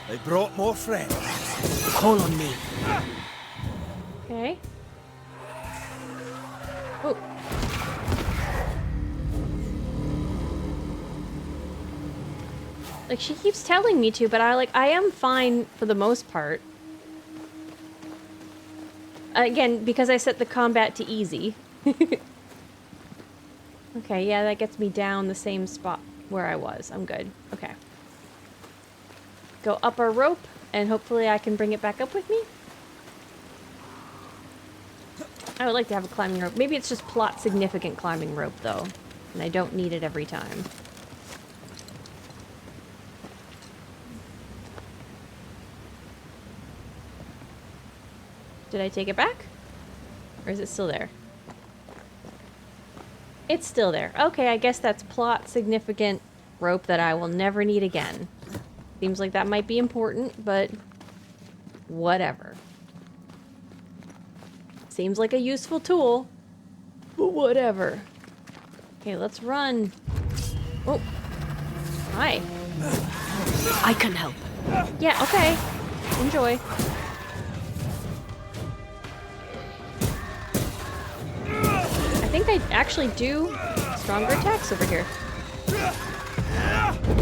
They brought more friends. Call on me. Okay. Oh. Like, she keeps telling me to, but I am fine for the most part. Again, because I set the combat to easy. Okay, yeah, that gets me down the same spot where I was. I'm good. Okay. Go up our rope, and hopefully I can bring it back up with me. I would like to have a climbing rope. Maybe it's just plot significant climbing rope, though. And I don't need it every time. Did I take it back? Or is it still there? It's still there. Okay, I guess that's plot significant rope that I will never need again. Seems like that might be important, but whatever. Seems like a useful tool, but whatever. Okay, let's run. Oh. Hi. I can help. Yeah, okay. Enjoy. I think I actually do stronger attacks over here.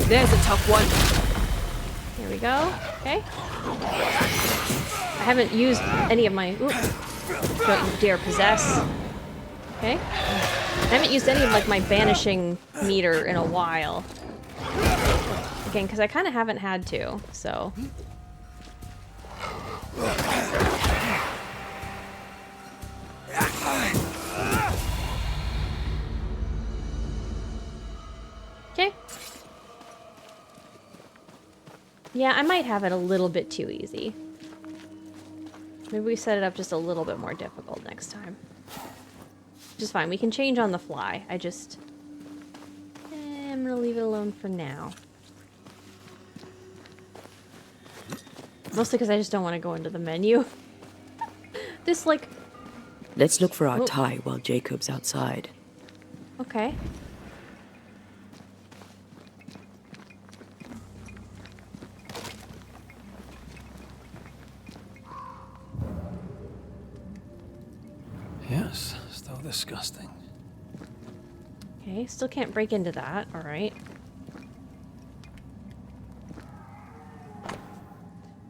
There's a tough one. There we go. Okay. I haven't used any of my... Ooh. Don't you dare possess. Okay. I haven't used any of, like, my banishing meter in a while. Again, because I kind of haven't had to, so... Okay. Yeah, I might have it a little bit too easy. Maybe we set it up just a little bit more difficult next time. Which is fine. We can change on the fly. I'm gonna leave it alone for now. Mostly because I just don't want to go into the menu. This, like... Let's look for our tie while Jacob's outside. Okay. Yes, still disgusting. Okay, still can't break into that. All right.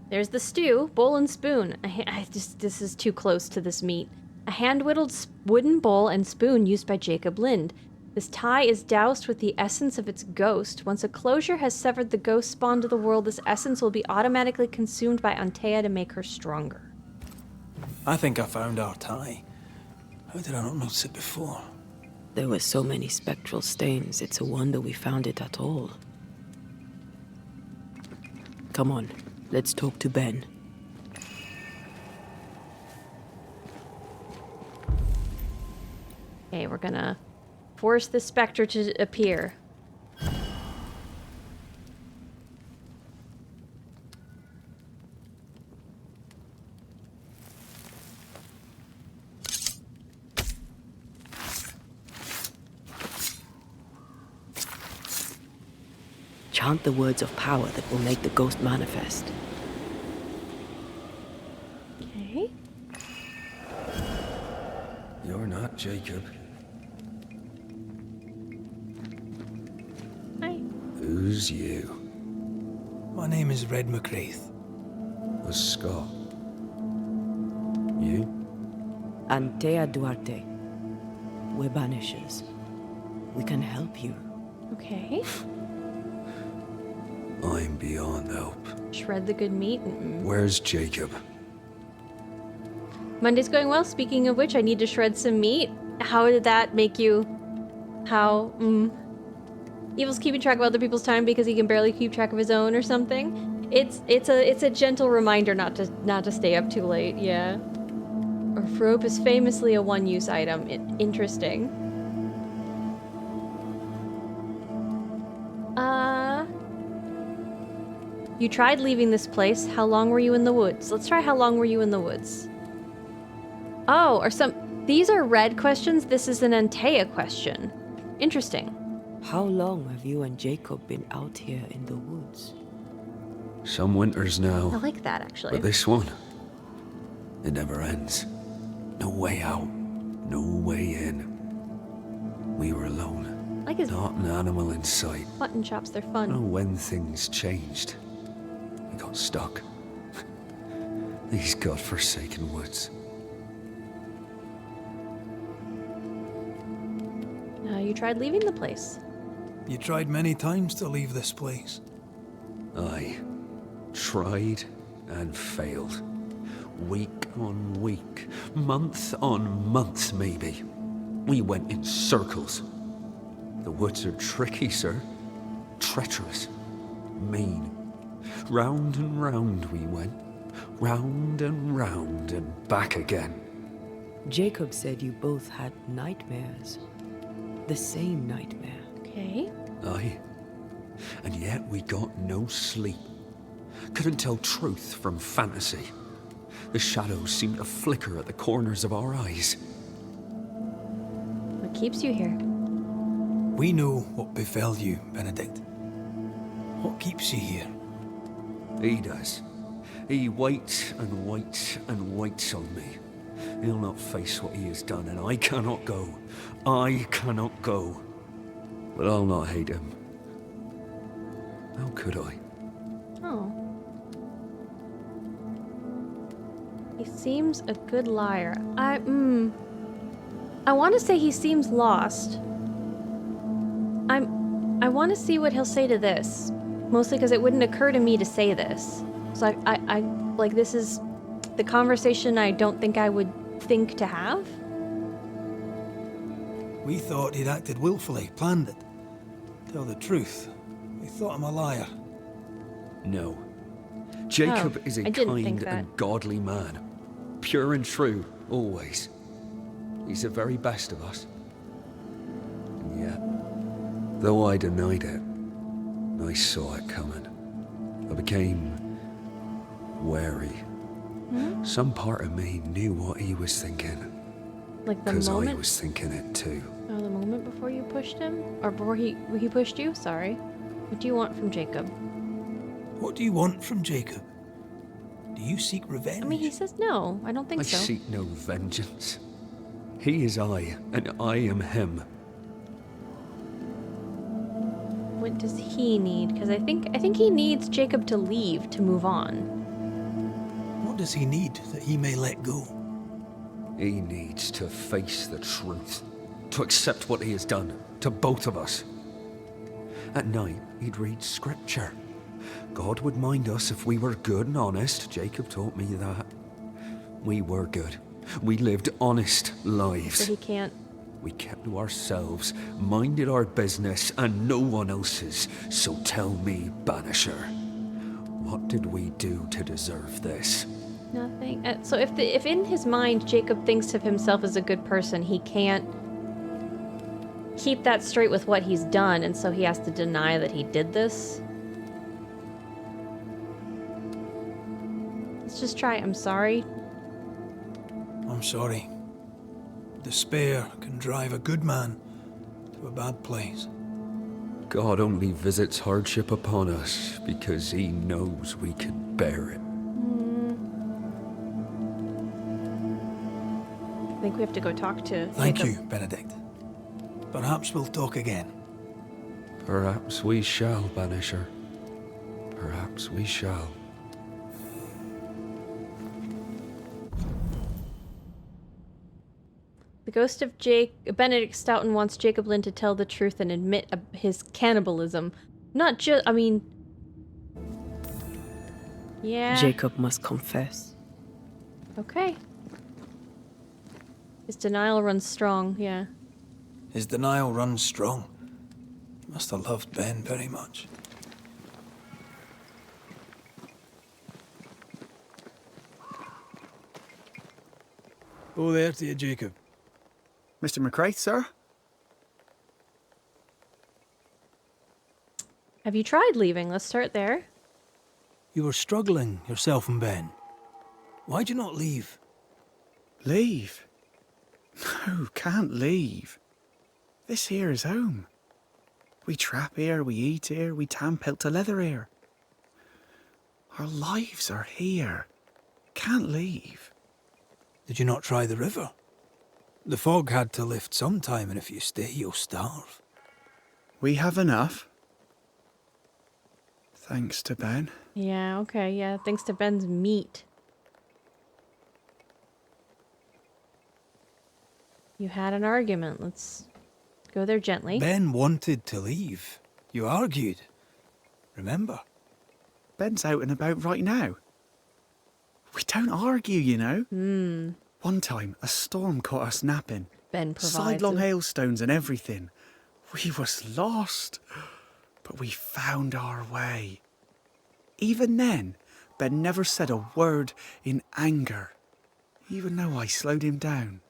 There's the stew, bowl and spoon. This is too close to this meat. A hand-whittled wooden bowl and spoon used by Jacob Lind. This tie is doused with the essence of its ghost. Once a closure has severed the ghost spawn to the world, this essence will be automatically consumed by Antea to make her stronger. I think I found our tie. How did I not notice it before? There were so many spectral stains, it's a wonder we found it at all. Come on, let's talk to Ben. Okay, we're gonna force the specter to appear. Chant the words of power that will make the ghost manifest. Okay. You're not Jacob. Hi. Who's you? My name is Red McCraith. A Scot. You? Antea Duarte. We're Banishers. We can help you. Okay. I'm beyond help. Shred the good meat. Where's Jacob? Monday's going well. Speaking of which, I need to shred some meat. How did that make you? How? Evil's keeping track of other people's time because he can barely keep track of his own or something. It's a gentle reminder not to stay up too late. Yeah. Or rope is famously a one-use item. Interesting. You tried leaving this place. How long were you in the woods? Let's try how long were you in the woods. Oh, these are red questions. This is an Antea question. Interesting. How long have you and Jacob been out here in the woods? Some winters now. I like that, actually. But this one, it never ends. No way out, no way in. We were alone. Like his not an animal in sight. Mutton chops, they're I fun. don't know when things changed. We got stuck. These godforsaken woods. You tried leaving the place. You tried many times to leave this place. I tried and failed. Week on week, month on month maybe. We went in circles. The woods are tricky, sir. Treacherous. Mean. Round and round we went. Round and back again. Jacob said you both had nightmares. The same nightmare. Okay. Aye. And yet we got no sleep. Couldn't tell truth from fantasy. The shadows seemed to flicker at the corners of our eyes. What keeps you here? We know what befell you, Benedict. What keeps you here? He does. He waits and waits and waits on me. He'll not face what he has done, and I cannot go. I cannot go. But I'll not hate him. How could I? Oh. He seems a good liar. I want to say he seems lost. I want to see what he'll say to this. Mostly because it wouldn't occur to me to say this. So I like, this is the conversation I don't think I would think to have. We thought he'd acted willfully, planned it. Tell the truth, we thought him a liar. No. Jacob is a I didn't think kind that. and godly man. Pure and true, always. He's the very best of us. And yet, though I denied it, I saw it coming. I became wary. Some part of me knew what he was thinking. Like the Because I moment. was thinking it too. Oh, the moment before you pushed him, or before he pushed you. Sorry. What do you want from Jacob? What do you want from Jacob? Do you seek revenge? I mean, he says no. I don't think I so. seek no vengeance. He is I, and I am him. What does he need? Because I think he needs Jacob to leave to move on. What does he need that he may let go? He needs to face the truth. To accept what he has done to both of us. At night, he'd read scripture. God would mind us if we were good and honest. Jacob taught me that. We were good. We lived honest lives. So he can't. We kept to ourselves, minded our business and no one else's. So tell me, Banisher, what did we do to deserve this? Nothing. So if in his mind Jacob thinks of himself as a good person, he can't keep that straight with what he's done, and so he has to deny that he did this. Let's just try. I'm sorry. I'm sorry. Despair can drive a good man to a bad place. God only visits hardship upon us because he knows we can bear it. I think we have to go talk to Thank Jacob. you, Benedict. Perhaps we'll talk again. Perhaps we shall, Banisher. Perhaps we shall. The ghost of Benedict Stoughton wants Jacob Lynn to tell the truth and admit his cannibalism. Not just, I mean... Yeah. Jacob must confess. Okay. His denial runs strong, yeah. His denial runs strong. He must have loved Ben very much. Oh, there to you, Jacob. Mr. McCraith, sir? Have you tried leaving? Let's start there. You were struggling, yourself and Ben. Why'd you not leave? Leave? No, can't leave. This here is home. We trap here, we eat here, we tan pelt to leather here. Our lives are here. Can't leave. Did you not try the river? The fog had to lift sometime, and if you stay, you'll starve. We have enough. Thanks to Ben. Yeah, okay, yeah. Thanks to Ben's meat. You had an argument. Let's go there gently. Ben wanted to leave. You argued. Remember? Ben's out and about right now. We don't argue, you know. One time, a storm caught us napping. Ben provides Sidelong it. hailstones and everything. We was lost. But we found our way. Even then, Ben never said a word in anger. Even though I slowed him down.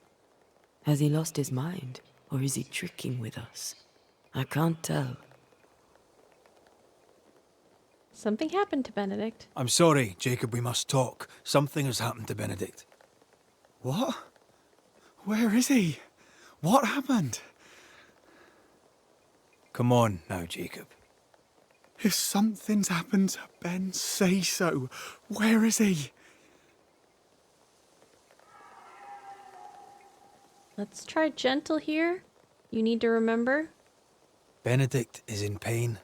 Has he lost his mind, or is he tricking with us? I can't tell. Something happened to Benedict. I'm sorry, Jacob, we must talk. Something has happened to Benedict. What? Where is he? What happened? Come on now, Jacob. If something's happened to Ben, say so. Where is he? Let's try gentle here. You need to remember. Benedict is in pain.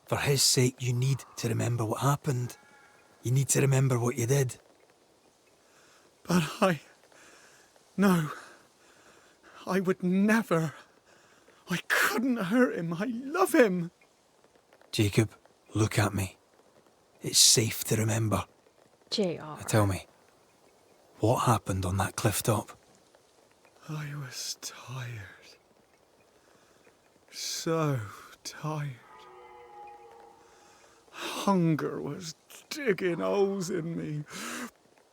For his sake, you need to remember what happened. You need to remember what you did. But No. I would never. I couldn't hurt him. I love him. Jacob, look at me. It's safe to remember. J.R. Now tell me, what happened on that cliff top? I was tired. So tired. Hunger was digging holes in me,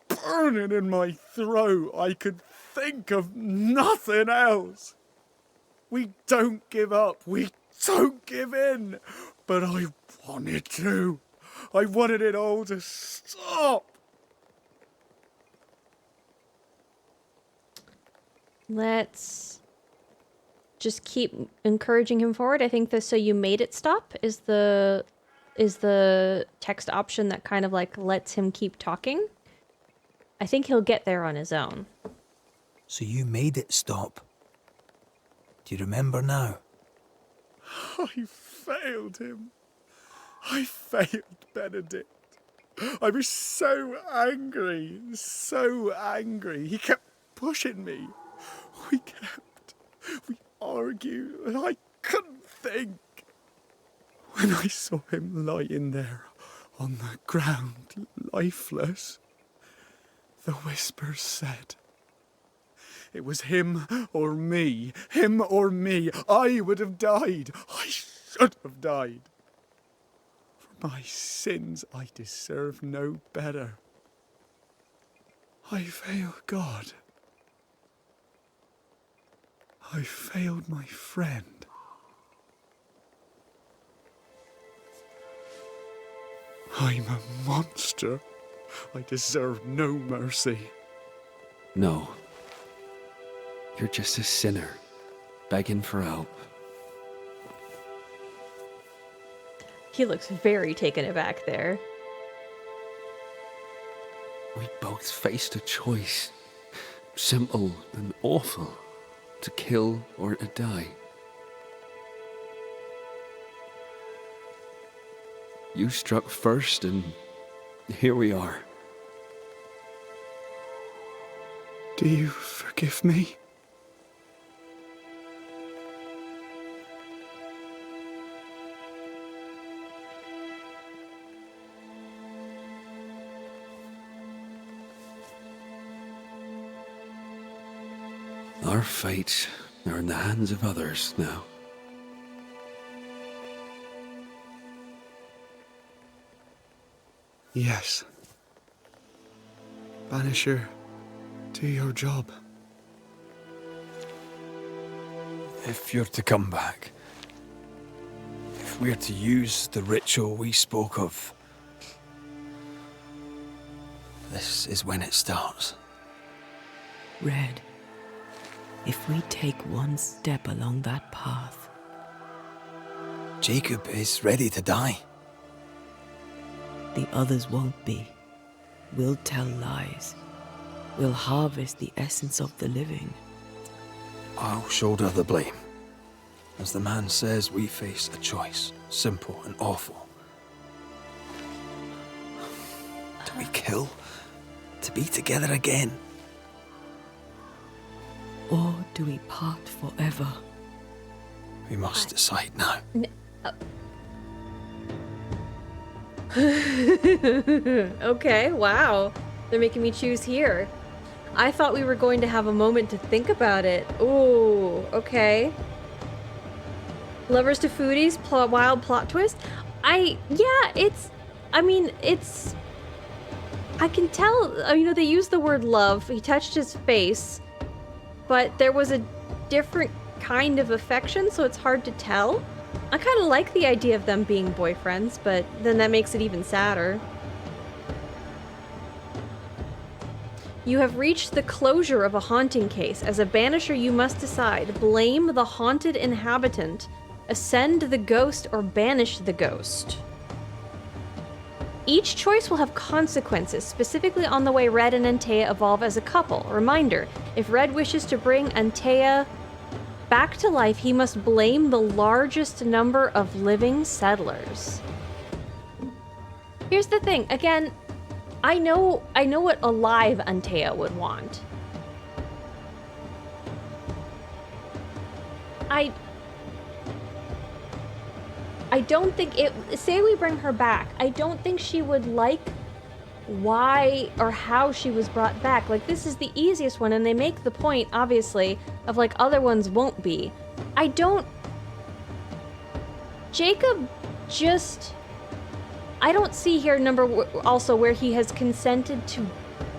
burning in my throat. I could think of nothing else. We don't give up. We don't give in. But I wanted to. I wanted it all to stop. Let's just keep encouraging him forward. I think so you made it stop is the text option that kind of like lets him keep talking. I think he'll get there on his own. So you made it stop. Do you remember now? I failed him. I failed Benedict. I was so angry, so angry. He kept pushing me. We argued, and I couldn't think. When I saw him lying there on the ground, lifeless, the whispers said, it was him or me, him or me. I would have died. I should have died. For my sins, I deserve no better. I failed God. I failed my friend. I'm a monster. I deserve no mercy. No. You're just a sinner, begging for help. He looks very taken aback there. We both faced a choice, simple and awful, to kill or to die. You struck first, and here we are. Do you forgive me? Our fates are in the hands of others now. Yes. Banisher, do your job. If you're to come back, if we're to use the ritual we spoke of, this is when it starts. Red, if we take one step along that path... Jacob is ready to die. The others won't be. We'll tell lies. We'll harvest the essence of the living. I'll shoulder the blame. As the man says, we face a choice, simple and awful. Do we kill to be together again? Or do we part forever? We must decide now. Okay, wow. They're making me choose here. I thought we were going to have a moment to think about it. Ooh, okay. Lovers to foodies, wild plot twist. I can tell, they used the word love. He touched his face, but there was a different kind of affection, so it's hard to tell. I kind of like the idea of them being boyfriends, but then that makes it even sadder. You have reached the closure of a haunting case. As a banisher, you must decide. Blame the haunted inhabitant, ascend the ghost, or banish the ghost. Each choice will have consequences, specifically on the way Red and Antea evolve as a couple. Reminder, if Red wishes to bring Antea back to life, he must blame the largest number of living settlers. Here's the thing, again, I know what alive Antea would want. I don't think say we bring her back, I don't think she would like why or how she was brought back. Like, this is the easiest one, and they make the point, obviously, of like other ones won't be. Jacob just, I don't see here also where he has consented to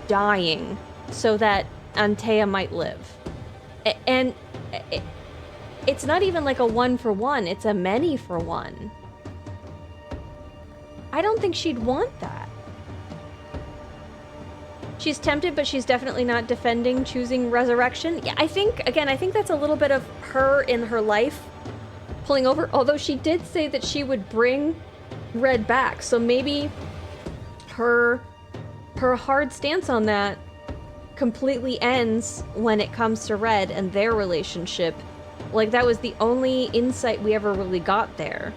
dying so that Antea might live. And it's not even like a 1-for-1, it's a many-for-1. I don't think she'd want that. She's tempted, but she's definitely not defending choosing resurrection. Yeah, I think that's a little bit of her in her life pulling over, although she did say that she would bring Red back, so maybe her hard stance on that completely ends when it comes to Red and their relationship. Like, that was the only insight we ever really got there.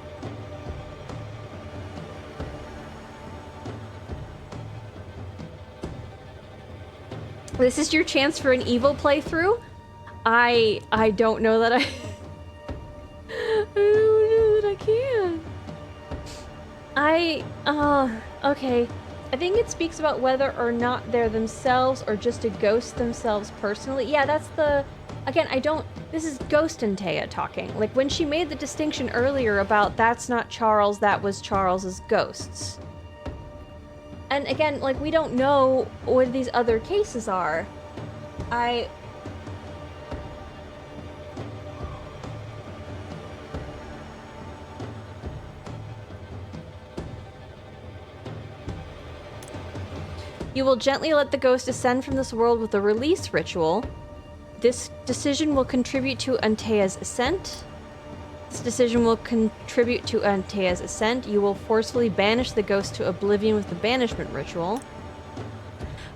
This is your chance for an evil playthrough. I don't know that I don't know that I can. Okay. I think it speaks about whether or not they're themselves or just a ghost themselves personally. Yeah, that's the... Again, this is Ghost Antea talking. Like, when she made the distinction earlier about that's not Charles, that was Charles's ghosts. And again, like, we don't know what these other cases are. You will gently let the ghost ascend from this world with a release ritual. This decision will contribute to Antea's ascent. This decision will contribute to Antea's ascent. You will forcefully banish the ghost to oblivion with the banishment ritual.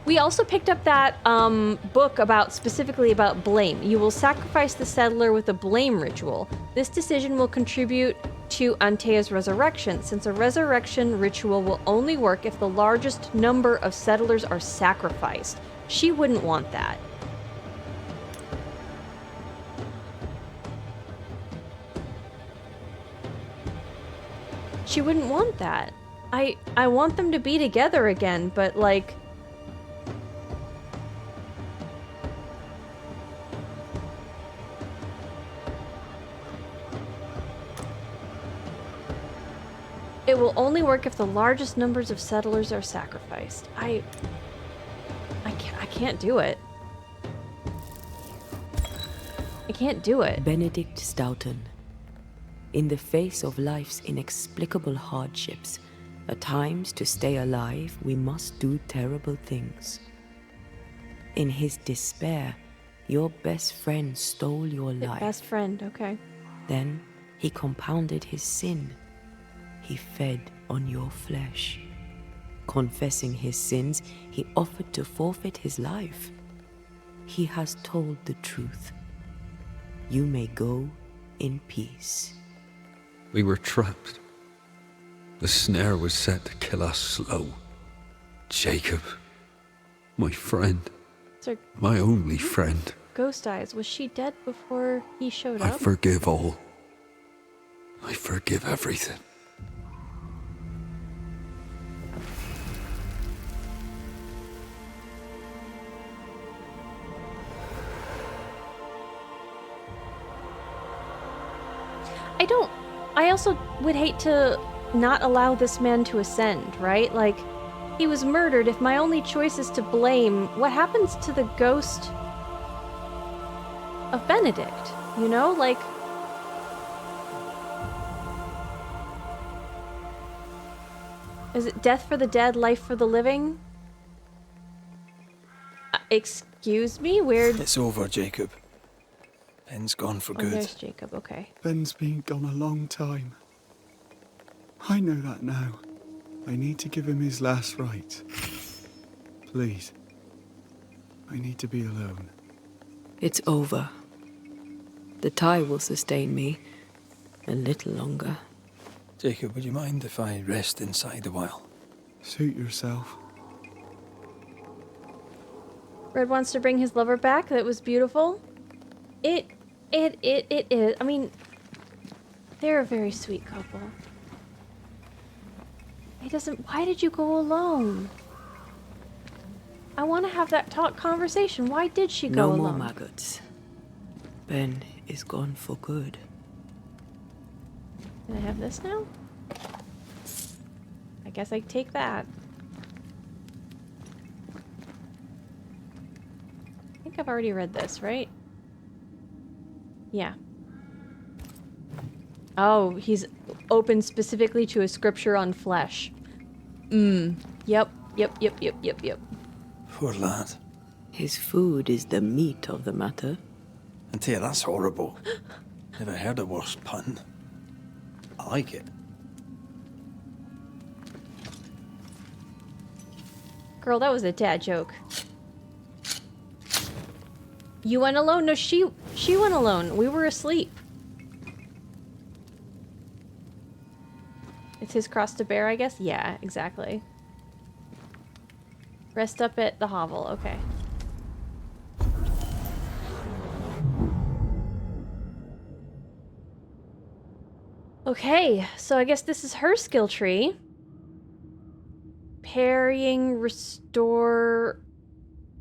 We also picked up that book specifically about blame. You will sacrifice the settler with a blame ritual. This decision will contribute to Antea's resurrection, since a resurrection ritual will only work if the largest number of settlers are sacrificed. She wouldn't want that. She wouldn't want that. I want them to be together again, but like... It will only work if the largest numbers of settlers are sacrificed. I can't do it. I can't do it. Benedict Stoughton. In the face of life's inexplicable hardships, at times to stay alive, we must do terrible things. In his despair, your best friend stole your life. Best friend, okay. Then he compounded his sin. He fed on your flesh. Confessing his sins, he offered to forfeit his life. He has told the truth. You may go in peace. We were trapped. The snare was set to kill us slow. Jacob, my friend, Sir, my only friend. Ghost Eyes, was she dead before he showed I up? forgive all. I forgive everything. I also would hate to not allow this man to ascend, right? Like, he was murdered. If my only choice is to blame, what happens to the ghost of Benedict? You know, like... Is it death for the dead, life for the living? Excuse me? Weird. It's over, Jacob. Ben's gone for good. There's Jacob, okay. Ben's been gone a long time. I know that now. I need to give him his last rites. Please. I need to be alone. It's over. The tie will sustain me a little longer. Jacob, would you mind if I rest inside a while? Suit yourself. Red wants to bring his lover back. That was beautiful. It is. I mean, they're a very sweet couple. He doesn't... Why did you go alone? I want to have that conversation. Why did she go alone? No more maggots. Ben is gone for good. Can I have this now? I guess I take that. I think I've already read this, right? Yeah. Oh, he's open specifically to a scripture on flesh. Yep. Poor lad. His food is the meat of the matter. Antea, that's horrible. Never heard a worse pun. I like it. Girl, that was a dad joke. You went alone? No, she went alone. We were asleep. It's his cross to bear, I guess? Yeah, exactly. Rest up at the hovel, okay. Okay, so I guess this is her skill tree. Parrying restores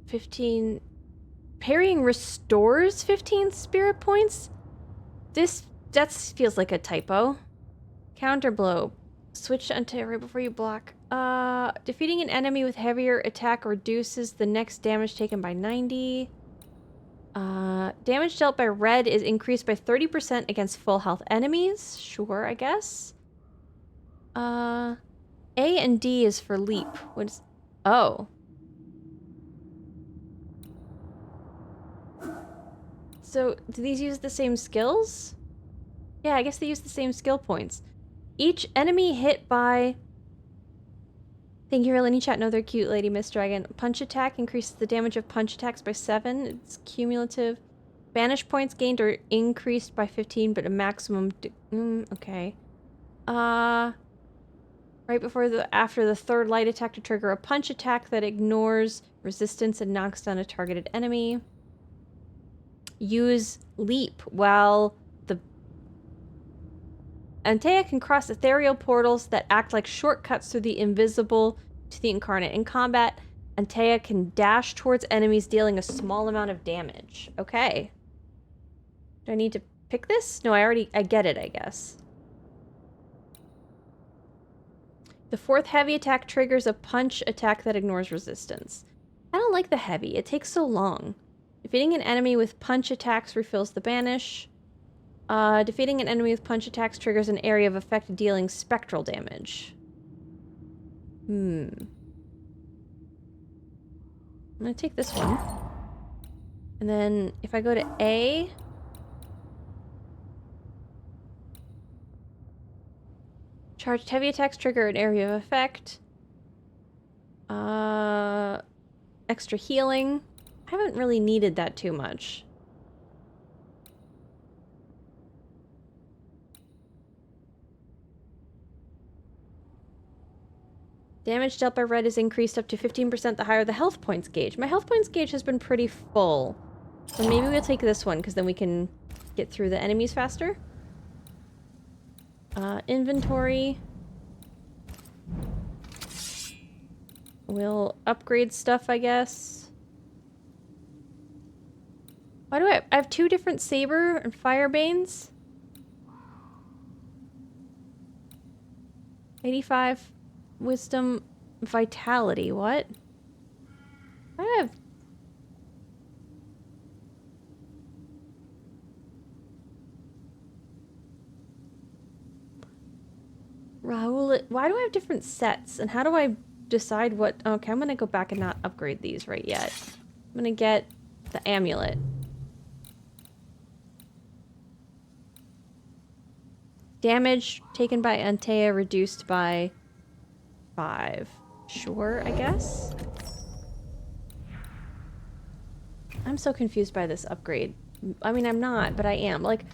15 spirit points? That feels like a typo. Counter blow. Switch to Antea right before you block. Defeating an enemy with heavier attack reduces the next damage taken by 90. Damage dealt by red is increased by 30% against full health enemies. Sure, I guess. A and D is for leap. What's... Oh. So, do these use the same skills? Yeah, I guess they use the same skill points. Each enemy hit by... Thank you for letting me chat. No, they're cute, Lady Miss Dragon. Punch attack increases the damage of punch attacks by 7. It's cumulative. Banish points gained are increased by 15, but a maximum... okay. Right after the third light attack to trigger a punch attack that ignores resistance and knocks down a targeted enemy. Use leap while the... Antea can cross ethereal portals that act like shortcuts through the invisible to the incarnate. In combat, Antea can dash towards enemies, dealing a small amount of damage. Okay. Do I need to pick this? No, I get it, I guess. The fourth heavy attack triggers a punch attack that ignores resistance. I don't like the heavy. It takes so long. Defeating an enemy with punch attacks refills the banish. Defeating an enemy with punch attacks triggers an area of effect dealing spectral damage. I'm gonna take this one. And then if I go to A... Charged heavy attacks trigger an area of effect. Extra healing. I haven't really needed that too much. Damage dealt by red is increased up to 15% the higher the health points gauge. My health points gauge has been pretty full. So maybe we'll take this one, because then we can get through the enemies faster. Inventory. We'll upgrade stuff, I guess. Why do I have 2 different saber and firebanes? 85 wisdom vitality. What? Why do I have... Raoul, why do I have different sets? And how do I decide what... Okay, I'm gonna go back and not upgrade these right yet. I'm gonna get the amulet. Damage taken by Antea reduced by 5. Sure, I guess? I'm so confused by this upgrade. I mean, I'm not, but I am. Like...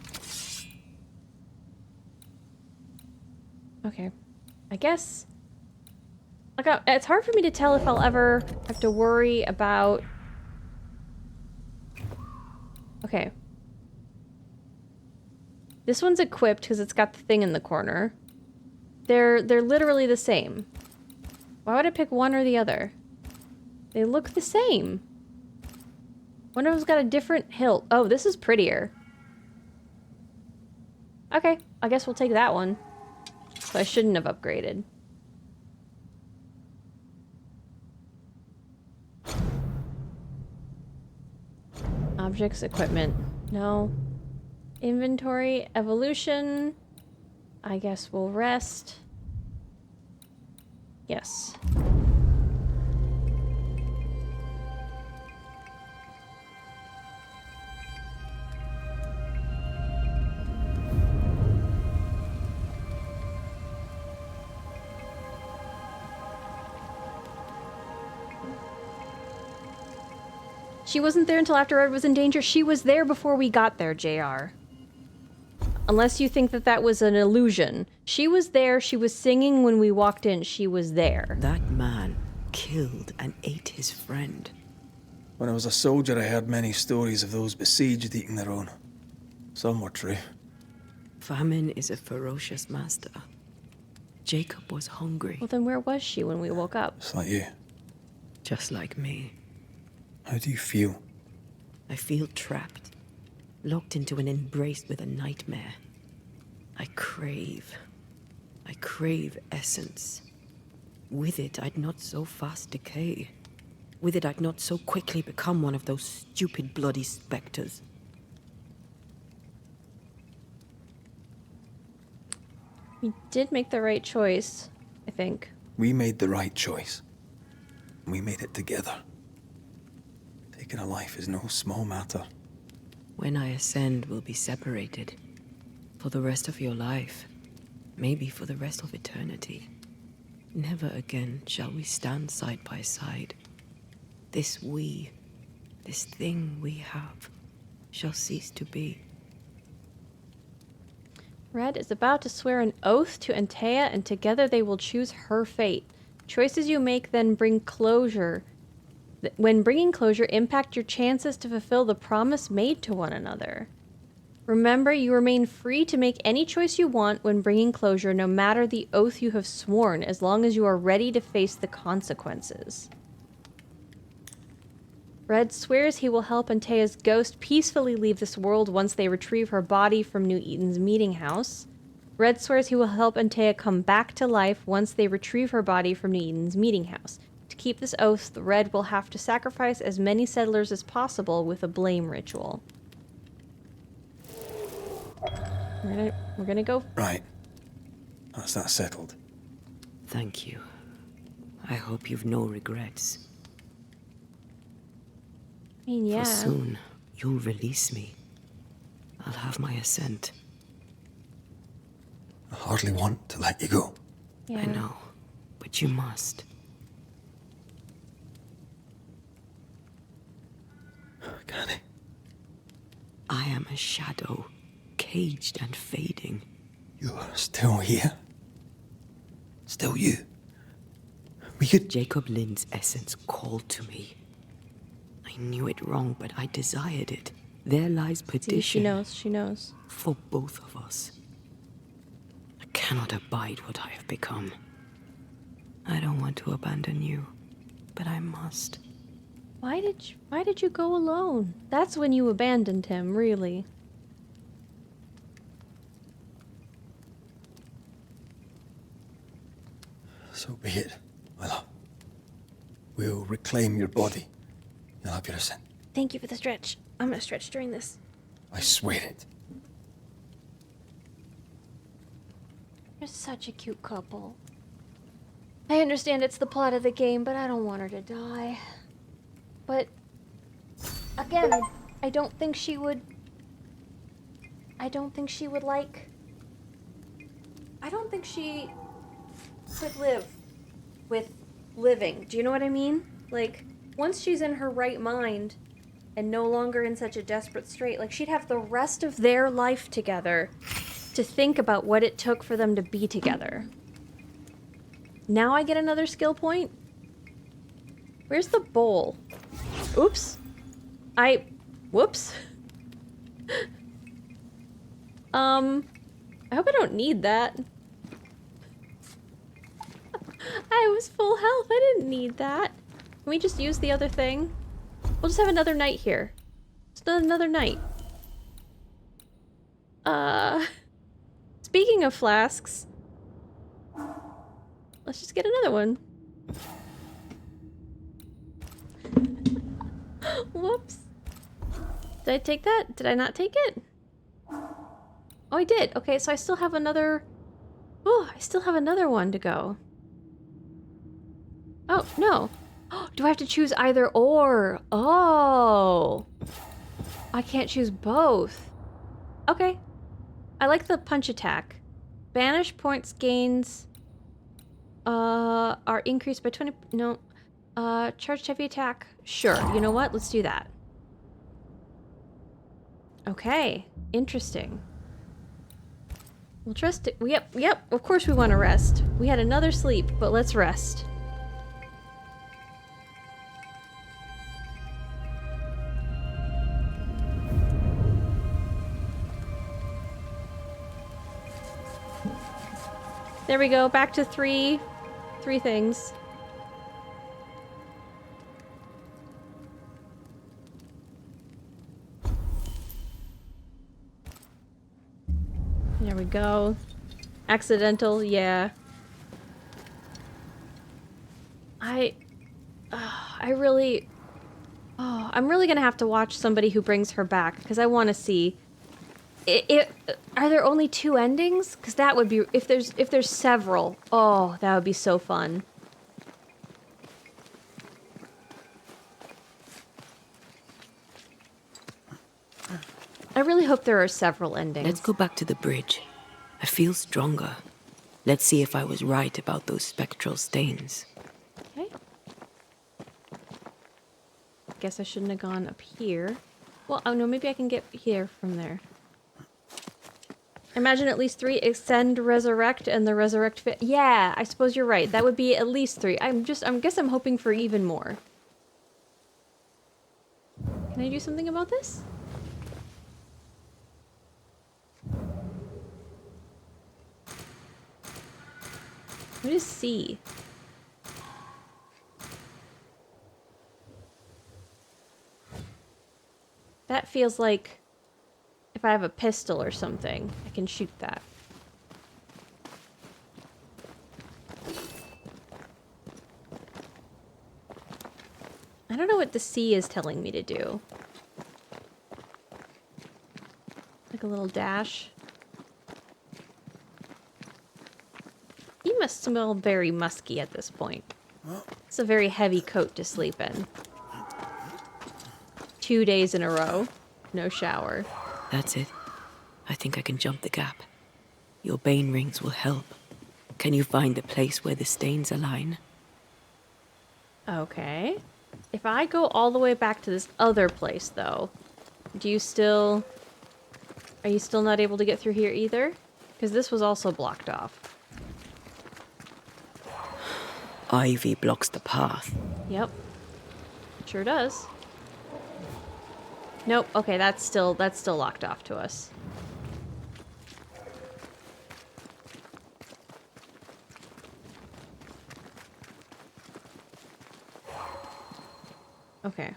Okay. I guess... Like, it's hard for me to tell if I'll ever have to worry about... Okay. This one's equipped because it's got the thing in the corner. They're literally the same. Why would I pick one or the other? They look the same. One of them's got a different hilt. Oh, this is prettier. Okay, I guess we'll take that one. So I shouldn't have upgraded. Objects, equipment. No. Inventory, evolution. I guess we'll rest. Yes. She wasn't there until after Red was in danger. She was there before we got there, JR. Unless you think that that was an illusion. She was there. She was singing when we walked in. She was there. That man killed and ate his friend. When I was a soldier, I heard many stories of those besieged eating their own. Some were true. Famine is a ferocious master. Jacob was hungry. Well, then where was she when we woke up? Just like you. Just like me. How do you feel? I feel trapped, locked into an embrace with a nightmare. I crave essence. With it, I'd not so fast decay. With it, I'd not so quickly become one of those stupid bloody specters. We did make the right choice, I think. We made the right choice. We made it together. Taking a life is no small matter. When I ascend, we'll be separated. For the rest of your life. Maybe for the rest of eternity. Never again shall we stand side by side. This thing we have, shall cease to be. Red is about to swear an oath to Antea, and together they will choose her fate. Choices you make then bring closure. When bringing closure, impact your chances to fulfill the promise made to one another. Remember, you remain free to make any choice you want when bringing closure, no matter the oath you have sworn, as long as you are ready to face the consequences. Red swears he will help Antea's ghost peacefully leave this world once they retrieve her body from New Eden's Meetinghouse. Red swears he will help Antea come back to life once they retrieve her body from New Eden's Meetinghouse. To keep this oath, Red will have to sacrifice as many settlers as possible with a blame ritual. We're gonna go. Right. That's that settled. Thank you. I hope you've no regrets. I mean, yeah. For soon, you'll release me. I'll have my ascent. I hardly want to let you go. Yeah. I know, but you must. Can I? I am a shadow, caged and fading. You are still here. Still you. We could... Jacob Lind's essence called to me. I knew it wrong, but I desired it. There lies perdition. See, she knows. For both of us. I cannot abide what I have become. I don't want to abandon you, but I must. Why did you go alone? That's when you abandoned him, really. So be it, my love. We'll reclaim your body. You'll have your ascent. Thank you for the stretch. I'm gonna stretch during this. I swear it. You're such a cute couple. I understand it's the plot of the game, but I don't want her to die. But, again, I don't think she would... I don't think she could live with living. Do you know what I mean? Like, once she's in her right mind and no longer in such a desperate strait, like, she'd have the rest of their life together to think about what it took for them to be together. Now I get another skill point? Where's the bowl? Oops. Whoops. I hope I don't need that. I was full health. I didn't need that. Can we just use the other thing? We'll just have another night here. Just another night. Speaking of flasks, let's just get another one. Whoops. Did I take that? Did I not take it? Oh, I did. Okay, so I still have another... Oh, I still have another one to go. Oh, no. Do I have to choose either or? Oh. I can't choose both. Okay. I like the punch attack. Banish points gains are increased by 20... No. Charged heavy attack. Sure. You know what? Let's do that. Okay. Interesting. We'll trust it. Yep. Of course we want to rest. We had another sleep, but let's rest. There we go, back to three things. There we go. Accidental, yeah. I'm really gonna have to watch somebody who brings her back, because I want to see. Are there only 2 endings? Because that would be, if there's several, oh, that would be so fun. I really hope there are several endings. Let's go back to the bridge. I feel stronger. Let's see if I was right about those spectral stains. Okay. Guess I shouldn't have gone up here. Well, oh no, maybe I can get here from there. Imagine at least 3: Ascend, Resurrect, and the Resurrect fit. Yeah, I suppose you're right. That would be at least 3. I guess I'm hoping for even more. Can I do something about this? What is C? That feels like if I have a pistol or something, I can shoot that. I don't know what the C is telling me to do. Like a little dash. He must smell very musky at this point. It's a very heavy coat to sleep in. 2 days in a row. No shower. That's it. I think I can jump the gap. Your bane rings will help. Can you find the place where the stains align? Okay. If I go all the way back to this other place, though, are you still not able to get through here either? Because this was also blocked off. Ivy blocks the path. Yep. Sure does. Nope. Okay, that's still locked off to us. Okay.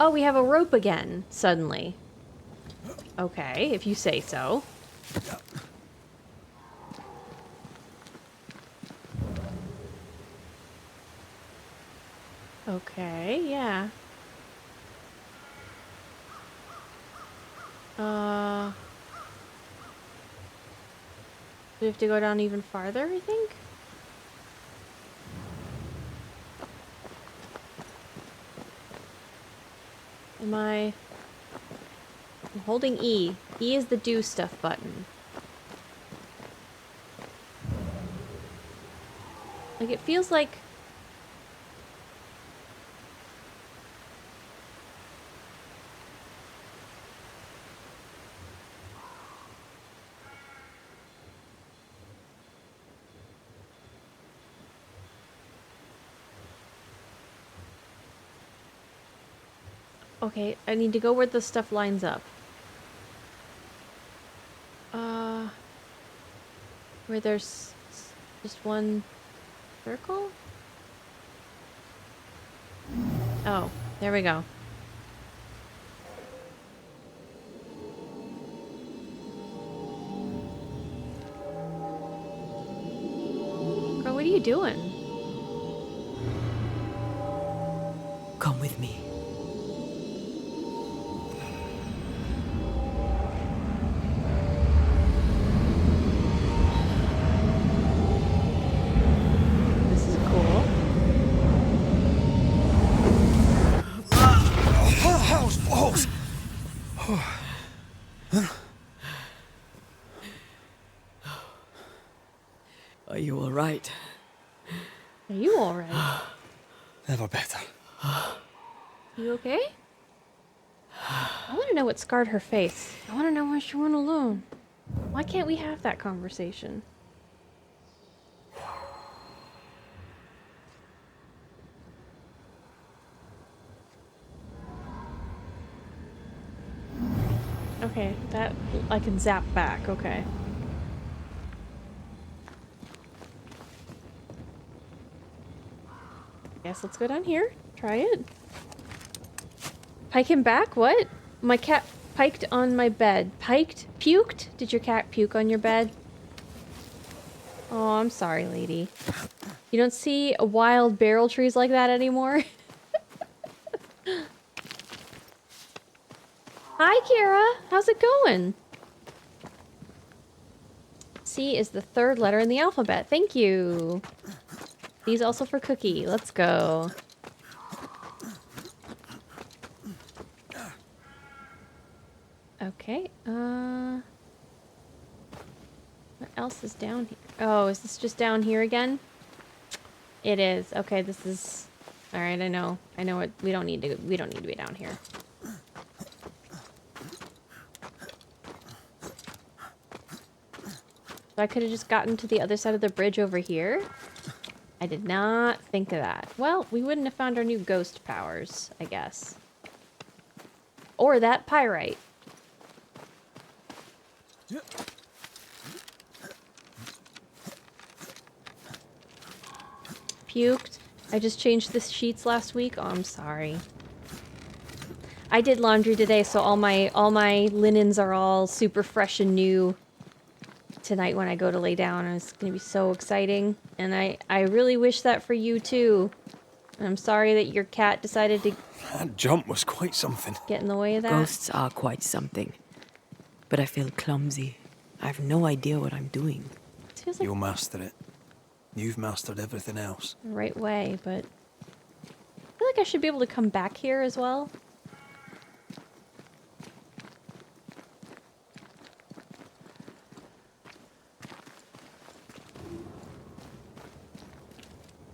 Oh, we have a rope again, suddenly. Okay, if you say so. Okay, yeah. Do we have to go down even farther, I think? I'm holding E. E is the do stuff button. Like, it feels like... Okay, I need to go where the stuff lines up. Where there's just one circle? Oh, there we go. Girl, what are you doing? Come with me. Are you all right? Are you all right? Never better. You okay? I want to know what scarred her face. I want to know why she went alone. Why can't we have that conversation? Okay, that I can zap back, okay. Guess let's go down here. Try it. Pike him back? What? My cat piked on my bed. Piked? Puked? Did your cat puke on your bed? Oh, I'm sorry, lady. You don't see wild barrel trees like that anymore? Hi, Kira. How's it going? C is the third letter in the alphabet. Thank you. These also for Cookie. Let's go. Okay. What else is down here? Oh, is this just down here again? It is. Okay, this is... Alright, I know. I know what... We don't need to be down here. So I could have just gotten to the other side of the bridge over here? I did not think of that. Well, we wouldn't have found our new ghost powers, I guess. Or that pyrite. Puked. I just changed the sheets last week. Oh, I'm sorry. I did laundry today, so all my linens are all super fresh and new tonight when I go to lay down, and it's gonna be so exciting. And I really wish that for you too. And I'm sorry that your cat decided to... That jump was quite something. Get in the way of that. Ghosts are quite something. But I feel clumsy. I have no idea what I'm doing. It feels like You'll master it. You've mastered everything else. the right way, but... I feel like I should be able to come back here as well.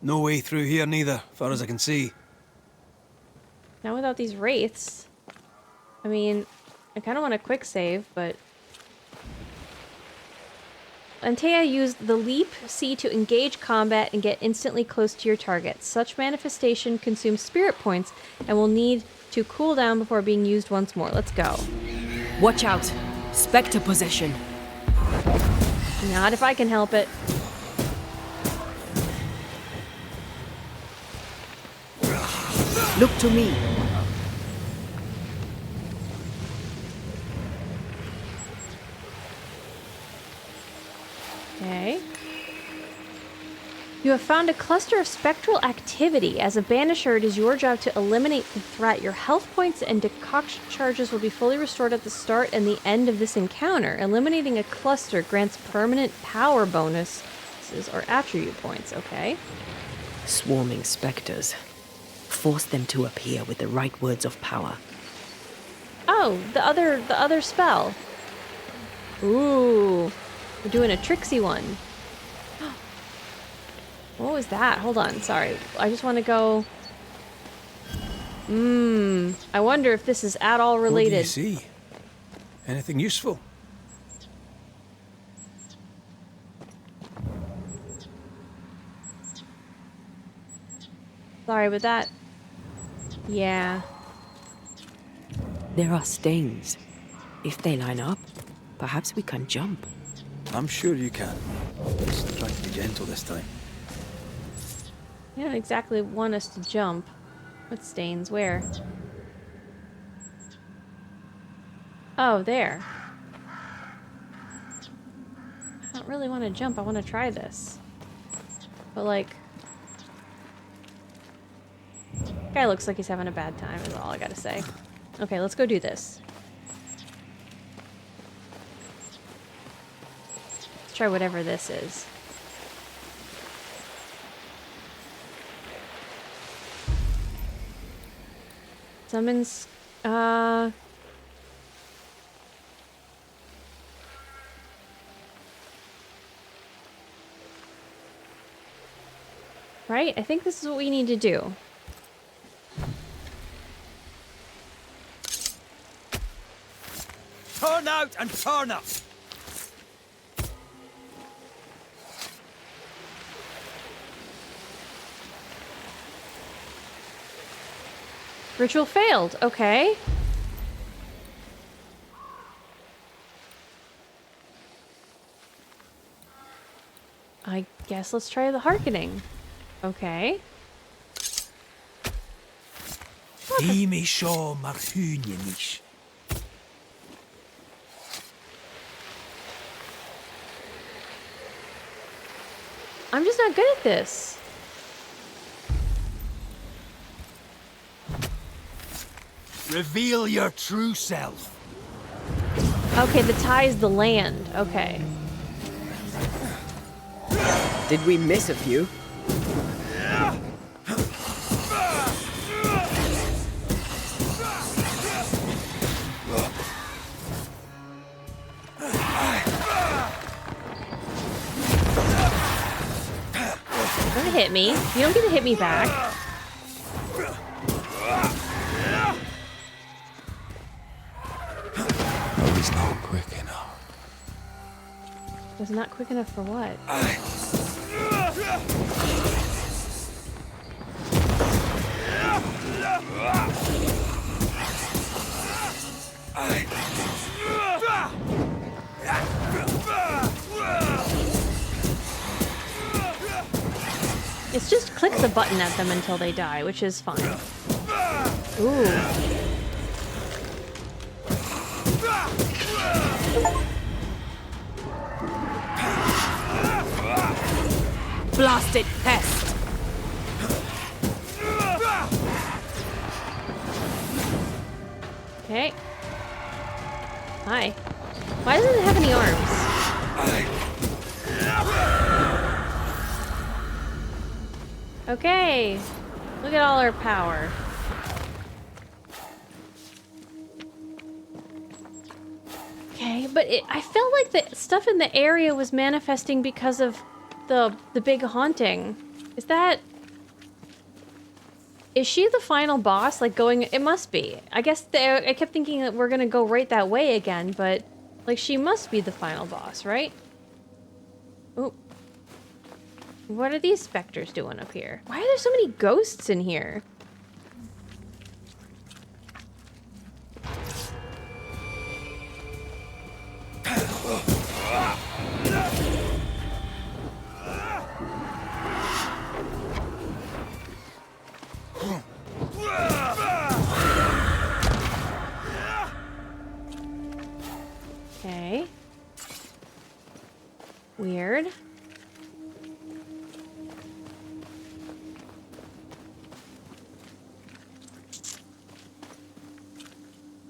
No way through here neither, far as I can see. Not without these wraiths. I mean, I kind of want a quick save, but... Antea used the leap C to engage combat and get instantly close to your target. Such manifestation consumes spirit points and will need to cool down before being used once more. Let's go. Watch out! Spectre possession! Not if I can help it. Look to me! Okay. You have found a cluster of spectral activity. As a Banisher, it is your job to eliminate the threat. Your health points and decoction charges will be fully restored at the start and the end of this encounter. Eliminating a cluster grants permanent power bonuses or attribute points. Okay. Swarming spectres. Force them to appear with the right words of power. Oh, the other spell. Ooh. We're doing a tricksy one. What was that? Hold on, sorry. I just want to go... I wonder if this is at all related. What do you see? Anything useful? Sorry, but that... Yeah. There are stains. If they line up, perhaps we can jump. I'm sure you can. Just try to be gentle this time. You don't exactly want us to jump. What stains? Where? Oh, there. I don't really want to jump. I want to try this. But, like... Guy looks like he's having a bad time, is all I gotta say. Okay, let's go do this. Let's try whatever this is. Summons, Right? I think this is what we need to do. Turn out and turn up! Ritual failed. Okay. I guess let's try the hearkening. Okay. Imi sho marhunianish. I'm just not good at this. Reveal your true self. Okay, the tie is the land. Okay. Did we miss a few? Don't hit me. You don't get to hit me back. Oh, he's not quick enough. Was not quick enough for what? It's just click the button at them until they die, which is fine. Ooh. Blasted pest! Okay. Hi. Why doesn't it have any arms? Okay. Look at all our power. Okay, but I felt like the stuff in the area was manifesting because of the big haunting. Is that... Is she the final boss? Like going... It must be. I guess I kept thinking that we're gonna go right that way again, but... Like, she must be the final boss, right? Ooh. What are these specters doing up here? Why are there so many ghosts in here? Okay. Weird.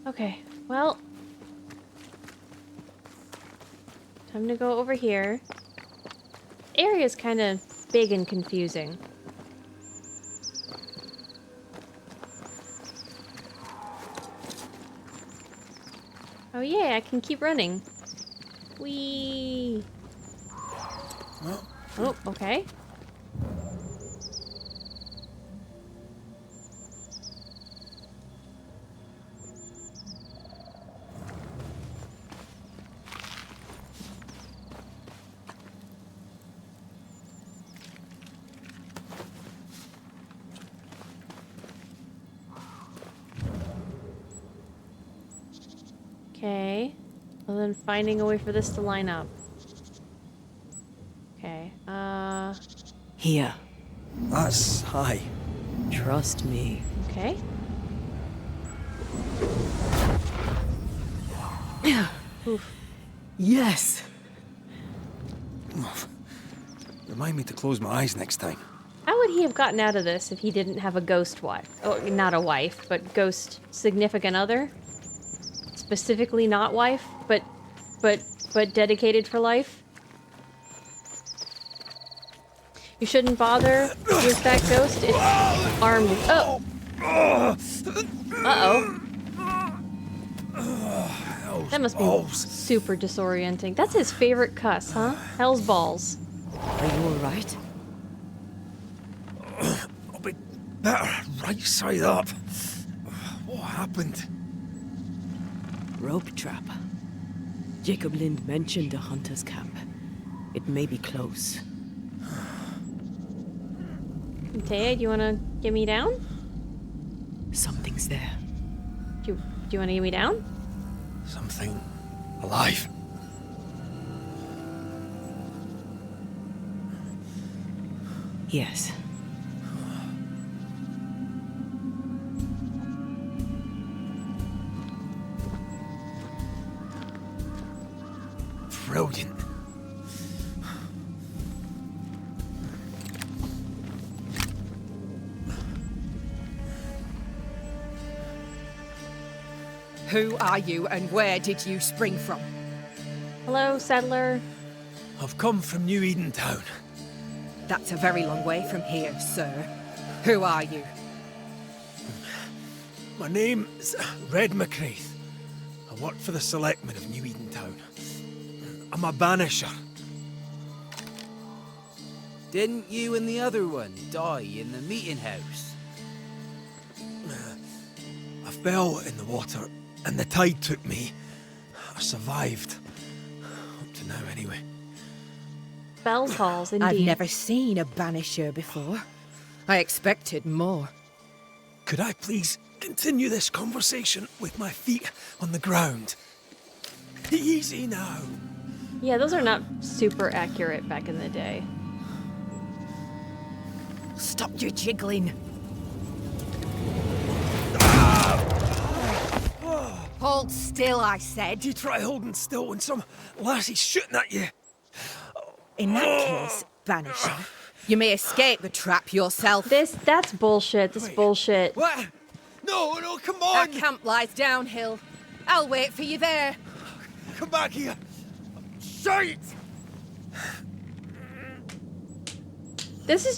Okay, well, time to go over here. The area's kind of big and confusing. Oh yeah, I can keep running. Whee! Oh, okay. Okay. Well, then finding a way for this to line up. Okay, Here. That's high. Trust me. Okay. Oof. Yes! Remind me to close my eyes next time. How would he have gotten out of this if he didn't have a ghost wife? Oh, not a wife, but ghost significant other? Specifically not wife, but dedicated for life? You shouldn't bother with that ghost. It's armed. Oh! Uh-oh. That must be super disorienting. That's his favorite cuss, huh? Hell's balls. Are you alright? I'll be better right side up. What happened? Rope trap. Jacob Lind mentioned a hunter's camp. It may be close. Antea, do you want to get me down? Something's there. Do you want to get me down? Something alive. Yes. Brilliant. Who are you and where did you spring from? Hello, settler. I've come from New Eden Town. That's a very long way from here, sir. Who are you? My name's Red McCraith. I work for the selectmen of New Eden Town. I'm a banisher. Didn't you and the other one die in the Meetinghouse? I fell in the water and the tide took me. I survived. Up to now, anyway. Bell calls, indeed. I've never seen a banisher before. I expected more. Could I please continue this conversation with my feet on the ground? Easy now. Yeah, those are not super accurate back in the day. Stop your jiggling. Hold still, I said. You try holding still when some lassie's shooting at you. In that case, Banisher, you may escape the trap yourself. That's bullshit. This bullshit. What? No, come on! Our camp lies downhill. I'll wait for you there. Come back here. Shite! This is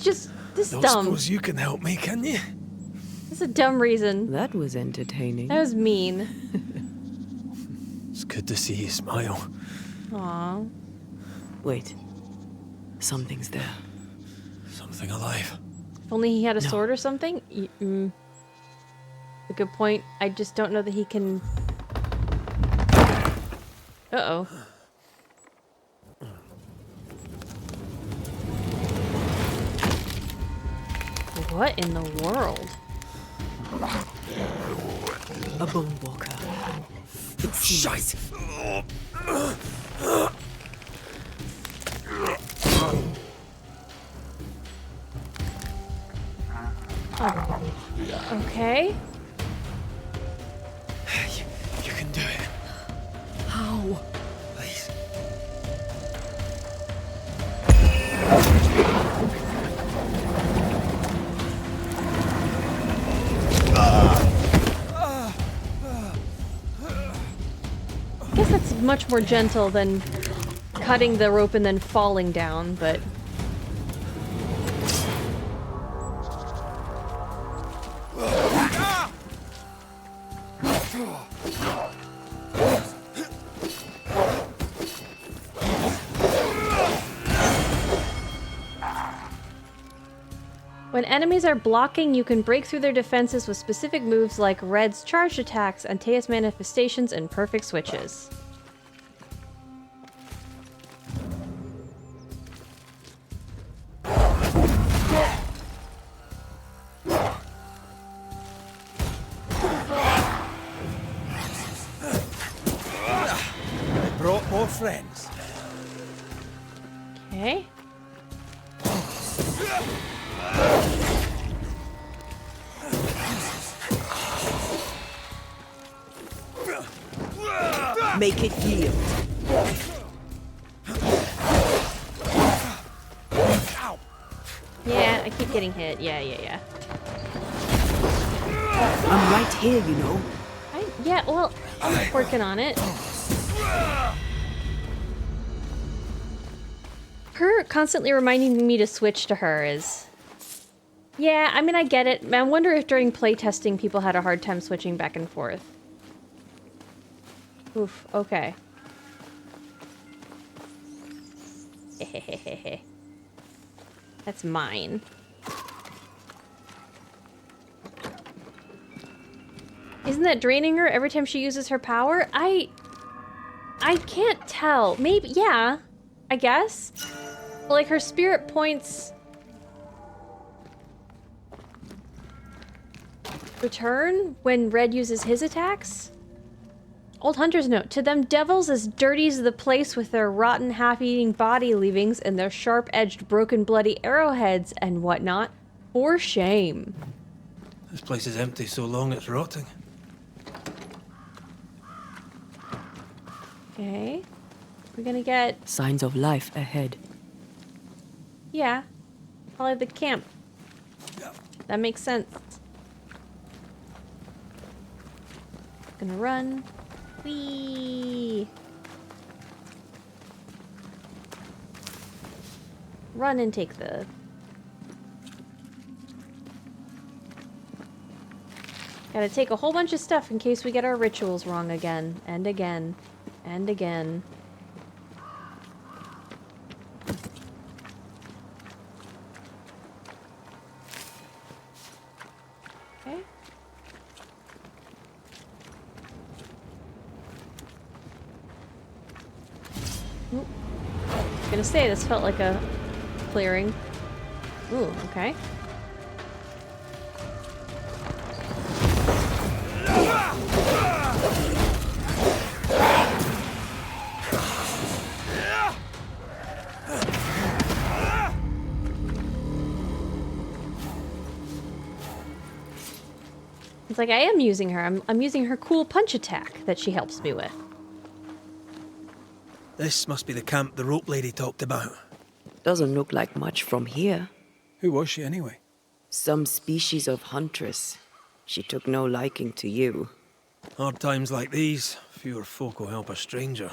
Don't dumb. suppose you can help me, can you? This is a dumb reason. That was entertaining. That was mean. It's good to see you smile. Aww. Wait. Something's there. Something alive. If only he had a sword or something. A good point. I just don't know that he can. Uh-oh. What in the world? A Bonewalker. Shite! Okay. You can do it. How? Please. I guess that's much more gentle than cutting the rope and then falling down, but... When enemies are blocking, you can break through their defenses with specific moves like Red's charged attacks, Antea's manifestations, and perfect switches. I brought more friends. Okay. Make it yield. Yeah, I keep getting hit. Yeah. I'm right here, you know. Yeah, well, I'm working on it. Her constantly reminding me to switch to her is... Yeah, I mean, I get it. I wonder if during playtesting people had a hard time switching back and forth. Oof, okay. That's mine. Isn't that draining her every time she uses her power? I can't tell. Maybe, yeah, I guess. But like her spirit points return when Red uses his attacks? Old Hunter's Note. To them devils as dirty as the place with their rotten, half-eating body leavings and their sharp-edged, broken, bloody arrowheads and whatnot. For shame. This place is empty so long it's rotting. Okay. We're gonna get... Signs of life ahead. Yeah. Probably the camp. That makes sense. Gonna run. Whee! Run and take the... Gotta take a whole bunch of stuff in case we get our rituals wrong again. And again. And again. Okay. Oop. I was gonna say, this felt like a clearing. Ooh, okay. It's like I am using her. I'm using her cool punch attack that she helps me with. This must be the camp the rope lady talked about. Doesn't look like much from here. Who was she anyway? Some species of huntress. She took no liking to you. Hard times like these, fewer folk will help a stranger.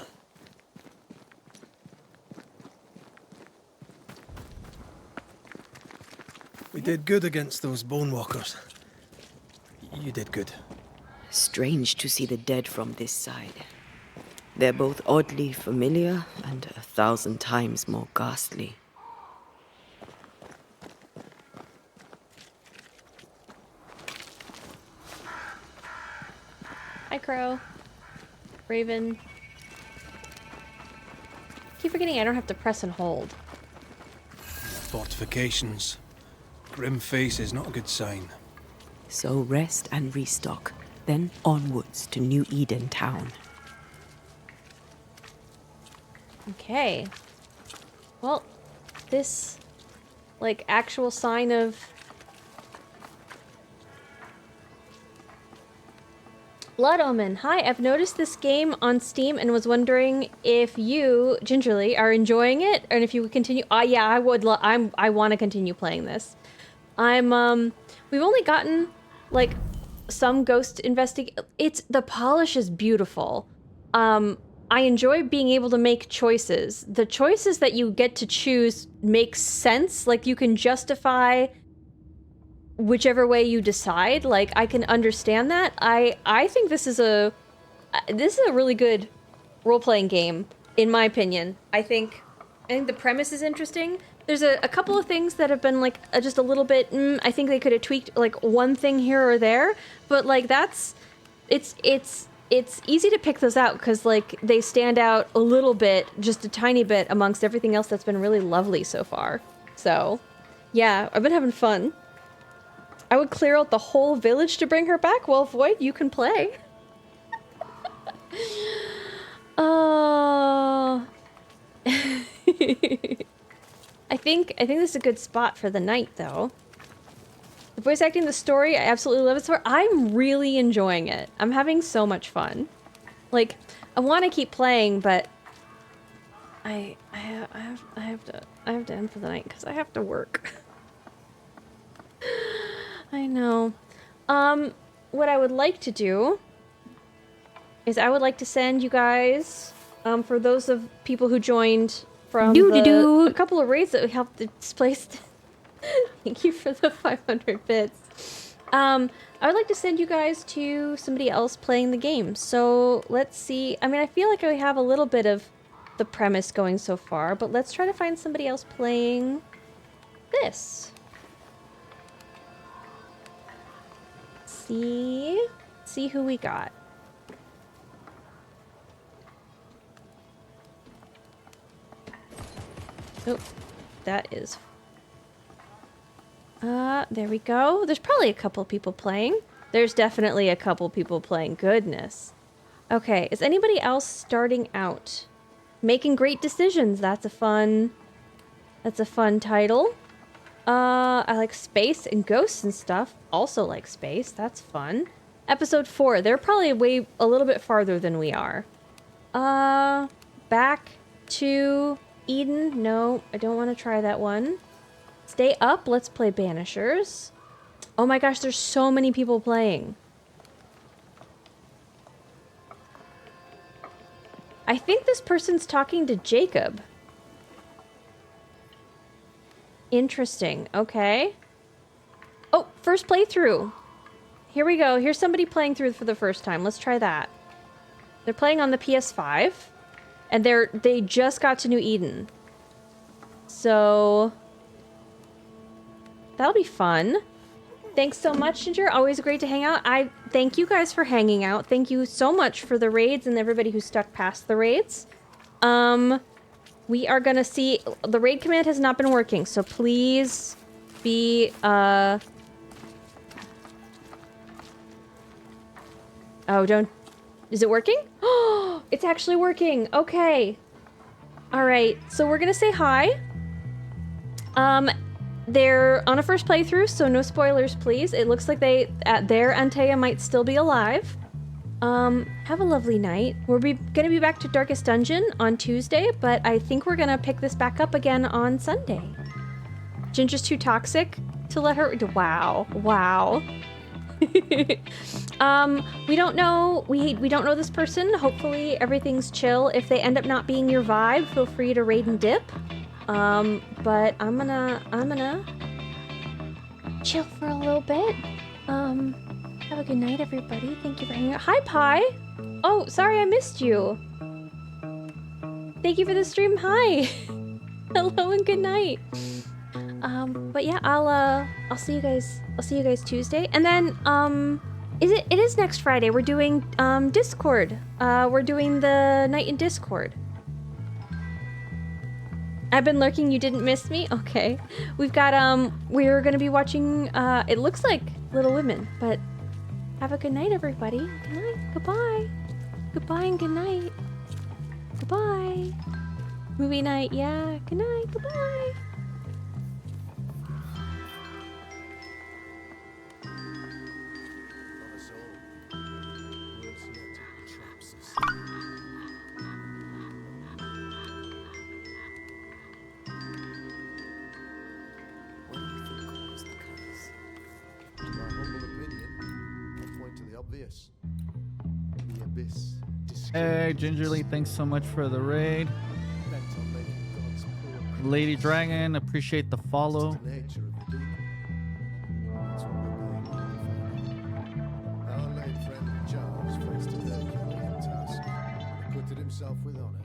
We did good against those Bonewalkers. You did good. Strange to see the dead from this side. They're both oddly familiar and 1,000 times more ghastly. Hi, Crow. Raven. Keep forgetting I don't have to press and hold. Fortifications. Grim face is not a good sign. So rest and restock, then onwards to New Eden town. Okay. Well, this, like, actual sign of... Blood Omen. Hi, I've noticed this game on Steam and was wondering if you, Gingerly, are enjoying it and if you would continue. Yeah, I would. I want to continue playing this. We've only gotten like some ghost the polish is beautiful. I enjoy being able to make choices. The choices that you get to choose make sense. Like you can justify whichever way you decide. Like I can understand that. I think this is a really good role-playing game, in my opinion. I think the premise is interesting. There's a couple of things that have been like just a little bit. I think they could have tweaked like one thing here or there, but like it's easy to pick those out because like they stand out a little bit, just a tiny bit amongst everything else that's been really lovely so far. So, yeah, I've been having fun. I would clear out the whole village to bring her back. Well, Void, you can play. Oh. I think this is a good spot for the night, though. The voice acting, the story, I absolutely love it. So I'm really enjoying it. I'm having so much fun. Like, I want to keep playing, but I have to end for the night because I have to work. I know. What I would like to do is I would like to send you guys, for those of people who joined from a couple of raids that we helped displace. Thank you for the 500 bits. I would like to send you guys to somebody else playing the game. So let's see. I mean, I feel like I have a little bit of the premise going so far, but let's try to find somebody else playing this. See who we got. Oh, that is... there we go. There's probably a couple people playing. There's definitely a couple people playing. Goodness. Okay, is anybody else starting out? Making great decisions. That's a fun title. I like space and ghosts and stuff. Also like space. That's fun. Episode 4. They're probably a little bit farther than we are. Back to Eden. No, I don't want to try that one. Stay up. Let's play Banishers. Oh my gosh, there's so many people playing. I think this person's talking to Jacob. Interesting. Okay. Oh, first playthrough. Here we go. Here's somebody playing through for the first time. Let's try that. They're playing on the PS5, and they just got to New Eden. So that'll be fun. Thanks so much, Ginger. Always great to hang out. I thank you guys for hanging out. Thank you so much for the raids and everybody who stuck past the raids. We are gonna see, the raid command has not been working, so please be, oh, don't, is it working? Oh, it's actually working. Okay. All right, so we're gonna say hi. They're on a first playthrough, so no spoilers, please. It looks like their Antea might still be alive. Have a lovely night. We're gonna be back to Darkest Dungeon on Tuesday, but I think we're gonna pick this back up again on Sunday. Ginger's too toxic to let her. Wow, wow. We don't know. We don't know this person. Hopefully everything's chill. If they end up not being your vibe, feel free to raid and dip. But I'm gonna chill for a little bit. Have a good night, everybody. Thank you for hanging out. Hi, Pi. Oh, sorry I missed you. Thank you for the stream. Hi. Hello and good night. But yeah, I'll see you guys. I'll see you guys Tuesday. And then, it is next Friday. We're doing, Discord. We're doing the night in Discord. I've been lurking, you didn't miss me? Okay. We've got, we're gonna be watching, it looks like Little Women, but have a good night, everybody. Good night. Goodbye. Goodbye and good night. Goodbye. Movie night, yeah. Good night. Goodbye. Hey, Gingerly, thanks so much for the raid. Lady Dragon, appreciate the follow. Our late friend Charles faced a Herculean task and acquitted himself with honor.